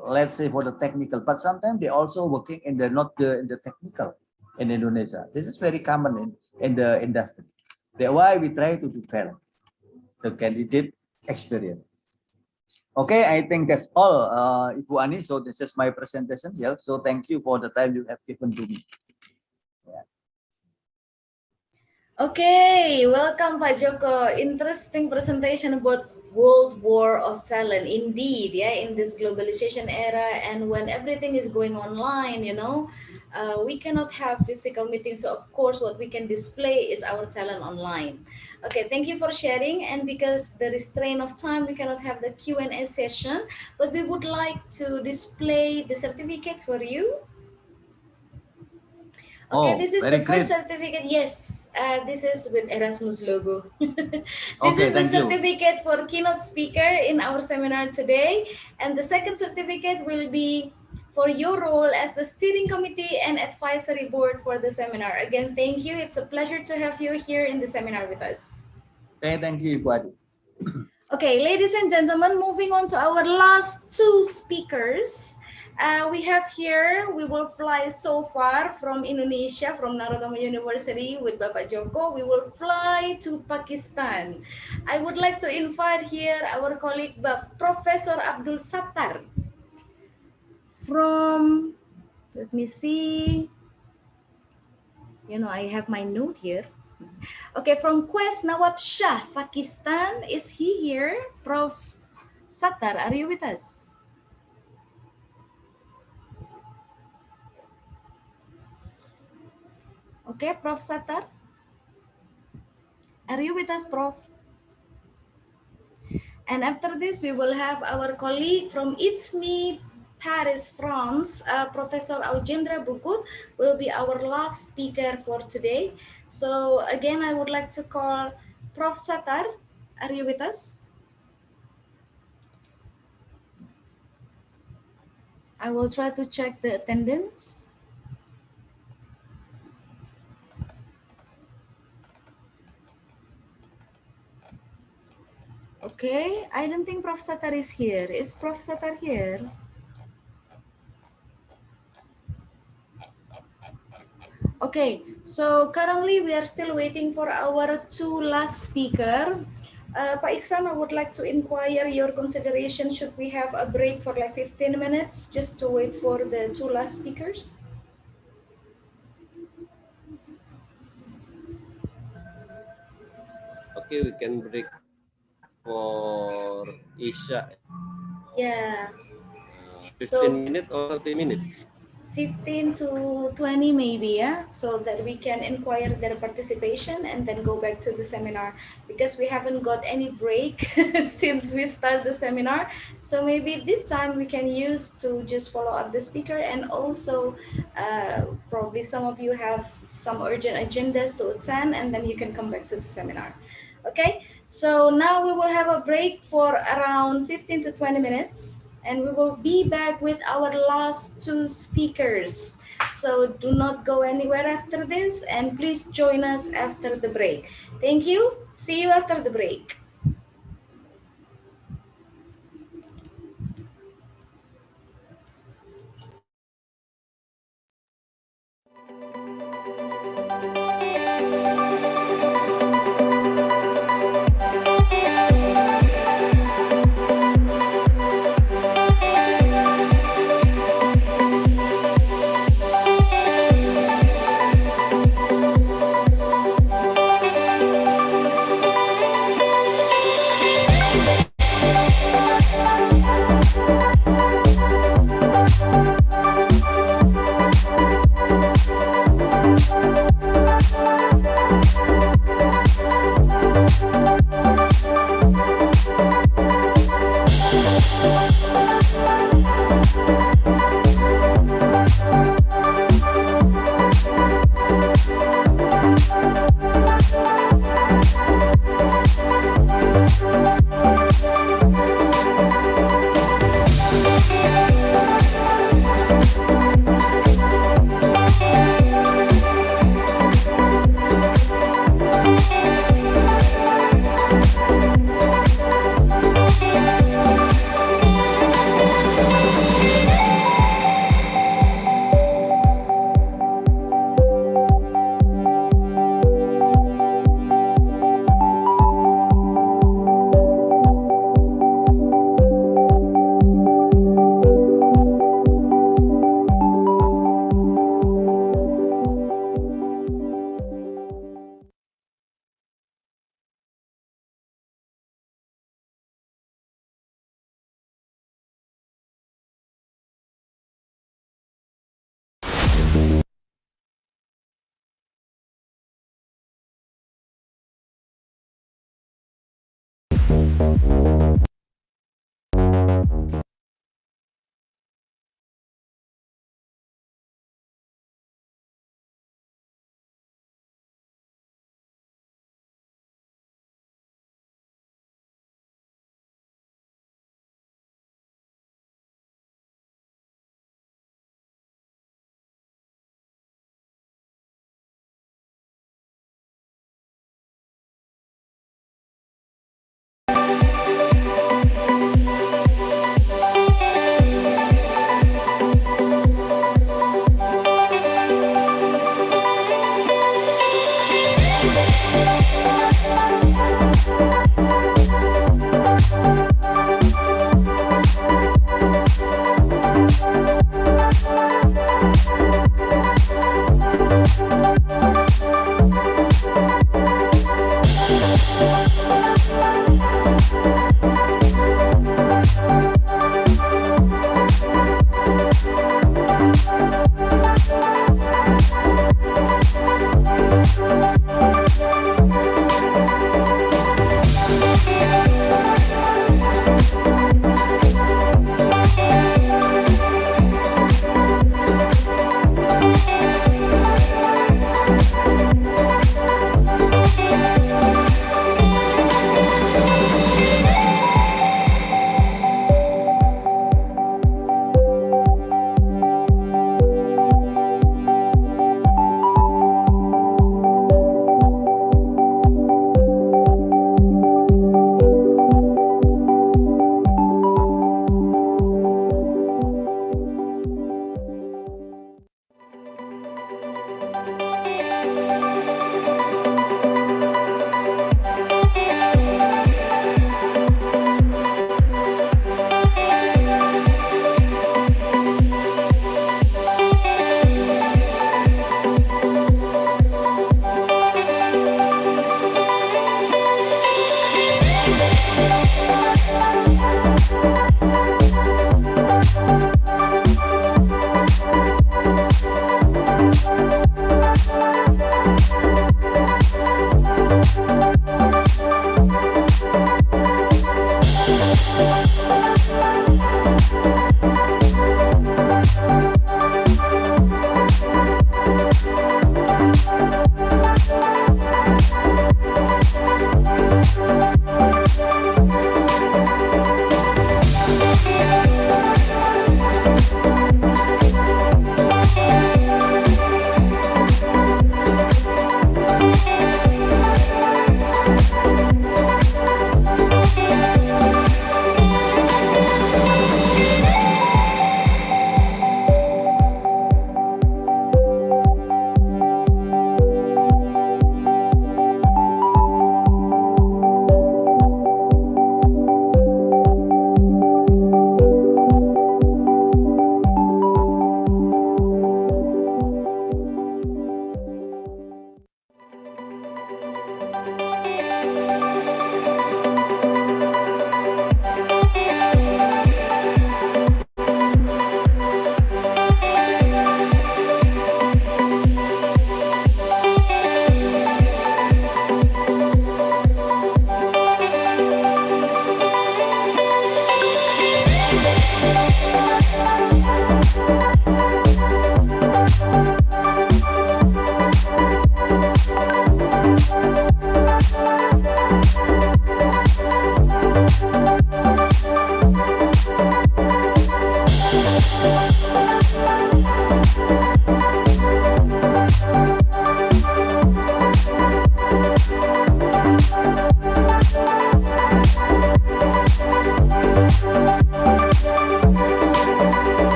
let's say for the technical, but sometimes they also working in the in the technical in Indonesia. This is very common in the industry. That's why we try to develop the candidate experience. Okay, I think that's all, Ibu Ani. So this is my presentation here. So thank you for the time you have given to me. Okay, welcome Pak Joko. Interesting presentation about World War of Talent. Indeed, yeah, in this globalization era and when everything is going online, you know, we cannot have physical meetings. So of course, what we can display is our talent online. Okay, thank you for sharing. And because the restraint of time, we cannot have the Q&A session, but we would like to display the certificate for you. Okay, this is the first certificate. Yes, this is with Erasmus logo. This is the certificate for keynote speaker in our seminar today. And the second certificate will be for your role as the steering committee and advisory board for the seminar. Again, thank you. It's a pleasure to have you here in the seminar with us. Okay, thank you, Ibu Adi. Okay, ladies and gentlemen, moving on to our last two speakers. We have here, we will fly so far from Indonesia, from Narodama University with Bapak Joko. We will fly to Pakistan. I would like to invite here our colleague, Professor Abdul Sattar from, let me see, you know, I have my note here. Okay, from Quest Nawab Shah, Pakistan. Is he here? Prof. Sattar, are you with us? Okay, Prof. Sattar, are you with us, Prof? And after this, we will have our colleague from It's Me, Paris, France, Professor Aujendra Bukut will be our last speaker for today. So again, I would like to call Prof. Sattar. Are you with us? I will try to check the attendance. Okay, I don't think Prof. Sattar is here. Is Prof. Sattar here? Okay, so currently we are still waiting for our two last speaker. Pak Iksan, I would like to inquire your consideration. Should we have a break for like 15 minutes just to wait for the two last speakers? Okay, we can break for Isha. Yeah. 15 minutes or 30 minutes? 15 to 20 maybe, yeah, so that we can inquire their participation and then go back to the seminar, because we haven't got any break since we start the seminar. So maybe this time we can use to just follow up the speaker, and also probably some of you have some urgent agendas to attend, and then you can come back to the seminar. Okay, so now we will have a break for around 15 to 20 minutes. And we will be back with our last two speakers. So do not go anywhere after this, and please join us after the break. Thank you. See you after the break.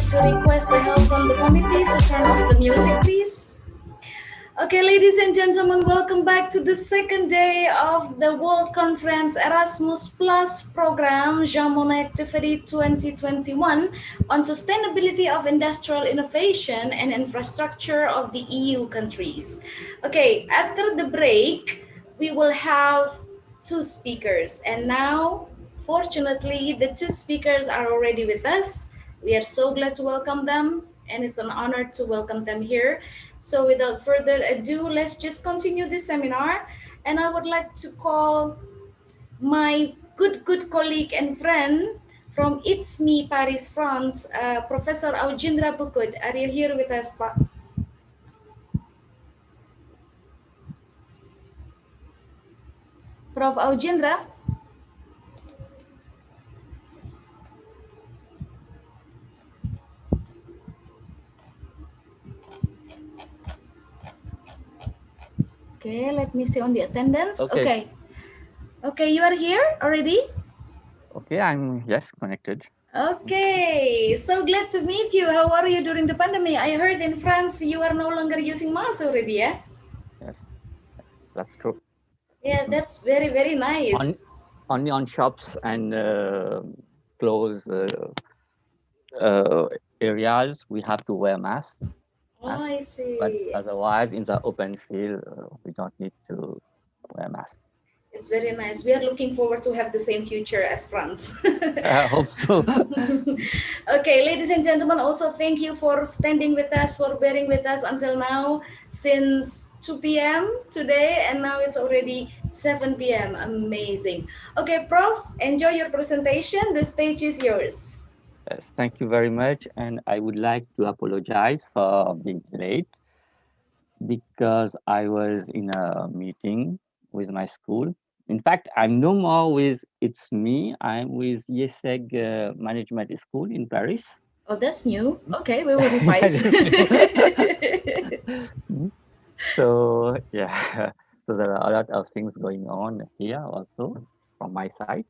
to request the help from the committee to turn off the music, please. Okay, ladies and gentlemen, welcome back to the second day of the World Conference Erasmus Plus program, Monnet Activity 2021 on sustainability of industrial innovation and infrastructure of the EU countries. Okay, after the break, we will have two speakers. And now, fortunately, the two speakers are already with us. We are so glad to welcome them, and it's an honor to welcome them here. So without further ado, let's just continue this seminar. And I would like to call my good colleague and friend from It's Me Paris, France, Professor Aujindra Bukud. Are you here with us, Pak? Prof. Aujindra? Okay, let me see on the attendance. Okay, you are here already? Okay, I'm connected. Okay, so glad to meet you. How are you during the pandemic? I heard in France you are no longer using masks already, yeah? Yes, that's true. Yeah, that's very, very nice. Only on shops and closed areas we have to wear masks. Oh, I see. But otherwise, in the open field, we don't need to wear masks. It's very nice. We are looking forward to have the same future as France. I hope so. Okay, ladies and gentlemen, also thank you for standing with us, for bearing with us until now, since 2 p.m. today, and now it's already 7 p.m. Amazing. Okay, Prof, enjoy your presentation. The stage is yours. Yes, thank you very much. And I would like to apologize for being late because I was in a meeting with my school. In fact, I'm no more with It's Me. I'm with YESEG Management School in Paris. Oh, that's new. Okay, we will revise. So, yeah, so there are a lot of things going on here also from my side.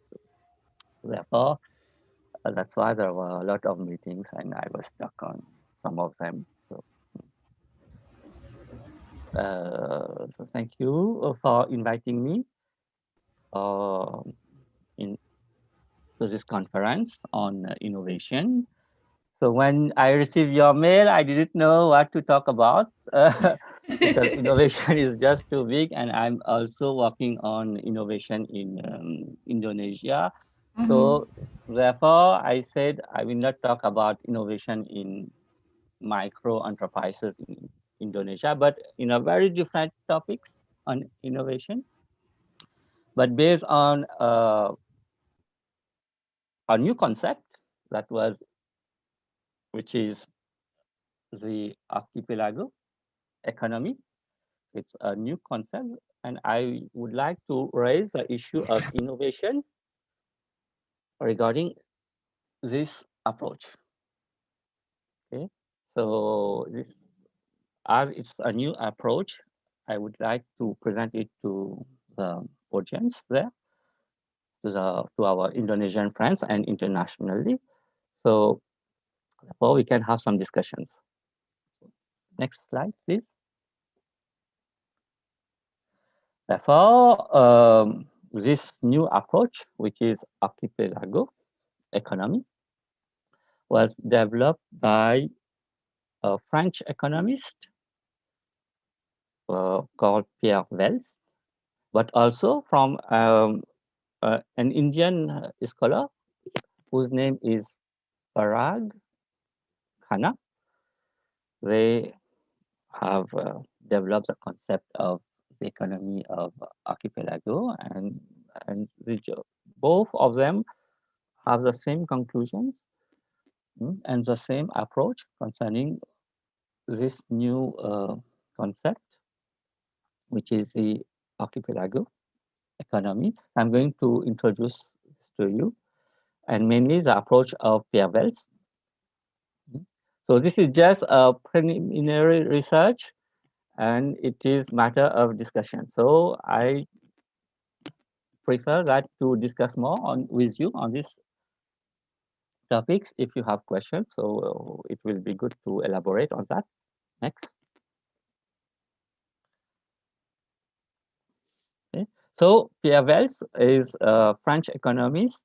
Therefore, that's why there were a lot of meetings and I was stuck on some of them. So thank you for inviting me to this conference on innovation. So when I received your mail, I didn't know what to talk about because innovation is just too big, and I'm also working on innovation in Indonesia. So therefore, I said I will not talk about innovation in micro enterprises in Indonesia, but in a very different topics on innovation, but based on a new concept which is the archipelago economy. It's a new concept, and I would like to raise the issue of innovation regarding this approach. Okay, so as it's a new approach, I would like to present it to the audience there, to our Indonesian friends and internationally. So therefore we can have some discussions. Next slide, please. Therefore, this new approach, which is archipelago economy, was developed by a French economist called Pierre Wells, but also from an Indian scholar whose name is Parag Khanna. They have developed the concept of the economy of archipelago, and both of them have the same conclusions and the same approach concerning this new concept, which is the archipelago economy. I'm going to introduce to you, and mainly the approach of Pierre Wells. So this is just a preliminary research, and it is matter of discussion. So I prefer that to discuss more with you on this topics if you have questions. So it will be good to elaborate on that. Next. Okay. So Pierre Wells is a French economist,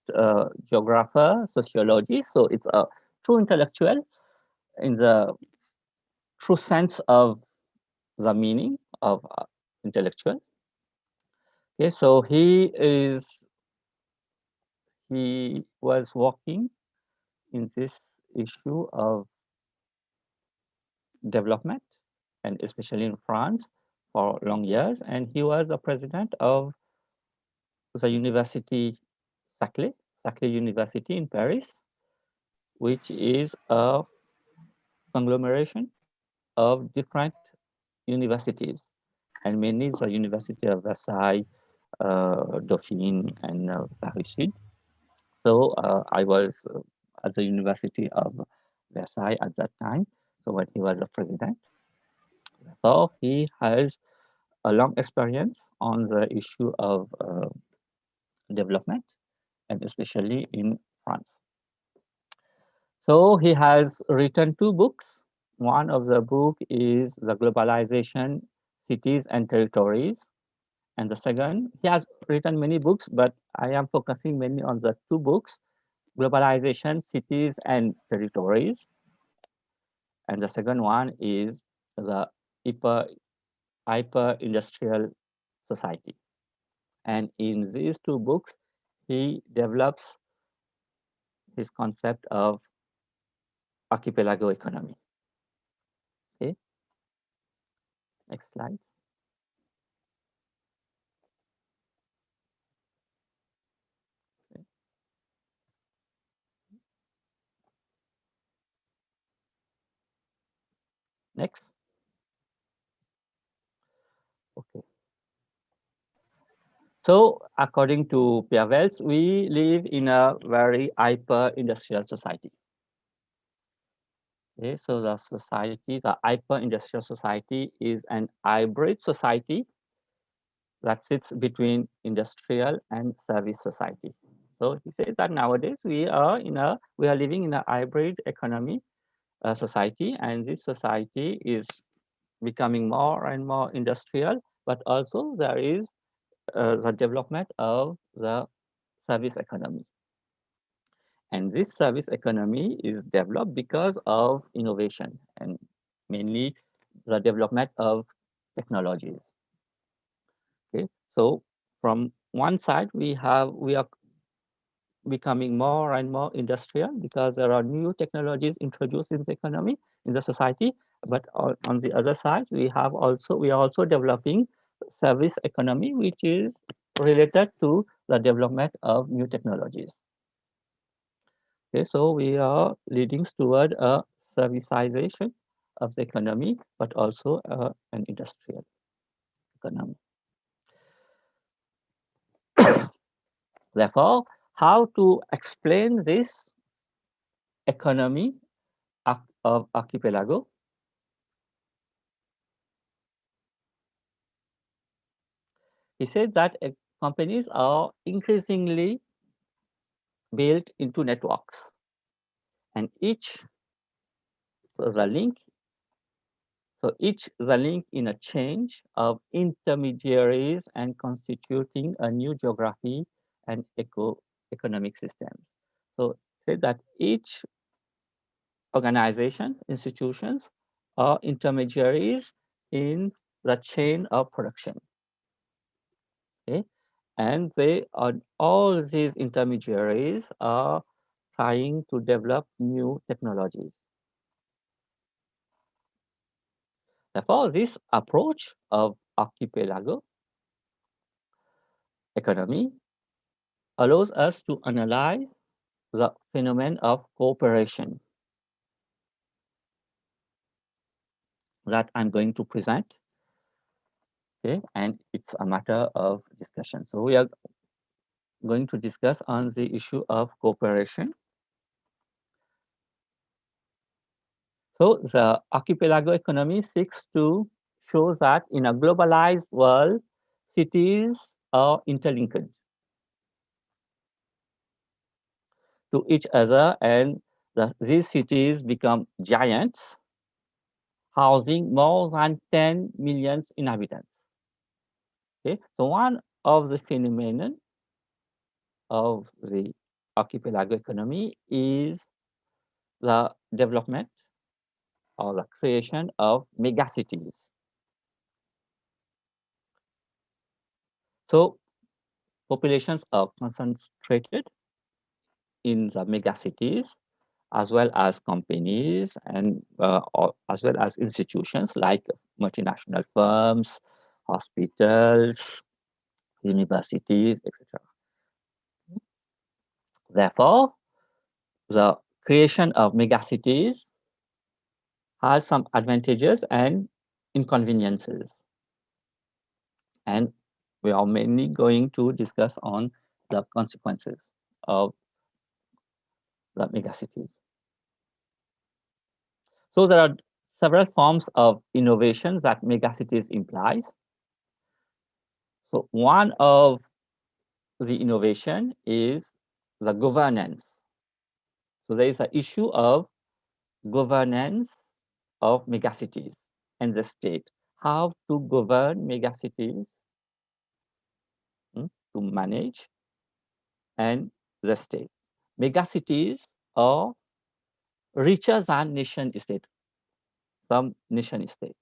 geographer, sociologist. So it's a true intellectual in the true sense of the meaning of intellectual. Okay, so he was working in this issue of development, and especially in France for long years. And he was the president of the University Saclay University in Paris, which is a conglomeration of different universities, and mainly the University of Versailles, Dauphine, and Paris Sud. So I was at the University of Versailles at that time, so when he was a president. So he has a long experience on the issue of development, and especially in France. So he has written 2 books. One of the book is The Globalization, Cities and Territories. And the second, he has written many books, but I am focusing mainly on the 2 books, Globalization, Cities and Territories. And the second one is the Hyper-Industrial Society. And in these 2 books, he develops his concept of archipelago economy. Okay. Next slide. Okay. Next. Okay. So according to Pierre Wells, we live in a very hyper-industrial society. Okay, so the society, the hyper-industrial society, is an hybrid society that sits between industrial and service society. So he says that nowadays we are living in a hybrid economy society, and this society is becoming more and more industrial, but also there is the development of the service economy. And this service economy is developed because of innovation and mainly the development of technologies. Okay, so from one side we are becoming more and more industrial because there are new technologies introduced in the economy, in the society. But on the other side, we are also developing service economy, which is related to the development of new technologies. Okay, so we are leading toward a servicization of the economy, but also an industrial economy. Therefore, how to explain this economy of archipelago? He said that companies are increasingly built into networks, and each the link in a chain of intermediaries and constituting a new geography and economic system. So say that each organization, institutions are intermediaries in the chain of production. Okay, and all these intermediaries are trying to develop new technologies. Therefore, this approach of archipelago economy allows us to analyze the phenomenon of cooperation that I'm going to present. Okay, and it's a matter of discussion. So we are going to discuss on the issue of cooperation. So the archipelago economy seeks to show that in a globalized world, cities are interlinked. to each other, and these cities become giants, housing more than 10 million inhabitants. Okay, so one of the phenomenon of the archipelago economy is the development or the creation of megacities. So populations are concentrated in the megacities, as well as companies and as well as institutions like multinational firms, hospitals, universities, etc. Therefore, the creation of megacities has some advantages and inconveniences. And we are mainly going to discuss on the consequences of the megacities. So there are several forms of innovation that megacities implies. So one of the innovation is the governance. So there is an issue of governance of megacities and the state. How to govern megacities, to manage, and the state. Megacities are richer than nation state, some nation states,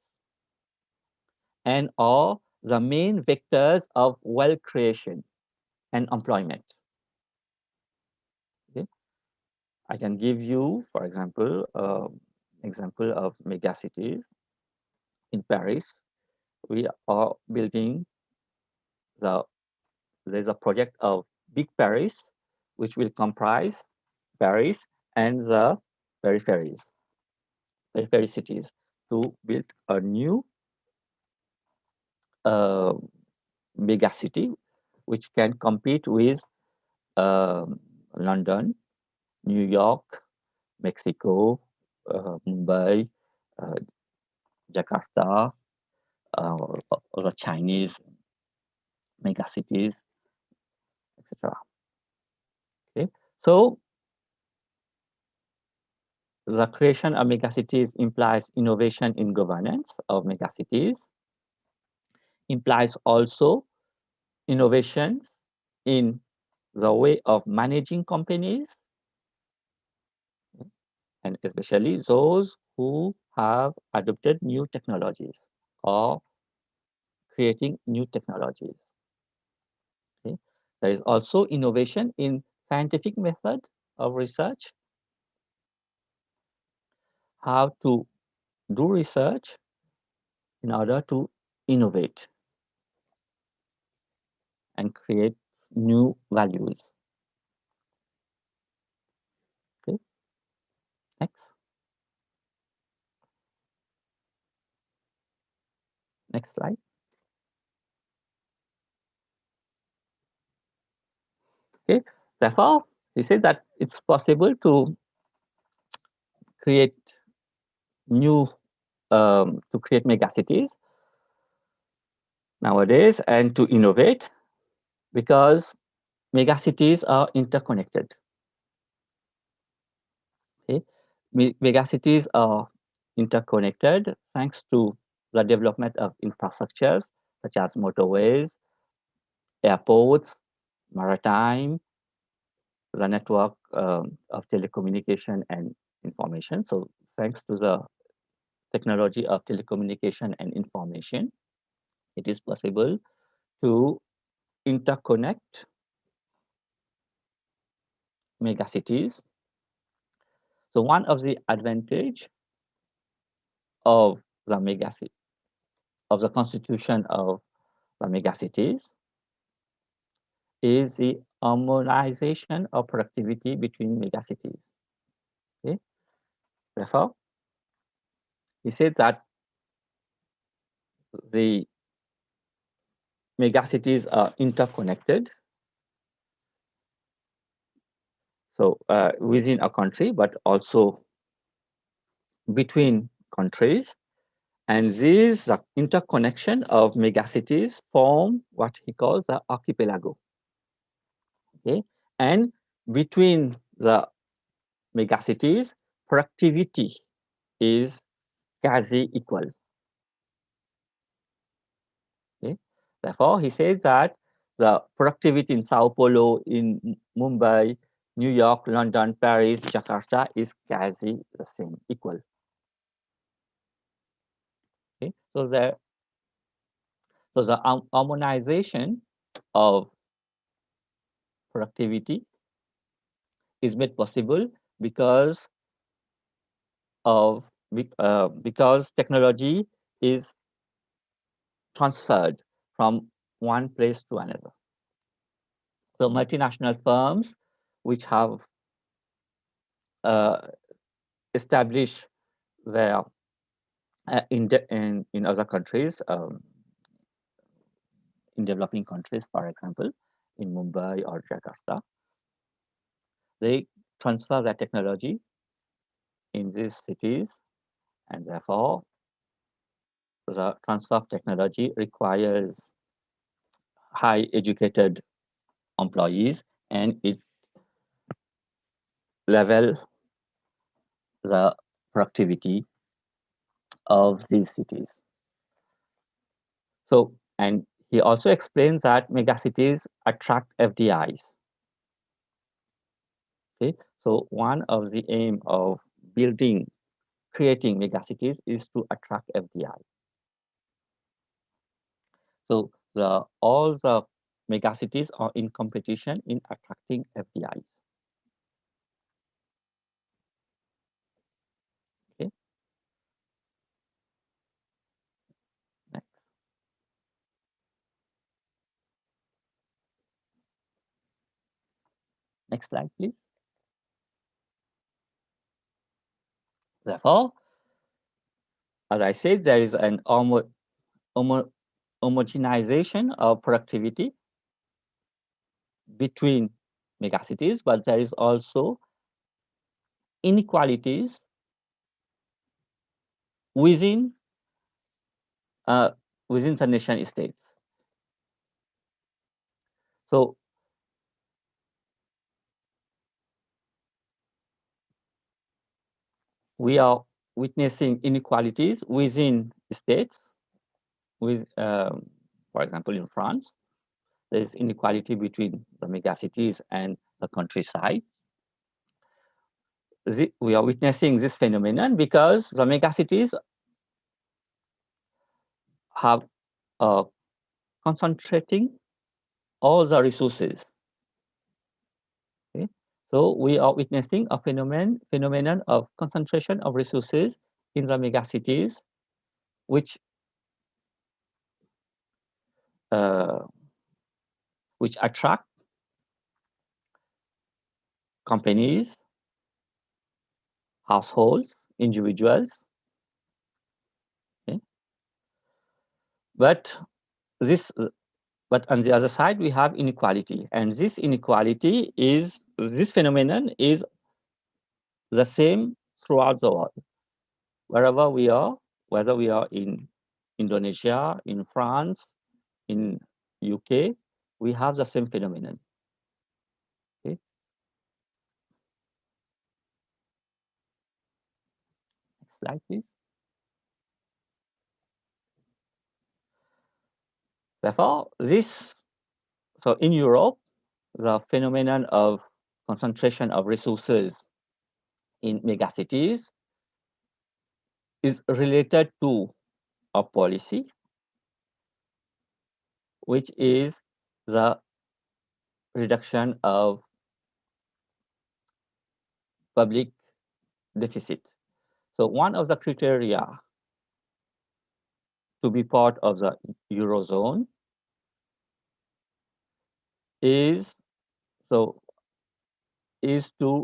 and are the main vectors of wealth creation and employment. Okay. I can give you, for example, example of megacities. In Paris, we are building there's a project of Big Paris, which will comprise Paris and the periphery cities to build a new megacity, which can compete with London, New York, Mexico, Mumbai, Jakarta, the Chinese megacities, etc. Okay, so the creation of megacities implies innovation in governance of megacities, implies also innovations in the way of managing companies, and especially those who have adopted new technologies or creating new technologies. Okay. There is also innovation in scientific method of research, how to do research in order to innovate and create new values. Okay. Next. Next slide. Okay. Therefore, we say that it's possible to create new to create megacities nowadays and to innovate, because megacities are interconnected. Okay. Megacities are interconnected thanks to the development of infrastructures such as motorways, airports, maritime, the network of telecommunication and information. So thanks to the technology of telecommunication and information, it is possible to interconnect megacities. So one of the advantage of the megacity, of the constitution of the megacities, is the harmonization of productivity between megacities. Okay. Therefore, we say that the megacities are interconnected. So within a country, but also between countries. And these interconnection of megacities form what he calls the archipelago. Okay. And between the megacities, productivity is quasi equal. Okay? Therefore, he says that the productivity in Sao Paulo, in Mumbai, New York, London, Paris, Jakarta is quasi the same, equal. Okay? So the harmonization of productivity is made possible because technology is transferred from one place to another. So multinational firms which have established their in other countries, in developing countries, for example, in Mumbai or Jakarta, they transfer their technology in these cities, and therefore the transfer of technology requires high educated employees, and it level the productivity of these cities. So, and he also explains that megacities attract FDIs. Okay, so one of the aim of creating megacities is to attract FDI. So all the megacities are in competition in attracting FDIs. Okay. Next. Next slide, please. Therefore, as I said, there is an homogenization of productivity between megacities, but there is also inequalities within the nation states. So we are witnessing inequalities within states. With, for example, in France, there is inequality between the megacities and the countryside. We are witnessing this phenomenon because the megacities have concentrating all the resources. Okay? So we are witnessing a phenomenon of concentration of resources in the megacities, which attract companies, households, individuals. Okay? But on the other side, we have inequality, and this phenomenon is the same throughout the world. Wherever we are, whether we are in Indonesia, in France, in UK, we have the same phenomenon. Okay. Next slide, please. Therefore, so in Europe, the phenomenon of concentration of resources in megacities is related to a policy, which is the reduction of public deficit. So one of the criteria to be part of the Eurozone is to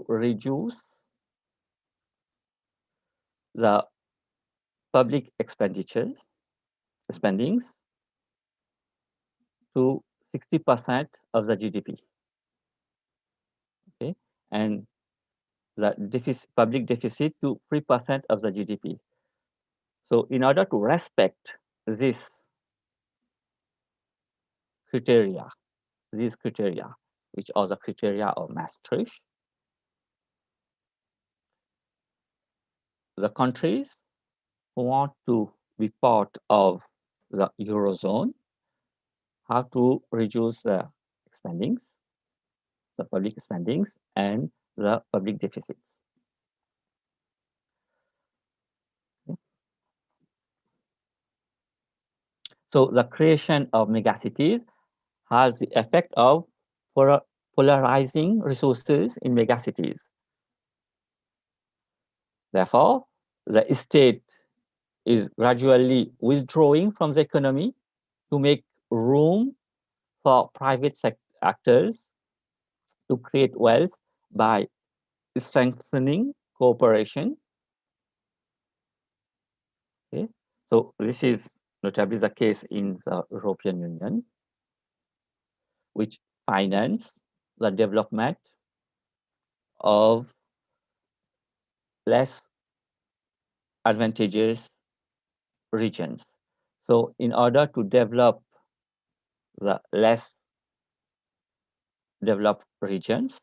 reduce the public spendings to 60% of the GDP. Okay, and the public deficit to 3% of the GDP. So in order to respect these criteria, which are the criteria of Maastricht, the countries who want to be part of the Eurozone have to reduce the spendings, the public spendings, and the public deficits. So the creation of megacities has the effect of polarizing resources in megacities. Therefore, the state is gradually withdrawing from the economy to make room for private actors to create wealth by strengthening cooperation. Okay. So this is notably the case in the European Union, which finance the development of less advantageous regions. So in order to develop the less developed regions,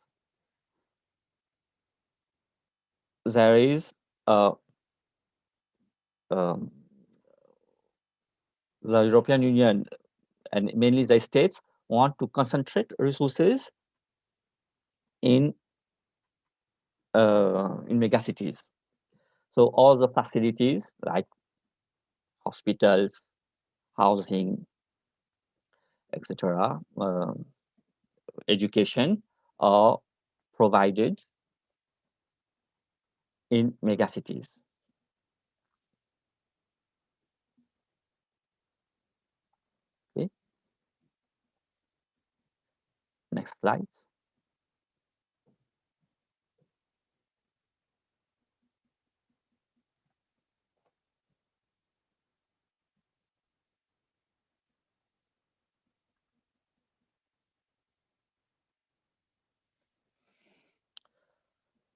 there is the European Union and mainly the states want to concentrate resources in megacities. So all the facilities like hospitals, housing, etc., education are provided in megacities. Okay. Next slide.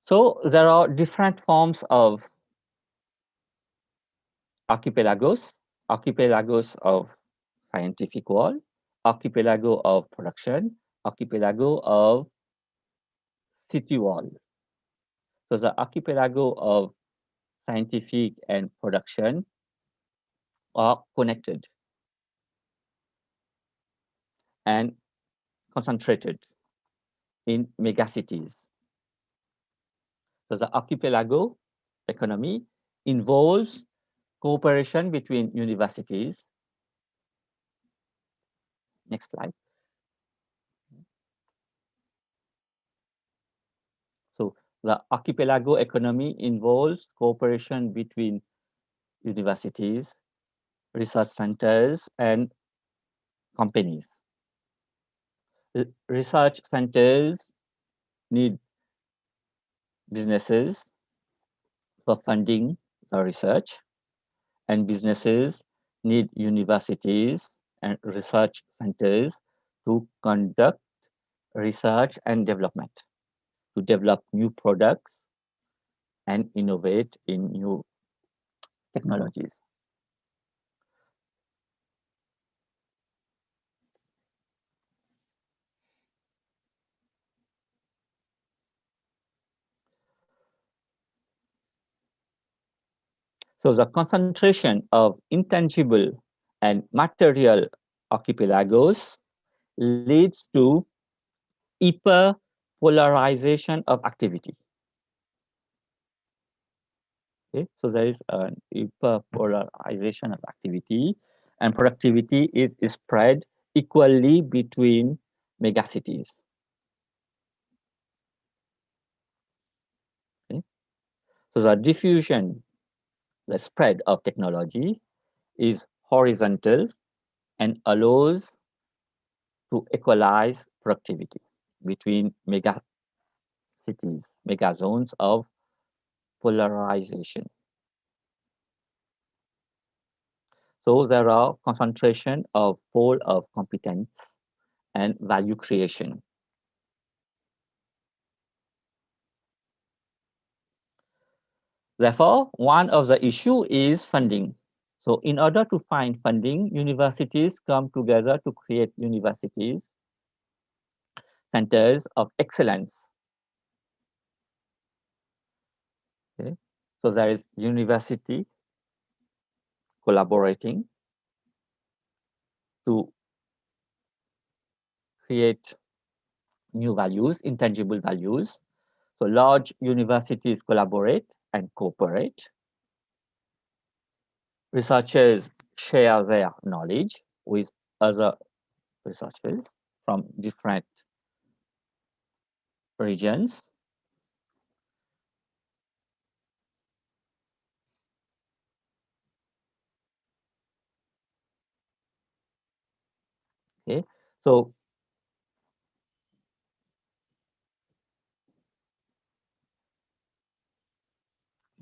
So there are different forms of archipelagos of scientific world, archipelago of production, archipelago of city world. So the archipelago of scientific and production are connected and concentrated in megacities. So the archipelago economy involves cooperation between universities. Next slide. So the archipelago economy involves cooperation between universities, research centers, and companies. Research centers need businesses for funding the research, and businesses need universities and research centers to conduct research and development, to develop new products and innovate in new technologies. So the concentration of intangible and material archipelagos leads to hyperpolarization of activity. Okay, so there is an hyperpolarization of activity, and productivity is spread equally between megacities. Okay, so the diffusion, the spread of technology is horizontal and allows to equalize productivity between megacities, megazones of polarization. So there are concentration of pole of competence and value creation. Therefore, one of the issue is funding. So in order to find funding, universities come together to create universities, centers of excellence. Okay. So there is university collaborating to create new values, intangible values. So large universities collaborate and cooperate. Researchers share their knowledge with other researchers from different regions. Okay, so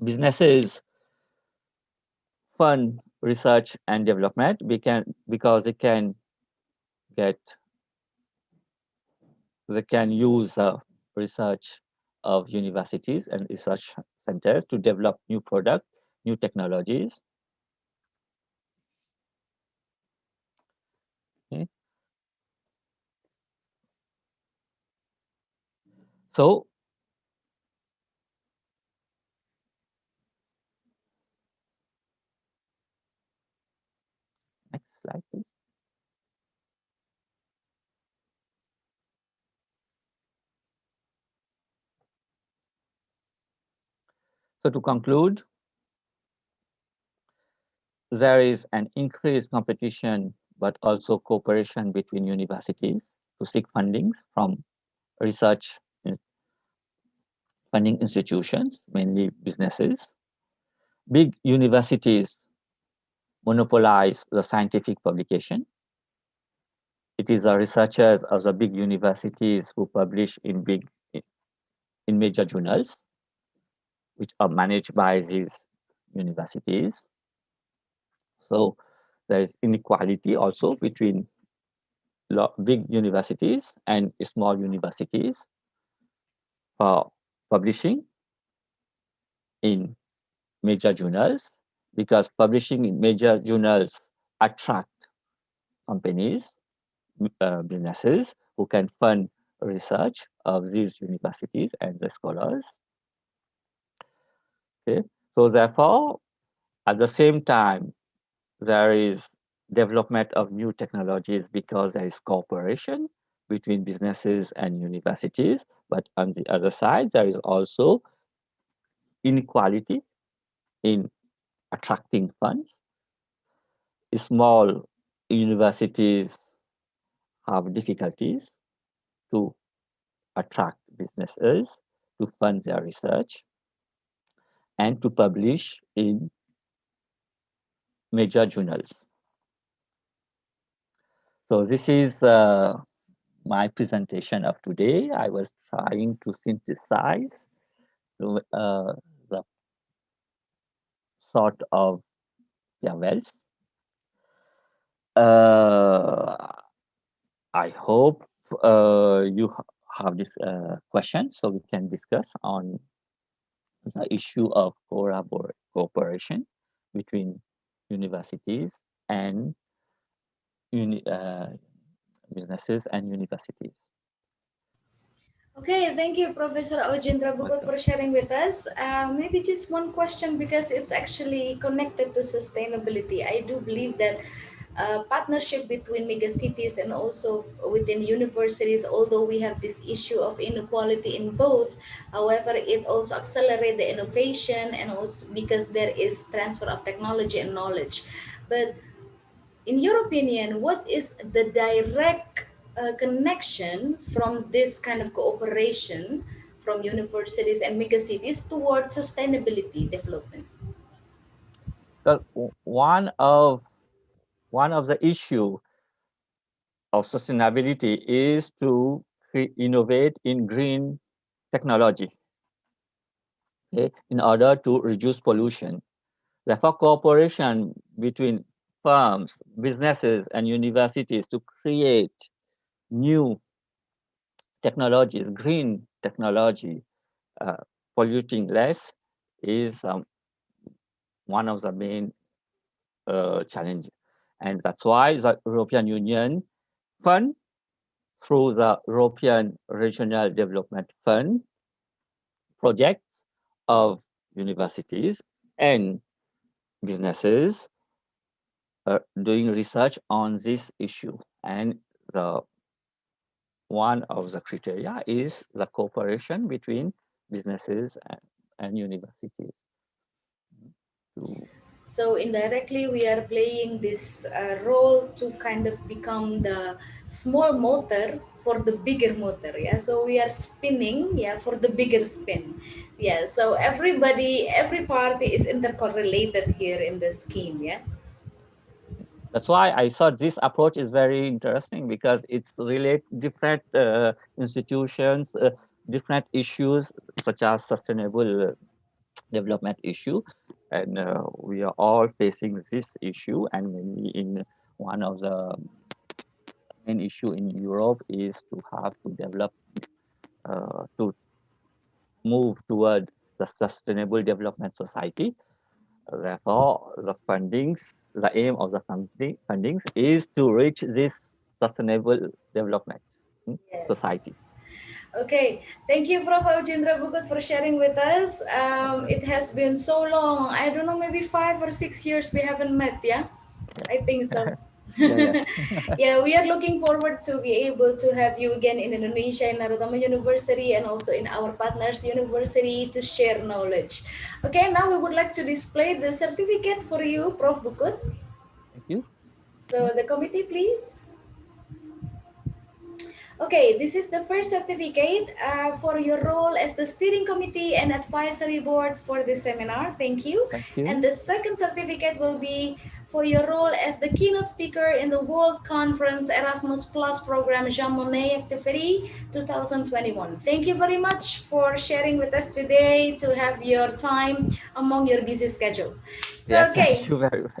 businesses fund research and development because they can use research of universities and research centers to develop new products, new technologies. Okay. So next slide, please. So to conclude, there is an increased competition, but also cooperation between universities to seek fundings from research funding institutions, mainly businesses. Big universities monopolize the scientific publication. It is the researchers of the big universities who publish in major journals, which are managed by these universities. So there is inequality also between big universities and small universities for publishing in major journals, because publishing in major journals attract companies, businesses who can fund research of these universities and the scholars. Okay, so therefore, at the same time, there is development of new technologies because there is cooperation between businesses and universities. But on the other side, there is also inequality in attracting funds. Small universities have difficulties to attract businesses to fund their research and to publish in major journals. So this is my presentation of today. I was trying to synthesize the sort of wells. I hope you have this question, so we can discuss on the issue of cooperation between universities and businesses and universities. Okay, thank you, Professor Ojendra Bukut, for sharing with us. Maybe just one question, because it's actually connected to sustainability. I do believe that partnership between megacities and also within universities, although we have this issue of inequality in both, however, it also accelerates the innovation, and also because there is transfer of technology and knowledge. But in your opinion, what is the direct connection from this kind of cooperation from universities and megacities towards sustainability development? Well, one of the issue of sustainability is to innovate in green technology, okay, in order to reduce pollution. Therefore, cooperation between firms, businesses, and universities to create new technologies, green technology, polluting less, is one of the main challenges. And that's why the European Union Fund, through the European Regional Development Fund, projects of universities and businesses doing research on this issue. And one of the criteria is the cooperation between businesses and universities. So indirectly, we are playing this role to kind of become the small motor for the bigger motor. Yeah, so we are spinning, yeah, for the bigger spin. Yeah, so every party is intercorrelated here in the scheme. Yeah. That's why I thought this approach is very interesting, because it's relate different institutions, different issues such as sustainable development issue, and we are all facing this issue. And mainly in one of the main issue in Europe is to have to develop to move toward the sustainable development society. Therefore, the aim of the fundings is to reach this sustainable development society. Okay, thank you, Prof. Eugindra Bugut, for sharing with us. It has been so long. I don't know, maybe 5 or 6 years we haven't met, yeah? I think so. Yeah, we are looking forward to be able to have you again in Indonesia, in Narotama University, and also in our partners university to share knowledge. Okay, now we would like to display the certificate for you, Prof. Bugut. Thank you. So the committee, please. Okay, this is the first certificate for your role as the steering committee and advisory board for this seminar. Thank you. Thank you. And the second certificate will be for your role as the keynote speaker in the World Conference Erasmus Plus program Jean Monnet Activity 2021. Thank you very much for sharing with us today to have your time among your busy schedule. So, yes, okay. Thank you very much.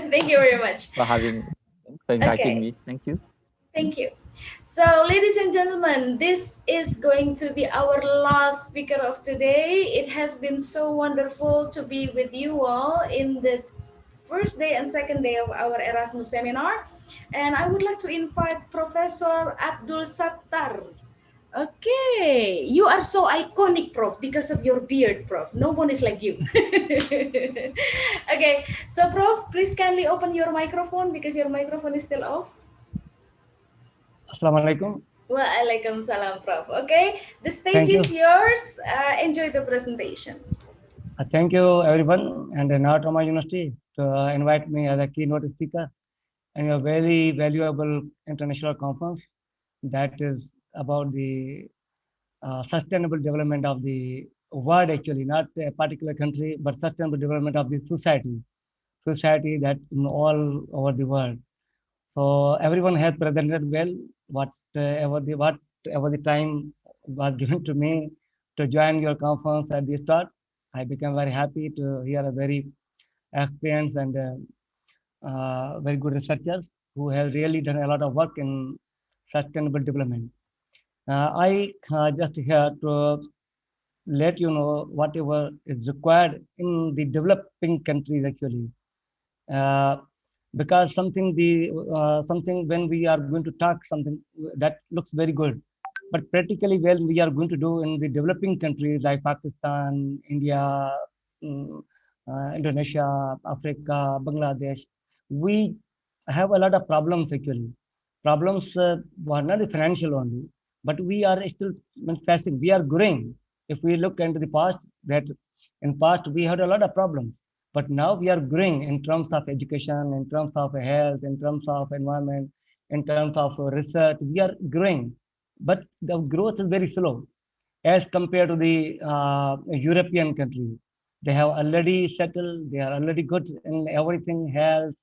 Thank you very much. For inviting me. Thank you. Thank you. So, ladies and gentlemen, this is going to be our last speaker of today. It has been so wonderful to be with you all in the first day and second day of our Erasmus seminar. And I would like to invite Professor Abdul Sattar. Okay, you are so iconic, Prof, because of your beard, Prof. No one is like you. Okay, so Prof, please kindly open your microphone because your microphone is still off. Assalamualaikum. Waalaikumsalam, Prof. Okay, the stage is yours. Enjoy the presentation. Thank you, everyone, and Narotama University to invite me as a keynote speaker in a very valuable international conference that is about the sustainable development of the world, actually, not a particular country, but sustainable development of the society that in all over the world. So everyone has presented well. Whatever the time was given to me to join your conference at the start, I became very happy to hear a very experienced and very good researchers who have really done a lot of work in sustainable development. I just here to let you know whatever is required in the developing countries, actually. Because something when we are going to talk something that looks very good, but practically when we are going to do in the developing countries like Pakistan, India, Indonesia, Africa, Bangladesh, we have a lot of problems, actually. Problems were not the financial only, but we are still facing, we are growing. If we look into the past, that in past we had a lot of problems. But now we are growing in terms of education, in terms of health, in terms of environment, in terms of research. We are growing, but the growth is very slow as compared to the European countries. They have already settled. They are already good in everything: health,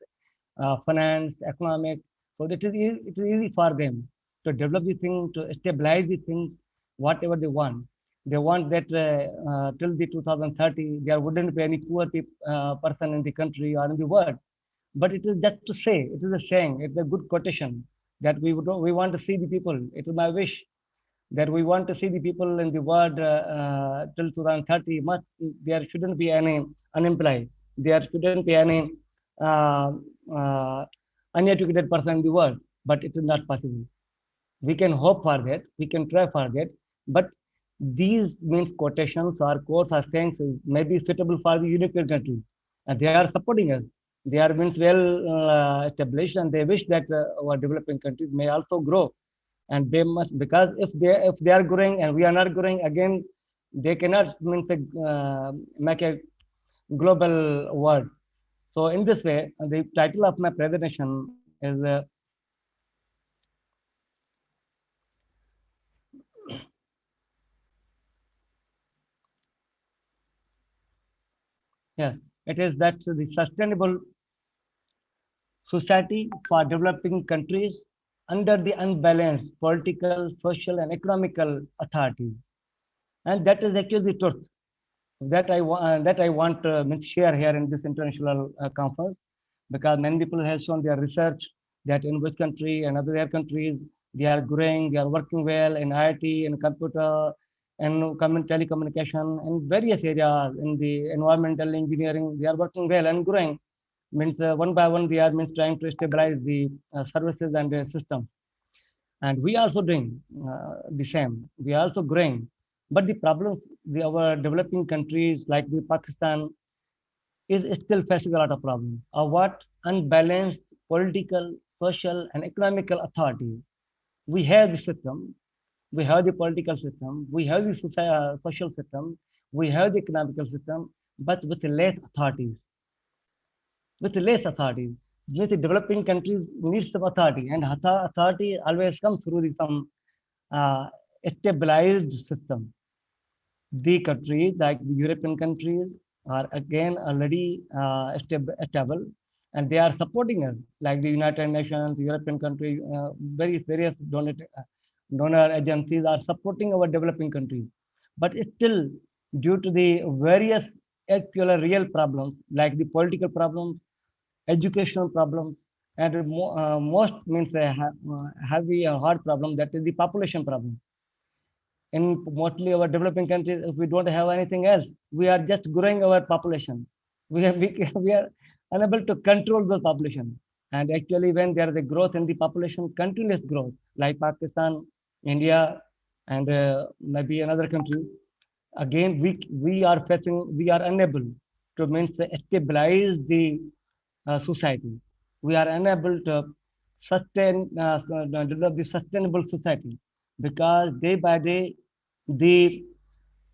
finance, economic. So it is easy for them to develop the thing, to stabilize the things, whatever they want. They want that till the 2030, there wouldn't be any poor person in the country or in the world. But it is just to say, it is a saying, it's a good quotation that we want to see the people. It is my wish that we want to see the people in the world till 2030. There shouldn't be any unemployed. There shouldn't be any uneducated person in the world. But it is not possible. We can hope for that. We can try for that. But these means quotations or quotes or sayings may be suitable for the European countries, and they are supporting us. They are means well established, and they wish that our developing countries may also grow, and they must, because if they are growing and we are not growing, again they cannot means make a global world. So in this way, the title of my presentation is yes, it is that the sustainable society for developing countries under the unbalanced political, social, and economical authorities, and that is actually the truth that I want to share here in this international conference, because many people have shown their research that in which country and other countries they are growing, they are working well in IT and computer and telecommunication and various areas in the environmental engineering. They are working well and growing. Means one by one they are means trying to stabilize the services and the system. And we are also doing the same. We are also growing. But the problem, our developing countries like the Pakistan is still facing a lot of problems. What unbalanced political, social, and economical authority. We have the system, we have the political system, we have the social system, we have the economical system, but with less authorities. With less authorities. With the developing countries needs some authority, and authority always comes through the, some stabilized system. The countries like the European countries are again already stable, and they are supporting us, like the United Nations, European countries, various donor agencies are supporting our developing countries. But still, due to the various actual real problems, like the political problems, educational problems, and most means heavy hard problem, that is the population problem. In mostly our developing countries, if we don't have anything else, we are just growing our population. We are unable to control the population. And actually, when there is a growth in the population, continuous growth, like Pakistan, India, and maybe another country, again we are unable to means stabilize the society. We are unable to sustain develop the sustainable society, because day by day the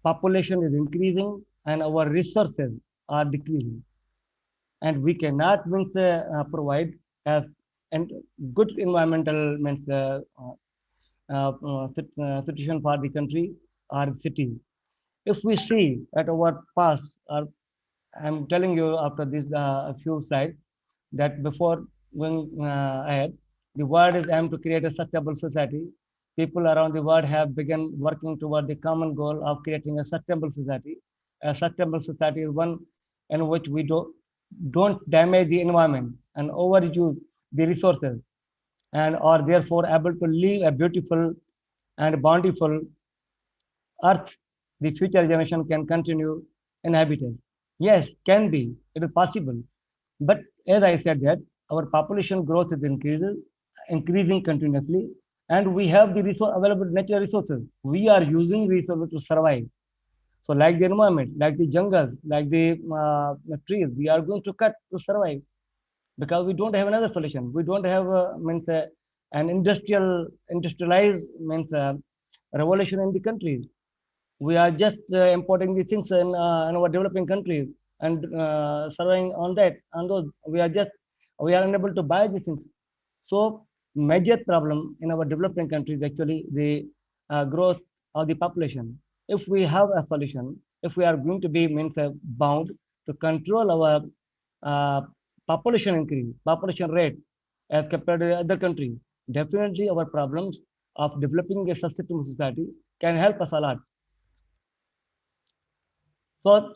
population is increasing and our resources are decreasing, and we cannot means provide as and good environmental means situation for the country or city. If we see at our past, I'm telling you after this a few slides, that before going ahead, the world is aimed to create a sustainable society. People around the world have begun working toward the common goal of creating a sustainable society. A sustainable society is one in which we don't damage the environment and overuse the resources, and are therefore able to live a beautiful and bountiful earth the future generation can continue inhabiting. Yes, can be, it is possible. But as I said that our population growth is increasing continuously, and we have the available natural resources. We are using resources to survive. So like the environment, like the jungles, like the trees, we are going to cut to survive, because we don't have another solution. We don't have means an industrialized means revolution in the countries. We are just importing the things in our developing countries and surveying on that. And those we are unable to buy these things. So major problem in our developing countries actually the growth of the population. If we have a solution, if we are going to be means bound to control our population increase, population rate as compared to other countries, definitely our problems of developing a sustainable society can help us a lot. So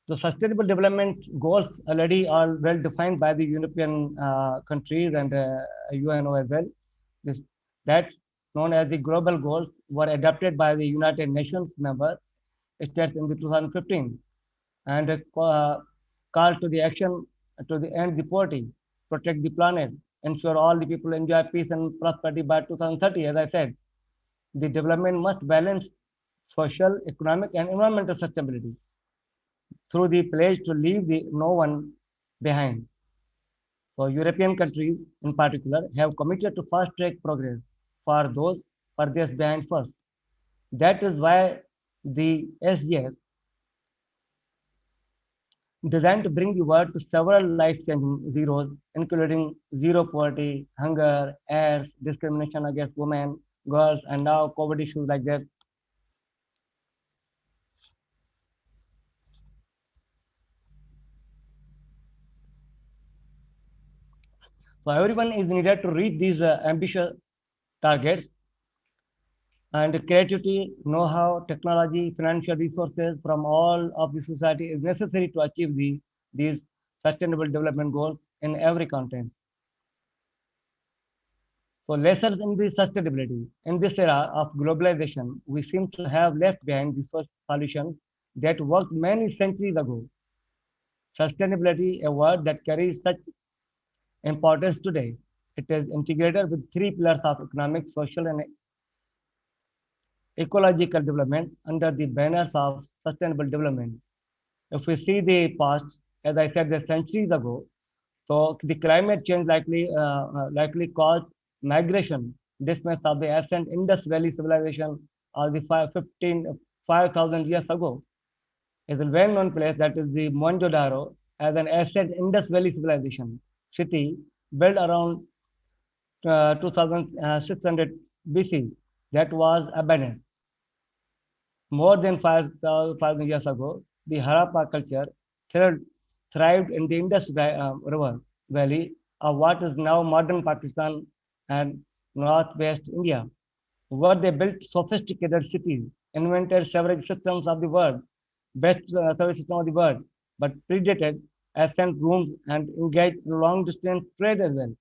the sustainable development goals already are well defined by the European countries and UNO as well. That's known as the global goals were adopted by the United Nations member states in the 2015, and call to the action to the end the poverty, protect the planet, ensure all the people enjoy peace and prosperity by 2030, as I said. the development must balance social, economic, and environmental sustainability through the pledge to leave no one behind. So European countries in particular have committed to fast-track progress for those furthest behind first. That is why the SGS designed to bring the world to several life-changing zeros, including zero poverty, hunger, AIDS, discrimination against women, girls, and now COVID issues like that. So everyone is needed to reach these ambitious targets, and creativity, know-how, technology, financial resources from all of the society is necessary to achieve these sustainable development goals in every content. So lessons in the sustainability. In this era of globalization, we seem to have left behind the solutions that worked many centuries ago. Sustainability, a word that carries such importance today. It is integrated with three pillars of economic, social, and ecological development under the banners of sustainable development. If we see the past, as I said, the centuries ago, so the climate change likely caused migration, dismissed of the ancient Indus Valley civilization of the 5,000 years ago. Is a well-known place that is the Mohenjo-daro as an ancient Indus Valley civilization city built around 2600 BC that was abandoned. More than 5,000 years ago, the Harappa culture thrived in the Indus River Valley of what is now modern Pakistan and northwest India, where they built sophisticated cities, invented several systems of the world, best service system of the world, but predated ancient rooms and engaged in long-distance trade as well.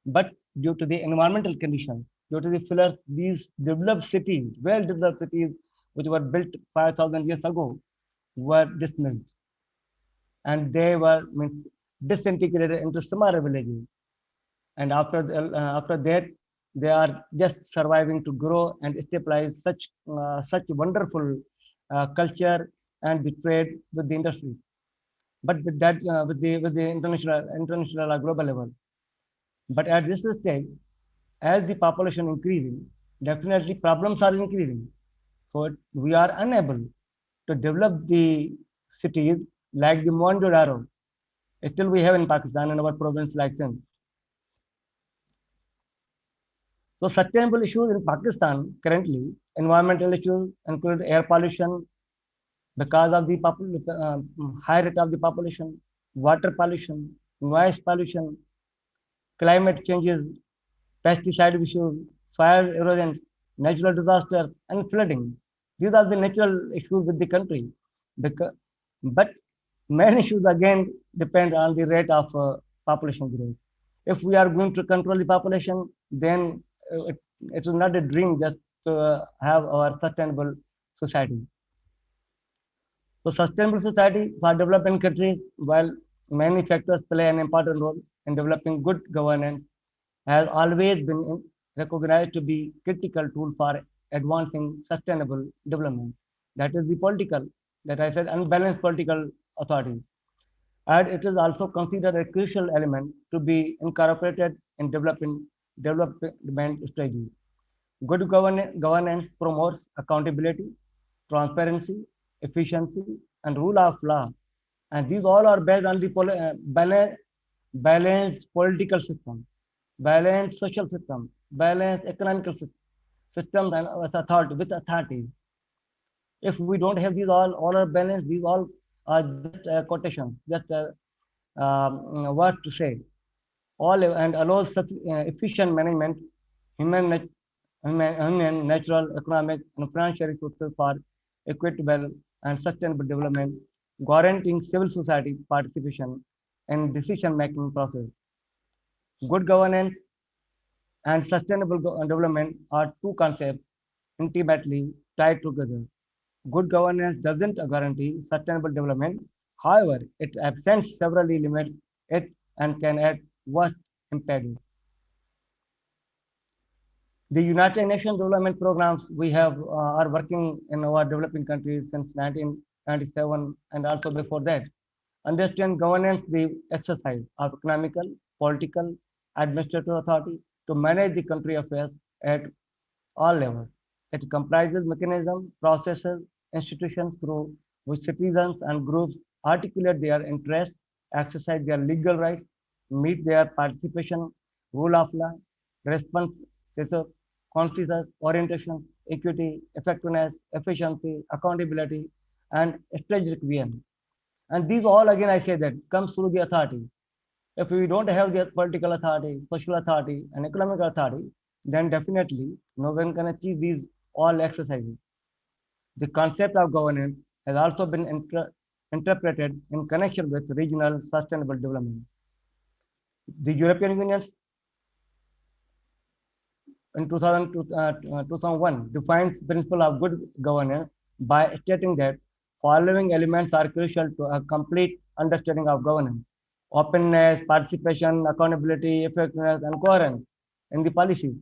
But due to the environmental conditions, due to the failures, these developed cities, well-developed cities, which were built 5,000 years ago, were dismissed. And they were disintegrated into smaller villages. And after that, they are just surviving to grow and stabilize such wonderful culture and the trade with the industry. But with that, with the international global level. But at this stage, as the population increasing, definitely problems are increasing. So we are unable to develop the cities like the Mohenjo-daro. Still we have in Pakistan and our province like Sindh. So sustainable issues in Pakistan currently, environmental issues include air pollution because of the high rate of the population, water pollution, noise pollution, climate changes, pesticide issues, soil erosion, natural disasters, and flooding. These are the natural issues with the country. But many issues again depend on the rate of population growth. If we are going to control the population, then it is not a dream just to have our sustainable society. So sustainable society for developing countries, while many factors play an important role in developing good governance, has always been recognized to be critical tool for advancing sustainable development. That is the political, that I said, unbalanced political authority. And it is also considered a crucial element to be incorporated in development strategy. Good governance promotes accountability, transparency, efficiency, and rule of law. And these all are based on the balanced political system, balanced social system, balanced economical system, and with authority. If we don't have these all are balanced, these all are just quotations, just what to say. All and allows efficient management, human, natural, economic, and financial resources for equitable and sustainable development, guaranteeing civil society participation in decision-making process. Good governance and sustainable development are two concepts intimately tied together. Good governance doesn't guarantee sustainable development. However, its absence severely limits it and can at worst impede it. The United Nations development programs we have are working in our developing countries since 1997 and also before that. Understand governance, the exercise of economical, political, administrative authority to manage the country affairs at all levels. It comprises mechanisms, processes, institutions through which citizens and groups articulate their interests, exercise their legal rights, meet their participation, rule of law, response, consensus, orientation, equity, effectiveness, efficiency, accountability, and strategic vision. And these all, again, I say that comes through the authority. If we don't have the political authority, social authority, and economic authority, then definitely no one can achieve these all exercises. The concept of governance has also been interpreted in connection with regional sustainable development. The European Union in 2001 defines principle of good governance by stating that following elements are crucial to a complete understanding of governance: openness, participation, accountability, effectiveness, and coherence in the policies.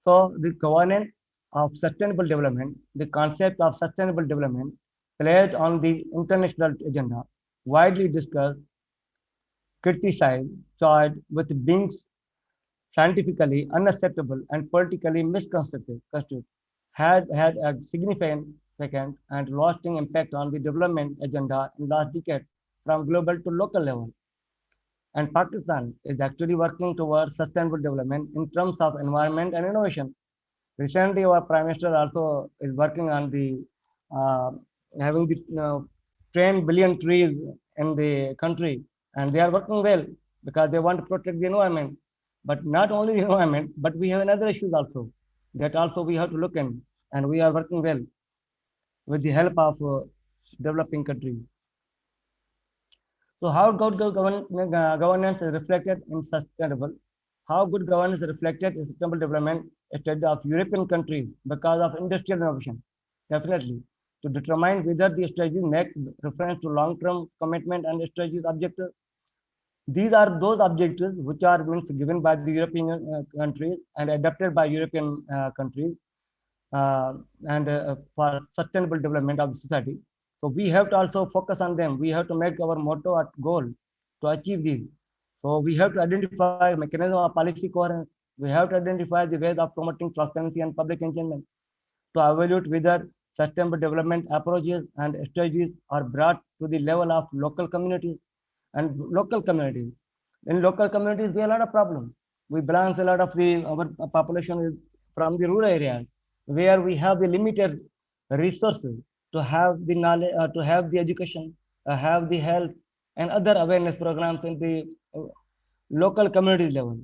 So the governance of sustainable development, the concept of sustainable development placed on the international agenda, widely discussed, criticized, charged with being scientifically unacceptable and politically misconstrued, had had a significant and lasting impact on the development agenda in last decade from global to local level. And Pakistan is actually working towards sustainable development in terms of environment and innovation. Recently, our Prime Minister also is working on the having the 10 billion trees in the country, and they are working well because they want to protect the environment. But not only the environment, but we have another issues also that also we have to look in, and we are working well with the help of developing countries. So how good governance is reflected in sustainable? How good governance is reflected in sustainable development strategy of European countries because of industrial innovation? Definitely. To determine whether the strategies make reference to long-term commitment and strategies objectives. These are those objectives which are given by the European countries and adopted by European countries for sustainable development of the society. So we have to also focus on them. We have to make our motto at goal to achieve these. So we have to identify mechanism of policy coherence. We have to identify the ways of promoting transparency and public engagement to evaluate whether sustainable development approaches and strategies are brought to the level of local communities and local communities. In local communities, we have a lot of problems. We balance a lot of our population is from the rural areas where we have the limited resources to have the knowledge, to have the education, have the health and other awareness programs in the local community level.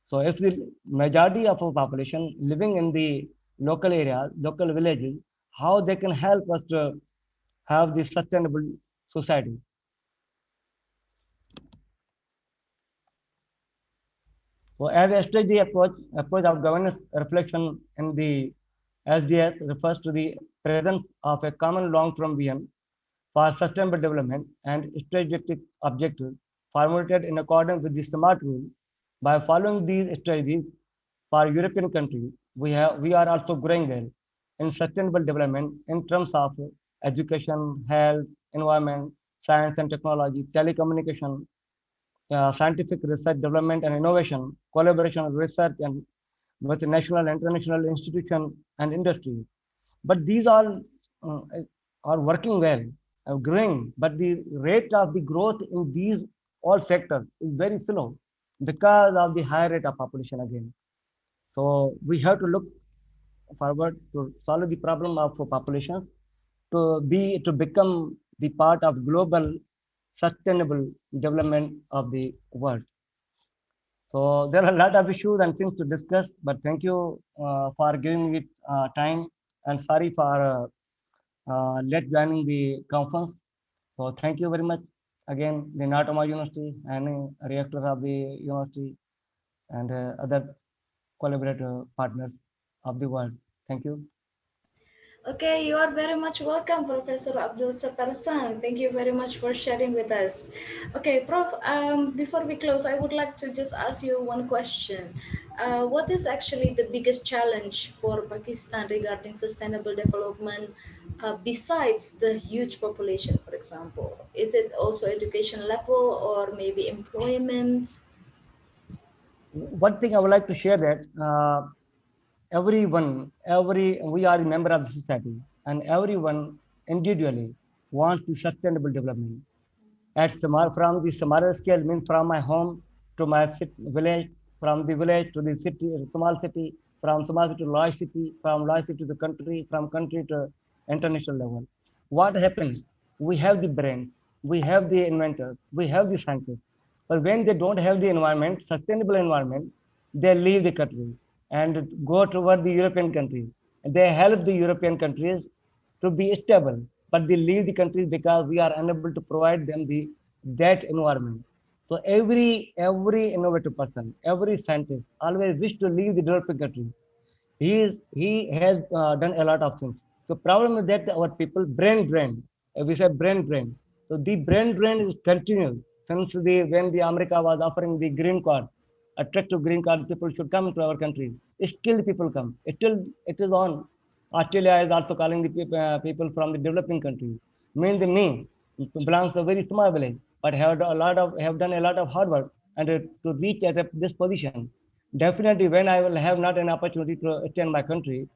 So if the majority of our population living in the local areas, local villages, how they can help us to have the sustainable society. So as a strategy approach of governance reflection in the SDS refers to the presence of a common long-term vision for sustainable development and strategic objectives formulated in accordance with the SMART rule. By following these strategies for European countries, we are also growing well in sustainable development in terms of education, health, environment, science and technology, telecommunication, scientific research, development and innovation, collaboration, research and with national and international institutions and industries. But these all are working well, growing, but the rate of the growth in these all sectors is very slow because of the high rate of population again. So we have to look forward to solve the problem of populations to become the part of global sustainable development of the world. So there are a lot of issues and things to discuss, but thank you for giving me time and sorry for late joining the conference. So thank you very much. Again, the Natoma University and reactors of the university and other collaborator partners of the world. Thank you. Okay, you are very much welcome, Professor Abdul Sattar-San. Thank you very much for sharing with us. Okay, Prof, before we close, I would like to just ask you one question. what is actually the biggest challenge for Pakistan regarding sustainable development besides the huge population, for example? Is it also education level or maybe employment? One thing I would like to share that we are a member of the society, and everyone individually wants the sustainable development. From the smaller scale, means from my home to my village, from the village to the city, small city, from small city to large city, from large city to the country, from country to international level. What happens? We have the brains, we have the inventors, we have the scientists, but when they don't have the environment, sustainable environment, they leave the country and go toward the European countries. And they help the European countries to be stable, but they leave the countries because we are unable to provide them that environment. So every innovative person, every scientist always wish to leave the developing country. He has done a lot of things. So problem is that our people brain drain. We say brain drain. So the brain drain is continuous since when the America was offering the green card, attractive green card, people should come to our country. Still people come. Still it is on. Australia is also calling the people from the developing countries. Mean the me belongs to a very small village, but have done a lot of hard work and to reach at this position. Definitely, when I will have not an opportunity to stay in my country,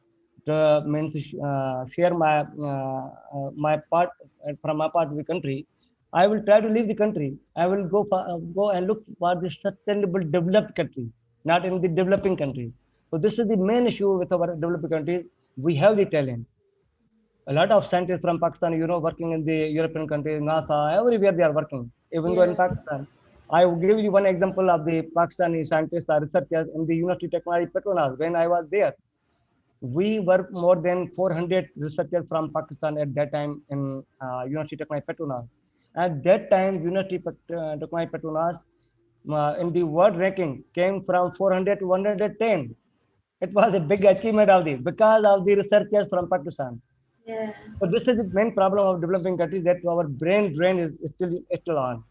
to means share my part from my part of the country, I will try to leave the country. I will go and look for the sustainable developed country, not in the developing country. So this is the main issue with our developing countries. We have the talent. A lot of scientists from Pakistan, working in the European countries, NASA, everywhere they are working. Even though in Pakistan, I will give you one example of the Pakistani scientists or researchers in the University of Technology Petronas. When I was there, we were more than 400 researchers from Pakistan at that time in University of Technology Petronas. At that time, University of Technology Petronas in the world ranking came from 400 to 110. It was a big achievement because of the researchers from Pakistan. Yeah. So this is the main problem of developing countries, that our brain drain is still on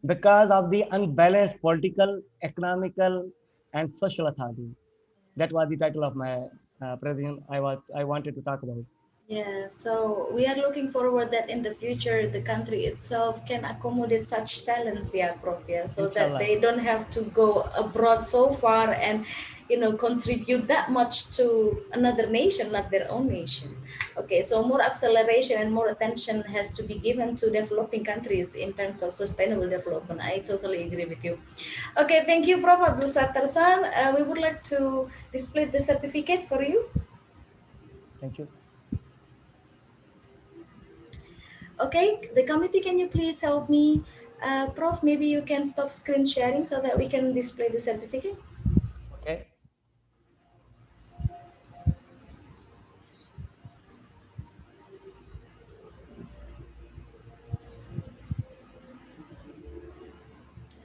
because of the unbalanced political, economical, and social authority. That was the title of my presentation. I wanted to talk about. Yeah, so we are looking forward that in the future the country itself can accommodate such talents, yeah, Prof, yeah, so that Inshallah. they don't have to go abroad so far and contribute that much to another nation, not their own nation. Okay, so more acceleration and more attention has to be given to developing countries in terms of sustainable development. I totally agree with you. Okay, thank you, Prof. Abdul Sattar San. We would like to display the certificate for you. Thank you. Okay, the committee, can you please help me? Prof, maybe you can stop screen sharing so that we can display the certificate. Okay.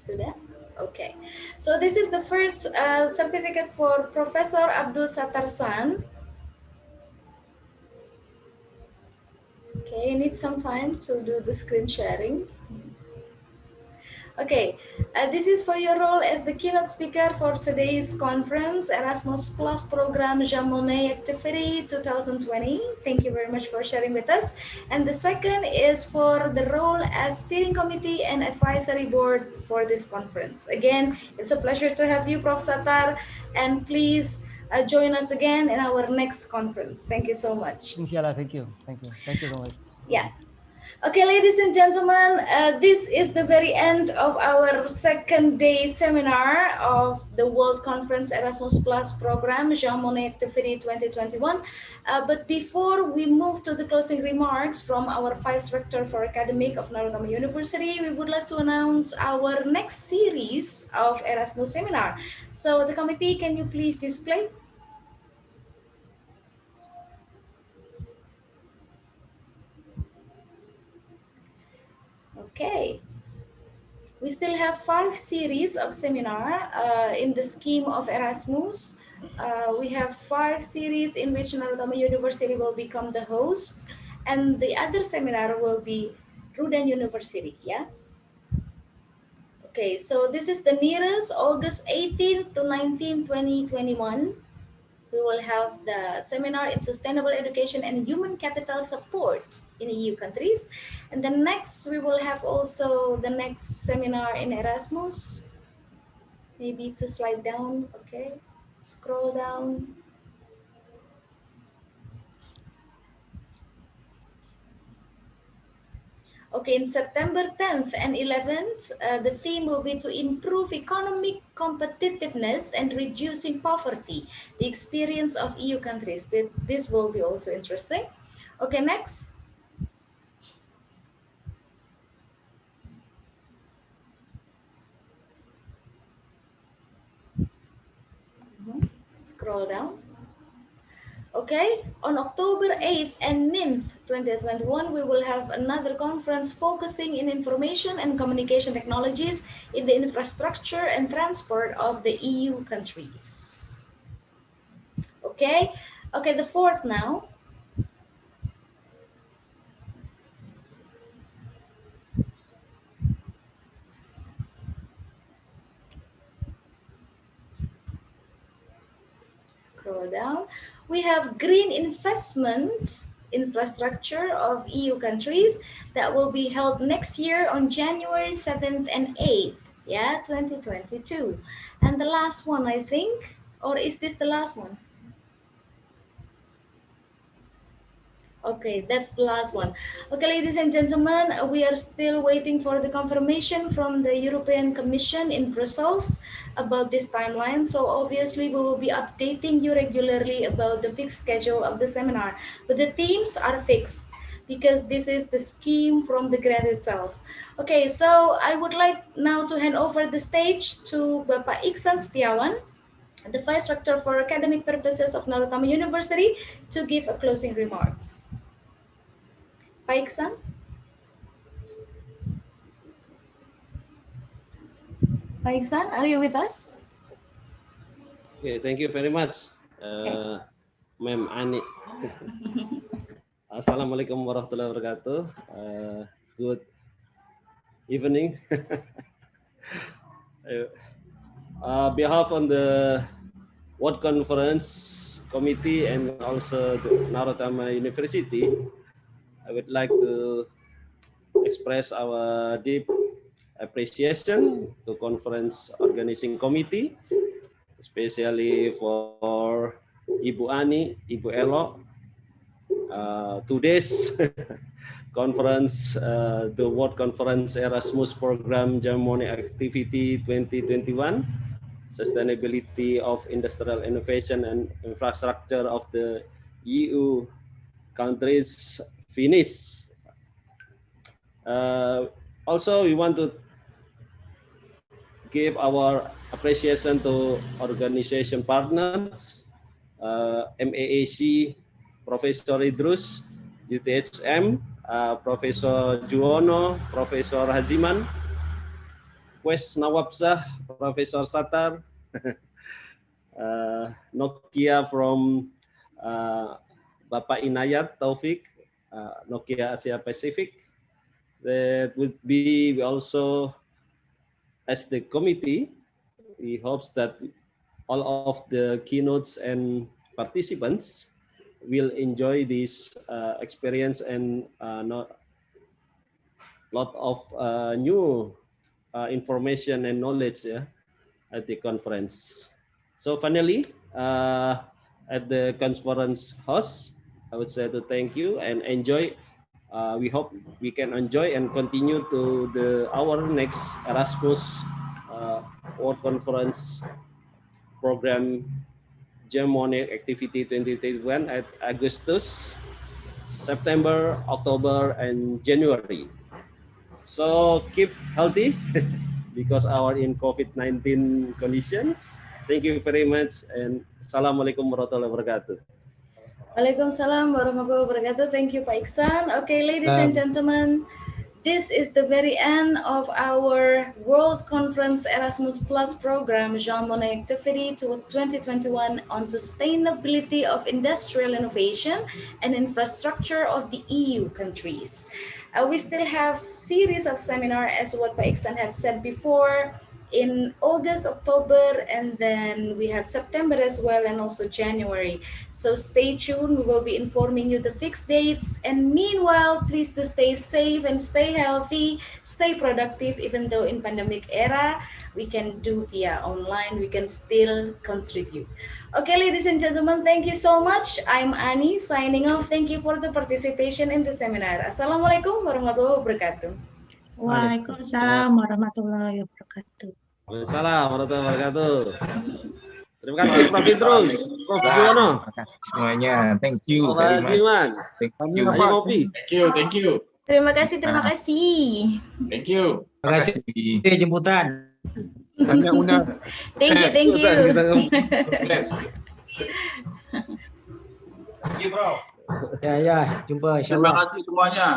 Sudah? Okay. So this is the first certificate for Professor Abdul Sattar San. Okay, you need some time to do the screen sharing. Okay, this is for your role as the keynote speaker for today's conference, Erasmus Plus Program Monnet Activity 2020. Thank you very much for sharing with us. And the second is for the role as steering committee and advisory board for this conference. Again, it's a pleasure to have you, Prof. Sattar, and please join us again in our next conference. Thank you so much. Inshallah, thank you. Thank you. Thank you so much. Yeah. Okay, ladies and gentlemen, this is the very end of our second day seminar of the World Conference Erasmus Plus Program, Monnet Activity 2021. But before we move to the closing remarks from our Vice Rector for Academic of Narottama University, we would like to announce our next series of Erasmus seminar. So the committee, can you please display? Okay, we still have 5 series of seminar in the scheme of Erasmus. We have 5 series in which Narottama University will become the host, and the other seminar will be Rudan University, yeah? Okay, so this is the nearest, August 18th to 19th, 2021. We will have the seminar in sustainable education and human capital support in EU countries. And then next, we will have also the next seminar in Erasmus. Maybe to slide down, okay, scroll down. Okay, in September 10th and 11th, the theme will be to improve economic competitiveness and reducing poverty, the experience of EU countries. This will be also interesting. Okay, next. Scroll down. Okay, on October 8th and 9th, 2021, we will have another conference focusing in information and communication technologies in the infrastructure and transport of the EU countries. Okay, okay, the fourth now. Scroll down. We have green investment infrastructure of EU countries that will be held next year on January 7th and 8th, yeah, 2022. And the last one, I think, or is this the last one? Okay, that's the last one. Okay, ladies and gentlemen, we are still waiting for the confirmation from the European Commission in Brussels about this timeline. So obviously we will be updating you regularly about the fixed schedule of the seminar. But the themes are fixed because this is the scheme from the grant itself. Okay, so I would like now to hand over the stage to Bapak Iksan Setiawan, the Vice Rector for Academic Purposes of Narotama University, to give a closing remarks. Pak Iksan? Pak Iksan, are you with us? Okay, thank you very much, Ma'am Ani. Assalamualaikum warahmatullahi wabarakatuh. Good evening. Behalf on the World Conference Committee and also the Narotama University, I would like to express our deep appreciation to Conference Organizing Committee, especially for Ibu Ani, Ibu Elo. Today's conference, the World Conference Erasmus Program Monnet Activity 2021, Sustainability of Industrial Innovation and Infrastructure of the EU countries finish. Also, we want to give our appreciation to organization partners, MAAC, Professor Idrus, UTHM, Professor Juwono, Professor Haziman, Wes Nawabsah, Professor Satar, Nokia from Bapak Inayat Taufik, Nokia Asia Pacific. That would be also, as the committee, we hope that all of the keynotes and participants will enjoy this experience and not lot of new information and knowledge at the conference. So finally, at the conference host, I would say to thank you and enjoy. We hope we can enjoy and continue to our next Erasmus World Conference program Monnet Activity 2021 at Agustus, September, October, and January. So keep healthy because our in COVID-19 conditions. Thank you very much and Assalamualaikum warahmatullahi wabarakatuh. Waalaikumsalam warahmatullahi wabarakatuh. Thank you, Pak Iksan. Okay, ladies and gentlemen, this is the very end of our World Conference Erasmus Plus program, Monnet Activity 2021 on sustainability of industrial innovation and infrastructure of the EU countries. We still have series of seminar as what Pak Iksan have said before in August, October, and then we have September as well, and also January. So stay tuned. We will be informing you the fixed dates. And meanwhile, please to stay safe and stay healthy, stay productive. Even though in pandemic era, we can do via online, we can still contribute. Okay, ladies and gentlemen, thank you so much. I'm Ani signing off. Thank you for the participation in the seminar. Assalamualaikum warahmatullahi wabarakatuh. Waalaikumsalam warahmatullahi wabarakatuh. Waalaikumsalam warahmatullahi wabarakatuh. Terima kasih Prof. Idrus, Prof. Juwono. Terima kasih semuanya. Thank you Terima very kasih, much. Man. Thank you. Ayo ngopi. Thank you. Terima kasih, terima kasih. Thank you. Terima kasih jemputan. Tanya undang. Thank you, thank you. Thank you, Bro. Ya, jumpa insyaallah. Terima kasih semuanya.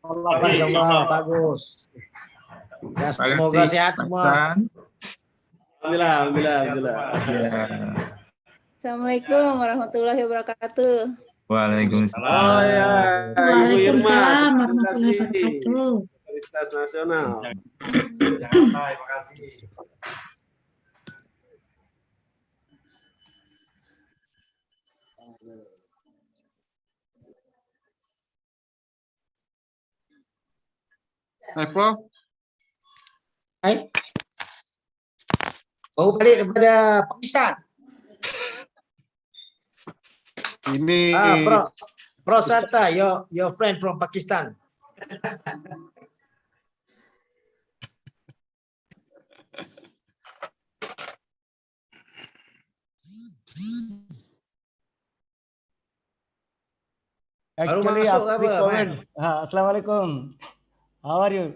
Insyaallah bagus. Ya, semoga sehat semua. Alhamdulillah. Assalamualaikum warahmatullahi wabarakatuh. Waalaikumsalam. Oh ya, Ibu Irma. Waalaikumsalam Terima warahmatullahi kasih. wabarakatuh. Universitas Nasional. Jakarta, terima kasih. Hai, Prof. Hai. Baru balik daripada Pakistan. Ini Bro Santa, your friend from Pakistan. Baru Actually, masuk after apa, the COVID, Man? Assalamualaikum. How are you?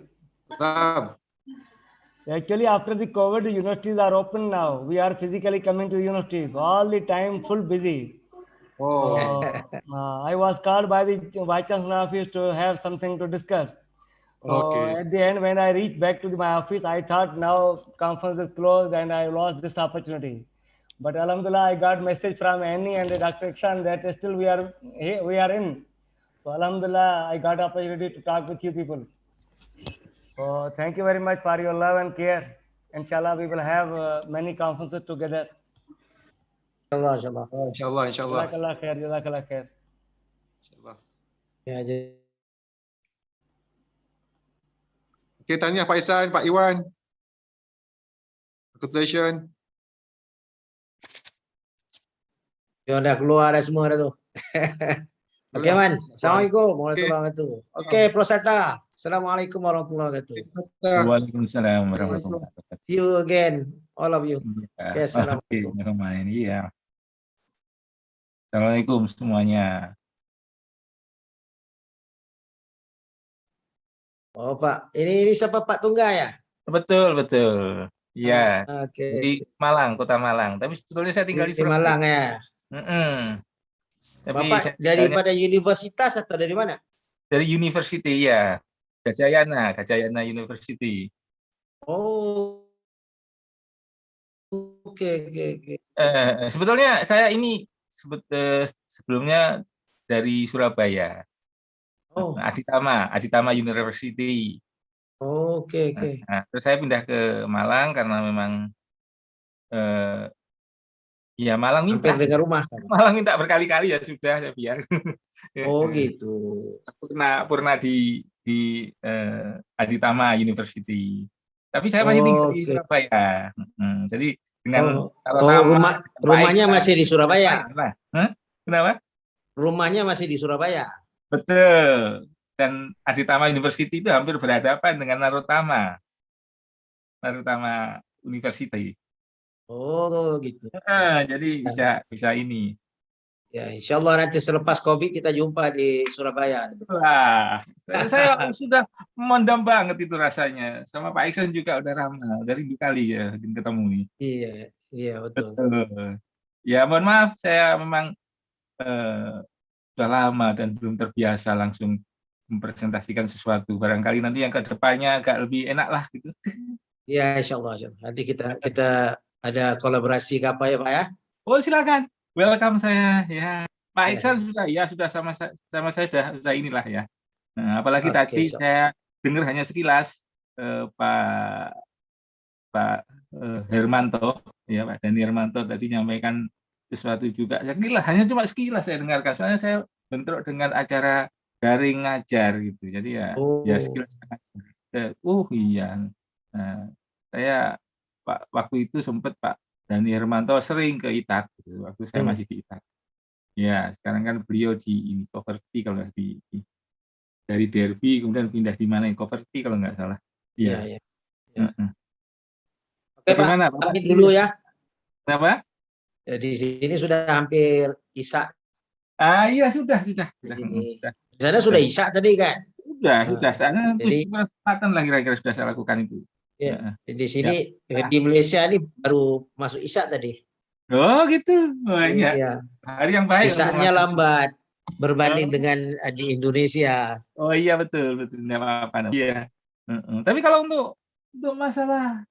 Actually, after the COVID, the universities are open now. We are physically coming to universities all the time, full busy. Oh. I was called by the Vice Chancellor office to have something to discuss. Okay. At the end, when I reached back to my office, I thought now conference is closed and I lost this opportunity. But Alhamdulillah, I got message from Annie and Dr. Iksan that still we are in. So Alhamdulillah, I got opportunity to talk with you people. So thank you very much for your love and care. Inshallah, we will have many conferences together. Insyaallah. Insyaallah. Jazakallah khair, jazakallah khair. Ya, Okey, tanya Pak Ihsan, Pak Iwan. Congratulations. dia dah keluar dah semua dah tu. Okey, Man. Assalamualaikum warahmatullahi wabarakatuh. Okey, Prosata. Assalamualaikum warahmatullahi wabarakatuh. Waalaikumsalam warahmatullahi wabarakatuh. See you again, all of you. Okay, assalamualaikum. Iya. Assalamualaikum semuanya. Oh, Pak. Ini siapa Pak Tunggal ya? Betul. Iya. Oke. Di Malang, Kota Malang. Tapi sebetulnya saya tinggal di Surabaya. Malang ya. Tapi Bapak daripada universitas atau dari mana? Dari university ya. Gajayana University. Oh. Oke. Sebetulnya saya ini sebelumnya dari Surabaya. Oh. Aditama University. Oke. Nah, terus saya pindah ke Malang karena memang ya Malang minta. Hampir dengan rumah kan? Malang minta berkali-kali ya sudah saya biar. Oh gitu. Purna di Aditama University. Tapi saya masih tinggal di Surabaya. Jadi dengan rumahnya masih di Surabaya. Kenapa? Rumahnya masih di Surabaya. Betul. Dan Aditama University itu hampir berhadapan dengan Narotama University. Oh gitu. Jadi bisa ini. Ya, insya Allah nanti selepas COVID kita jumpa di Surabaya. Wah, saya sudah memendam banget itu rasanya. Sama Pak Iksan juga udah lama, udah rindu kali ya ketemu nih. Iya betul. Ya mohon maaf, saya memang sudah lama dan belum terbiasa langsung mempresentasikan sesuatu. Barangkali nanti yang ke depannya agak lebih enak lah gitu. Ya insya Allah. Nanti kita ada kolaborasi ke apa ya Pak ya? Oh silakan. Welcome saya ya. Pak Iksan sudah sama saya sudah inilah ya. Nah, apalagi Oke, tadi insya saya dengar hanya sekilas Pak Hermanto, ya Pak Dani Hermanto tadi nyampaikan sesuatu juga. Sekilas, hanya cuma sekilas saya dengarkan. Soalnya saya bentrok dengan acara daring ngajar gitu. Jadi ya sekilas ngajar. Iya. Nah, saya waktu itu sempat Pak Dani Hermanto sering ke ITAT gitu, waktu saya masih di ITAT. Ya, sekarang kan beliau di Coverty kalau nggak dari Derby kemudian pindah di mana Coverty kalau nggak salah. Iya. Oke Bagaimana Pak, Bapak pamit dulu ya. Kenapa? Di sini sudah hampir Isya. Iya sudah. Di sana sudah Isya tadi kan? Sudah. Sana Jadi 7 lah kira-kira sudah saya lakukan itu. ya, di sini di Malaysia ini baru masuk Isya tadi. Oh gitu. Oh iya. Iya. Hari yang baik. Isyanya lambat berbanding dengan di Indonesia. Oh iya betul. Tidak apa-apa. Iya. Tapi kalau untuk masalah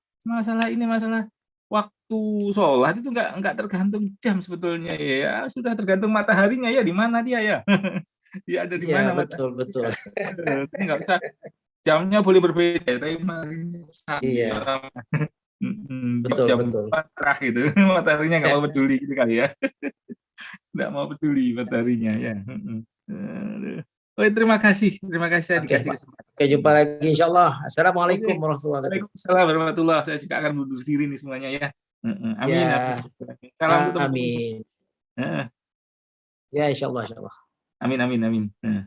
waktu sholat itu nggak tergantung jam sebetulnya ya. Sudah tergantung mataharinya ya, di mana dia ya. Dia ada di mana betul. Nggak usah jamnya boleh berbeda, tapi mataharinya sama. Iya. Betul. Jam 4 cerah gitu. Mataharinya nggak mau peduli gitu kali ya. Nggak mau peduli mataharinya ya. Oh, terima kasih saya dikasih kesempatan. Oke, jumpa lagi insyaallah. Assalamualaikum warahmatullahi wabarakatuh. Waalaikumsalam warahmatullahi wabarakatuh. Saya juga akan mundur diri nih semuanya ya. Amin. Ya. Salam untuk teman-teman. Amin. Ya, insyaallah. Amin. Hmm.